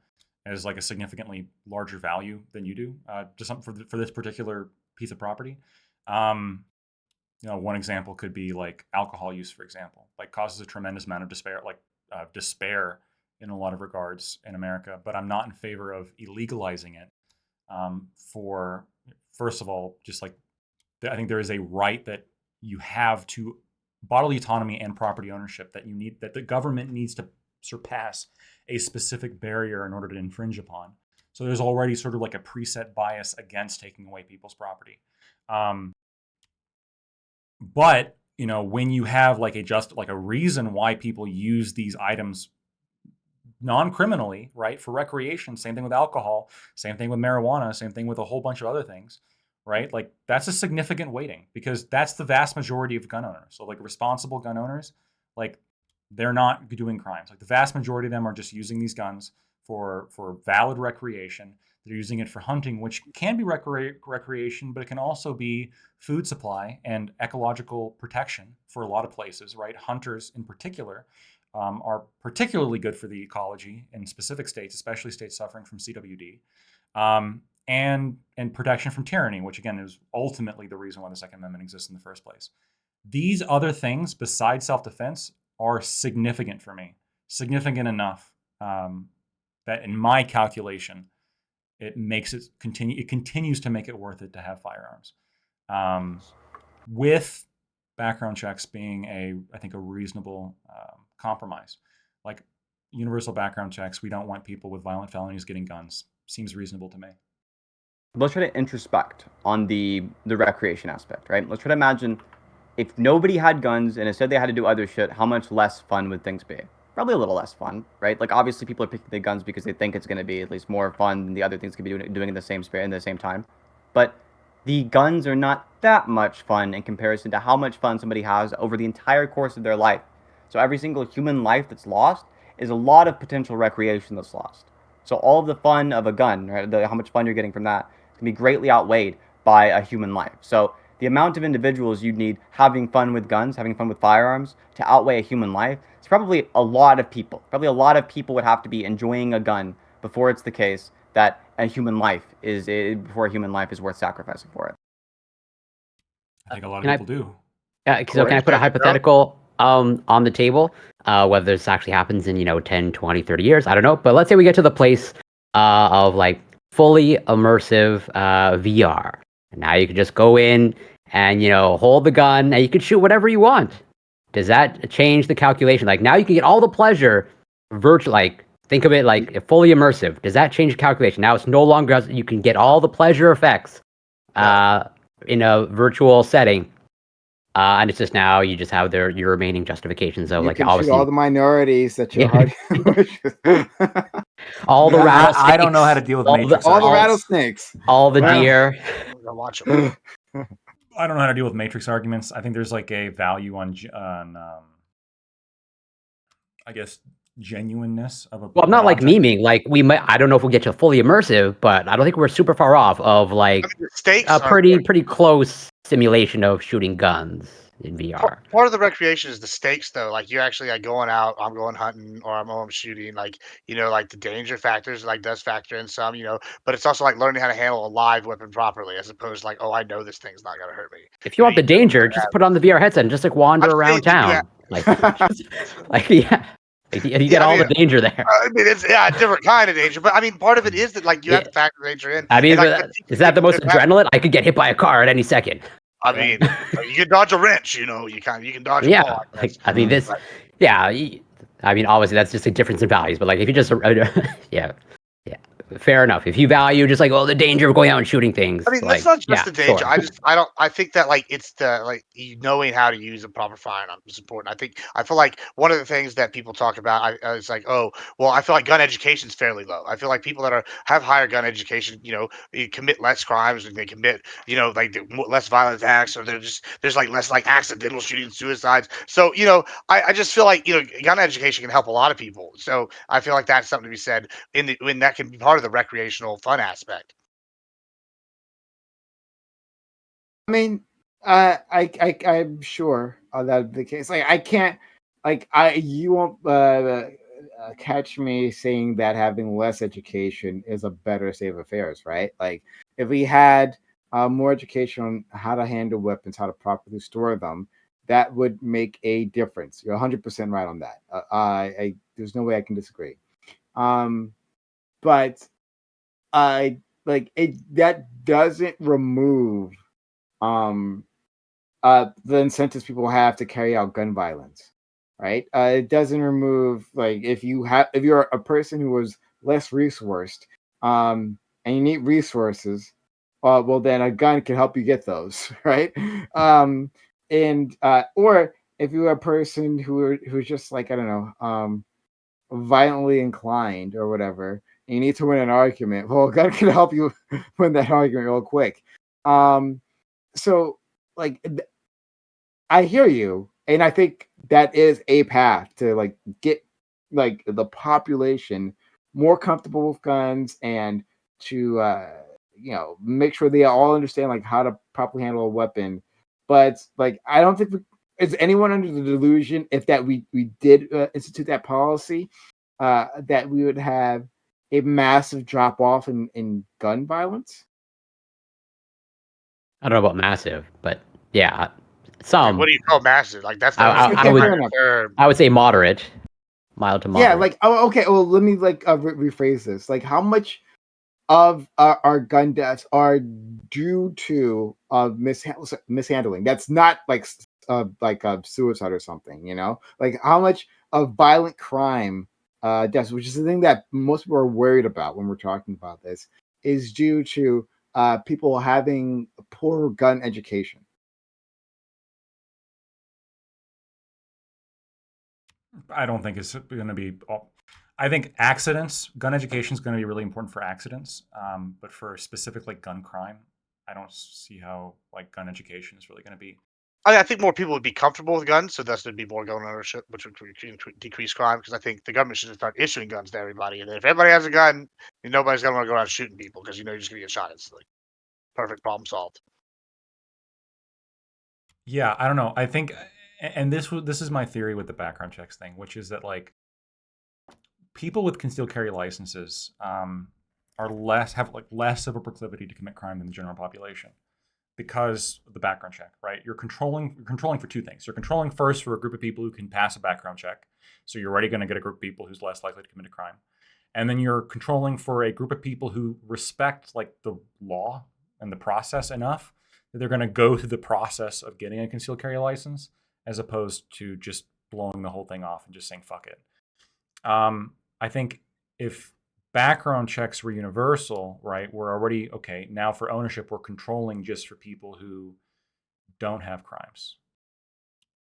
as like a significantly larger value than you do, just something for this particular piece of property. One example could be like alcohol use, for example, like causes a tremendous amount of despair in a lot of regards in America. But I'm not in favor of illegalizing it. For first of all, just like I think there is a right that you have to bodily autonomy and property ownership that the government needs to surpass a specific barrier in order to infringe upon. So there's already sort of like a preset bias against taking away people's property. But when you have like a reason why people use these items non-criminally, right, for recreation, same thing with alcohol, same thing with marijuana, same thing with a whole bunch of other things, right? Like that's a significant weighting because that's the vast majority of gun owners. So like responsible gun owners, like they're not doing crimes. Like the vast majority of them are just using these guns for valid recreation. They're using it for hunting, which can be recreation, but it can also be food supply and ecological protection for a lot of places, right? Hunters in particular are particularly good for the ecology in specific states, especially states suffering from CWD, and protection from tyranny, which again is ultimately the reason why the Second Amendment exists in the first place. These other things besides self-defense are significant for me, significant enough that in my calculation, it continues to make it worth it to have firearms. With background checks being I think a reasonable compromise. Like universal background checks, we don't want people with violent felonies getting guns. Seems reasonable to me. Let's try to introspect on the recreation aspect, right? Let's try to imagine if nobody had guns and instead they had to do other shit, how much less fun would things be? Probably a little less fun, right? Like obviously people are picking the guns because they think it's going to be at least more fun than the other things could be doing in the same time. But the guns are not that much fun in comparison to how much fun somebody has over the entire course of their life. So every single human life that's lost is a lot of potential recreation that's lost. So all of the fun of a gun, right, how much fun you're getting from that, can be greatly outweighed by a human life. So the amount of individuals you'd need having fun with guns, having fun with firearms, to outweigh a human life, it's probably a lot of people. Probably a lot of people would have to be enjoying a gun before it's the case that before a human life is worth sacrificing for it. I think a lot of people do. So can I put a hypothetical on the table? Whether this actually happens in 10, 20, 30 years, I don't know. But let's say we get to the place of like fully immersive VR. And now you can just go in and hold the gun and you can shoot whatever you want. Does that change the calculation? Like now you can get all the pleasure virtual. Like think of it like fully immersive. Does that change the calculation? Now it's no longer you can get all the pleasure effects in a virtual setting. And it's just now you just have your remaining justifications of you like can obviously shoot all the minorities that you're hard. all the rattlesnakes. I don't know how to deal with Matrix. all the rattlesnakes. All the deer. Watch it. I don't know how to deal with Matrix arguments. I think there's like a value on I guess genuineness of a. Well, I'm not like memeing. Like we might. I don't know if we'll get to fully immersive, but I don't think we're super far off of like the stakes a pretty close simulation of shooting guns in VR. Part of the recreation is the stakes, though. Like you're actually like going out, I'm going hunting, or I'm shooting. Like like the danger factors like does factor in some. But it's also like learning how to handle a live weapon properly, as opposed to like, oh, I know this thing's not gonna hurt me. If you want the danger, just put on the VR headset and just like wander around town. Like yeah. You get all the danger there. I mean, it's a different kind of danger, but I mean, part of it is that like you have to factor danger in. I mean, is that the most adrenaline? I could get hit by a car at any second. I mean, you can dodge a wrench. You can dodge. Yeah, a ball, I mean this. Yeah, I mean, obviously that's just a difference in values, but like if you just, yeah. fair enough. If you value just like, oh, the danger of going out and shooting things. I mean, like, that's not just yeah, the danger. sure. I think that like it's the like knowing how to use a proper firearm is important. I feel like one of the things that people talk about is like, oh, well, I feel like gun education is fairly low. I feel like people that have higher gun education, they commit less crimes and they commit, like less violent acts, or there's like less like accidental shootings, suicides. So I just feel like gun education can help a lot of people. So I feel like that's something to be said when that can be part of the recreational fun aspect. I mean, I'm sure that'd be the case. Like, I can't, you won't catch me saying that having less education is a better state of affairs, right? Like, if we had more education on how to handle weapons, how to properly store them, that would make a difference. You're 100% right on that. There's no way I can disagree. But I like it. That doesn't remove the incentives people have to carry out gun violence, right? It doesn't remove, like, if you're a person who is less resourced, and you need resources, well, then a gun can help you get those, right? And or if you're a person who's just like, I don't know, violently inclined or whatever, and you need to win an argument, well, a gun can help you win that argument real quick. So, like, I hear you, and I think that is a path to like get like the population more comfortable with guns, and to make sure they all understand like how to properly handle a weapon. But like, I don't think is anyone under the delusion, if that we did institute that policy, that we would have a massive drop off in gun violence. I don't know about massive, but yeah, Like, some. what do you call massive? Like that's I would- Fair enough. I would say moderate, mild to moderate. Yeah, like, oh, okay. Well, let me like rephrase this. Like, how much of our gun deaths are due to mishandling? That's not like suicide or something. Like, how much of violent crime deaths, which is the thing that most people are worried about when we're talking about this, is due to people having poor gun education. I don't think it's going to be. I think gun education is going to be really important for accidents, but for specific like gun crime, I don't see how like gun education is really going to be. I think more people would be comfortable with guns, so thus there'd be more gun ownership, which would decrease crime. Because I think the government should just start issuing guns to everybody, and then if everybody has a gun, nobody's gonna want to go around shooting people because you're just gonna get shot. It's like perfect problem solved. Yeah, I don't know. I think, and this is my theory with the background checks thing, which is that like people with concealed carry licenses have less of a proclivity to commit crime than the general population because of the background check, right? You're controlling for two things. You're controlling first for a group of people who can pass a background check, so you're already going to get a group of people who's less likely to commit a crime, and then you're controlling for a group of people who respect like the law and the process enough that they're going to go through the process of getting a concealed carry license, as opposed to just blowing the whole thing off and just saying fuck it. I think if background checks were universal, right, we're already okay. Now for ownership, we're controlling just for people who don't have crimes.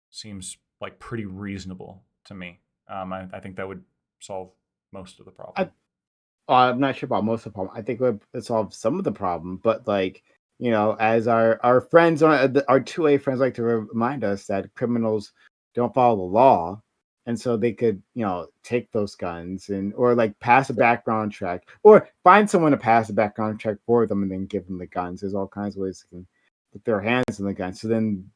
Seems like pretty reasonable to me. I think that would solve most of the problem. I'm not sure about most of the problem. I think it would solve some of the problem, but like, as our friends our 2A friends like to remind us, that criminals don't follow the law, and so they could take those guns or like pass a background check, or find someone to pass a background check for them and then give them the guns. There's all kinds of ways they can put their hands on the guns. So then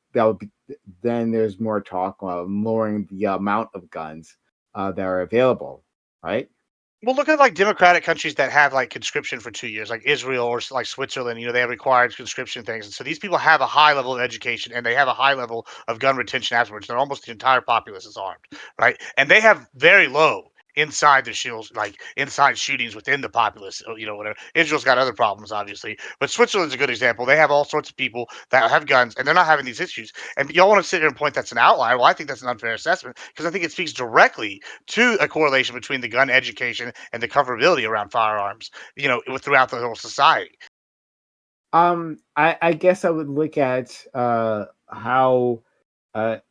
there's more talk about lowering the amount of guns that are available, right? Well, look at like democratic countries that have like conscription for 2 years, like Israel or like Switzerland. They have required conscription things, and so these people have a high level of education and they have a high level of gun retention afterwards. They're almost the entire populace is armed, right? And they have very low inside the shields, like inside shootings within the populace, whatever. Israel's got other problems, obviously, but Switzerland's a good example. They have all sorts of people that have guns, and they're not having these issues. And y'all want to sit here and point that's an outlier. Well, I think that's an unfair assessment because I think it speaks directly to a correlation between the gun education and the coverability around firearms, throughout the whole society. I guess I would look at how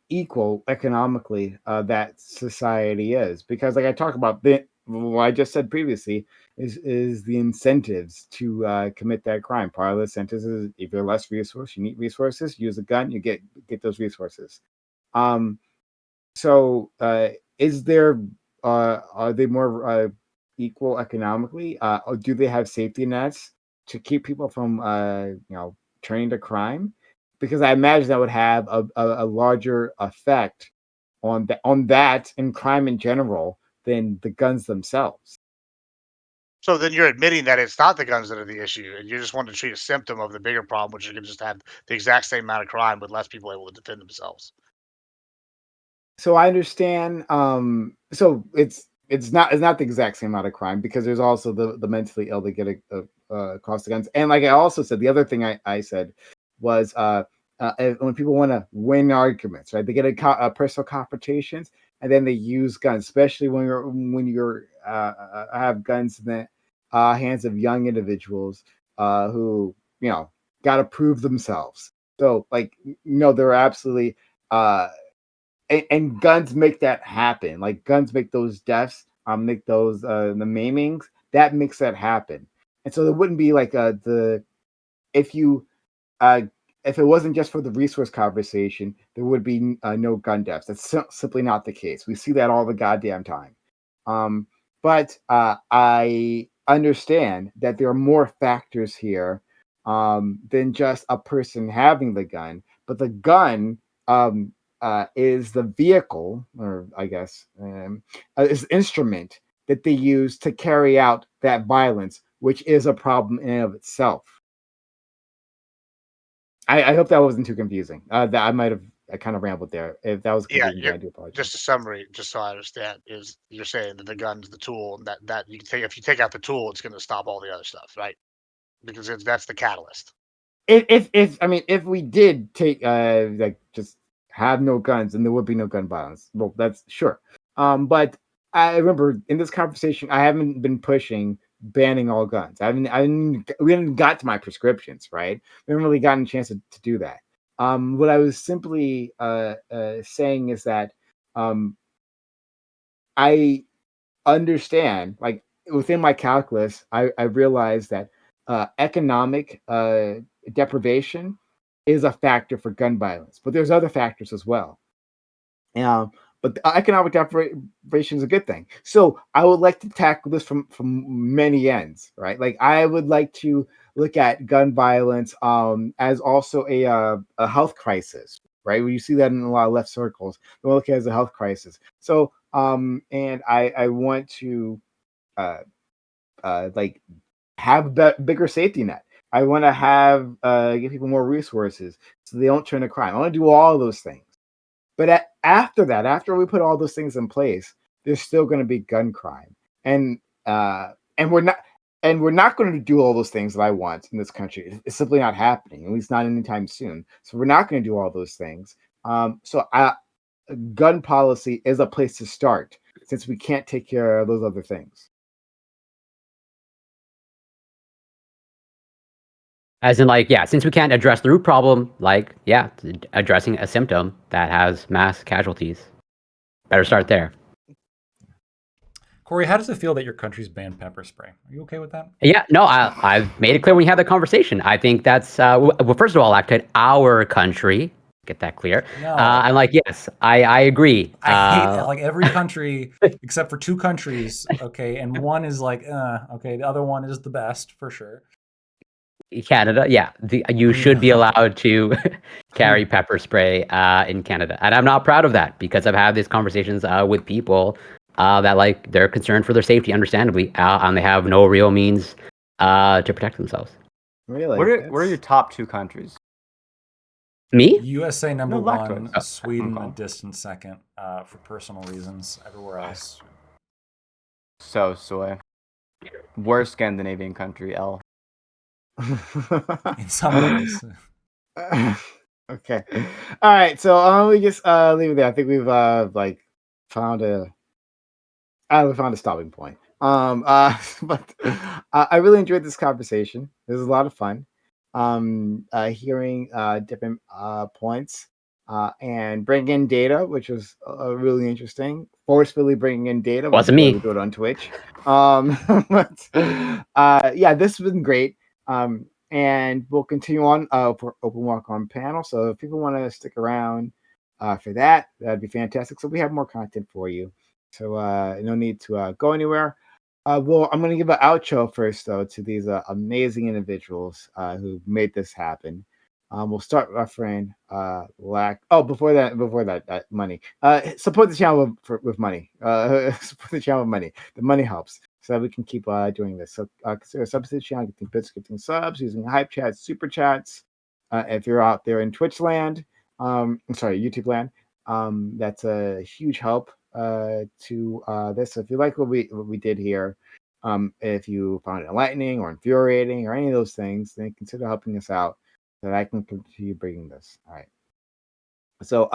equal economically that society is, because like I talked about what I just said previously is the incentives to commit that crime. Part of the incentives is if you're less resource, you need resources, use a gun, you get those resources. So is there are they more equal economically? Or do they have safety nets to keep people from turning to crime? Because I imagine that would have a larger effect on that and crime in general than the guns themselves. So then you're admitting that it's not the guns that are the issue, and you just want to treat a symptom of the bigger problem, which is going to just have the exact same amount of crime with less people able to defend themselves. So I understand. So it's not the exact same amount of crime, because there's also the mentally ill that get across the guns. And like I also said, the other thing I said was when people want to win arguments, right? They get a personal confrontations, and then they use guns, especially when you're have guns in the hands of young individuals who got to prove themselves. So like they're absolutely. And guns make that happen. Like guns make those deaths, make those the maimings. That makes that happen. And so there wouldn't be like if you uh if it wasn't just for the resource conversation, there would be no gun deaths. That's simply not the case. We see that all the goddamn time. But I understand that there are more factors here than just a person having the gun, but the gun is the vehicle, or I guess is the instrument that they use to carry out that violence, which is a problem in and of itself. I hope that wasn't too confusing. That I kind of rambled there. If that was Yeah, confusing, I do apologize. just a summary, just so I understand, is you're saying that the gun's the tool, and that you can take if you take out the tool, it's going to stop all the other stuff, right? Because that's the catalyst. If I mean, if we did take like just have no guns, and there would be no gun violence. Well, that's sure. But I remember in this conversation, I haven't been pushing banning all guns. We haven't got to my prescriptions, right? We haven't really gotten a chance to do that. What I was simply saying is that I understand, like within my calculus, I realized that economic deprivation is a factor for gun violence, but there's other factors as well. But the economic deprivation is a good thing. So I would like to tackle this from many ends, right? Like I would like to look at gun violence as also a health crisis, right? When you see that in a lot of left circles, they look at it as a health crisis. So and I want to like have a bigger safety net. I want to have give people more resources so they don't turn to crime. I want to do all of those things. But after that, after we put all those things in place, there's still going to be gun crime, and we're not going to do all those things that I want in this country. It's simply not happening, at least not anytime soon. So we're not going to do all those things. Gun policy is a place to start, since we can't take care of those other things. As in, like, yeah, since we can't address the root problem, like, yeah, addressing a symptom that has mass casualties. Better start there. Corey, how does it feel that your country's banned pepper spray? Are you okay with that? Yeah, no, I've made it clear when you had the conversation. I think that's, well, first of all, Lactate, our country, get that clear. No. I'm like, yes, I agree. I hate like every country except for two countries, okay, and one is like, okay, the other one is the best for sure. Canada, yeah, you should be allowed to carry pepper spray in Canada, and I'm not proud of that because I've had these conversations with people that like they're concerned for their safety, understandably, and they have no real means to protect themselves. Really? What are your top two countries? Me? USA number No, one, lactose. Sweden Okay. a distant second for personal reasons. Everywhere else, So soy. Worst Scandinavian country, L. In some ways. Okay. All right. So we just leave it there. I think we've like found a we found a stopping point. But I really enjoyed this conversation. It was a lot of fun. Hearing different points and bring in data, which was really interesting. Forcefully bringing in data, which Wasn't is the way me. we do it on Twitch. But yeah, this has been great. And we'll continue on for Open Walk on panel. So if people want to stick around for that, that'd be fantastic. So we have more content for you. So no need to go anywhere. Well, I'm going to give an outro first, though, to these amazing individuals who made this happen. We'll start with our friend Lack. Oh, before that, money. Support the channel with money. Support the channel with money. The money helps, so that we can keep doing this. So consider a substitute channel, getting bits, getting subs, using hype chats, super chats. If you're out there in Twitch land, I'm sorry, YouTube land, that's a huge help to this. So if you like what we did here, if you found it enlightening or infuriating or any of those things, then consider helping us out so that I can continue bringing this. All right. So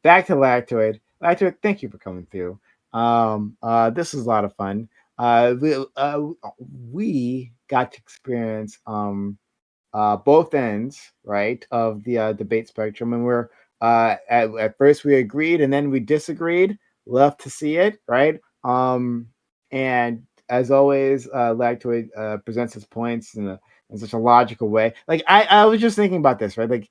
back to Lactoid. Lactoid, thank you for coming through. This was a lot of fun. We got to experience both ends, right, of the debate spectrum, and we're at first we agreed and then we disagreed. Love to see it, right? And as always, Lactoid presents his points in such a logical way. Like I was just thinking about this, right? Like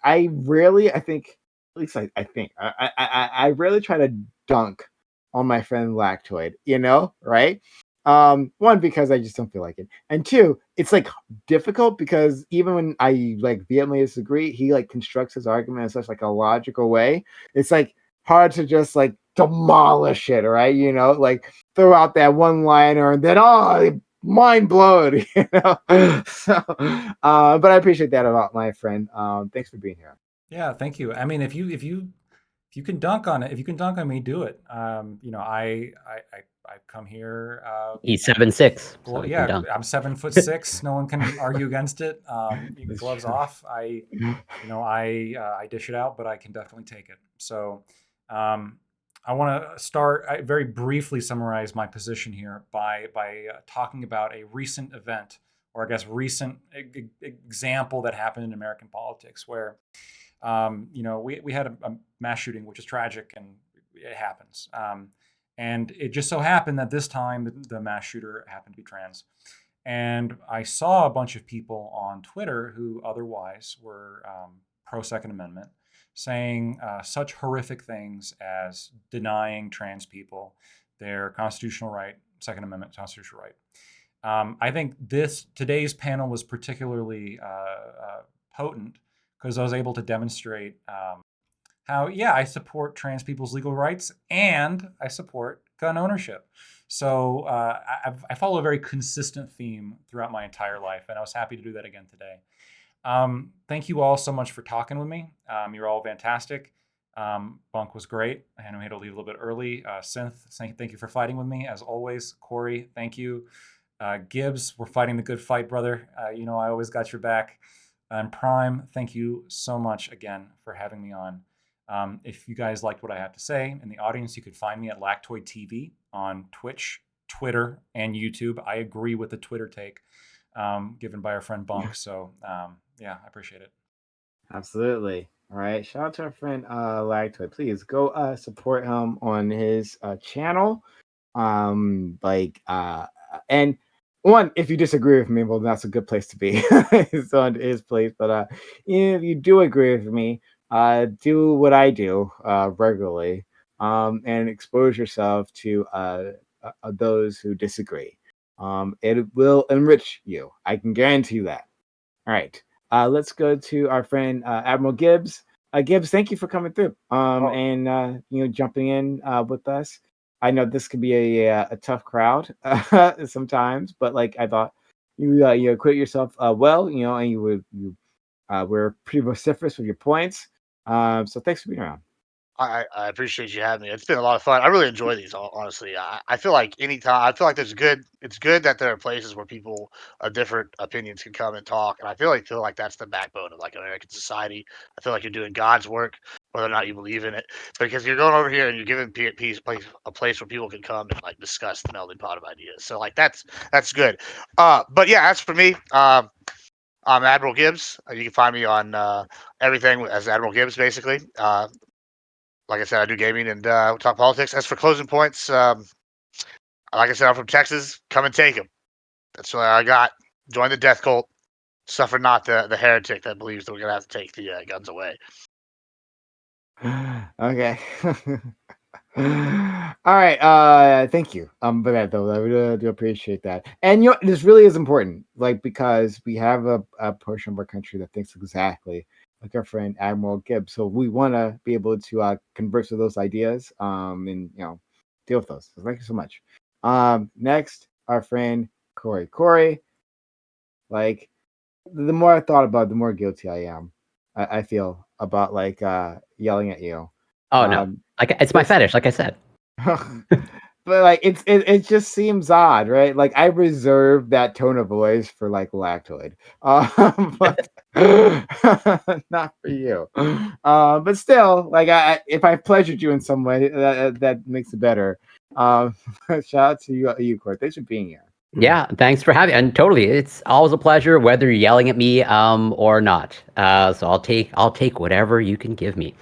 I rarely, I think, at least I think I rarely try to dunk on my friend Lactoid, right? One, because I just don't feel like it, and two, it's like difficult because even when I like vehemently disagree, he like constructs his argument in such like a logical way. It's like hard to just like demolish it, right? Like throw out that one liner and then mind blown, So but I appreciate that about my friend. Thanks for being here. Yeah, thank you. I mean, if you can dunk on it, if you can dunk on me, do it. I come here. He's 7'6", so Well, he can yeah, dunk. I'm 7'6". No one can argue against it. Gloves off. I dish it out, but I can definitely take it. So, I want to start. I very briefly summarize my position here by talking about a recent event, or I guess recent example that happened in American politics, where we had a mass shooting, which is tragic, and it happens. And it just so happened that this time the mass shooter happened to be trans. And I saw a bunch of people on Twitter who otherwise were pro Second Amendment saying such horrific things as denying trans people their constitutional right, Second Amendment constitutional right. I think today's panel was particularly potent because I was able to demonstrate how, yeah, I support trans people's legal rights and I support gun ownership. So I follow a very consistent theme throughout my entire life, and I was happy to do that again today. Thank you all so much for talking with me. You're all fantastic. Bunk was great. I had to leave a little bit early. Synth, thank you for fighting with me as always. Corey, thank you. Gibbs, we're fighting the good fight, brother. I always got your back. And Prime, thank you so much again for having me on. If you guys liked what I have to say in the audience, you could find me at Lactoid TV on Twitch, Twitter, and YouTube. I agree with the Twitter take given by our friend Bunk. So yeah, I appreciate it. Absolutely. All right. Shout out to our friend Lactoid. Please go support him on his channel. And one, if you disagree with me, well, that's a good place to be. It's on his place. But if you do agree with me, do what I do regularly, and expose yourself to those who disagree. It will enrich you. I can guarantee you that. All right. Let's go to our friend Admiral Gibbs. Gibbs, thank you for coming through and jumping in with us. I know this could be a tough crowd sometimes, but like I thought you acquit yourself well, and you were pretty vociferous with your points. So thanks for being around. I appreciate you having me. It's been a lot of fun. I really enjoy these, honestly. I feel like anytime, I feel like it's good that there are places where people of different opinions can come and talk. And I feel like that's the backbone of like American society. I feel like you're doing God's work, whether or not you believe in it, because you're going over here and you're giving a place where people can come and like discuss the melting pot of ideas. So like that's good. But yeah, as for me, I'm Admiral Gibbs. You can find me on everything as Admiral Gibbs, basically. Like I said, I do gaming and talk politics. As for closing points, like I said, I'm from Texas. Come and take them. That's what I got. Join the death cult. Suffer not the heretic that believes that we're gonna have to take the guns away. Okay. All right. Thank you. For that though, I really do appreciate that. And this really is important, like because we have a portion of our country that thinks exactly like our friend Admiral Gibbs. So we want to be able to converse with those ideas, and deal with those. So thank you so much. Next, our friend Corey. Corey, like the more I thought about it, the more guilty I am. I feel about like yelling at you. Oh no, like it's my fetish, like I said. But like it just seems odd, right? Like I reserve that tone of voice for like Lactoid, but not for you. But still, like if I pleasured you in some way, that makes it better. Shout out to you, Court. Thanks for being here. Yeah, thanks for having. And totally, it's always a pleasure, whether you're yelling at me or not. So I'll take whatever you can give me.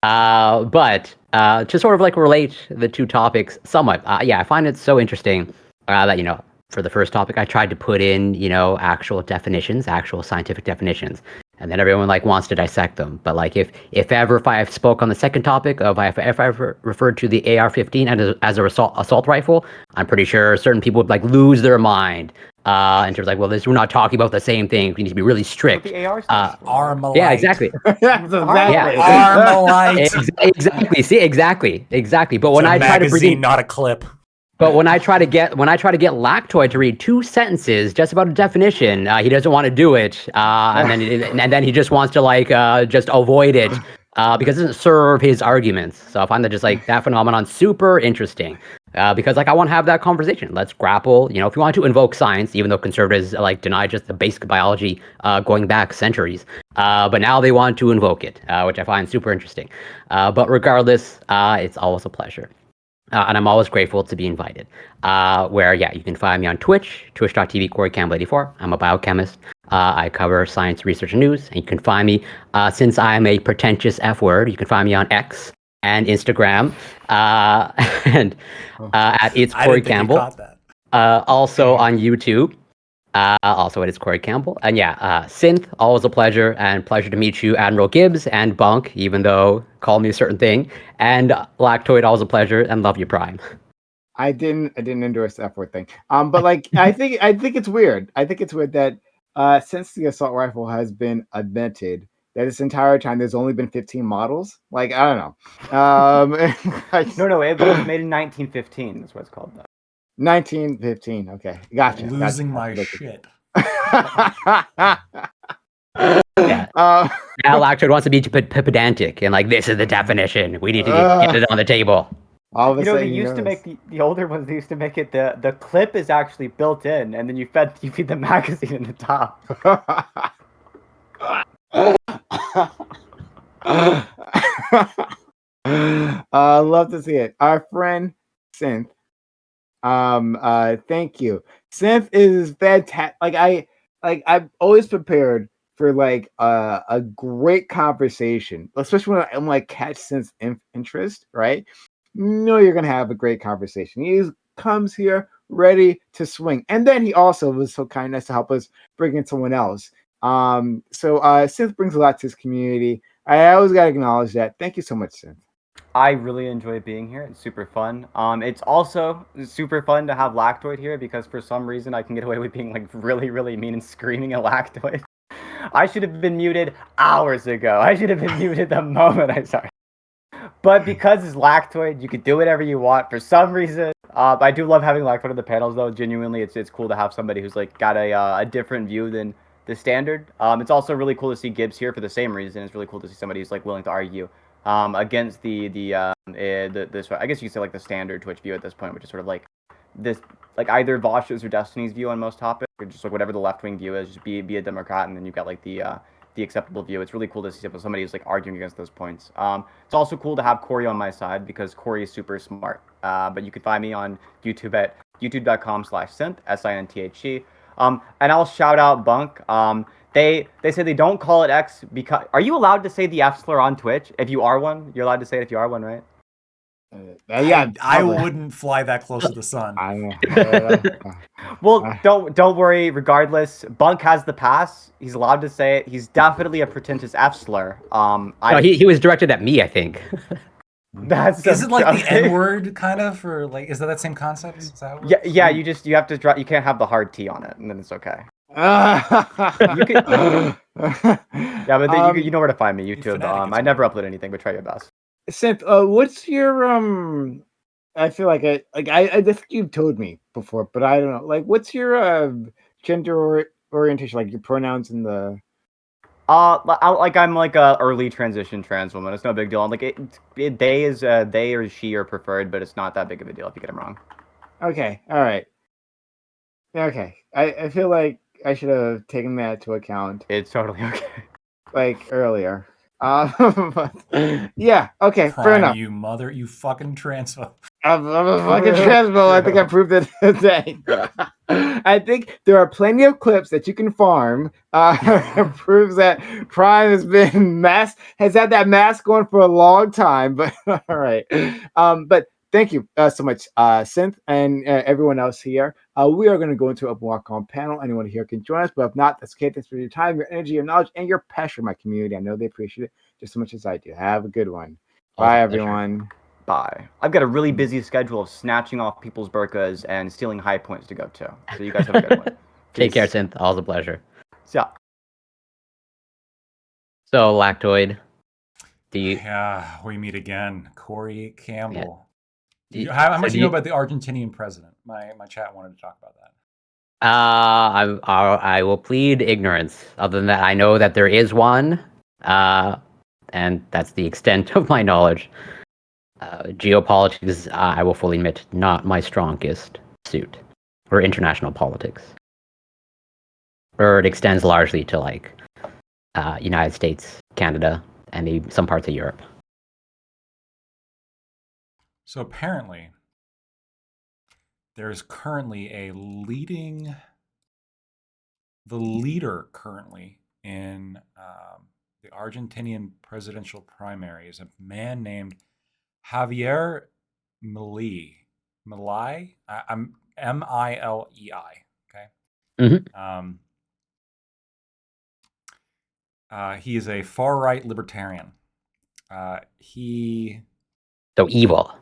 But to sort of like relate the two topics somewhat, yeah, I find it so interesting that for the first topic, I tried to put in actual definitions, actual scientific definitions, and then everyone like wants to dissect them. But like if I spoke on the second topic of if I ever referred to the AR-15 as a assault rifle, I'm pretty sure certain people would like lose their mind. In terms of like, well, we're not talking about the same thing. We need to be really strict. The AR Armalite. Yeah, exactly. Armalite. Exactly. See, exactly. But when It's a I try to magazine, not a clip. But when I try to get Lactoid to read 2 sentences just about a definition, he doesn't want to do it, and then he just wants to like just avoid it because it doesn't serve his arguments. So I find that just like that phenomenon super interesting because like I want to have that conversation. Let's grapple. If you want to invoke science, even though conservatives like deny just the basic biology going back centuries, but now they want to invoke it, which I find super interesting. But regardless, it's always a pleasure. And I'm always grateful to be invited. You can find me on Twitch, twitch.tv, Corey Campbell 84. I'm a biochemist. I cover science, research, and news. And you can find me, since I'm a pretentious F word, you can find me on X and Instagram and at It's Corey Campbell. Also on YouTube. Also, it is Corey Campbell. And Synth, always a pleasure, and pleasure to meet you, Admiral Gibbs, and Bunk, even though call me a certain thing. And Lactoid, always a pleasure, and love you, Prime. I didn't endorse the F-word thing. But like I think it's weird. I think it's weird that since the assault rifle has been invented, that this entire time there's only been 15 models. Like I don't know. No, it was made in 1915. That's what it's called, though. 1915. Okay, gotcha. Losing my shit. Yeah. Now Lactoid wants to be pedantic and like this is the definition. We need to get it on the table. They used to make the older ones. They used to make it the clip is actually built in, and then you feed the magazine in the top. Love to see it. Our friend Synth. Thank you. Synth is fantastic. I'm always prepared for like a great conversation, especially when I'm like catch Synth's interest, right? You're gonna have a great conversation. He comes here ready to swing, and then he also was so kind enough to help us bring in someone else. So Synth brings a lot to his community. I always gotta acknowledge that. Thank you so much, Synth. I really enjoy being here. It's super fun. It's also super fun to have Lactoid here because for some reason I can get away with being like really, really mean and screaming at Lactoid. I should have been muted hours ago. I should have been muted the moment I started. But because it's Lactoid, you can do whatever you want. For some reason, I do love having Lactoid on the panels though. Genuinely, it's cool to have somebody who's like got a different view than the standard. It's also really cool to see Gibbs here for the same reason. It's really cool to see somebody who's like willing to argue against this, I guess you could say like the standard Twitch view at this point, which is sort of like this, like either Vosh's or Destiny's view on most topics, or just like whatever the left wing view is, just be a Democrat, and then you've got like the acceptable view. It's really cool to see somebody who's like arguing against those points. It's also cool to have Corey on my side because Corey is super smart. But you can find me on YouTube at youtube.com/synth, SINTHE. And I'll shout out Bunk. They say they don't call it X because... Are you allowed to say the F slur on Twitch? If you are one, you're allowed to say it if you are one, right? Yeah, I wouldn't fly that close to the sun. Well, don't worry. Regardless, Bunk has the pass. He's allowed to say it. He's definitely a pretentious F slur. No, he was directed at me, I think. Is it like the N word kind of, or like is that same concept? Is that what yeah. You have to you can't have the hard T on it, and then it's okay. You could, yeah, but then you know where to find me. YouTube. I never upload anything, but try your best. Synth, what's your I feel like I think you've told me before, but I don't know. Like, what's your gender orientation? Like your pronouns in the. I'm like a early transition trans woman. It's no big deal. Like they or she are preferred, but it's not that big of a deal if you get them wrong. Okay. All right. Okay. I feel like I should have taken that into account. It's totally okay. Like earlier. But, yeah. Okay. Prime, fair enough. You fucking transphobe. I'm a fucking transphobe. I think I proved it today. I think there are plenty of clips that you can farm. Proves that Prime has had that mask going for a long time. But all right. But thank you so much, Synth, and everyone else here. We are going to go into a walk-on panel. Anyone here can join us, but if not, that's okay. Thanks for your time, your energy, your knowledge, and your passion for my community. I know they appreciate it just as much as I do. Have a good one. Bye, everyone. Bye. I've got a really busy schedule of snatching off people's burkas and stealing high points to go to. So you guys have a good one. Take care, Synth. Always a pleasure. Yeah. So, Lactoid, do you... Yeah, we meet again. Corey Campbell. Yeah. How much do you know about the Argentinian president? My chat wanted to talk about that. I will plead ignorance. Other than that, I know that there is one, and that's the extent of my knowledge. Geopolitics, I will fully admit, not my strongest suit, or international politics. Or it extends largely to like United States, Canada, and maybe some parts of Europe. So apparently, there's currently the leader currently in the Argentinian presidential primary is a man named Javier Milei. I'm Milei. Okay. Mm-hmm. He is a far right libertarian. So evil.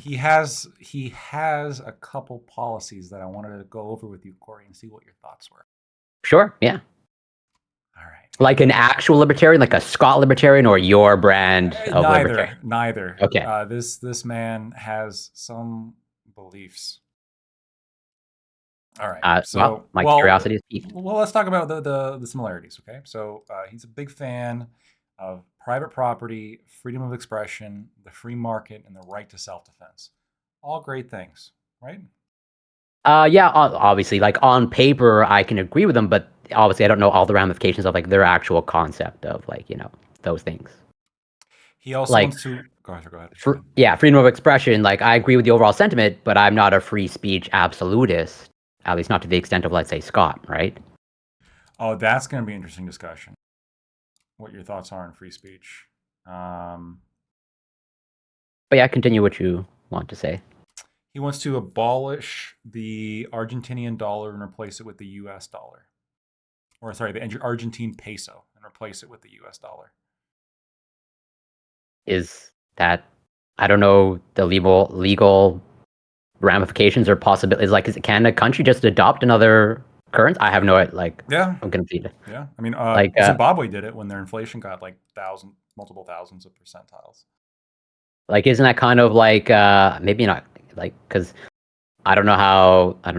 he has a couple policies that I wanted to go over with you, Corey, and see what your thoughts were. Sure. Yeah. All right. Like an actual libertarian, like a Scott libertarian, or your brand of libertarian? Neither. Okay. This man has some beliefs. All right. My curiosity is piqued. Well, let's talk about the similarities. Okay. So he's a big fan of private property, freedom of expression, the free market, and the right to self-defense. All great things, right? Yeah, obviously, like on paper, I can agree with them, but obviously, I don't know all the ramifications of like their actual concept of like those things. He also like, wants to go ahead. Freedom of expression. Like I agree with the overall sentiment, but I'm not a free speech absolutist. At least not to the extent of, let's say, Scott, right? Oh, that's going to be an interesting discussion. What your thoughts are on free speech. But yeah, continue what you want to say. He wants to abolish the Argentinian dollar and replace it with the US dollar. Or sorry, the Argentine peso and replace it with the US dollar. Is that, I don't know, the legal ramifications or possibilities? Like, can a country just adopt another currency? I have no idea. Yeah, I'm confused. Yeah, I mean, Zimbabwe did it when their inflation got like multiple thousands of percentiles. Like, isn't that kind of like maybe not like because I don't know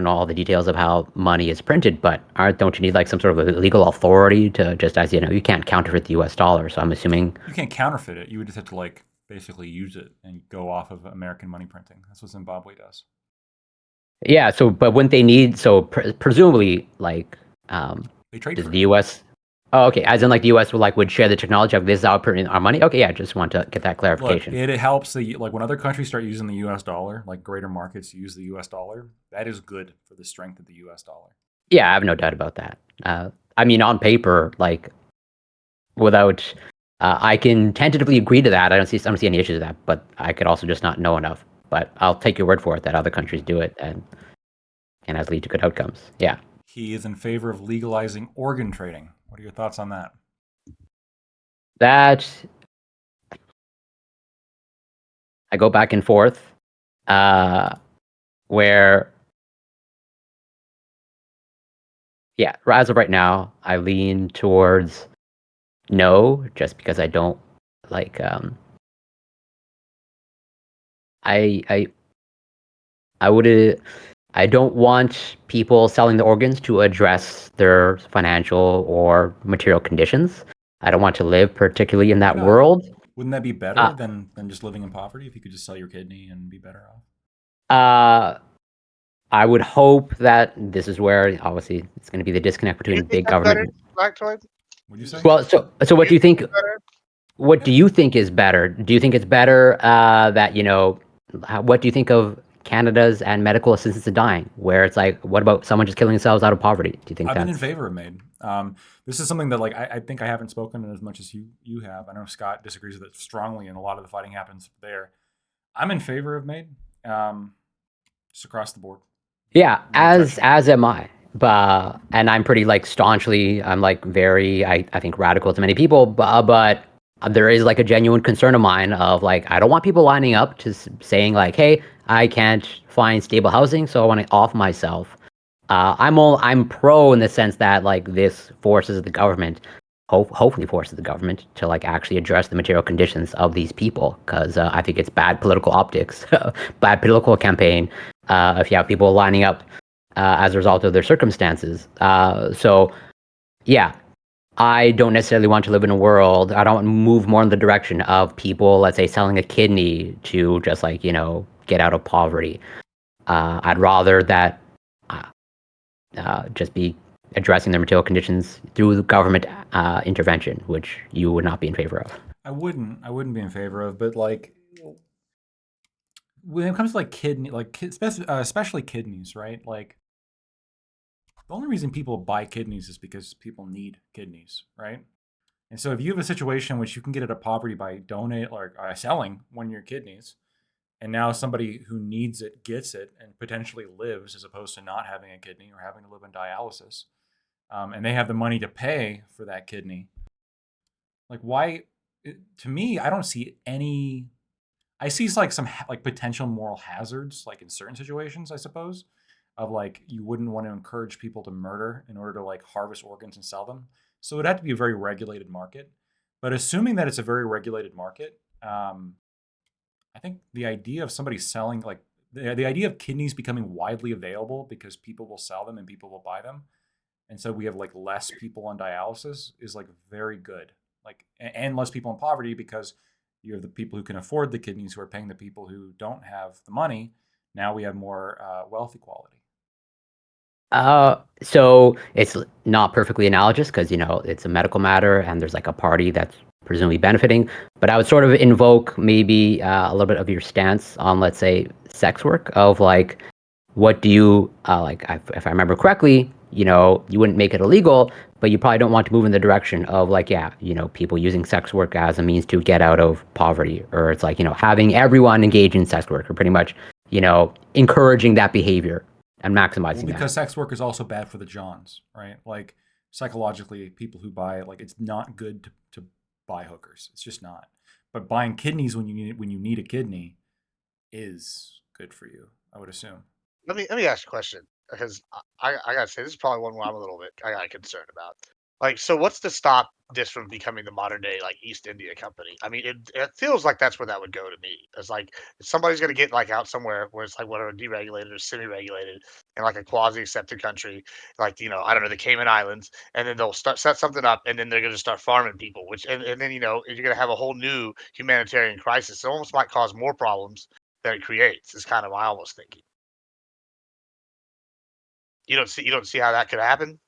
all the details of how money is printed, but don't you need like some sort of a legal authority to just, as you know, you can't counterfeit the U.S. dollar. So I'm assuming You can't counterfeit it. You would just have to like basically use it and go off of American money printing. That's what Zimbabwe does. yeah. So, but wouldn't they need presumably like They trade does for the it. U.S. Oh, okay. As in, like the U.S. would share the technology of this is how printing our money. Okay, yeah. Just want to get that Look, clarification. it helps like when other countries start using the U.S. dollar, like greater markets use the U.S. dollar. That is good for the strength of the U.S. dollar. Yeah, I have no doubt about that. I mean, on paper, like without, I can tentatively agree to that. I don't see any issues with that, but I could also just not know enough. But I'll take your word for it that other countries do it and has lead to good outcomes. Yeah. He is in favor of legalizing organ trading. What are your thoughts on that? That I go back and forth, where, yeah, as of right now, I lean towards no, just because I don't like, I would, I don't want people selling the organs to address their financial or material conditions. I don't want to live particularly in Why that not? world. Wouldn't that be better than just living in poverty if you could just sell your kidney and be better off? I would hope that this is where obviously it's going to be the disconnect Do you between think big that's better, government. Lactoid? Would you say? Well, so what do you think? Better? What do you think is better? Do you think it's better that what do you think of Canada's and medical assistance in dying, where it's like, what about someone just killing themselves out of poverty? Do you think I've been in that's favor of MAID. This is something that like I think I haven't spoken as much as you have. I know Scott disagrees with it strongly, and a lot of the fighting happens there. I'm in favor of MAID, just across the board. yeah, No as exception. am I. But and I'm pretty like staunchly, I'm like very, I think radical to many people, but there is like a genuine concern of mine of like I don't want people lining up to saying like, hey, I can't find stable housing, so I want to off myself. I'm pro in the sense that like this forces the government, hopefully forces the government to like actually address the material conditions of these people, because I think it's bad political optics, bad political campaign, if you have people lining up as a result of their circumstances. So yeah, I don't necessarily want to live in a world. I don't move more in the direction of people, let's say, selling a kidney to just like get out of poverty. I'd rather that just be addressing their material conditions through the government intervention, which you would not be in favor of. I wouldn't be in favor of, but like when it comes to like kidney, like especially kidneys, right? Like the only reason people buy kidneys is because people need kidneys, right? And so if you have a situation in which you can get out of poverty by donate or selling one of your kidneys, and now somebody who needs it gets it and potentially lives as opposed to not having a kidney or having to live in dialysis, and they have the money to pay for that kidney, like why? To me, I don't see any. I see like some like potential moral hazards, like in certain situations, I suppose, of like you wouldn't want to encourage people to murder in order to like harvest organs and sell them. So it'd have to be a very regulated market. But assuming that it's a very regulated market, I think the idea of somebody selling like the idea of kidneys becoming widely available because people will sell them and people will buy them, and so we have like less people on dialysis is like very good. Like and less people in poverty because you have the people who can afford the kidneys who are paying the people who don't have the money. Now we have more wealth equality. So it's not perfectly analogous because it's a medical matter and there's like a party that's presumably benefiting. But I would sort of invoke maybe a little bit of your stance on, let's say, sex work. Of like, what do you like? If I remember correctly, you wouldn't make it illegal, but you probably don't want to move in the direction of like, yeah, people using sex work as a means to get out of poverty, or it's like having everyone engage in sex work, or pretty much encouraging that behavior and maximizing Because that. sex work is also bad for the Johns, right? Like psychologically, people who buy it, like it's not good to buy hookers. It's just not. But buying kidneys when you need a kidney is good for you, I would assume. Let me ask you a question because I gotta say this is probably one where I'm a little bit I got concerned about. Like, so what's to stop this from becoming the modern day like East India Company? I mean, it feels like that's where that would go to me. It's like if somebody's gonna get like out somewhere where it's like whatever deregulated or semi-regulated in like a quasi-accepted country, like I don't know, the Cayman Islands, and then they'll start set something up, and then they're gonna start farming people, which and then you're gonna have a whole new humanitarian crisis. It almost might cause more problems than it creates. Is kind of my almost thinking. You don't see how that could happen.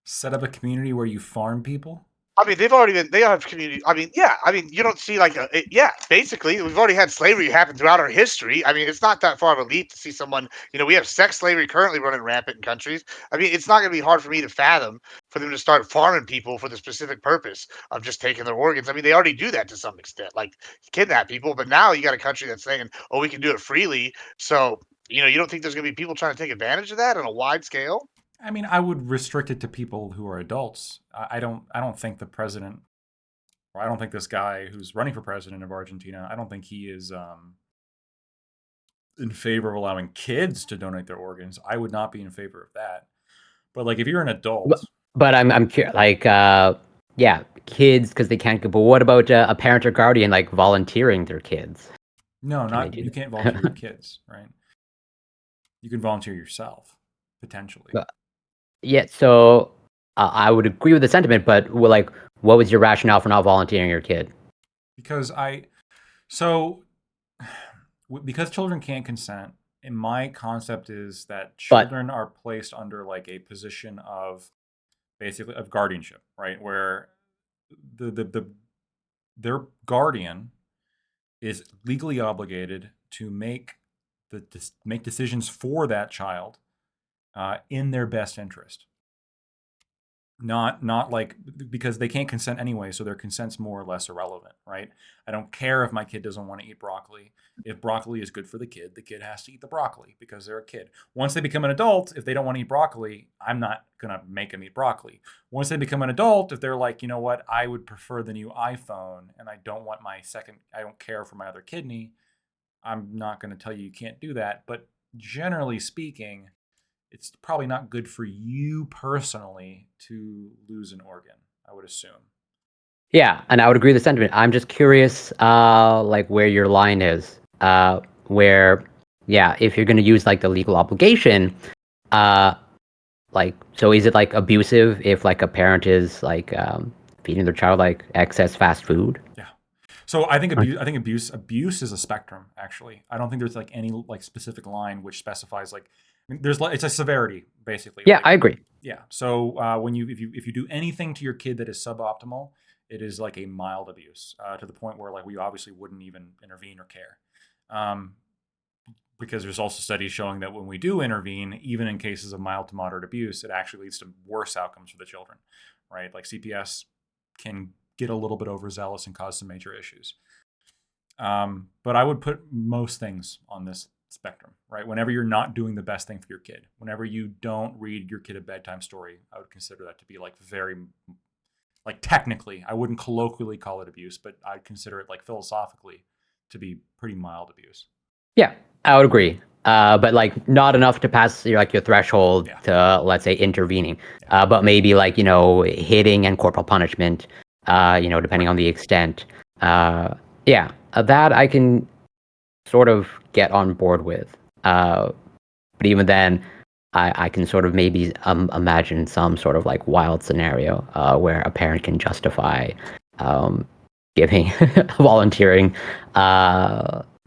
Set up a community where you farm people. I mean, they have community. I mean, yeah. I mean, you don't see like yeah. Basically, we've already had slavery happen throughout our history. I mean, it's not that far of a leap to see someone. We have sex slavery currently running rampant in countries. I mean, it's not going to be hard for me to fathom for them to start farming people for the specific purpose of just taking their organs. I mean, they already do that to some extent, like kidnap people. But now you got a country that's saying, "Oh, we can do it freely." So you don't think there's going to be people trying to take advantage of that on a wide scale? I mean, I would restrict it to people who are adults. I don't think the president, or I don't think this guy who's running for president of Argentina, I don't think he is in favor of allowing kids to donate their organs. I would not be in favor of that. But like, if you're an adult, But I'm curious, like, yeah, kids because they can't go. But what about a parent or guardian like volunteering their kids? no, Can they not do you that? can't volunteer your kids, right? You can volunteer yourself potentially. But- Yeah, so I would agree with the sentiment, but like, what was your rationale for not volunteering your kid? Because because children can't consent, and my concept is that But children are placed under like a position of basically of guardianship, right? Where their guardian is legally obligated to make make decisions for that child in their best interest. Not like because they can't consent anyway, so their consent's more or less irrelevant, right? I don't care if my kid doesn't want to eat broccoli. If broccoli is good for the kid has to eat the broccoli because they're a kid. Once they become an adult, if they don't want to eat broccoli, I'm not gonna make them eat broccoli. Once they become an adult, if they're like, you know what, I would prefer the new iPhone and I don't care for my other kidney, I'm not gonna tell you can't do that. But generally speaking, it's probably not good for you personally to lose an organ, I would assume. yeah, and I would agree with the sentiment. I'm just curious, like where your line is, where, yeah, if you're going to use like the legal obligation, like, so is it like abusive if like a parent is like feeding their child like excess fast food? Yeah. So I think abuse is a spectrum. Actually, I don't think there's like any like specific line which specifies like there's like it's a severity basically. Yeah, Like, I agree. yeah. So when if you do anything to your kid that is suboptimal, it is like a mild abuse to the point where like we obviously wouldn't even intervene or care. Because there's also studies showing that when we do intervene, even in cases of mild to moderate abuse, it actually leads to worse outcomes for the children, right? Like CPS can get a little bit overzealous and cause some major issues. But I would put most things on this spectrum, right? Whenever you're not doing the best thing for your kid, whenever you don't read your kid a bedtime story, I would consider that to be like very, like technically, I wouldn't colloquially call it abuse, but I'd consider it like philosophically to be pretty mild abuse. Yeah, I would agree. But like not enough to pass your threshold to let's say intervening. But maybe like hitting and corporal punishment. Depending on the extent. That I can sort of get on board with. But even then, I can sort of maybe imagine some sort of like wild scenario where a parent can justify giving volunteering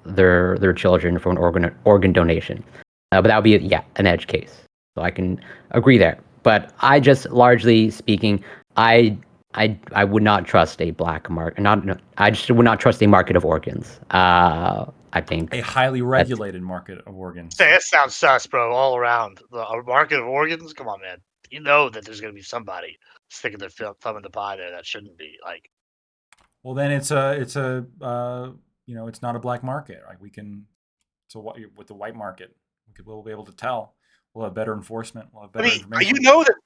their children for an organ donation. But that would be an edge case. So I can agree there. But I just largely speaking, I would not trust a black market. I just would not trust a market of organs. I think a highly regulated market of organs. That sounds sus, bro. All around a market of organs. Come on, man. You know that there's gonna be somebody sticking their thumb in the pie there that shouldn't be. Like, well, then it's not a black market. Like with the white market, we'll be able to tell. We'll have better enforcement. We'll have better information.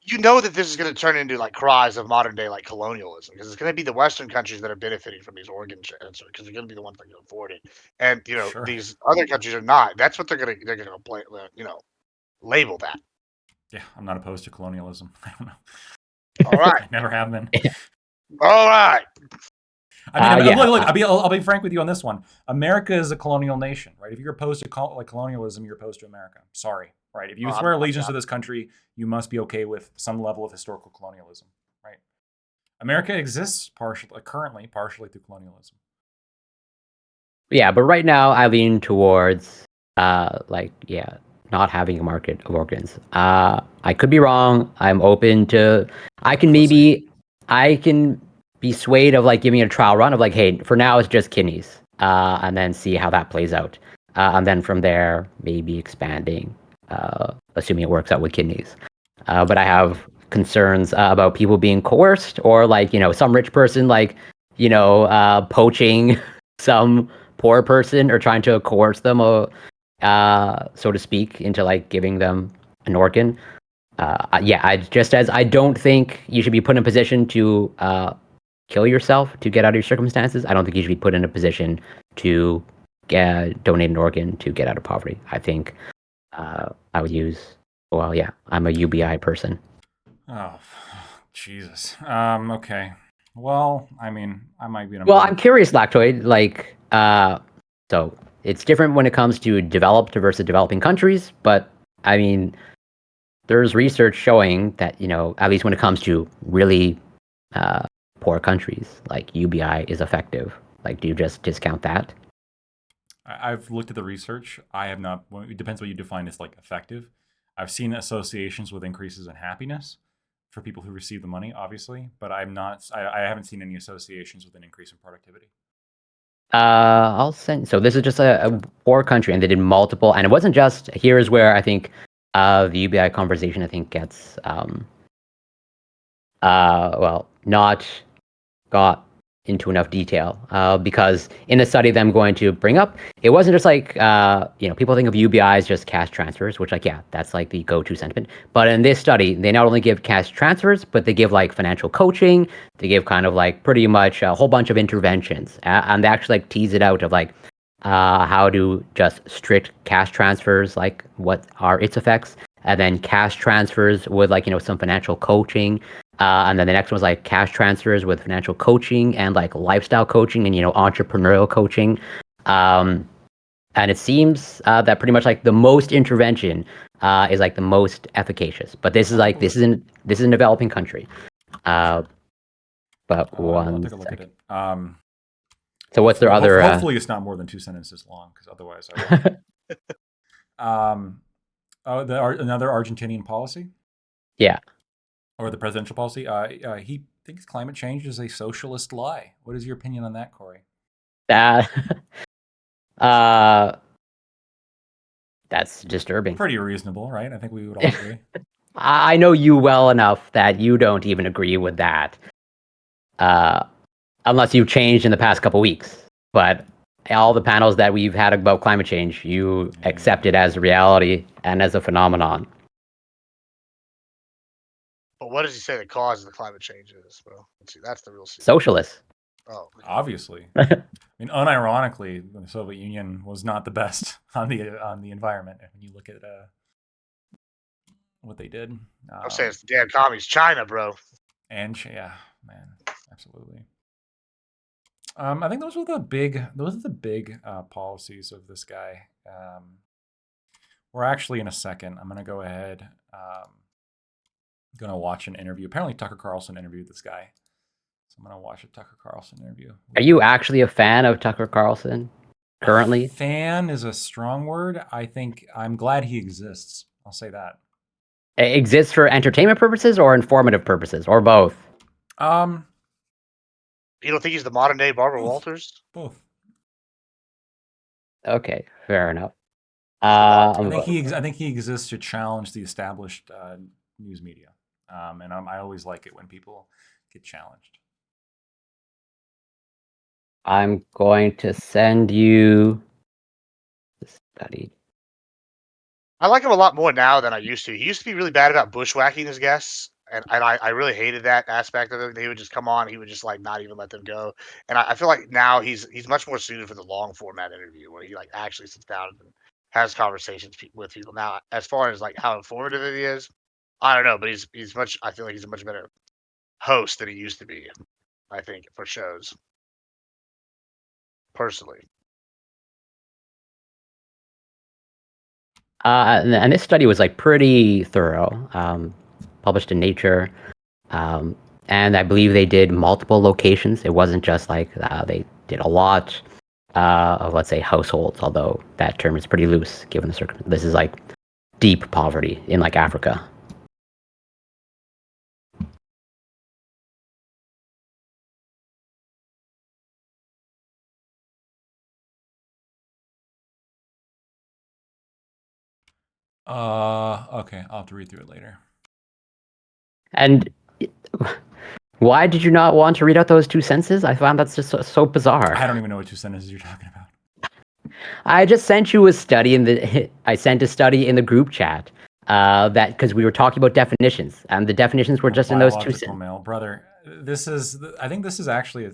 You know that this is going to turn into like cries of modern day like colonialism because it's going to be the Western countries that are benefiting from these organ transfers because they're going to be the ones that can afford it, and Sure. these other countries are not. That's what they're going to play. Label that. Yeah, I'm not opposed to colonialism. I don't know. All right. I never have been. All right. I mean, Yeah. look. I'll be frank with you on this one. America is a colonial nation, right? If you're opposed to colonialism, you're opposed to America. Sorry, right? If you swear allegiance to this country, you must be okay with some level of historical colonialism, right? America exists currently partially through colonialism. Yeah, but right now I lean towards not having a market of organs. I could be wrong. I'm open to. I can be swayed of like giving it a trial run of like, hey, for now it's just kidneys, and then see how that plays out, and then from there maybe expanding, assuming it works out with kidneys. But I have concerns about people being coerced or like some rich person like poaching some poor person or trying to coerce them, so to speak, into like giving them an organ. I don't think you should be put in a position to kill yourself to get out of your circumstances. I don't think you should be put in a position to donate an organ to get out of poverty. I think I would use. Well, yeah, I'm a UBI person. Oh, Jesus. Okay. Well, I mean, I might be. Well, I'm curious, Lactoid. Like, so it's different when it comes to developed versus developing countries, but I mean, there's research showing that at least when it comes to really poor countries, like UBI is effective. Like, do you just discount that? I've looked at the research. I have not. It depends what you define as like effective. I've seen associations with increases in happiness for people who receive the money, obviously, but I haven't seen any associations with an increase in productivity. I'll send. So this is just a poor country, and they did multiple. And it wasn't just. Here's where I think the UBI conversation I think gets not got into enough detail because in the study that I'm going to bring up, it wasn't just like people think of UBI as just cash transfers, which that's like the go-to sentiment. But in this study, they not only give cash transfers, but they give like financial coaching. They give kind of like pretty much a whole bunch of interventions, and they actually like tease it out of like how do just strict cash transfers, like what are its effects, and then cash transfers with like some financial coaching. And then the next one was like cash transfers with financial coaching and like lifestyle coaching and entrepreneurial coaching. And it seems that pretty much like the most intervention is like the most efficacious. But this is like this is in a developing country. But I'll take a look at it. So what's their other? Hopefully, it's not more than 2 sentences long, because otherwise, I won't. Another Argentinian policy. Yeah. Or the presidential policy. He thinks climate change is a socialist lie. What is your opinion on that, Corey? That's disturbing. Pretty reasonable, right? I think we would all agree. I know you well enough that you don't even agree with that, unless you've changed in the past couple weeks. But all the panels that we've had about climate change, you accept it as a reality and as a phenomenon. But what does he say the cause of the climate change is? Well, let's see. That's the real secret. Socialist. Oh, obviously. I mean, unironically, the Soviet Union was not the best on the environment. When you look at what they did, I'm saying it's the damn commies, China, bro. And yeah, man, absolutely. I think those are the big policies of this guy. We're actually in a second. I'm gonna go ahead. Gonna watch an interview. Apparently, Tucker Carlson interviewed this guy, so I'm gonna watch a Tucker Carlson interview. Are you actually a fan of Tucker Carlson currently? Fan is a strong word. I think I'm glad he exists. I'll say that. It exists for entertainment purposes or informative purposes, or both? You don't think he's the modern day Barbara Walters? Both. Okay, fair enough. I think he exists to challenge the established news media, and I always like it when people get challenged. I'm going to send you the study. I like him a lot more now than I used to. He used to be really bad about bushwhacking his guests, and I really hated that aspect of it. They would just come on, he would just like not even let them go. And I feel like now he's much more suited for the long format interview where he like actually sits down and has conversations with people. Now, as far as like how informative it is, I don't know, but he's much. I feel like he's a much better host than he used to be. I think for shows, personally. And this study was like pretty thorough, published in Nature, and I believe they did multiple locations. It wasn't just like they did a lot of, let's say, households, although that term is pretty loose given the circumstances. This is like deep poverty in like Africa. Okay, I'll have to read through it later. And why did you not want to read out those two sentences? I found that's just so bizarre. I don't even know what two sentences you're talking about. I just sent you a study I sent a study in the group chat that because we were talking about definitions, and the definitions were just in those two Biological sentences. male, brother. I think this is actually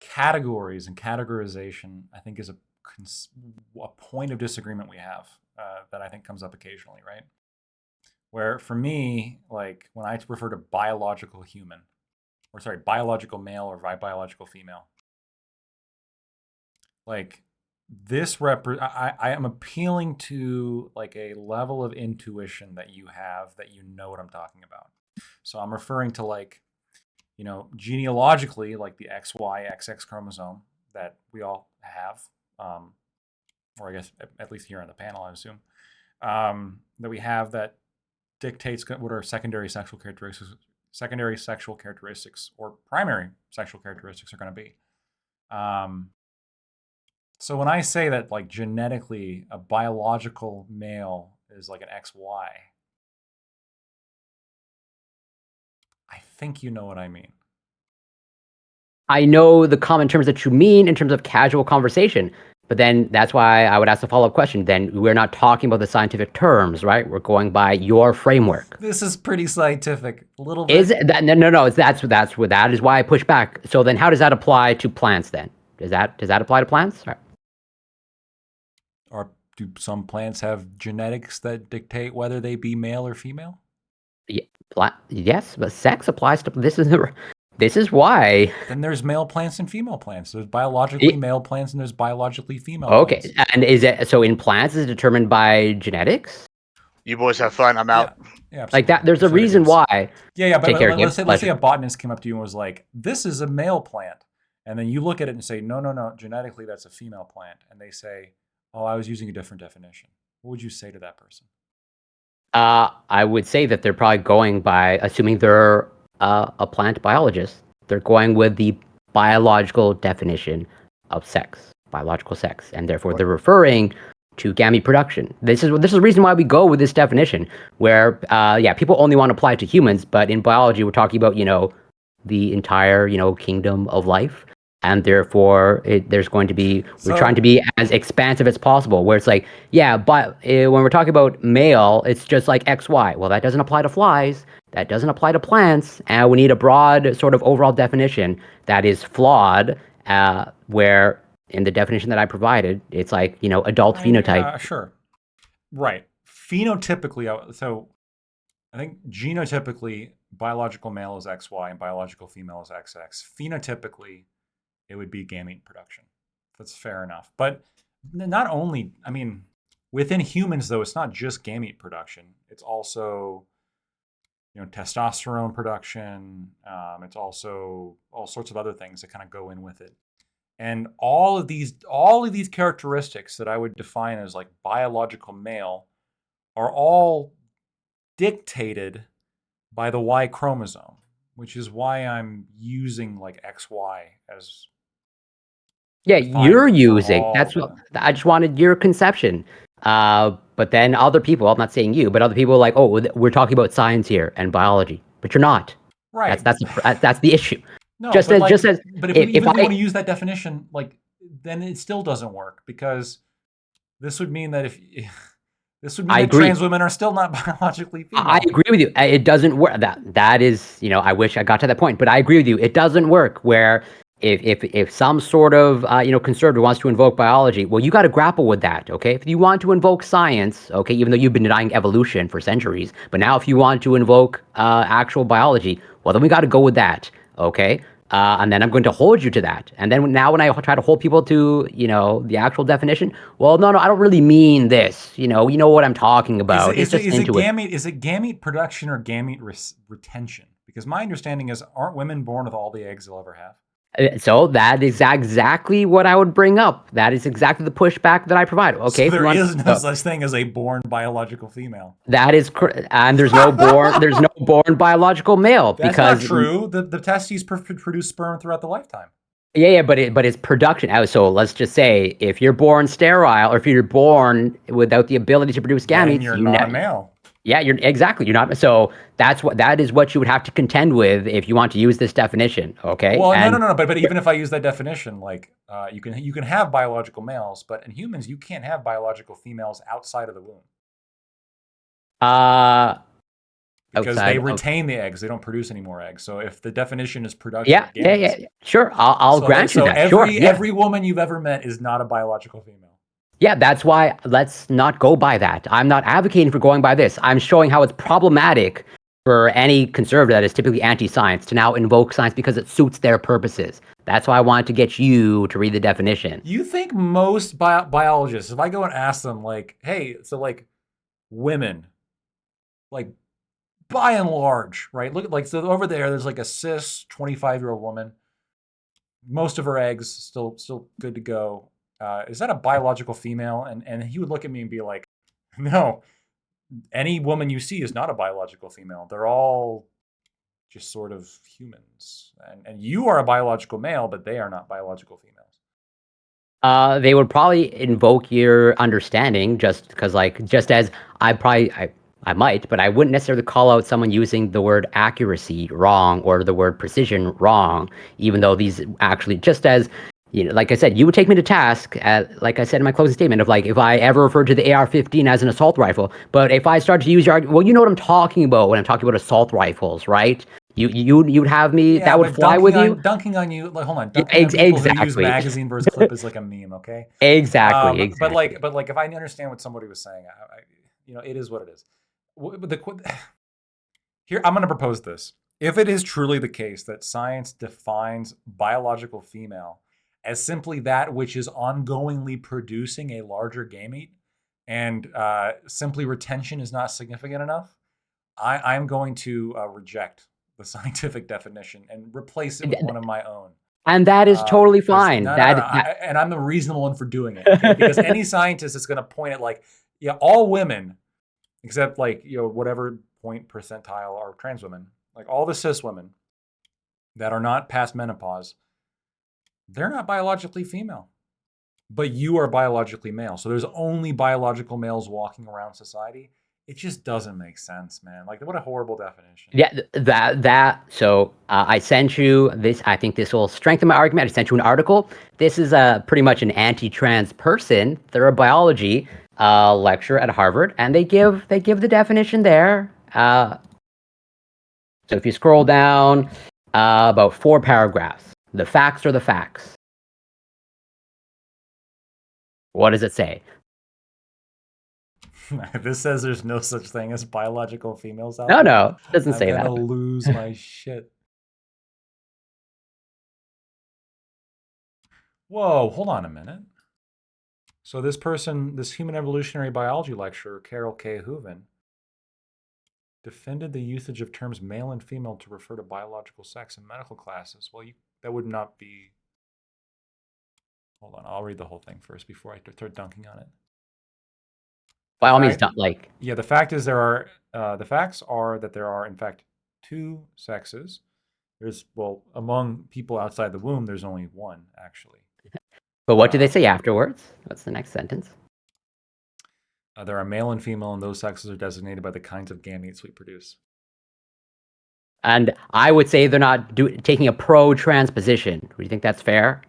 categories and categorization. I think is a point of disagreement we have that I think comes up occasionally, right? Where for me, like when I refer to biological human, or sorry, biological male or biological female, like this I am appealing to like a level of intuition that you have, that you know what I'm talking about. So I'm referring to like, genealogically, like the XY, XX chromosome that we all have, or I guess at least here on the panel, I assume, that we have that dictates what are secondary sexual characteristics or primary sexual characteristics are going to be. So when I say that like genetically a biological male is like an XY, I think you know what I mean. I know the common terms that you mean in terms of casual conversation, but then that's why I would ask the follow-up question. Then we're not talking about the scientific terms, right? We're going by your framework. This is pretty scientific. A little bit. Is it that? No. That is why I push back. So then, how does that apply to plants? Then does that apply to plants? Right. Or do some plants have genetics that dictate whether they be male or female? Yes, but sex applies to this is why. Then there's male plants and female plants. There's biologically male plants and there's biologically female plants. Okay, and is it so in plants? Is it determined by genetics? You boys have fun. I'm out. Yeah, like that. There's a reason why. Yeah. But let's say a botanist came up to you and was like, "This is a male plant," and then you look at it and say, "No. Genetically, that's a female plant." And they say, "Oh, I was using a different definition." What would you say to that person? I would say that they're probably going by assuming they're a plant biologist. They're going with the biological definition of sex, biological sex, and therefore they're referring to gamete production. This is the reason why we go with this definition, where people only want to apply it to humans, but in biology we're talking about the entire kingdom of life. And therefore, there's going to be, we're trying to be as expansive as possible, where it's like, but when we're talking about male, it's just like XY. Well, that doesn't apply to flies. That doesn't apply to plants. And we need a broad sort of overall definition that is flawed, where in the definition that I provided, it's like, adult phenotype. Sure. Right. Phenotypically, so I think genotypically, biological male is XY and biological female is XX. Phenotypically, it would be gamete production. That's fair enough. But not only, within humans, though, it's not just gamete production. It's also, testosterone production. It's also all sorts of other things that kind of go in with it. And all of these characteristics that I would define as like biological male are all dictated by the Y chromosome, which is why I'm using like XY as. Yeah, you're using. That's what I just wanted your conception. But then other people, I'm not saying you, but other people are like, oh, we're talking about science here and biology, but you're not. Right. That's the issue. No, but if we want to use that definition, like, then it still doesn't work, because this would mean that trans women are still not biologically female. I agree with you. It doesn't work. That is, I wish I got to that point, but I agree with you. It doesn't work where if some sort of conservative wants to invoke biology, well, you got to grapple with that, okay? If you want to invoke science, okay, even though you've been denying evolution for centuries, but now if you want to invoke actual biology, well, then we got to go with that, okay? And then I'm going to hold you to that. And then now when I try to hold people to the actual definition, well, no, I don't really mean this. You know what I'm talking about. It's just intuitive. Is it gamete production or gamete retention? Because my understanding is, aren't women born with all the eggs they'll ever have? So that is exactly what I would bring up. That is exactly the pushback that I provide. Okay, so there is no such thing as a born biological female. That is correct, and there's no born biological male. That's because not true. The testes produce sperm throughout the lifetime. Yeah, but it's production. So let's just say if you're born sterile, or if you're born without the ability to produce gametes, then you're not a male. Yeah, you're not. So that is what you would have to contend with if you want to use this definition. Okay. Well, no. But even if I use that definition, like you can have biological males, but in humans you can't have biological females outside of the womb. Because they retain the eggs, they don't produce any more eggs. So if the definition is production, yeah, sure, I'll grant you that. Every woman you've ever met is not a biological female. Yeah, that's why let's not go by that. I'm not advocating for going by this. I'm showing how it's problematic for any conservative that is typically anti-science to now invoke science because it suits their purposes. That's why I wanted to get you to read the definition. You think most biologists, if I go and ask them, like, hey, so like women, like by and large, right? Look, like, so over there's like a cis 25-year-old woman. Most of her eggs still good to go. Is that a biological female? And he would look at me and be like, no, any woman you see is not a biological female. They're all just sort of humans. And you are a biological male, but they are not biological females. They would probably invoke your understanding just because, like, just as I might, but I wouldn't necessarily call out someone using the word accuracy wrong or the word precision wrong, even though these actually, just as, like I said, you would take me to task, like I said in my closing statement, of like, if I ever referred to the AR-15 as an assault rifle, but if I start to use your argument, well, you know what I'm talking about when I'm talking about assault rifles, right? You'd have me, that would fly with you? Dunking on you, like, hold on, dunking on people who use magazine versus clip is like a meme, okay? Exactly. But like if I understand what somebody was saying, it is what it is. Here, I'm going to propose this. If it is truly the case that science defines biological female as simply that which is ongoingly producing a larger gamete, and simply retention is not significant enough, I'm going to reject the scientific definition and replace it with one of my own. And that is totally fine. And I'm the reasonable one for doing it. Okay? Because any scientist is going to point at, like, yeah, all women, except like, whatever point percentile are trans women, like all the cis women that are not past menopause, they're not biologically female, but you are biologically male. So there's only biological males walking around society. It just doesn't make sense, man. Like, what a horrible definition. Yeah, so I sent you this. I think this will strengthen my argument. I sent you an article. This is pretty much an anti-trans person. They're a biology lecture at Harvard, and they give the definition there. So if you scroll down about 4 paragraphs, the facts are the facts. What does it say? This says there's no such thing as biological females out there. No, it doesn't say that. I'm gonna lose my shit. Whoa, hold on a minute. So this person, this human evolutionary biology lecturer, Carol K. Hooven, defended the usage of terms male and female to refer to biological sex in medical classes. Well, that would not be... Hold on, I'll read the whole thing first before I start dunking on it. By all means, don't like. Yeah, the facts are that there are, in fact, 2 sexes. Among people outside the womb, there's only 1, actually. But what do they say afterwards? What's the next sentence? There are male and female, and those sexes are designated by the kinds of gametes we produce. And I would say they're not taking a pro-trans position. Do you think that's fair?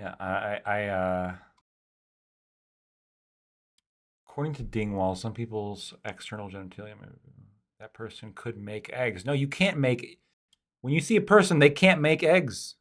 Yeah, according to Dingwall, some people's external genitalia, that person could make eggs. No, you can't make. When you see a person, they can't make eggs.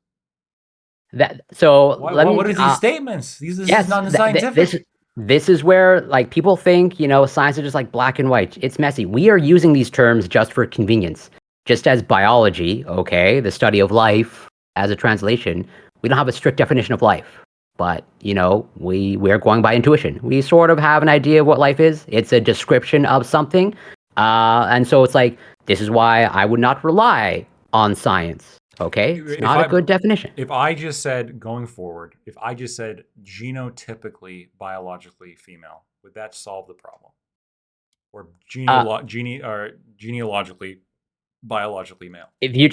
What are these statements? This yes, is non-scientific. This is where like people think, science is just like black and white. It's messy. We are using these terms just for convenience. Just as biology, okay, the study of life as a translation, we don't have a strict definition of life. But, we're going by intuition. We sort of have an idea of what life is. It's a description of something. And so it's like, this is why I would not rely on science. Okay? It's not a good definition. If I just said, going forward, if I just said genotypically biologically female, would that solve the problem? Or genealogically biologically male? If you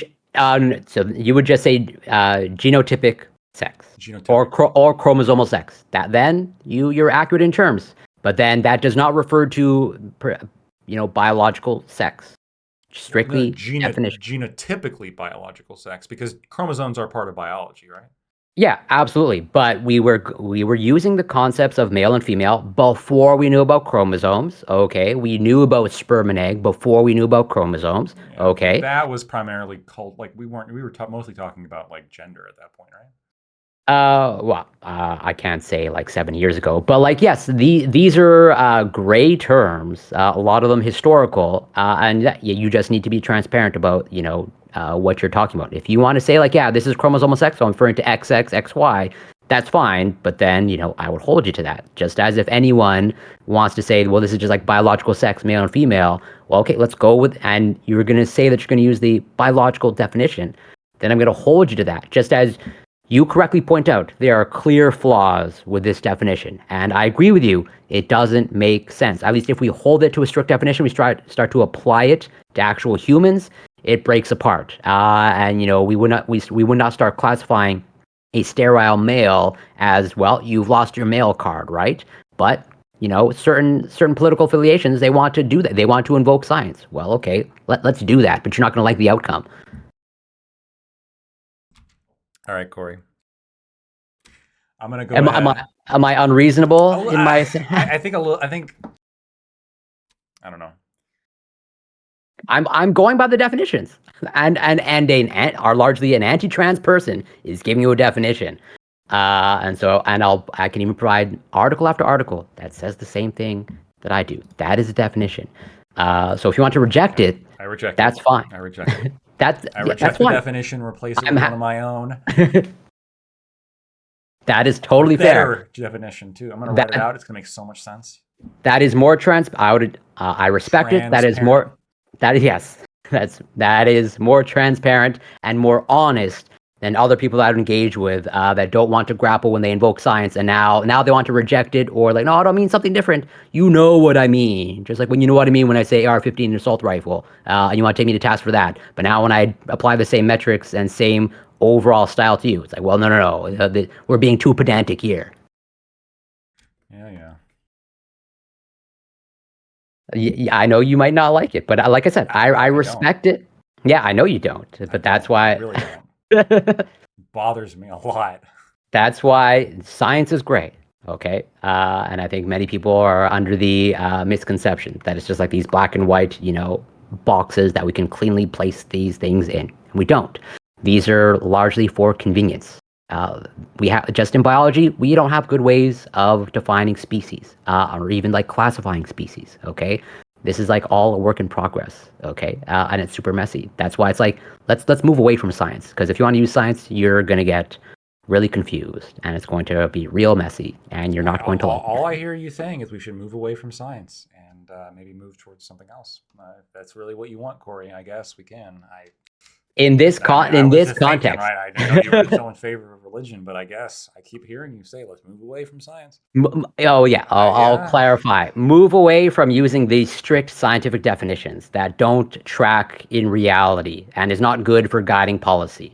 so you would just say genotypic sex or chromosomal sex. That then you're accurate in terms. But then that does not refer to biological sex. Strictly definition. Genotypically biological sex, because chromosomes are part of biology, right? Yeah, absolutely. But we were using the concepts of male and female before we knew about chromosomes. Okay, we knew about sperm and egg before we knew about chromosomes. Yeah, okay, that was primarily we were mostly talking about like gender at that point, right? I can't say like 7 years ago, but like, yes, these are gray terms, a lot of them historical, and you just need to be transparent about, what you're talking about. If you want to say like, yeah, this is chromosomal sex, so I'm referring to XX, XY, that's fine, but then, I would hold you to that. Just as if anyone wants to say, well, this is just like biological sex, male and female, well, okay, let's go with, and you're going to say that you're going to use the biological definition, then I'm going to hold you to that. Just as you correctly point out, there are clear flaws with this definition. And I agree with you, it doesn't make sense. At least if we hold it to a strict definition, we start to apply it to actual humans, it breaks apart. And we would not start classifying a sterile male as, well, you've lost your male card, right? But certain political affiliations, they want to do that. They want to invoke science. Well, okay, let's do that, but you're not going to like the outcome. All right, Corey. I'm gonna go. Am I unreasonable in my? I think a little. I don't know. I'm going by the definitions, and largely an anti-trans person is giving you a definition, I can even provide article after article that says the same thing that I do. That is a definition. So if you want to reject it, I reject. That's fine. I reject it. I reject the definition. Replace it with one of my own. That is totally fair. Definition too. I'm gonna write it out. It's gonna make so much sense. That is more I respect it. That is more. That is more transparent and more honest than other people that I engage with that don't want to grapple when they invoke science, and now they want to reject it, or like, no, I don't mean something different. You know what I mean. Just like when you know what I mean when I say AR-15 assault rifle, and you want to take me to task for that. But now when I apply the same metrics and same overall style to you, it's like, well, no. We're being too pedantic here. Yeah, I know you might not like it, but like I said, I respect it. Yeah, I know you don't, but that's why. I really don't. Bothers me a lot. That's why science is great. Okay, and I think many people are under the misconception that it's just like these black and white, boxes that we can cleanly place these things in. We don't. These are largely for convenience. We have just in biology, we don't have good ways of defining species, or even like classifying species. Okay, this is like all a work in progress. Okay, and it's super messy. That's why it's like let's move away from science, because if you want to use science, you're gonna get really confused, and it's going to be real messy, and you're not going to like it. All I hear you saying is we should move away from science and maybe move towards something else. If that's really what you want, Corey, I guess we can. In this context, right? I know you were so in favor of religion, but I guess I keep hearing you say, "Let's move away from science." I'll clarify. Move away from using these strict scientific definitions that don't track in reality and is not good for guiding policy.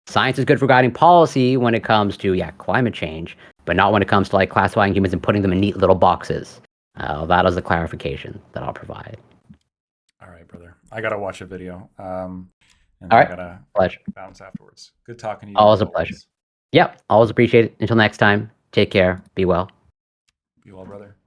Science is good for guiding policy when it comes to climate change, but not when it comes to like classifying humans and putting them in neat little boxes. That is the clarification that I'll provide. All right, brother. I gotta watch a video. And all right. I gotta pleasure. bounce afterwards. Good talking to you. Always a pleasure. Yep, always appreciate it. Until next time, take care. Be well. Be well, brother.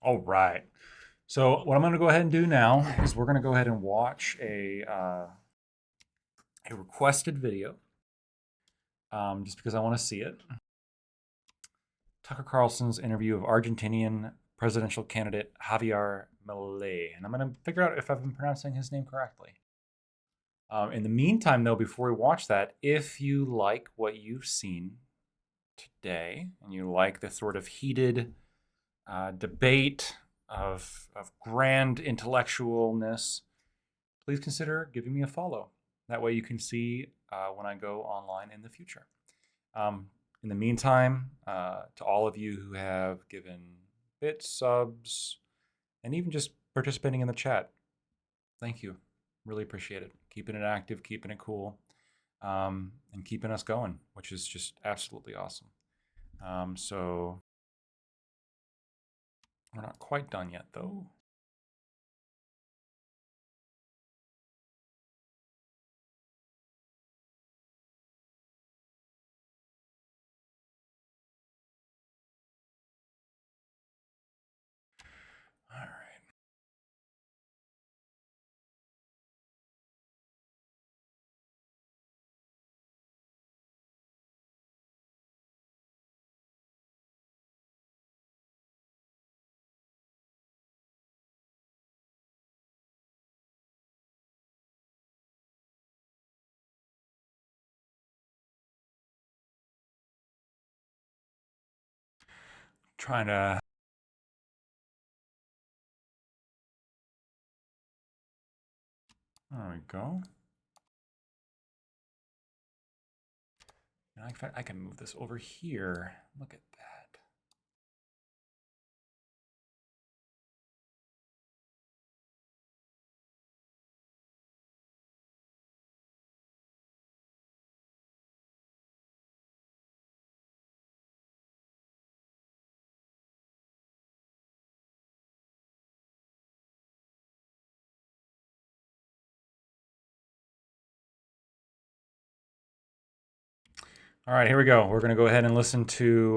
All right. So what I'm going to go ahead and do now is we're going to go ahead and watch a requested video, just because I want to see it. Tucker Carlson's interview of Argentinian presidential candidate Javier Milei, and I'm going to figure out if I've been pronouncing his name correctly. In the meantime, though, before we watch that, if you like what you've seen today and you like the sort of heated debate of grand intellectualness, please consider giving me a follow. That way you can see when I go online in the future. In the meantime, to all of you who have given bits, subs, and even just participating in the chat, thank you. Really appreciate it. Keeping it active, keeping it cool, and keeping us going, which is just absolutely awesome. So we're not quite done yet, though. All right. Trying to there we go. In fact, I can move this over here. Look at that. All right, here we go. We're going to go ahead and listen to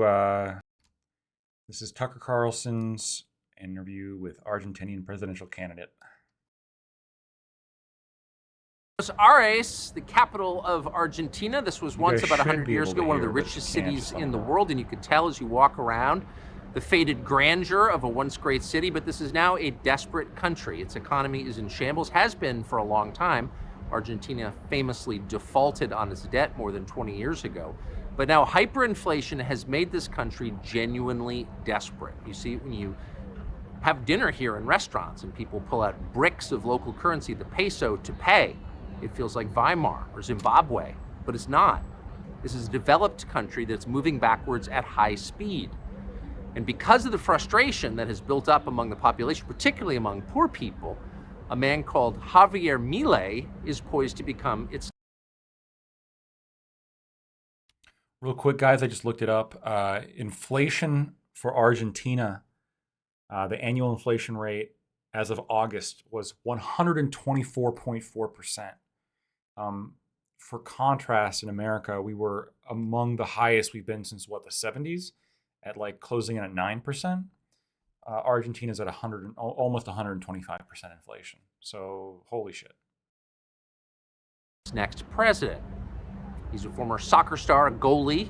this is Tucker Carlson's interview with Argentinian presidential candidate. Buenos Aires, the capital of Argentina. This was once guys about should 100 be years able ago to one of the hear, but richest you can't cities just in the somehow. world, and you could tell as you walk around the faded grandeur of a once great city, but this is now a desperate country. Its economy is in shambles, has been for a long time. Argentina famously defaulted on its debt more than 20 years ago. But now hyperinflation has made this country genuinely desperate. You see, when you have dinner here in restaurants and people pull out bricks of local currency, the peso, to pay, it feels like Weimar or Zimbabwe, but it's not. This is a developed country that's moving backwards at high speed. And because of the frustration that has built up among the population, particularly among poor people, a man called Javier Milei is poised to become its. Real quick, guys, I just looked it up. Inflation for Argentina, the annual inflation rate as of August was 124.4%. For contrast, in America, we were among the highest we've been since, what, the 70s, at like closing in at 9%. Argentina's at almost 125% inflation. So, holy shit. Next president. He's a former soccer star, a goalie,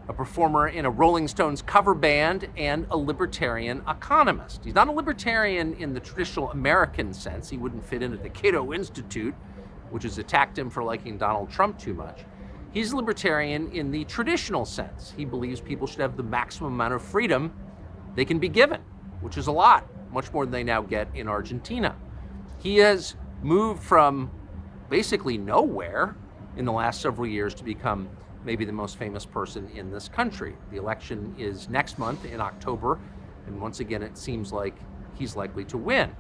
a performer in a Rolling Stones cover band, and a libertarian economist. He's not a libertarian in the traditional American sense. He wouldn't fit into the Cato Institute, which has attacked him for liking Donald Trump too much. He's a libertarian in the traditional sense. He believes people should have the maximum amount of freedom they can be given, which is a lot, much more than they now get in Argentina. He has moved from basically nowhere in the last several years to become maybe the most famous person in this country. The election is next month in October, and once again, it seems like he's likely to win.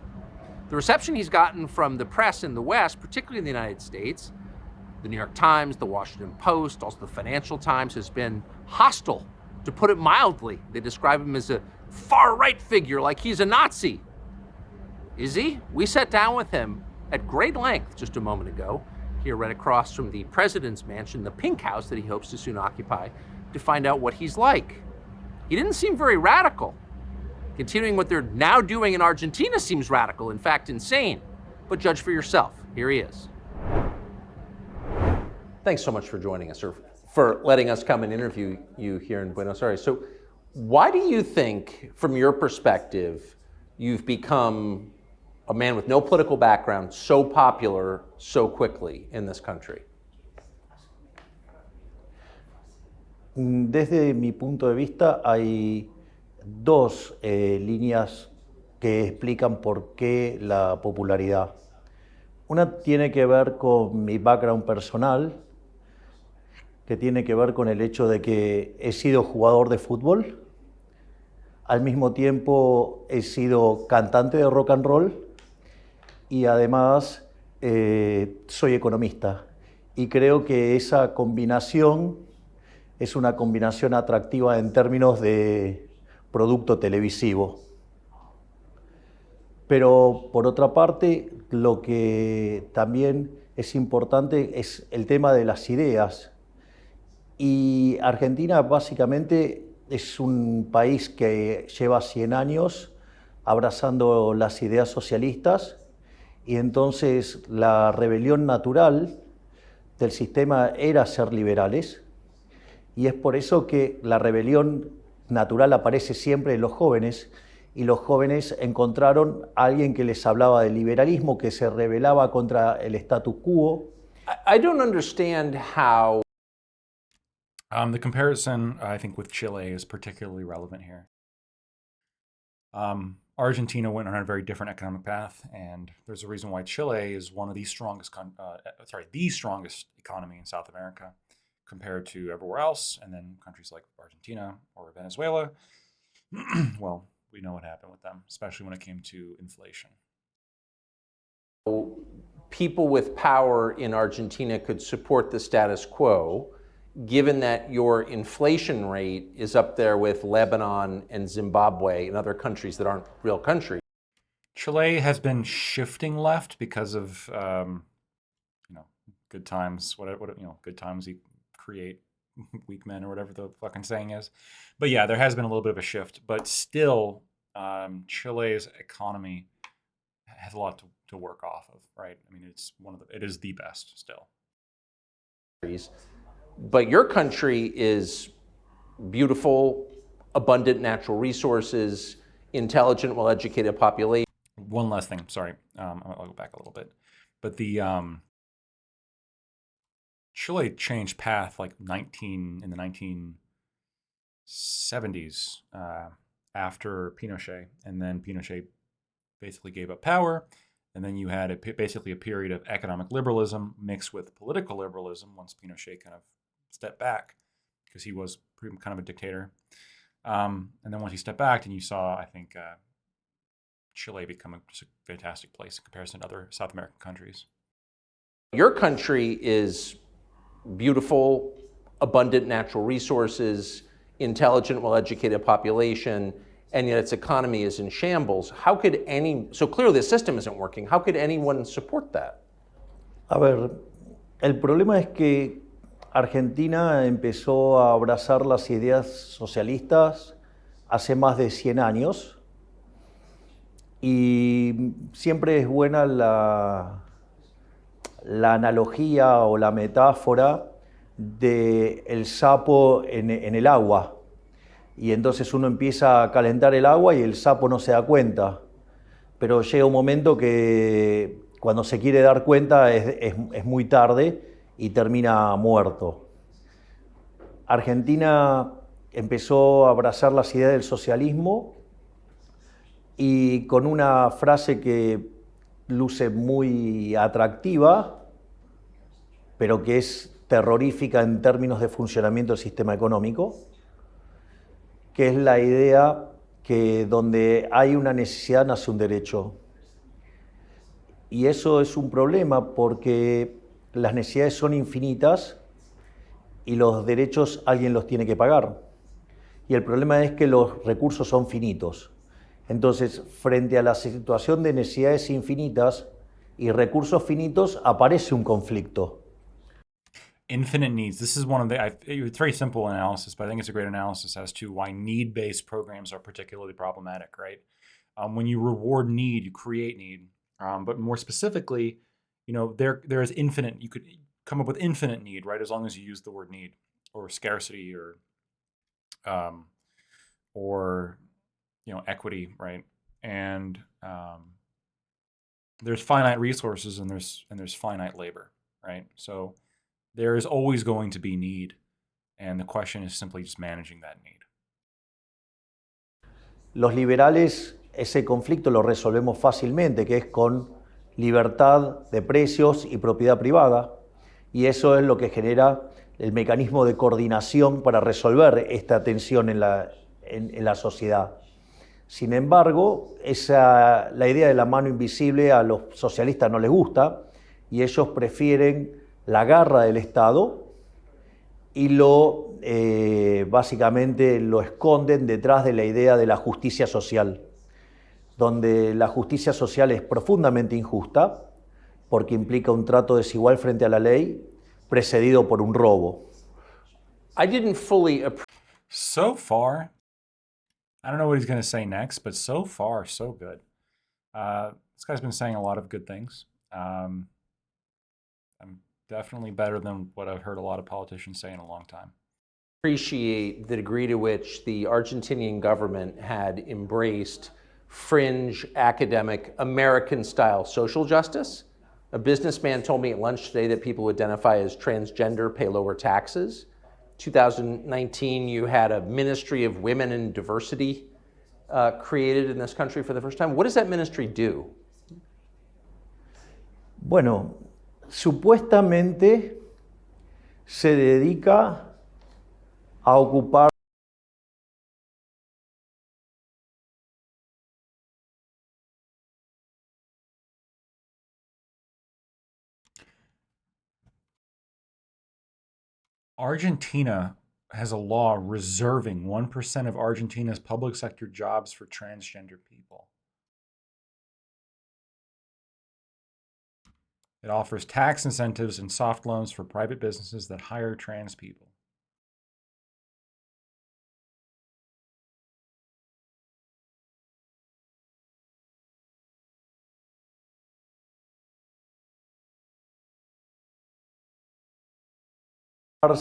The reception he's gotten from the press in the West, particularly in the United States, the New York Times, the Washington Post, also the Financial Times, has been hostile, to put it mildly. They describe him as a far-right figure, like he's a Nazi. Is he? We sat down with him at great length just a moment ago, here right across from the president's mansion, the Pink House that he hopes to soon occupy, to find out what he's like. He didn't seem very radical. Continuing what they're now doing in Argentina seems radical, in fact, insane. But judge for yourself. Here he is. Thanks so much for joining us, or for letting us come and interview you here in Buenos Aires. So why do you think, from your perspective, you've become a man with no political background, so popular so quickly in this country? Desde mi punto de vista hay dos líneas que explican por qué la popularidad. Una tiene que ver con mi background personal, que tiene que ver con el hecho de que he sido jugador de fútbol, al mismo tiempo he sido cantante de rock and roll, y además soy economista, y creo que esa combinación es una combinación atractiva en términos de producto televisivo. Pero por otra parte, lo que también es importante es el tema de las ideas, y Argentina básicamente es un país que lleva 100 años abrazando las ideas socialistas. Y entonces la rebelión natural del sistema era ser liberales, y es por eso que la rebelión natural aparece siempre en los jóvenes, y los jóvenes encontraron a alguien que les hablaba del liberalismo, que se rebelaba contra el status quo. I don't understand how... The comparison, I think, with Chile is particularly relevant here. Argentina went on a very different economic path, and there's a reason why Chile is one of the strongest, the strongest economy in South America compared to everywhere else, and then countries like Argentina or Venezuela. Well, we know what happened with them, especially when it came to inflation. People with power in Argentina could support the status quo, given that your inflation rate is up there with Lebanon and Zimbabwe and other countries that aren't real countries. Chile has been shifting left because of, good times. Good times create weak men, or whatever the fucking saying is. But yeah, there has been a little bit of a shift. But still, Chile's economy has a lot to work off of, right? I mean, it is the best still. But your country is beautiful, abundant natural resources, intelligent, well-educated population. One last thing, sorry, I'll go back a little bit. But the Chile changed path like in the 1970s after Pinochet, and then Pinochet basically gave up power. And then you had basically a period of economic liberalism mixed with political liberalism once Pinochet kind of stepped back, because he was kind of a dictator. And then once he stepped back, and you saw, I think, Chile become just a fantastic place in comparison to other South American countries. Your country is beautiful, abundant natural resources, intelligent, well-educated population, and yet its economy is in shambles. So clearly the system isn't working. How could anyone support that? A ver, el problema es que Argentina empezó a abrazar las ideas socialistas hace más de 100 años, y siempre es buena la analogía o la metáfora del sapo en el agua. Y entonces uno empieza a calentar el agua y el sapo no se da cuenta. Pero llega un momento que cuando se quiere dar cuenta es muy tarde y termina muerto. Argentina empezó a abrazar las ideas del socialismo y con una frase que luce muy atractiva, pero que es terrorífica en términos de funcionamiento del sistema económico, que es la idea que donde hay una necesidad nace un derecho. Y eso es un problema porque las necesidades son infinitas y los derechos alguien los tiene que pagar. Y el problema es que los recursos son finitos. Entonces, frente a la situación de necesidades infinitas y recursos finitos, aparece un conflicto. Infinite needs. This is one of the, it's very simple analysis, but I think it's a great analysis as to why need-based programs are particularly problematic, right? When you reward need, you create need. But more specifically, there is infinite, you could come up with infinite need, right? As long as you use the word need or scarcity or equity, right? And there's finite resources and there's finite labor, right? So there is always going to be need, and the question is simply just managing that need. Los liberales ese conflicto lo resolvemos fácilmente, que es con libertad de precios y propiedad privada, y eso es lo que genera el mecanismo de coordinación para resolver esta tensión en la sociedad. Sin embargo, la idea de la mano invisible a los socialistas no les gusta y ellos prefieren la garra del Estado y básicamente lo esconden detrás de la idea de la justicia social, donde la justicia social es profundamente injusta porque implica un trato desigual frente a la ley precedido por un robo. So far, I don't know what he's going to say next, but so far, so good. This guy's been saying a lot of good things. I'm definitely better than what I've heard a lot of politicians say in a long time. Appreciate the degree to which the Argentinian government had embraced fringe, academic, American-style social justice. A businessman told me at lunch today that people who identify as transgender pay lower taxes. 2019, you had a Ministry of Women and Diversity created in this country for the first time. What does that ministry do? Bueno, supuestamente se dedica a ocupar Argentina has a law reserving 1% of Argentina's public sector jobs for transgender people. It offers tax incentives and soft loans for private businesses that hire trans people.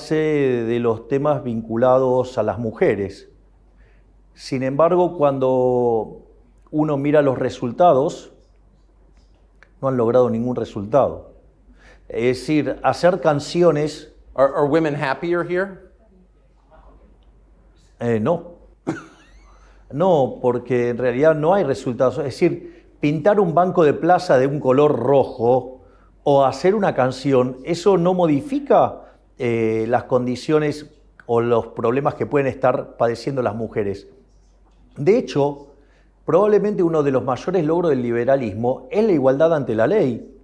de los temas vinculados a las mujeres. Sin embargo, cuando uno mira los resultados, no han logrado ningún resultado. Es decir, hacer canciones... Are women happier here? No. No, porque en realidad no hay resultados. Es decir, pintar un banco de plaza de un color rojo o hacer una canción, eso no modifica las condiciones o los problemas que pueden estar padeciendo las mujeres. De hecho, probablemente uno de los mayores logros del liberalismo es la igualdad ante la ley.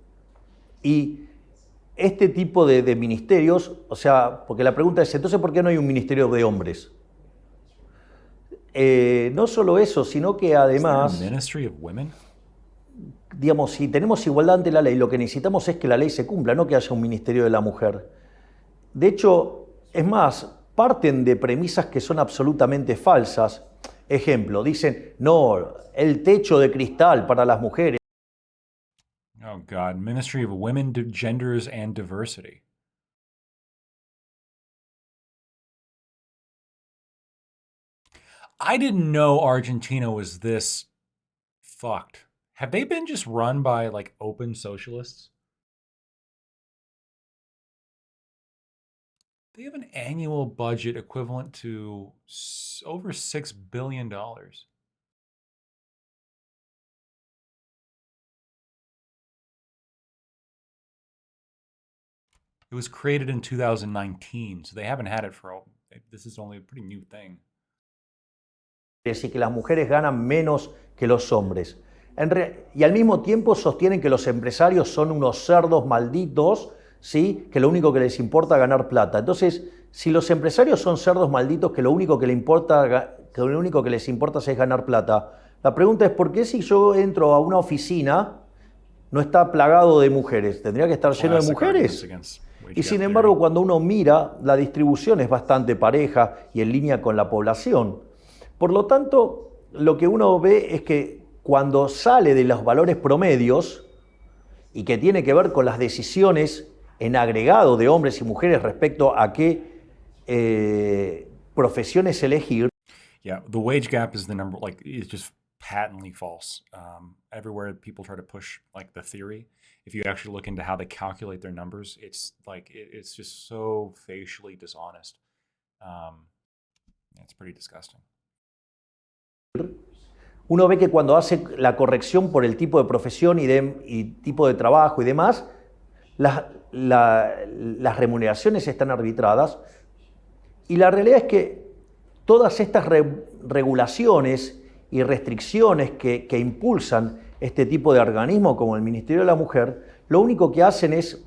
Y este tipo de ministerios, o sea, porque la pregunta es, entonces, ¿por qué no hay un ministerio de hombres? No solo eso, sino que además... Ministry of Women? Digamos, si tenemos igualdad ante la ley, lo que necesitamos es que la ley se cumpla, no que haya un ministerio de la mujer. De hecho, es más, parten de premisas que son absolutamente falsas. Ejemplo, dicen, no, el techo de cristal para las mujeres. Oh God, Ministry of Women, Genders and Diversity. I didn't know Argentina was this fucked. Have they been just run by like open socialists? They have an annual budget equivalent to over $6 billion. It was created in 2019, so they haven't had it for. This is only a pretty new thing. Y que las mujeres ganan menos que los hombres. Y al mismo tiempo sostienen que los empresarios son unos cerdos malditos, ¿sí? Que lo único que les importa es ganar plata. Entonces, si los empresarios son cerdos malditos que lo único que les importa es ganar plata, la pregunta es ¿por qué si yo entro a una oficina no está plagado de mujeres? ¿Tendría que estar lleno de mujeres? Y sin embargo, cuando uno mira, la distribución es bastante pareja y en línea con la población. Por lo tanto, lo que uno ve es que cuando sale de los valores promedios y que tiene que ver con las decisiones en agregado de hombres y mujeres respecto a qué profesiones elegir. Yeah, the wage gap is the number, like, it's just patently false. Everywhere people try to push like the theory, if you actually look into how they calculate their numbers, it's like it's just so facially dishonest. It's pretty disgusting. Uno ve que cuando hace la corrección por el tipo de profesión y tipo de trabajo y demás, las remuneraciones están arbitradas y la realidad es que todas estas regulaciones y restricciones que impulsan este tipo de organismos como el Ministerio de la Mujer, lo único que hacen es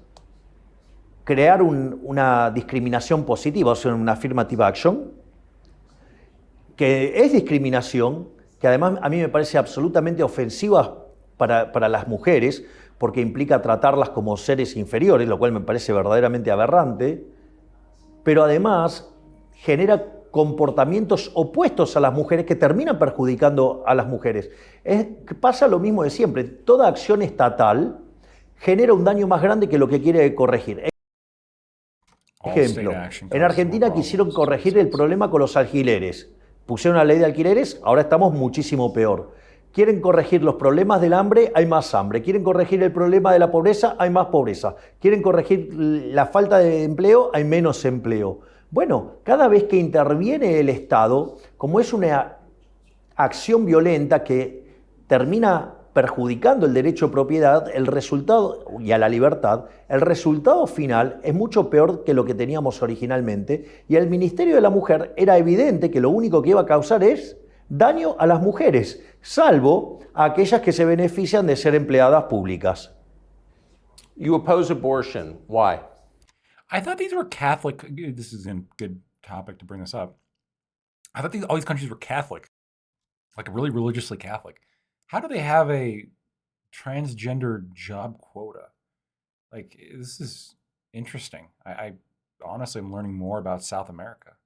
crear una discriminación positiva, o sea, una affirmative action, que es discriminación, que además a mí me parece absolutamente ofensiva para las mujeres, porque implica tratarlas como seres inferiores, lo cual me parece verdaderamente aberrante, pero además genera comportamientos opuestos a las mujeres que terminan perjudicando a las mujeres. Pasa lo mismo de siempre, toda acción estatal genera un daño más grande que lo que quiere corregir. Ejemplo, en Argentina quisieron corregir el problema con los alquileres. Pusieron una ley de alquileres, ahora estamos muchísimo peor. Quieren corregir los problemas del hambre, hay más hambre. Quieren corregir el problema de la pobreza, hay más pobreza. Quieren corregir la falta de empleo, hay menos empleo. Bueno, cada vez que interviene el Estado, como es una acción violenta que termina perjudicando el derecho de propiedad, el resultado, y a la libertad, el resultado final es mucho peor que lo que teníamos originalmente, y el Ministerio de la Mujer era evidente que lo único que iba a causar es daño a las mujeres, salvo a aquellas que se benefician de ser empleadas públicas. You oppose abortion. Why? I thought these were Catholic. This is a good topic to bring this up. I thought all these countries were Catholic, like really religiously Catholic. How do they have a transgender job quota? Like, this is interesting. I honestly am learning more about South America.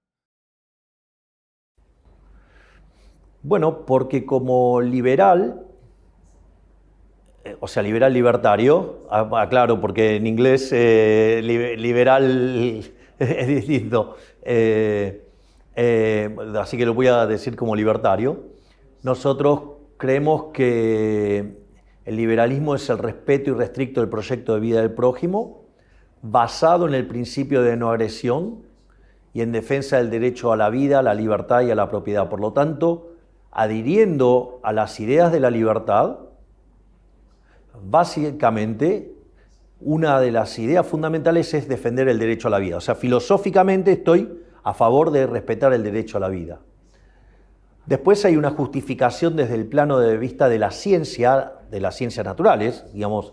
Bueno, porque como liberal, o sea, liberal libertario, aclaro, porque en inglés liberal es distinto, así que lo voy a decir como libertario. Nosotros creemos que el liberalismo es el respeto irrestricto del proyecto de vida del prójimo, basado en el principio de no agresión y en defensa del derecho a la vida, a la libertad y a la propiedad. Por lo tanto, adhiriendo a las ideas de la libertad, básicamente, una de las ideas fundamentales es defender el derecho a la vida. O sea, filosóficamente estoy a favor de respetar el derecho a la vida. Después hay una justificación desde el plano de vista de la ciencia, de las ciencias naturales, digamos,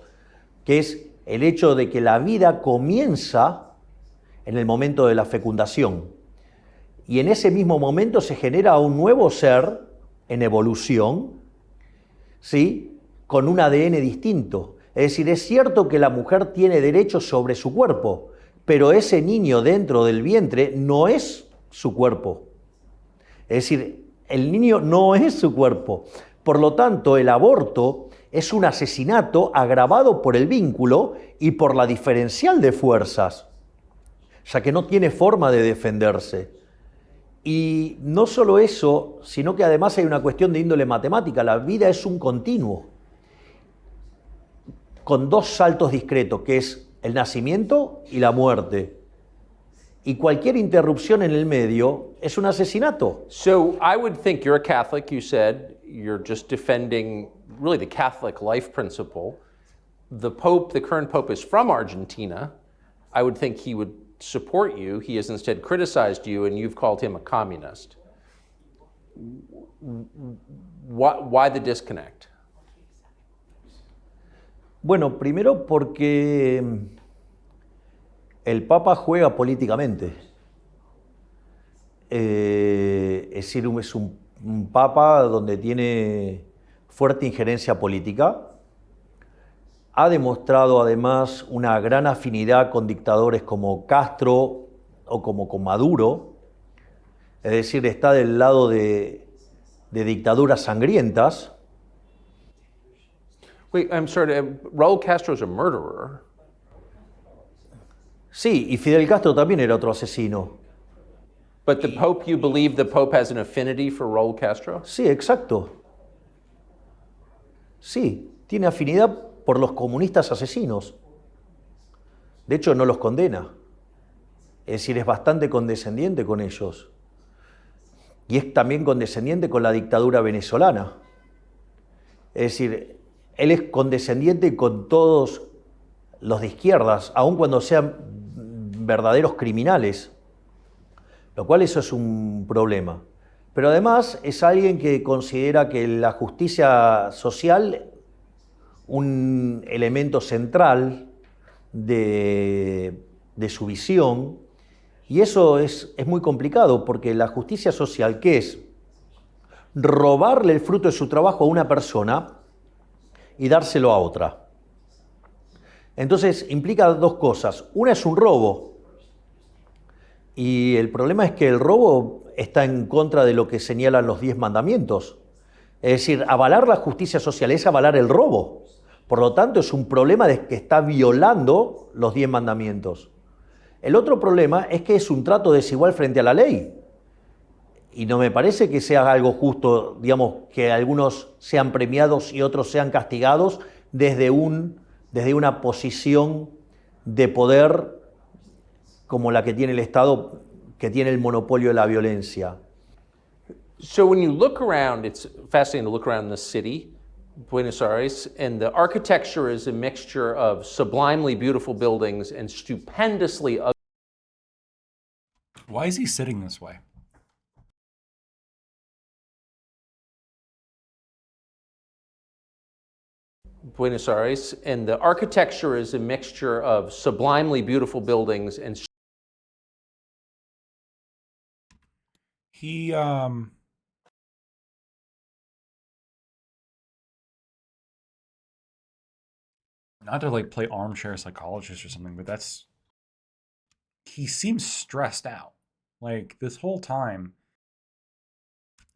que es el hecho de que la vida comienza en el momento de la fecundación. Y en ese mismo momento se genera un nuevo ser en evolución, ¿sí?, con un ADN distinto. Es decir, es cierto que la mujer tiene derechos sobre su cuerpo, pero ese niño dentro del vientre no es su cuerpo. Es decir, el niño no es su cuerpo. Por lo tanto, el aborto es un asesinato agravado por el vínculo y por la diferencial de fuerzas, ya que no tiene forma de defenderse. Y no solo eso, sino que además hay una cuestión de índole matemática. La vida es un continuo, con dos saltos discretos, que es el nacimiento y la muerte. Y cualquier interrupción en el medio es un asesinato. So I would think you're a Catholic, you said. You're just defending really the Catholic life principle. The Pope, the current Pope, is from Argentina. I would think he would support you. He has instead criticized you, and you've called him a communist. Why the disconnect? Bueno, primero porque el Papa juega políticamente. Es decir, es un Papa donde tiene fuerte injerencia política. Ha demostrado además una gran afinidad con dictadores como Castro o como con Maduro. Es decir, está del lado de dictaduras sangrientas. Wait, I'm sorry. Raúl Castro is a murderer. Sí, y Fidel Castro también era otro asesino. But the Pope, you believe the Pope has an affinity for Raúl Castro? Sí, exacto. Sí, tiene afinidad por los comunistas asesinos. De hecho, no los condena. Es decir, es bastante condescendiente con ellos. Y es también condescendiente con la dictadura venezolana. Es decir, él es condescendiente con todos los de izquierdas, aun cuando sean verdaderos criminales, lo cual eso es un problema. Pero además es alguien que considera que la justicia social un elemento central de su visión, y eso es muy complicado, porque la justicia social, ¿qué es? Robarle el fruto de su trabajo a una persona y dárselo a otra. Entonces implica dos cosas. Una es un robo, y el problema es que el robo está en contra de lo que señalan los 10 mandamientos. Es decir, avalar la justicia social es avalar el robo. Por lo tanto, es un problema de que está violando los 10 mandamientos. El otro problema es que es un trato desigual frente a la ley. Y no me parece que sea algo justo, digamos, que algunos sean premiados y otros sean castigados desde una posición de poder como la que tiene el Estado, que tiene el monopolio de la violencia. So when you look around, it's fascinating to look around the city, Buenos Aires, and the architecture is a mixture of sublimely beautiful buildings and stupendously ugly. Why is he sitting this way? Buenos Aires, and the architecture is a mixture of sublimely beautiful buildings and He not to like play armchair psychologist or something, but he seems stressed out. Like this whole time,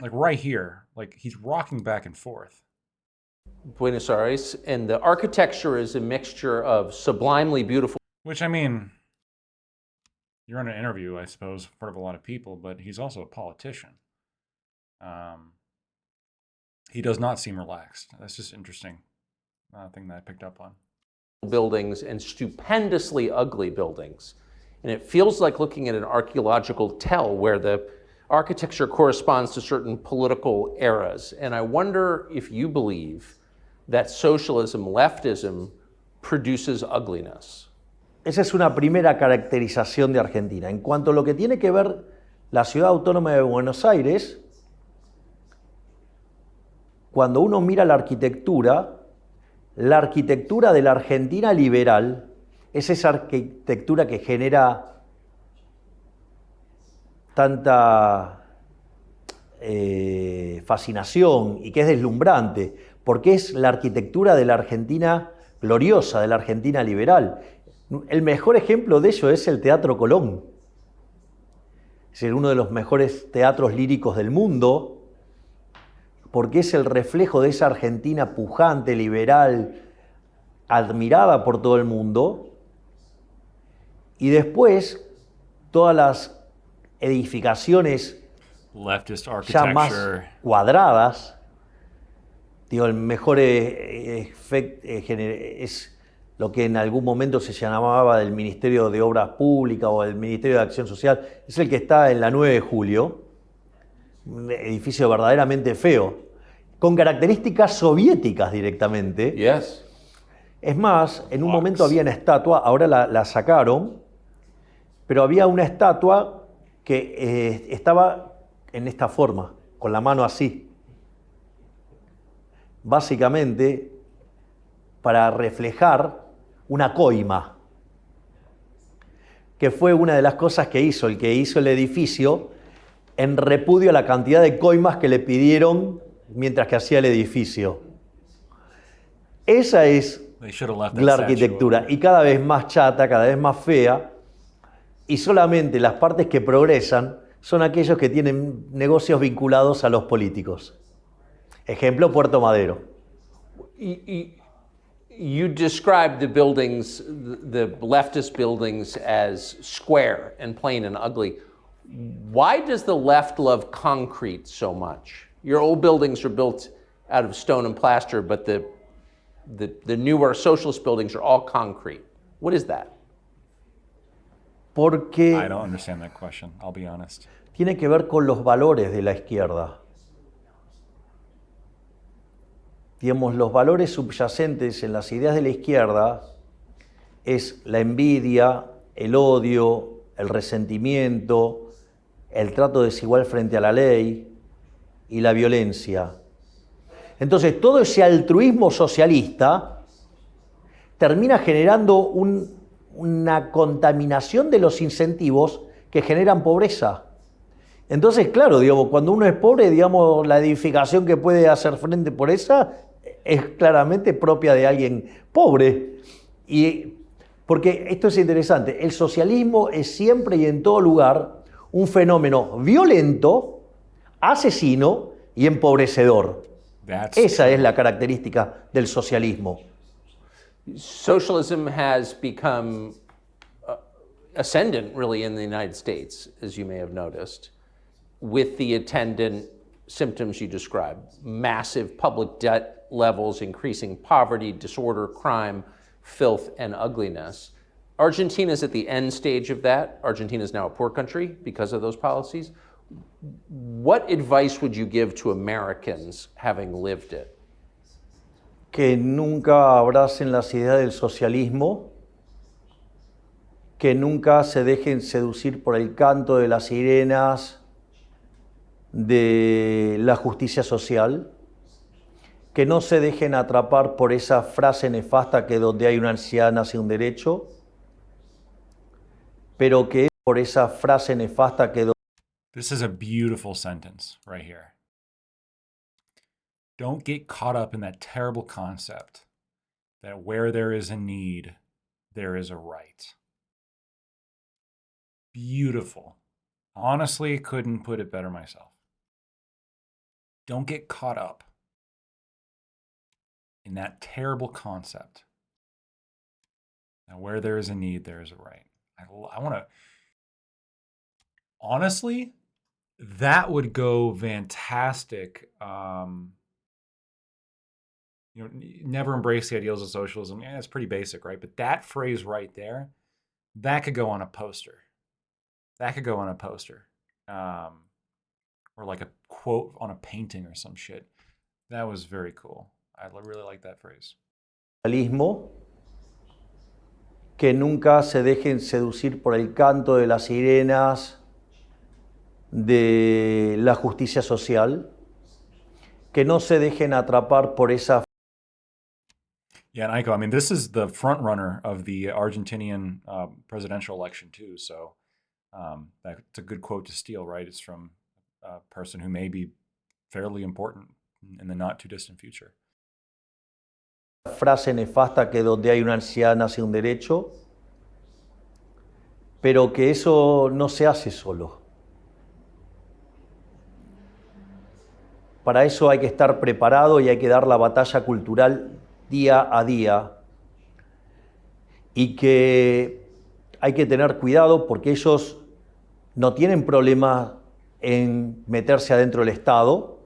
like right here, like he's rocking back and forth. Buenos Aires, and the architecture is a mixture of sublimely beautiful. Which, I mean, you're in an interview, I suppose, in front of a lot of people, but he's also a politician. He does not seem relaxed. That's just interesting thing that I picked up on. Buildings and stupendously ugly buildings. And it feels like looking at an archaeological tell where the architecture corresponds to certain political eras. And I wonder if you believe that socialism, leftism, produces ugliness. Esa es una primera caracterización de Argentina. En cuanto a lo que tiene que ver la Ciudad Autónoma de Buenos Aires, cuando uno mira la arquitectura de la Argentina liberal es esa arquitectura que genera tanta fascinación y que es deslumbrante, porque es la arquitectura de la Argentina gloriosa, de la Argentina liberal. El mejor ejemplo de ello es el Teatro Colón. Es uno de los mejores teatros líricos del mundo, porque es el reflejo de esa Argentina pujante, liberal, admirada por todo el mundo. Y después, todas las edificaciones leftist ya más architecture. cuadradas. Digo, el mejor es lo que en algún momento se llamaba del Ministerio de Obras Públicas o del Ministerio de Acción Social. Es el que está en la 9 de julio, un edificio verdaderamente feo, con características soviéticas directamente. Yes. Es más, en un momento había una estatua, ahora la sacaron, pero había una estatua que estaba en esta forma, con la mano así. Básicamente para reflejar una coima, que fue una de las cosas que hizo el edificio en repudio a la cantidad de coimas que le pidieron mientras que hacía el edificio. Esa es la arquitectura, y cada vez más chata, cada vez más fea, y solamente las partes que progresan son aquellos que tienen negocios vinculados a los políticos. Ejemplo, Puerto Madero. You described the buildings, the leftist buildings, as square and plain and ugly. Why does the left love concrete so much? Your old buildings are built out of stone and plaster, but the newer socialist buildings are all concrete. What is that? Porque I don't understand that question, I'll be honest. Tiene que ver con los valores de la izquierda. Digamos, los valores subyacentes en las ideas de la izquierda es la envidia, el odio, el resentimiento, el trato desigual frente a la ley y la violencia. Entonces, todo ese altruismo socialista termina generando una contaminación de los incentivos que generan pobreza. Entonces, claro, digamos, cuando uno es pobre, digamos, la edificación que puede hacer frente por esa es claramente propia de alguien pobre. Y porque esto es interesante, el socialismo es siempre y en todo lugar un fenómeno violento, asesino y empobrecedor. Esa es la característica del socialismo. Socialism has become ascendant, really, in the United States, as you may have noticed, with the attendant symptoms you described: massive public debt levels, increasing poverty, disorder, crime, filth, and ugliness. Argentina is at the end stage of that. Argentina is now a poor country because of those policies. What advice would you give to Americans having lived it? Que nunca abracen las ideas del socialismo, que nunca se dejen seducir por el canto de las sirenas de la justicia social, que no se dejen atrapar por esa frase nefasta que donde hay una anciana nace un derecho, pero que por esa frase nefasta que... This is a beautiful sentence right here. Don't get caught up in that terrible concept that where there is a need, there is a right. Beautiful. Honestly, couldn't put it better myself. Don't get caught up in that terrible concept that where there is a need, there is a right. I want to, honestly, that would go fantastic. Never embrace the ideals of socialism. Yeah, it's pretty basic, right? But that phrase right there, that could go on a poster. That could go on a poster. Or like a quote on a painting or some shit. That was very cool. I really like that phrase. Que nunca se dejen seducir por el canto de las sirenas de la justicia social, que no se dejen atrapar por esa... Yeah, and Aiko, I mean, this is the front runner of the Argentinian presidential election too, so that's a good quote to steal, right? It's from a person who may be fairly important in the not too distant future. Frase nefasta que donde hay una anciana nace un derecho, pero que eso no se hace solo. Para eso hay que estar preparado y hay que dar la batalla cultural día a día, y que hay que tener cuidado porque ellos no tienen problemas en meterse adentro del Estado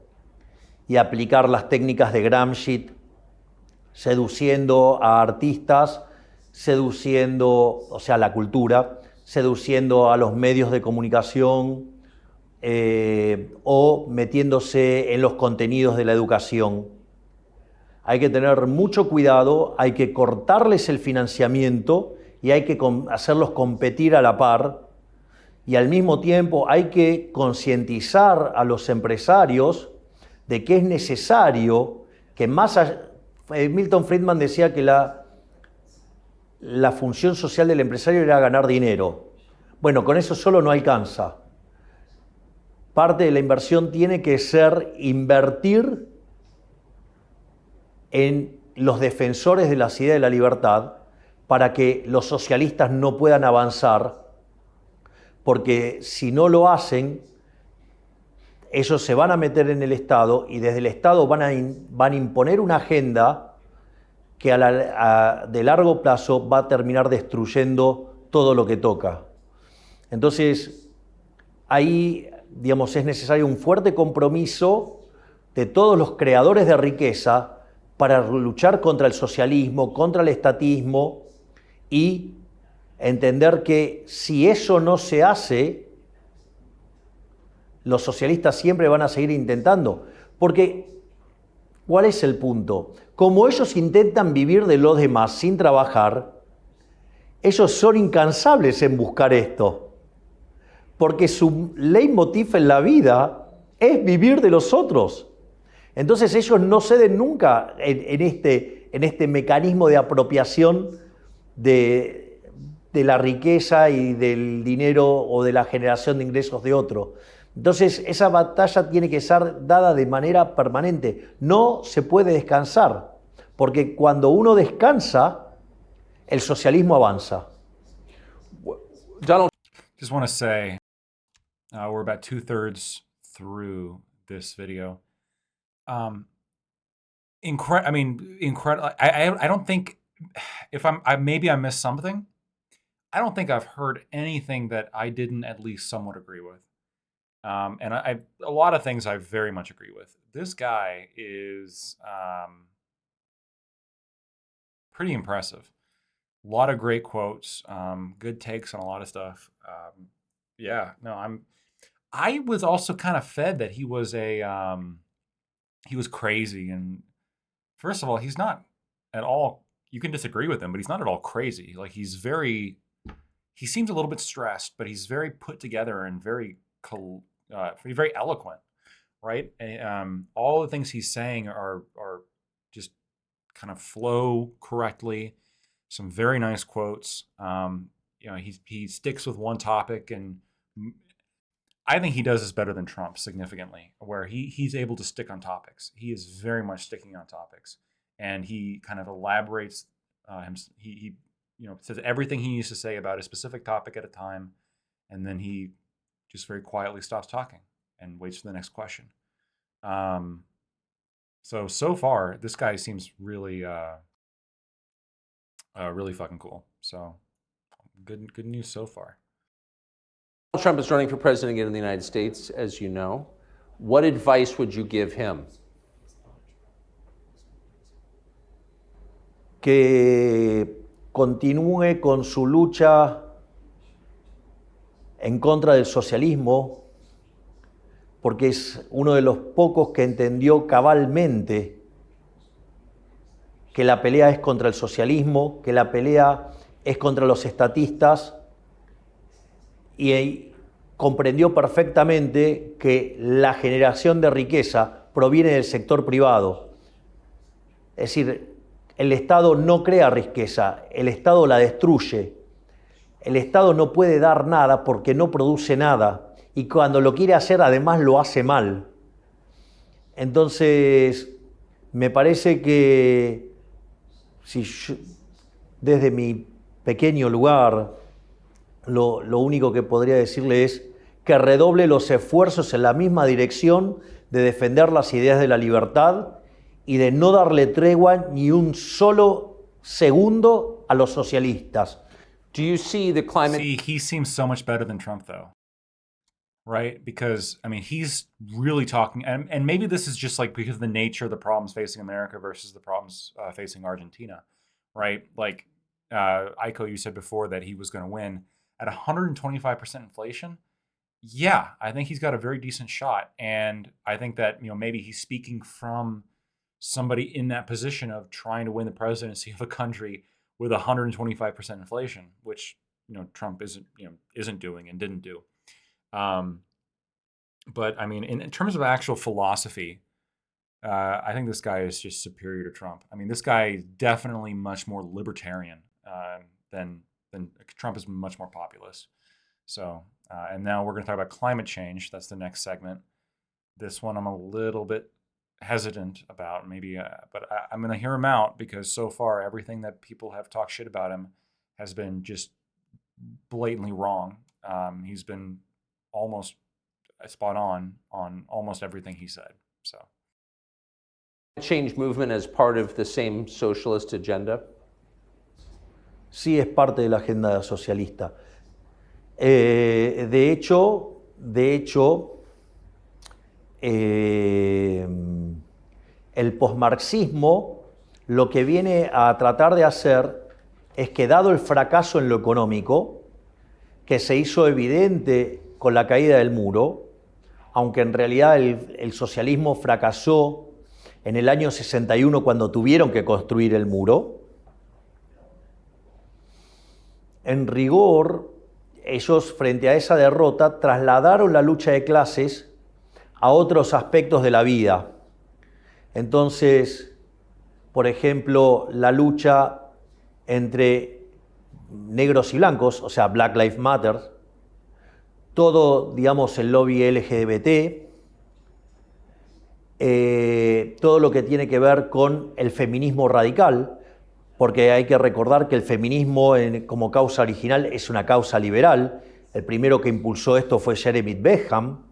y aplicar las técnicas de Gramsci, seduciendo a artistas, seduciendo, o sea, la cultura, seduciendo a los medios de comunicación o metiéndose en los contenidos de la educación. Hay que tener mucho cuidado, hay que cortarles el financiamiento y hay que hacerlos competir a la par, y al mismo tiempo hay que concientizar a los empresarios de que es necesario que más allá, Milton Friedman decía que la función social del empresario era ganar dinero. Bueno, con eso solo no alcanza. Parte de la inversión tiene que ser invertir en los defensores de las ideas de la libertad para que los socialistas no puedan avanzar, porque si no lo hacen, ellos se van a meter en el Estado y desde el Estado van a imponer una agenda que de largo plazo va a terminar destruyendo todo lo que toca. Entonces, ahí, digamos, es necesario un fuerte compromiso de todos los creadores de riqueza para luchar contra el socialismo, contra el estatismo y entender que si eso no se hace, los socialistas siempre van a seguir intentando. Porque, ¿cuál es el punto? Como ellos intentan vivir de los demás sin trabajar, ellos son incansables en buscar esto. Porque su leitmotiv en la vida es vivir de los otros. Entonces ellos no ceden nunca en este mecanismo de apropiación de la riqueza y del dinero o de la generación de ingresos de otro. Entonces esa batalla tiene que ser dada de manera permanente. No se puede descansar, porque cuando uno descansa, el socialismo avanza. Donald, just want to say, we're about 2/3 through this video. Incredible. I don't think, if maybe I missed something. I don't think I've heard anything that I didn't at least somewhat agree with. And a lot of things I very much agree with. This guy is pretty impressive. A lot of great quotes, good takes on a lot of stuff. I was also kind of fed that he was he was crazy. And first of all, he's not at all, you can disagree with him, but he's not at all crazy. Like he seems a little bit stressed, but he's very put together and very eloquent, right? And, all the things he's saying are just kind of flow correctly. Some very nice quotes. He sticks with one topic, and I think he does this better than Trump significantly, where he's able to stick on topics. He is very much sticking on topics, and he kind of elaborates. He says everything he needs to say about a specific topic at a time, and then he just very quietly stops talking and waits for the next question. So far, this guy seems really, really fucking cool. So good news so far. Donald Trump is running for president again in the United States, as you know. What advice would you give him? Que continúe con su lucha en contra del socialismo, porque es uno de los pocos que entendió cabalmente que la pelea es contra el socialismo, que la pelea es contra los estatistas, y comprendió perfectamente que la generación de riqueza proviene del sector privado. Es decir, el Estado no crea riqueza, el Estado la destruye. El Estado no puede dar nada porque no produce nada, y cuando lo quiere hacer además lo hace mal. Entonces, me parece que si yo, desde mi pequeño lugar, lo único que podría decirle es que redoble los esfuerzos en la misma dirección de defender las ideas de la libertad y de no darle tregua ni un solo segundo a los socialistas. Do you see the climate? See, he seems so much better than Trump, though. right? Because I mean, he's really talking, and maybe this is just like because of the nature of the problems facing America versus the problems facing Argentina, right? Like Aiko, you said before that he was going to win at 125% inflation. Yeah, I think he's got a very decent shot, and I think that maybe he's speaking from somebody in that position of trying to win the presidency of a country with 125% inflation, which Trump isn't doing and didn't do. But I mean, in terms of actual philosophy, I think this guy is just superior to Trump. I mean, this guy is definitely much more libertarian than Trump is much more populist. So, and now we're going to talk about climate change. That's the next segment. This one I'm a little bit hesitant about, maybe, but I'm going to hear him out because so far everything that people have talked shit about him has been just blatantly wrong. He's been almost spot on almost everything he said. So, change movement as part of the same socialist agenda? Sí, es parte de la agenda socialista. De hecho, el posmarxismo lo que viene a tratar de hacer es que, dado el fracaso en lo económico, que se hizo evidente con la caída del muro, aunque en realidad el socialismo fracasó en el año 61 cuando tuvieron que construir el muro, en rigor, ellos frente a esa derrota trasladaron la lucha de clases a otros aspectos de la vida. Entonces, por ejemplo, la lucha entre negros y blancos, o sea, Black Lives Matter, todo, digamos, el lobby LGBT, todo lo que tiene que ver con el feminismo radical, porque hay que recordar que el feminismo como causa original es una causa liberal. El primero que impulsó esto fue Jeremy Bentham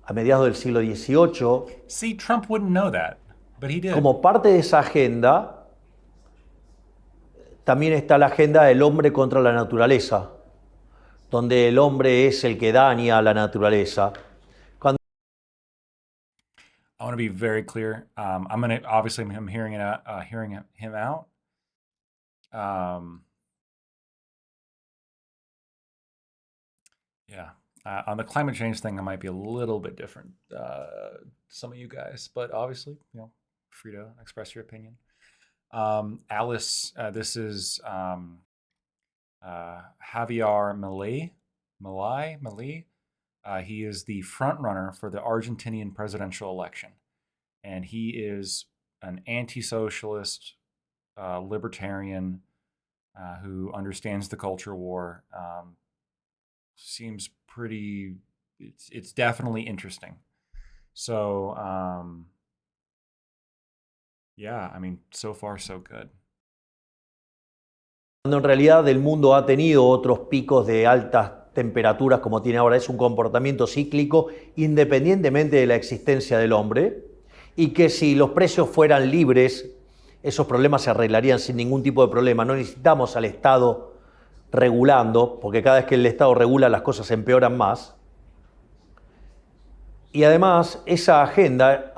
a mediados del siglo XVIII. See, Trump wouldn't know that, but he did. Como parte de esa agenda, también está la agenda del hombre contra la naturaleza, donde el hombre es el que daña a la naturaleza. I want to be very clear. I'm gonna obviously I'm hearing him out. Yeah. On the climate change thing, I might be a little bit different. Some of you guys, but obviously, free to express your opinion. Alice, this is Javier Milei. He is the front runner for the Argentinian presidential election, and he is an anti-socialist, libertarian who understands the culture war. Seems pretty. It's definitely interesting. So, yeah, I mean, so far so good. Cuando en realidad el mundo ha tenido otros picos de altas temperaturas como tiene ahora, es un comportamiento cíclico independientemente de la existencia del hombre, y que si los precios fueran libres, esos problemas se arreglarían sin ningún tipo de problema. No necesitamos al Estado regulando, porque cada vez que el Estado regula las cosas empeoran más. Y además, esa agenda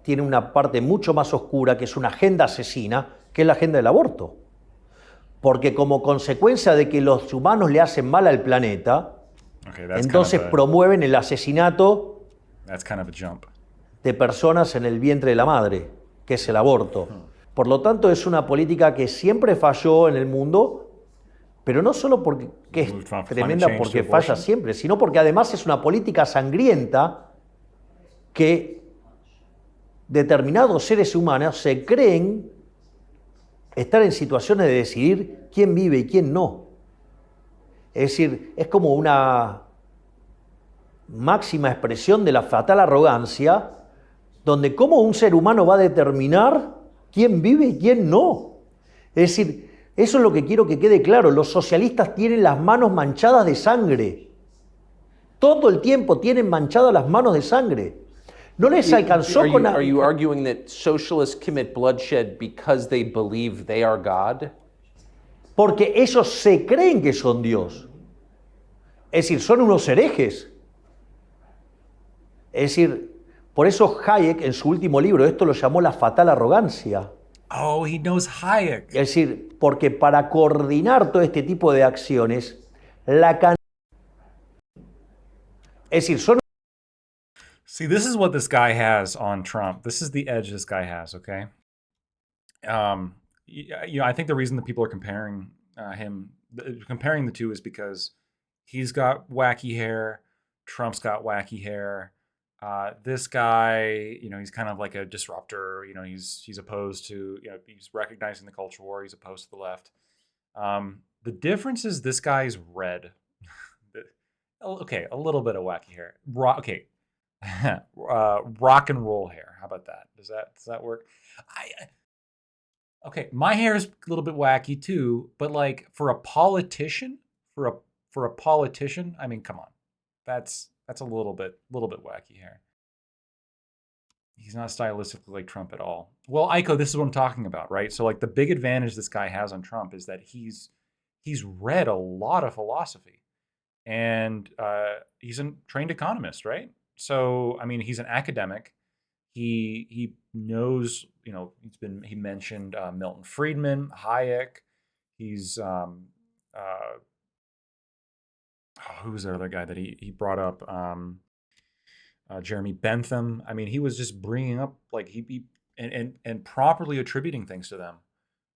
tiene una parte mucho más oscura, que es una agenda asesina, que es la agenda del aborto. Porque como consecuencia de que los humanos le hacen mal al planeta, entonces promueven el asesinato de personas en el vientre de la madre, que es el aborto. Por lo tanto, es una política que siempre falló en el mundo, pero no solo porque es tremenda porque falla siempre, sino porque además es una política sangrienta que determinados seres humanos se creen estar en situaciones de decidir quién vive y quién no. Es decir, es como una máxima expresión de la fatal arrogancia, donde cómo un ser humano va a determinar quién vive y quién no. Es decir, eso es lo que quiero que quede claro. Los socialistas tienen las manos manchadas de sangre. Todo el tiempo tienen manchadas las manos de sangre. No les alcanzó con... Are you arguing that socialists commit bloodshed because they believe they are God? Porque ellos se creen que son Dios. Es decir, son unos herejes. Es decir, por eso Hayek en su último libro, esto lo llamó la fatal arrogancia. Oh, he knows Hayek. Es decir, porque para coordinar todo este tipo de acciones, es decir, son... See, this is what this guy has on Trump. This is the edge this guy has, okay? I think the reason that people are comparing comparing the two is because he's got wacky hair, Trump's got wacky hair. This guy, he's kind of like a disruptor. He's opposed to, he's recognizing the culture war. He's opposed to the left. The difference is this guy's red. Okay, a little bit of wacky hair. Rock and roll hair. How about that? Does that work? Okay, my hair is a little bit wacky too, but like for a politician, I mean, come on, that's a little bit wacky hair. He's not stylistically like Trump at all. Well, Aiko, this is what I'm talking about, right? So like the big advantage this guy has on Trump is that he's read a lot of philosophy, and he's a trained economist, right? So I mean, he's an academic. He knows, he mentioned Milton Friedman, Hayek. He's who's the other guy that he brought up? Jeremy Bentham. I mean, he was just bringing up like he and properly attributing things to them,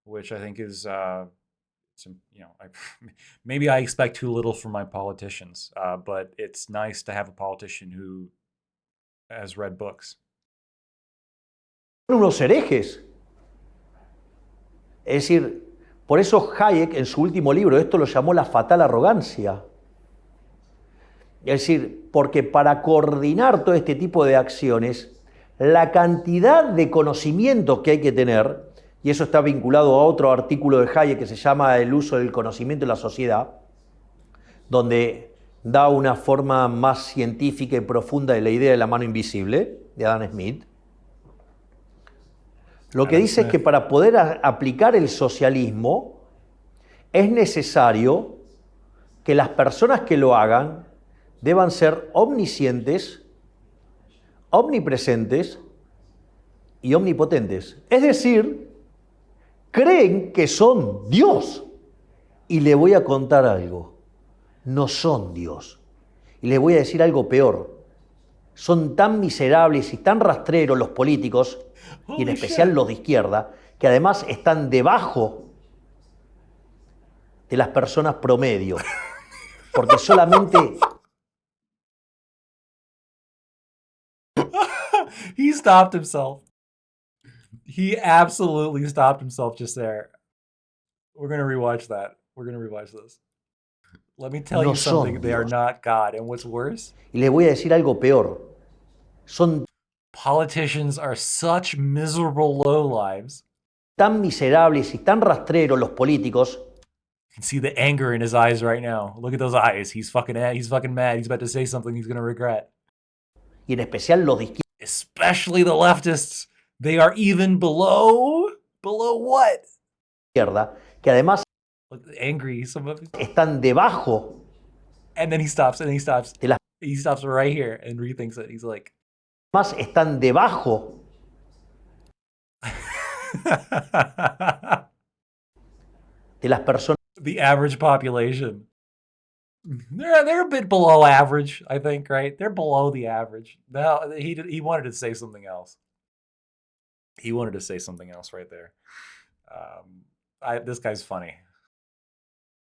which I think is maybe I expect too little from my politicians, but it's nice to have a politician who has read books. Unos herejes. Es decir, por eso Hayek en su último libro, esto lo llamó la fatal arrogancia. Es decir, porque para coordinar todo este tipo de acciones, la cantidad de conocimiento que hay que tener, y eso está vinculado a otro artículo de Hayek que se llama El uso del conocimiento en la sociedad, donde da una forma más científica y profunda de la idea de la mano invisible, de Adam Smith. Lo que dice es que para poder aplicar el socialismo es necesario que las personas que lo hagan deban ser omniscientes, omnipresentes y omnipotentes. Es decir, creen que son Dios. Y le voy a contar algo. No son Dios. Y le voy a decir algo peor. Son tan miserables y tan rastreros los políticos, y en especial los de izquierda, que además están debajo de las personas promedio. Porque solamente... He stopped himself. He absolutely stopped himself just there. We're going to rewatch that. We're going to rewatch this. Let me tell you something. They are not God. And what's worse? Y le voy a decir algo peor. Politicians are such miserable lowlives. Tan miserables y tan rastreros los políticos. You can see the anger in his eyes right now. Look at those eyes. He's fucking mad. He's about to say something he's going to regret. Y en especial los de izquierda. Especially the leftists. They are even below what? Izquierda, que además angry. Some of están debajo. And then he stops. He stops right here and rethinks it. He's like, más están debajo de las personas. The average population. They're a bit below average, I think, right? They're below the average. No, he wanted to say something else. He wanted to say something else right there. This guy's funny.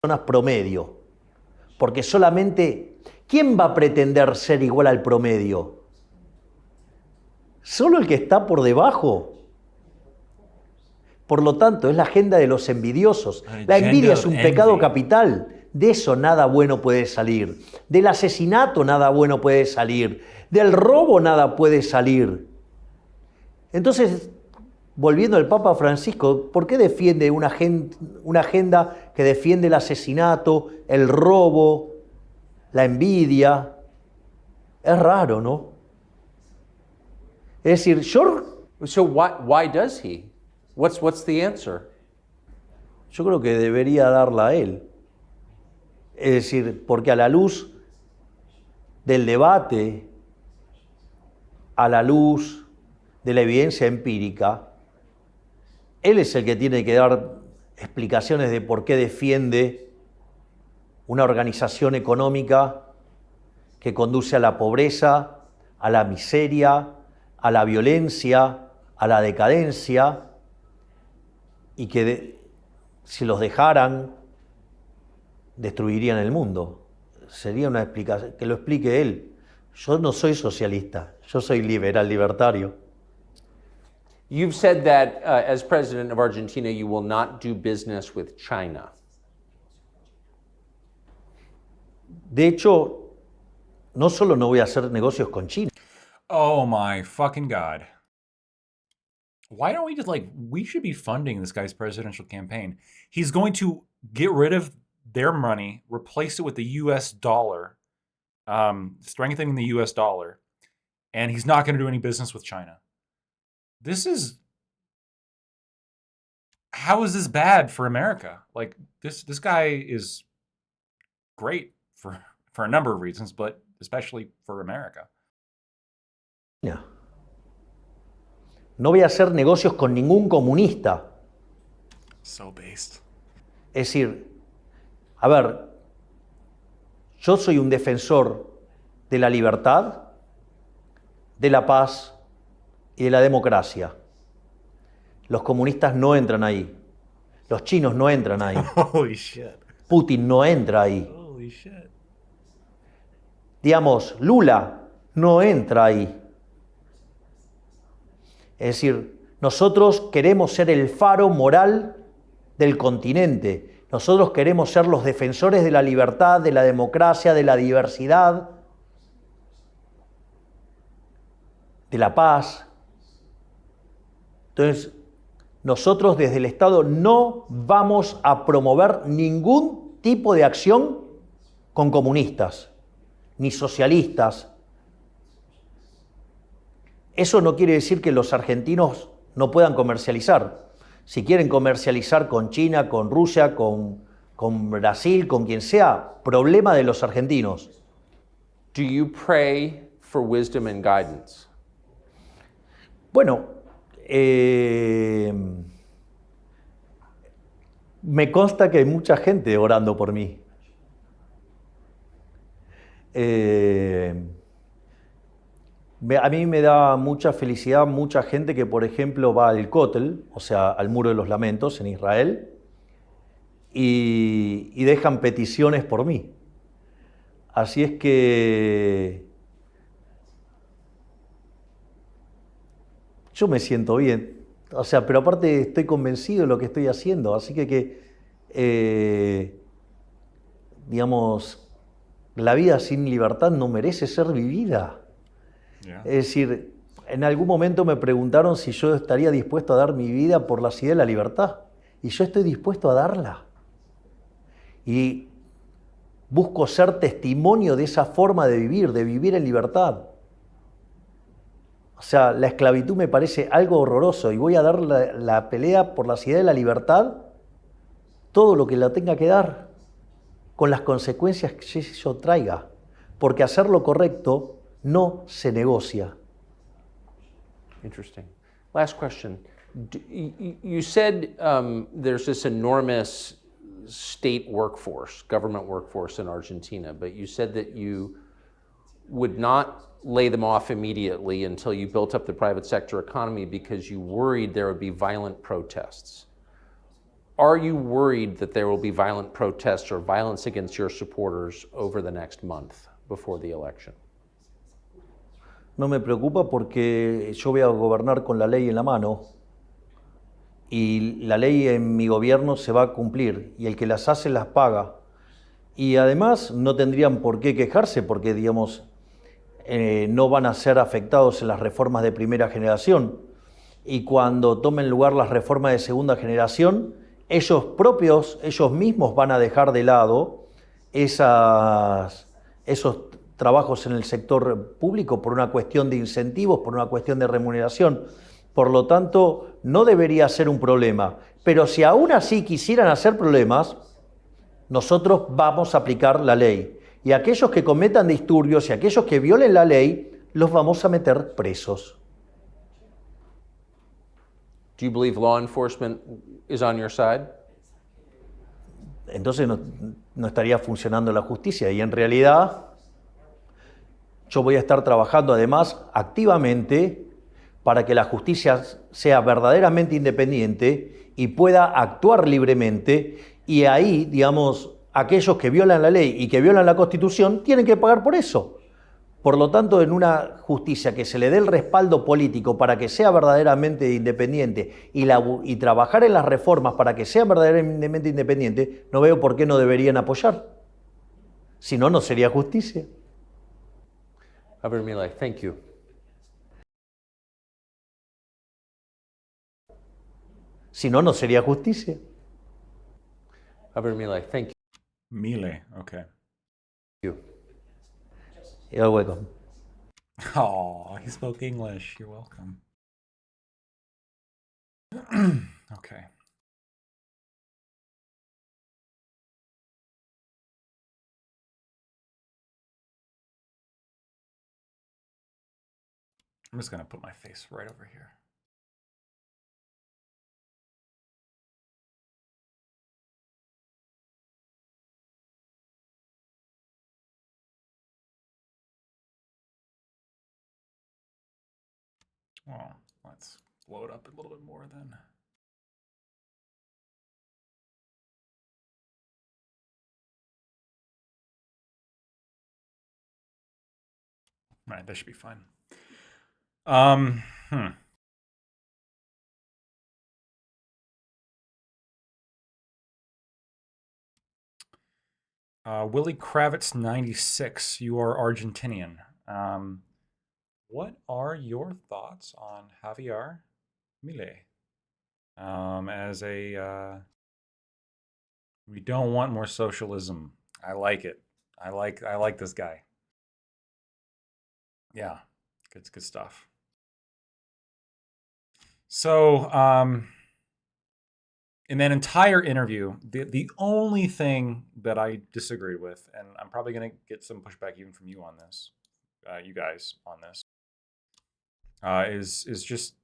Personas promedio. Porque solamente, ¿quién va a pretender ser igual al promedio? Solo el que está por debajo. Por lo tanto, es la agenda de los envidiosos. La envidia es un pecado capital. De eso nada bueno puede salir. Del asesinato nada bueno puede salir. Del robo nada puede salir. Entonces, volviendo al Papa Francisco, ¿por qué defiende una agenda que defiende el asesinato, el robo, la envidia? Es raro, ¿no? Es decir, So why does he? What's the answer? Yo creo que debería darla a él. Es decir, porque a la luz del debate a la luz de la evidencia empírica, él es el que tiene que dar explicaciones de por qué defiende una organización económica que conduce a la pobreza, a la miseria, a la violencia, a la decadencia, y que si los dejaran, destruirían el mundo. Sería una explicación, que lo explique él. Yo no soy socialista, yo soy liberal, libertario. You've said that as president of Argentina, you will not do business with China. De hecho, no solo no voy a hacer negocios con China. Oh my fucking god. Why don't we just we should be funding this guy's presidential campaign. He's going to get rid of their money, replace it with the US dollar, strengthening the US dollar, and he's not going to do any business with China. How is this bad for America? Like this guy is great for a number of reasons, but especially for America. No voy a hacer negocios con ningún comunista. So based. Es decir, a ver, yo soy un defensor de la libertad, de la paz y de la democracia. Los comunistas no entran ahí. Los chinos no entran ahí. Holy shit. Putin no entra ahí. Holy shit. Digamos, Lula no entra ahí. Es decir, nosotros queremos ser el faro moral del continente. Nosotros queremos ser los defensores de la libertad, de la democracia, de la diversidad, de la paz. Entonces, nosotros desde el Estado no vamos a promover ningún tipo de acción con comunistas, ni socialistas. Eso no quiere decir que los argentinos no puedan comercializar. Si quieren comercializar con China, con Rusia, con Brasil, con quien sea, problema de los argentinos. Do you pray for wisdom and guidance? Bueno, me consta que hay mucha gente orando por mí. A mí me da mucha felicidad mucha gente que, por ejemplo, va al Kotel, o sea, al Muro de los Lamentos en Israel, y dejan peticiones por mí. Así es que yo me siento bien. O sea, pero aparte estoy convencido de lo que estoy haciendo. Así que digamos, la vida sin libertad no merece ser vivida. Yeah. Es decir, en algún momento me preguntaron si yo estaría dispuesto a dar mi vida por la idea de la libertad. Y yo estoy dispuesto a darla. Y busco ser testimonio de esa forma de vivir en libertad. O sea, la esclavitud me parece algo horroroso y voy a dar la pelea por la idea de la libertad, todo lo que la tenga que dar, con las consecuencias que eso traiga. Porque hacer lo correcto no se negocia. Interesting. Last question. You said there's this enormous state workforce, government workforce in Argentina, but you said that you would not lay them off immediately until you built up the private sector economy because you worried there would be violent protests. Are you worried that there will be violent protests or violence against your supporters over the next month before the election? No me preocupa porque yo voy a gobernar con la ley en la mano y la ley en mi gobierno se va a cumplir y el que las hace las paga. Y además no tendrían por qué quejarse porque, digamos, no van a ser afectados en las reformas de primera generación. Y cuando tomen lugar las reformas de segunda generación, ellos mismos van a dejar de lado esos trabajos en el sector público por una cuestión de incentivos, por una cuestión de remuneración. Por lo tanto, no debería ser un problema. Pero si aún así quisieran hacer problemas, nosotros vamos a aplicar la ley. Y aquellos que cometan disturbios y aquellos que violen la ley, los vamos a meter presos. Do you believe law enforcement is on your side? Entonces no estaría funcionando la justicia y en realidad yo voy a estar trabajando además activamente para que la justicia sea verdaderamente independiente y pueda actuar libremente y ahí, digamos, aquellos que violan la ley y que violan la Constitución tienen que pagar por eso. Por lo tanto, en una justicia que se le dé el respaldo político para que sea verdaderamente independiente y trabajar en las reformas para que sea verdaderamente independiente, no veo por qué no deberían apoyar. Si no, no sería justicia. Javier Milei, thank you. Si no, no sería justicia. Javier Milei, thank you. Milei, okay. You're welcome. Oh, he spoke English. You're welcome. Okay. I'm just going to put my face right over here. Well, let's blow it up a little bit more then. All right, that should be fine. Willie Kravitz 96, you are Argentinian. What are your thoughts on Javier Milei? As a we don't want more socialism. I like it. I like this guy. Yeah, good stuff. So, in that entire interview, the only thing that I disagreed with, and I'm probably going to get some pushback even from you on this, you guys on this, is just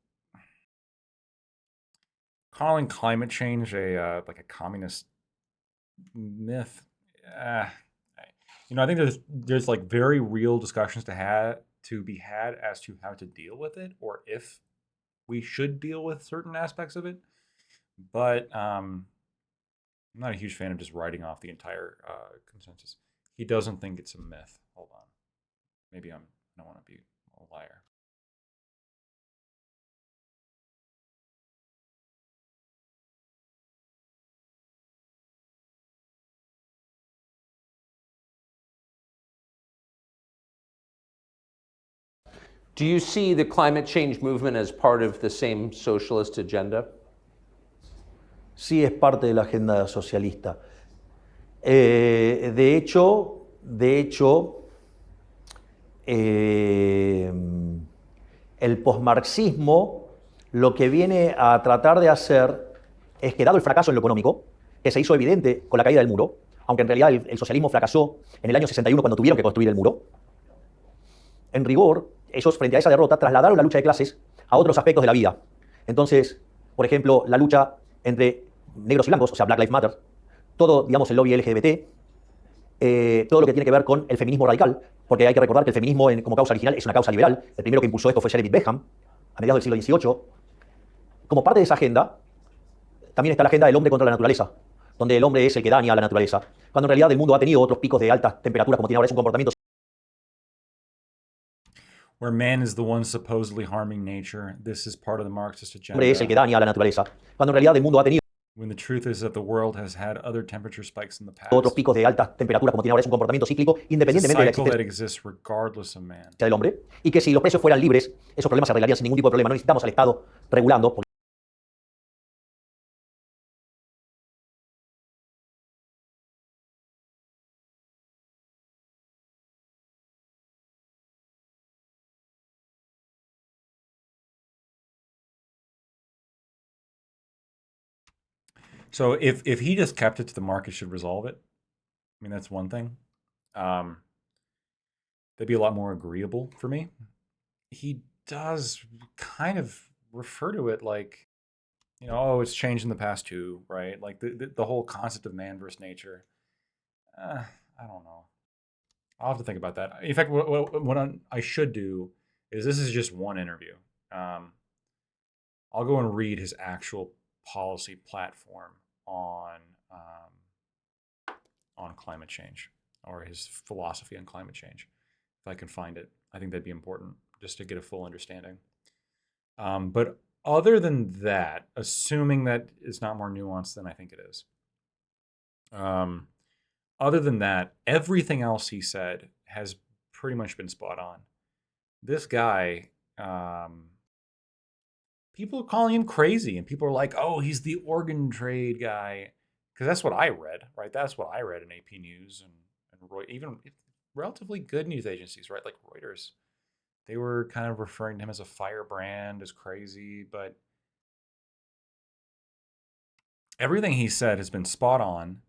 calling climate change a like a communist myth. I think there's like very real discussions to be had as to how to deal with it, or if we should deal with certain aspects of it. But I'm not a huge fan of just writing off the entire consensus. He doesn't think it's a myth. Hold on. Maybe I don't want to be a liar. Do you see the climate change movement as part of the same socialist agenda? Sí, es parte de la agenda socialista. De hecho, el posmarxismo lo que viene a tratar de hacer es que, dado el fracaso en lo económico, que se hizo evidente con la caída del muro, aunque en realidad el socialismo fracasó en el año 61 cuando tuvieron que construir el muro, en rigor, ellos frente a esa derrota trasladaron la lucha de clases a otros aspectos de la vida. Entonces, por ejemplo, la lucha entre negros y blancos, o sea, Black Lives Matter, todo, digamos, el lobby LGBT, todo lo que tiene que ver con el feminismo radical, porque hay que recordar que el feminismo como causa original es una causa liberal. El primero que impulsó esto fue Jeremy Bentham, a mediados del siglo XVIII. Como parte de esa agenda, también está la agenda del hombre contra la naturaleza, donde el hombre es el que daña a la naturaleza, cuando en realidad el mundo ha tenido otros picos de altas temperaturas, como tiene ahora, es un comportamiento. Where man is the one supposedly harming nature, this is part of the Marxist El agenda. hombre es el que daña a la naturaleza, cuando en realidad el mundo ha tenido When the truth is that the world has had other temperature spikes in the past. otros picos de altas temperaturas, como tiene ahora, es un comportamiento cíclico, It's a independientemente de la cycle that existencia exists regardless of man. del hombre, y que si los precios fueran libres, esos problemas se arreglarían sin ningún tipo de problema. No necesitamos al Estado regulando. So if he just kept it to the market should resolve it, I mean that's one thing. That'd be a lot more agreeable for me. he does kind of refer to it like, oh, it's changed in the past too, right? Like the whole concept of man versus nature. I don't know. I'll have to think about that. In fact, what I should do is, this is just one interview. I'll go and read his actual policy platform on climate change, or his philosophy on climate change, if I can find it. I think that'd be important just to get a full understanding. But other than that, assuming that it's not more nuanced than I think it is, other than that, everything else he said has pretty much been spot on. This guy, people are calling him crazy, and people are like, "Oh, he's the organ trade guy," because that's what I read, right? That's what I read in AP News and even relatively good news agencies, right? Like Reuters. They were kind of referring to him as a firebrand, as crazy, but everything he said has been spot on,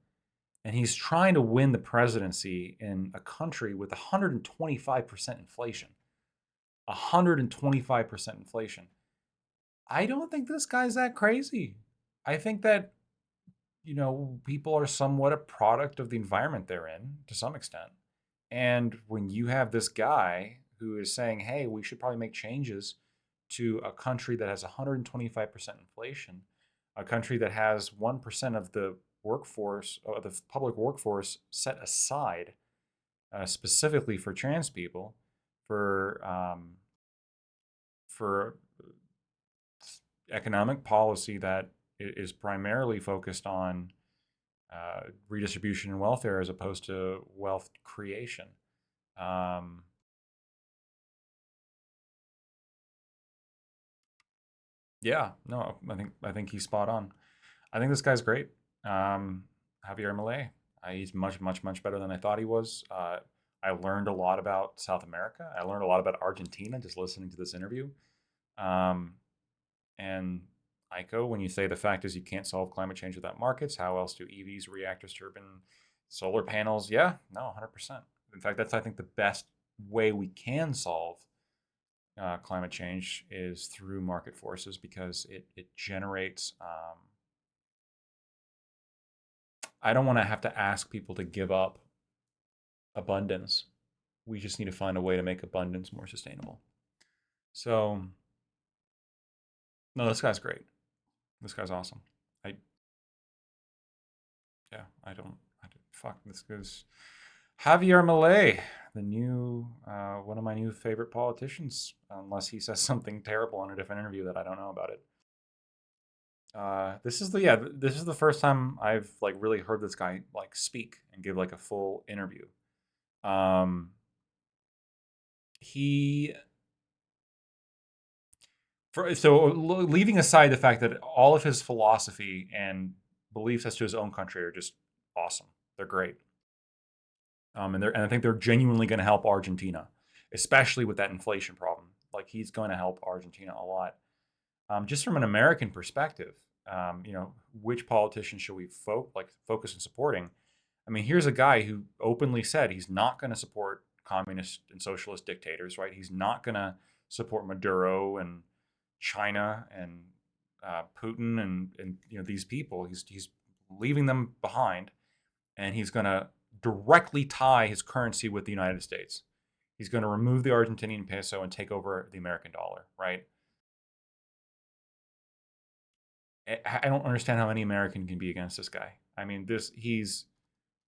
and he's trying to win the presidency in a country with 125% inflation. 125% inflation. I don't think this guy's that crazy. I think that, people are somewhat a product of the environment they're in to some extent. And when you have this guy who is saying, hey, we should probably make changes to a country that has 125% inflation, a country that has 1% of the workforce, or the public workforce, set aside specifically for trans people, for economic policy that is primarily focused on redistribution and welfare as opposed to wealth creation. Yeah, no, I think he's spot on. I think this guy's great. Javier Milei. He's much, much, much better than I thought he was. I learned a lot about South America. I learned a lot about Argentina just listening to this interview. And Aiko, when you say the fact is you can't solve climate change without markets, how else do EVs, reactors, turbine, solar panels? Yeah, no, 100%. In fact, that's, I think, the best way we can solve climate change is through market forces, because it generates. I don't want to have to ask people to give up abundance. We just need to find a way to make abundance more sustainable. So, no, this guy's great. This guy's awesome. Fuck, this goes. Javier Milei, the new, one of my new favorite politicians, unless he says something terrible in a different interview that I don't know about it. This is the first time I've really heard this guy speak and give a full interview. Leaving aside the fact that all of his philosophy and beliefs as to his own country are just awesome. They're great. And I think they're genuinely going to help Argentina, especially with that inflation problem. He's going to help Argentina a lot. Just from an American perspective, which politician should we focus on supporting? I mean, here's a guy who openly said he's not going to support communist and socialist dictators, right? He's not going to support Maduro and China and Putin and these people. He's leaving them behind, and he's going to directly tie his currency with the United States. He's going to remove the Argentinian peso and take over the American dollar, right? I don't understand how any American can be against this guy. I mean, he's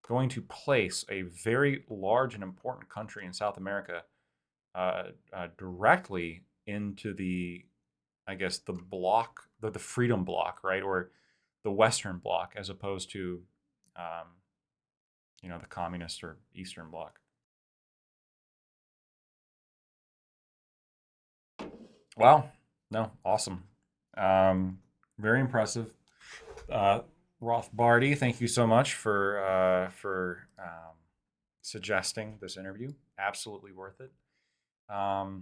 going to place a very large and important country in South America directly into the, I guess, the bloc, the freedom bloc, right? Or the Western bloc, as opposed to, the communist or Eastern bloc. Wow. No, awesome. Very impressive. Rothbardi, thank you so much for suggesting this interview. Absolutely worth it. What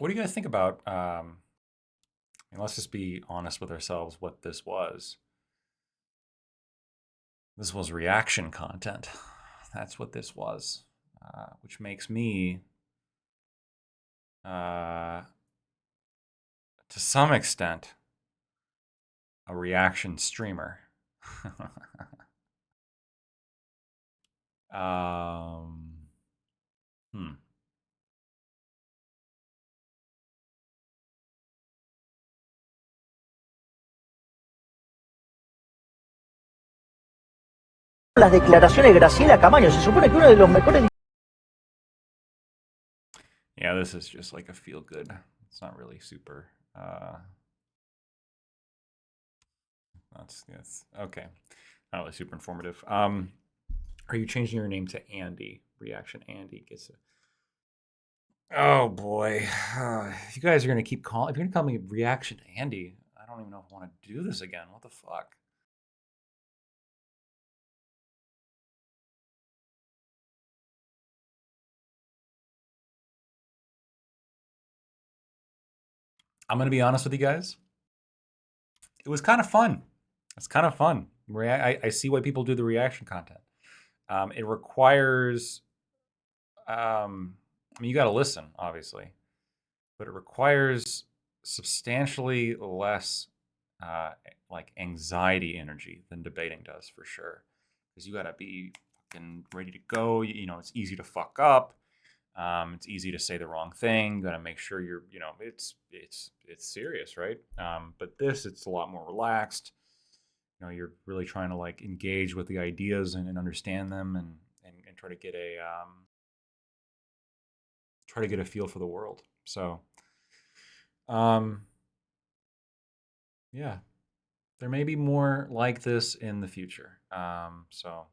do you guys think about? Let's just be honest with ourselves. What this was. This was reaction content. That's what this was, which makes me to some extent, a reaction streamer. Hmm. Las declaraciones de Graciela Camaño, se supone que uno de los mejores. Yeah, this is just like a feel good. It's not really super. That's okay. Not really super informative. Are you changing your name to Andy? Reaction Andy gets it. Oh boy, if you guys are gonna keep calling, if you're gonna call me Reaction Andy, I don't even know if I want to do this again. What the fuck? I'm gonna be honest with you guys. It was kind of fun. It's kind of fun. I see why people do the reaction content. It requires, I mean, you got to listen, obviously, but it requires substantially less like anxiety energy than debating does, for sure. Because you got to be fucking ready to go. You know, it's easy to fuck up. It's easy to say the wrong thing. Got to make sure you're, you know, it's serious, right? But this, it's a lot more relaxed. You know, you're really trying to like engage with the ideas and understand them, and try to get a feel for the world. So, yeah, there may be more like this in the future. So.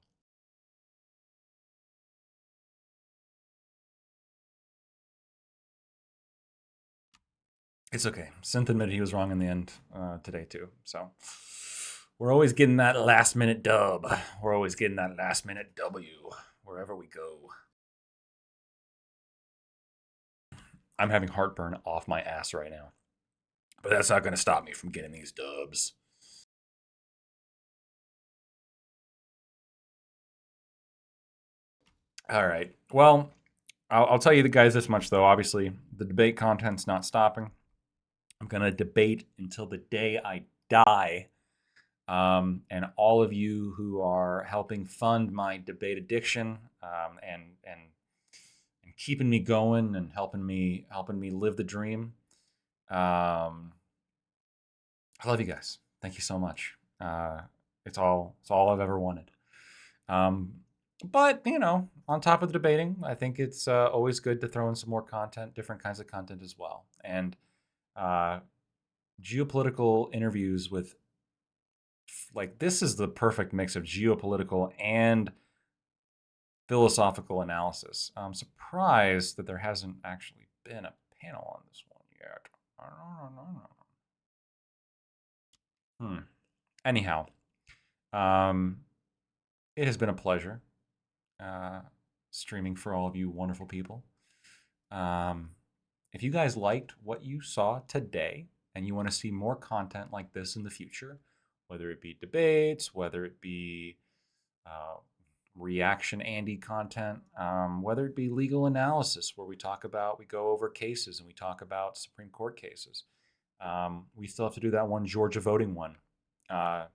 It's okay. Synth admitted he was wrong in the end today too. So we're always getting that last minute dub. We're always getting that last minute W wherever we go. I'm having heartburn off my ass right now, but that's not going to stop me from getting these dubs. All right. Well, I'll tell you the guys this much though. Obviously, the debate content's not stopping. I'm going to debate until the day I die. And all of you who are helping fund my debate addiction, and keeping me going and helping me live the dream. I love you guys. Thank you so much. It's all I've ever wanted. But you know, on top of the debating, I think it's always good to throw in some more content, different kinds of content as well, and geopolitical interviews with, like, this is the perfect mix of geopolitical and philosophical analysis. I'm surprised that there hasn't actually been a panel on this one yet. Anyhow, it has been a pleasure streaming for all of you wonderful people. If you guys liked what you saw today and you want to see more content like this in the future, whether it be debates, whether it be reaction Andy content, whether it be legal analysis where we go over cases and we talk about Supreme Court cases. We still have to do that one Georgia voting one. That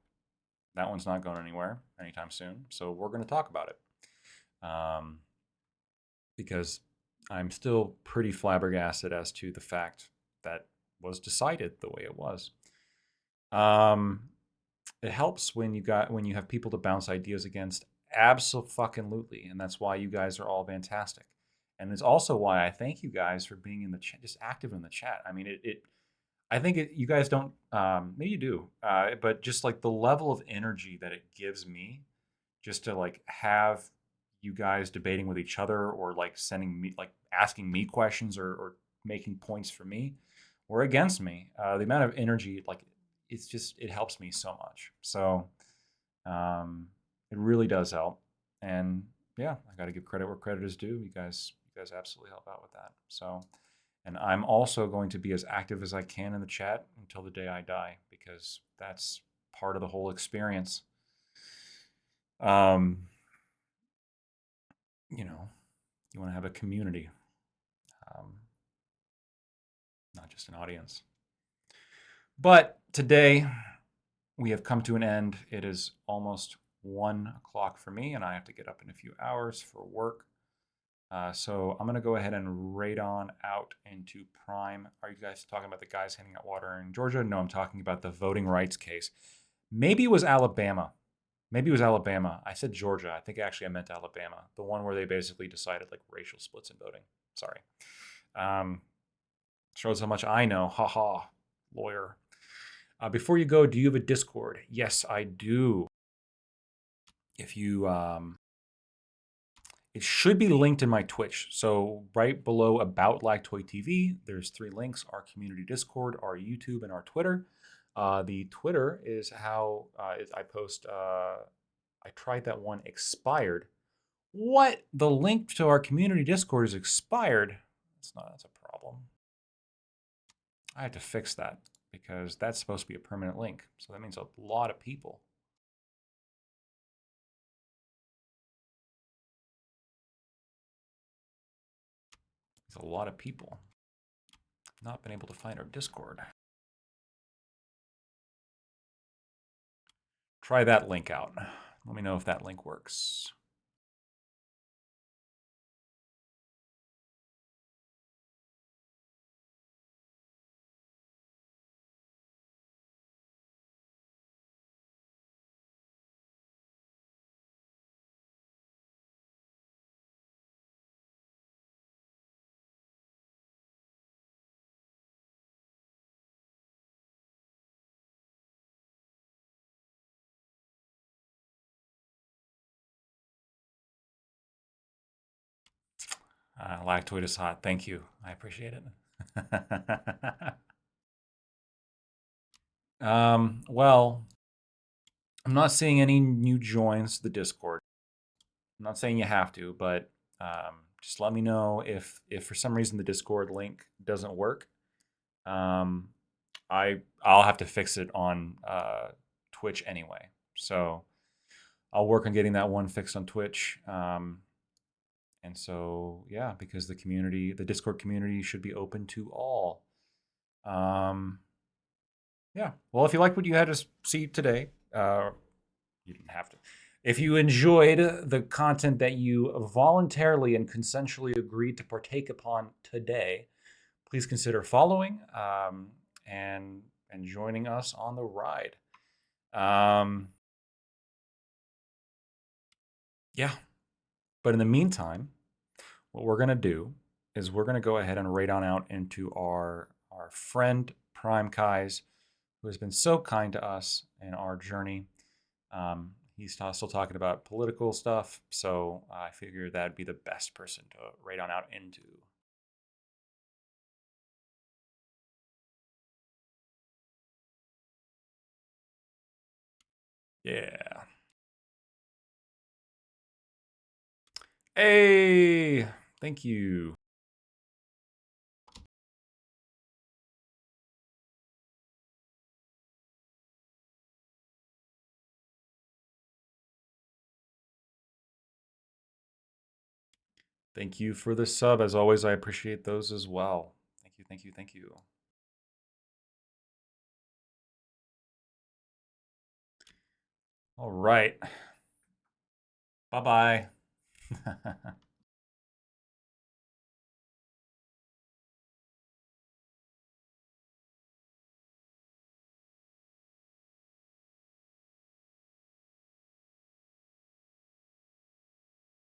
one's not going anywhere anytime soon, so we're going to talk about it. Because I'm still pretty flabbergasted as to the fact that was decided the way it was. It helps when you have people to bounce ideas against. Absolutely, and that's why you guys are all fantastic, and it's also why I thank you guys for being in the chat, just active in the chat. I mean, I think you guys don't, maybe you do, but just like the level of energy that it gives me, just to like have you guys debating with each other, or like sending me, like asking me questions, or making points for me or against me. The amount of energy, like it helps me so much. So it really does help. And yeah, I got to give credit where credit is due. You guys absolutely help out with that. So, and I'm also going to be as active as I can in the chat until the day I die, because that's part of the whole experience. You know, you want to have a community. just an audience. But today we have come to an end. It is almost 1 o'clock for me, and I have to get up in a few hours for work. So I'm going to go ahead and raid on out into Prime. Are you guys talking about the guys handing out water in Georgia? No, I'm talking about the voting rights case. Maybe it was Alabama. I said Georgia. I think actually I meant Alabama. The one where they basically decided like racial splits in voting. Sorry. Shows how much I know. Haha, lawyer. Before you go, do you have a Discord? Yes, I do. If you, it should be linked in my Twitch. So right below About Lactoid TV, there's 3 links: our community Discord, our YouTube, and our Twitter. The Twitter is how I post. I tried that one, expired. What? The link to our community Discord is expired? That's a problem. I have to fix that because that's supposed to be a permanent link. So that means a lot of people. It's a lot of people. Not been able to find our Discord. Try that link out. Let me know if that link works. Lactoid is hot. Thank you. I appreciate it. Well, I'm not seeing any new joins to the Discord. I'm not saying you have to, but just let me know if for some reason the Discord link doesn't work. I'll have to fix it on Twitch anyway. So I'll work on getting that one fixed on Twitch. And so, yeah, because the Discord community should be open to all. Yeah. Well, if you like what you had to see today, you didn't have to. If you enjoyed the content that you voluntarily and consensually agreed to partake upon today, please consider following and joining us on the ride. Yeah. But in the meantime, what we're going to do is we're going to go ahead and raid on out into our friend Prime Kais, who has been so kind to us in our journey. He's still talking about political stuff, so I figured that'd be the best person to raid on out into. Yeah. Hey, thank you. Thank you for the sub. As always, I appreciate those as well. Thank you, thank you, thank you. All right. Bye-bye.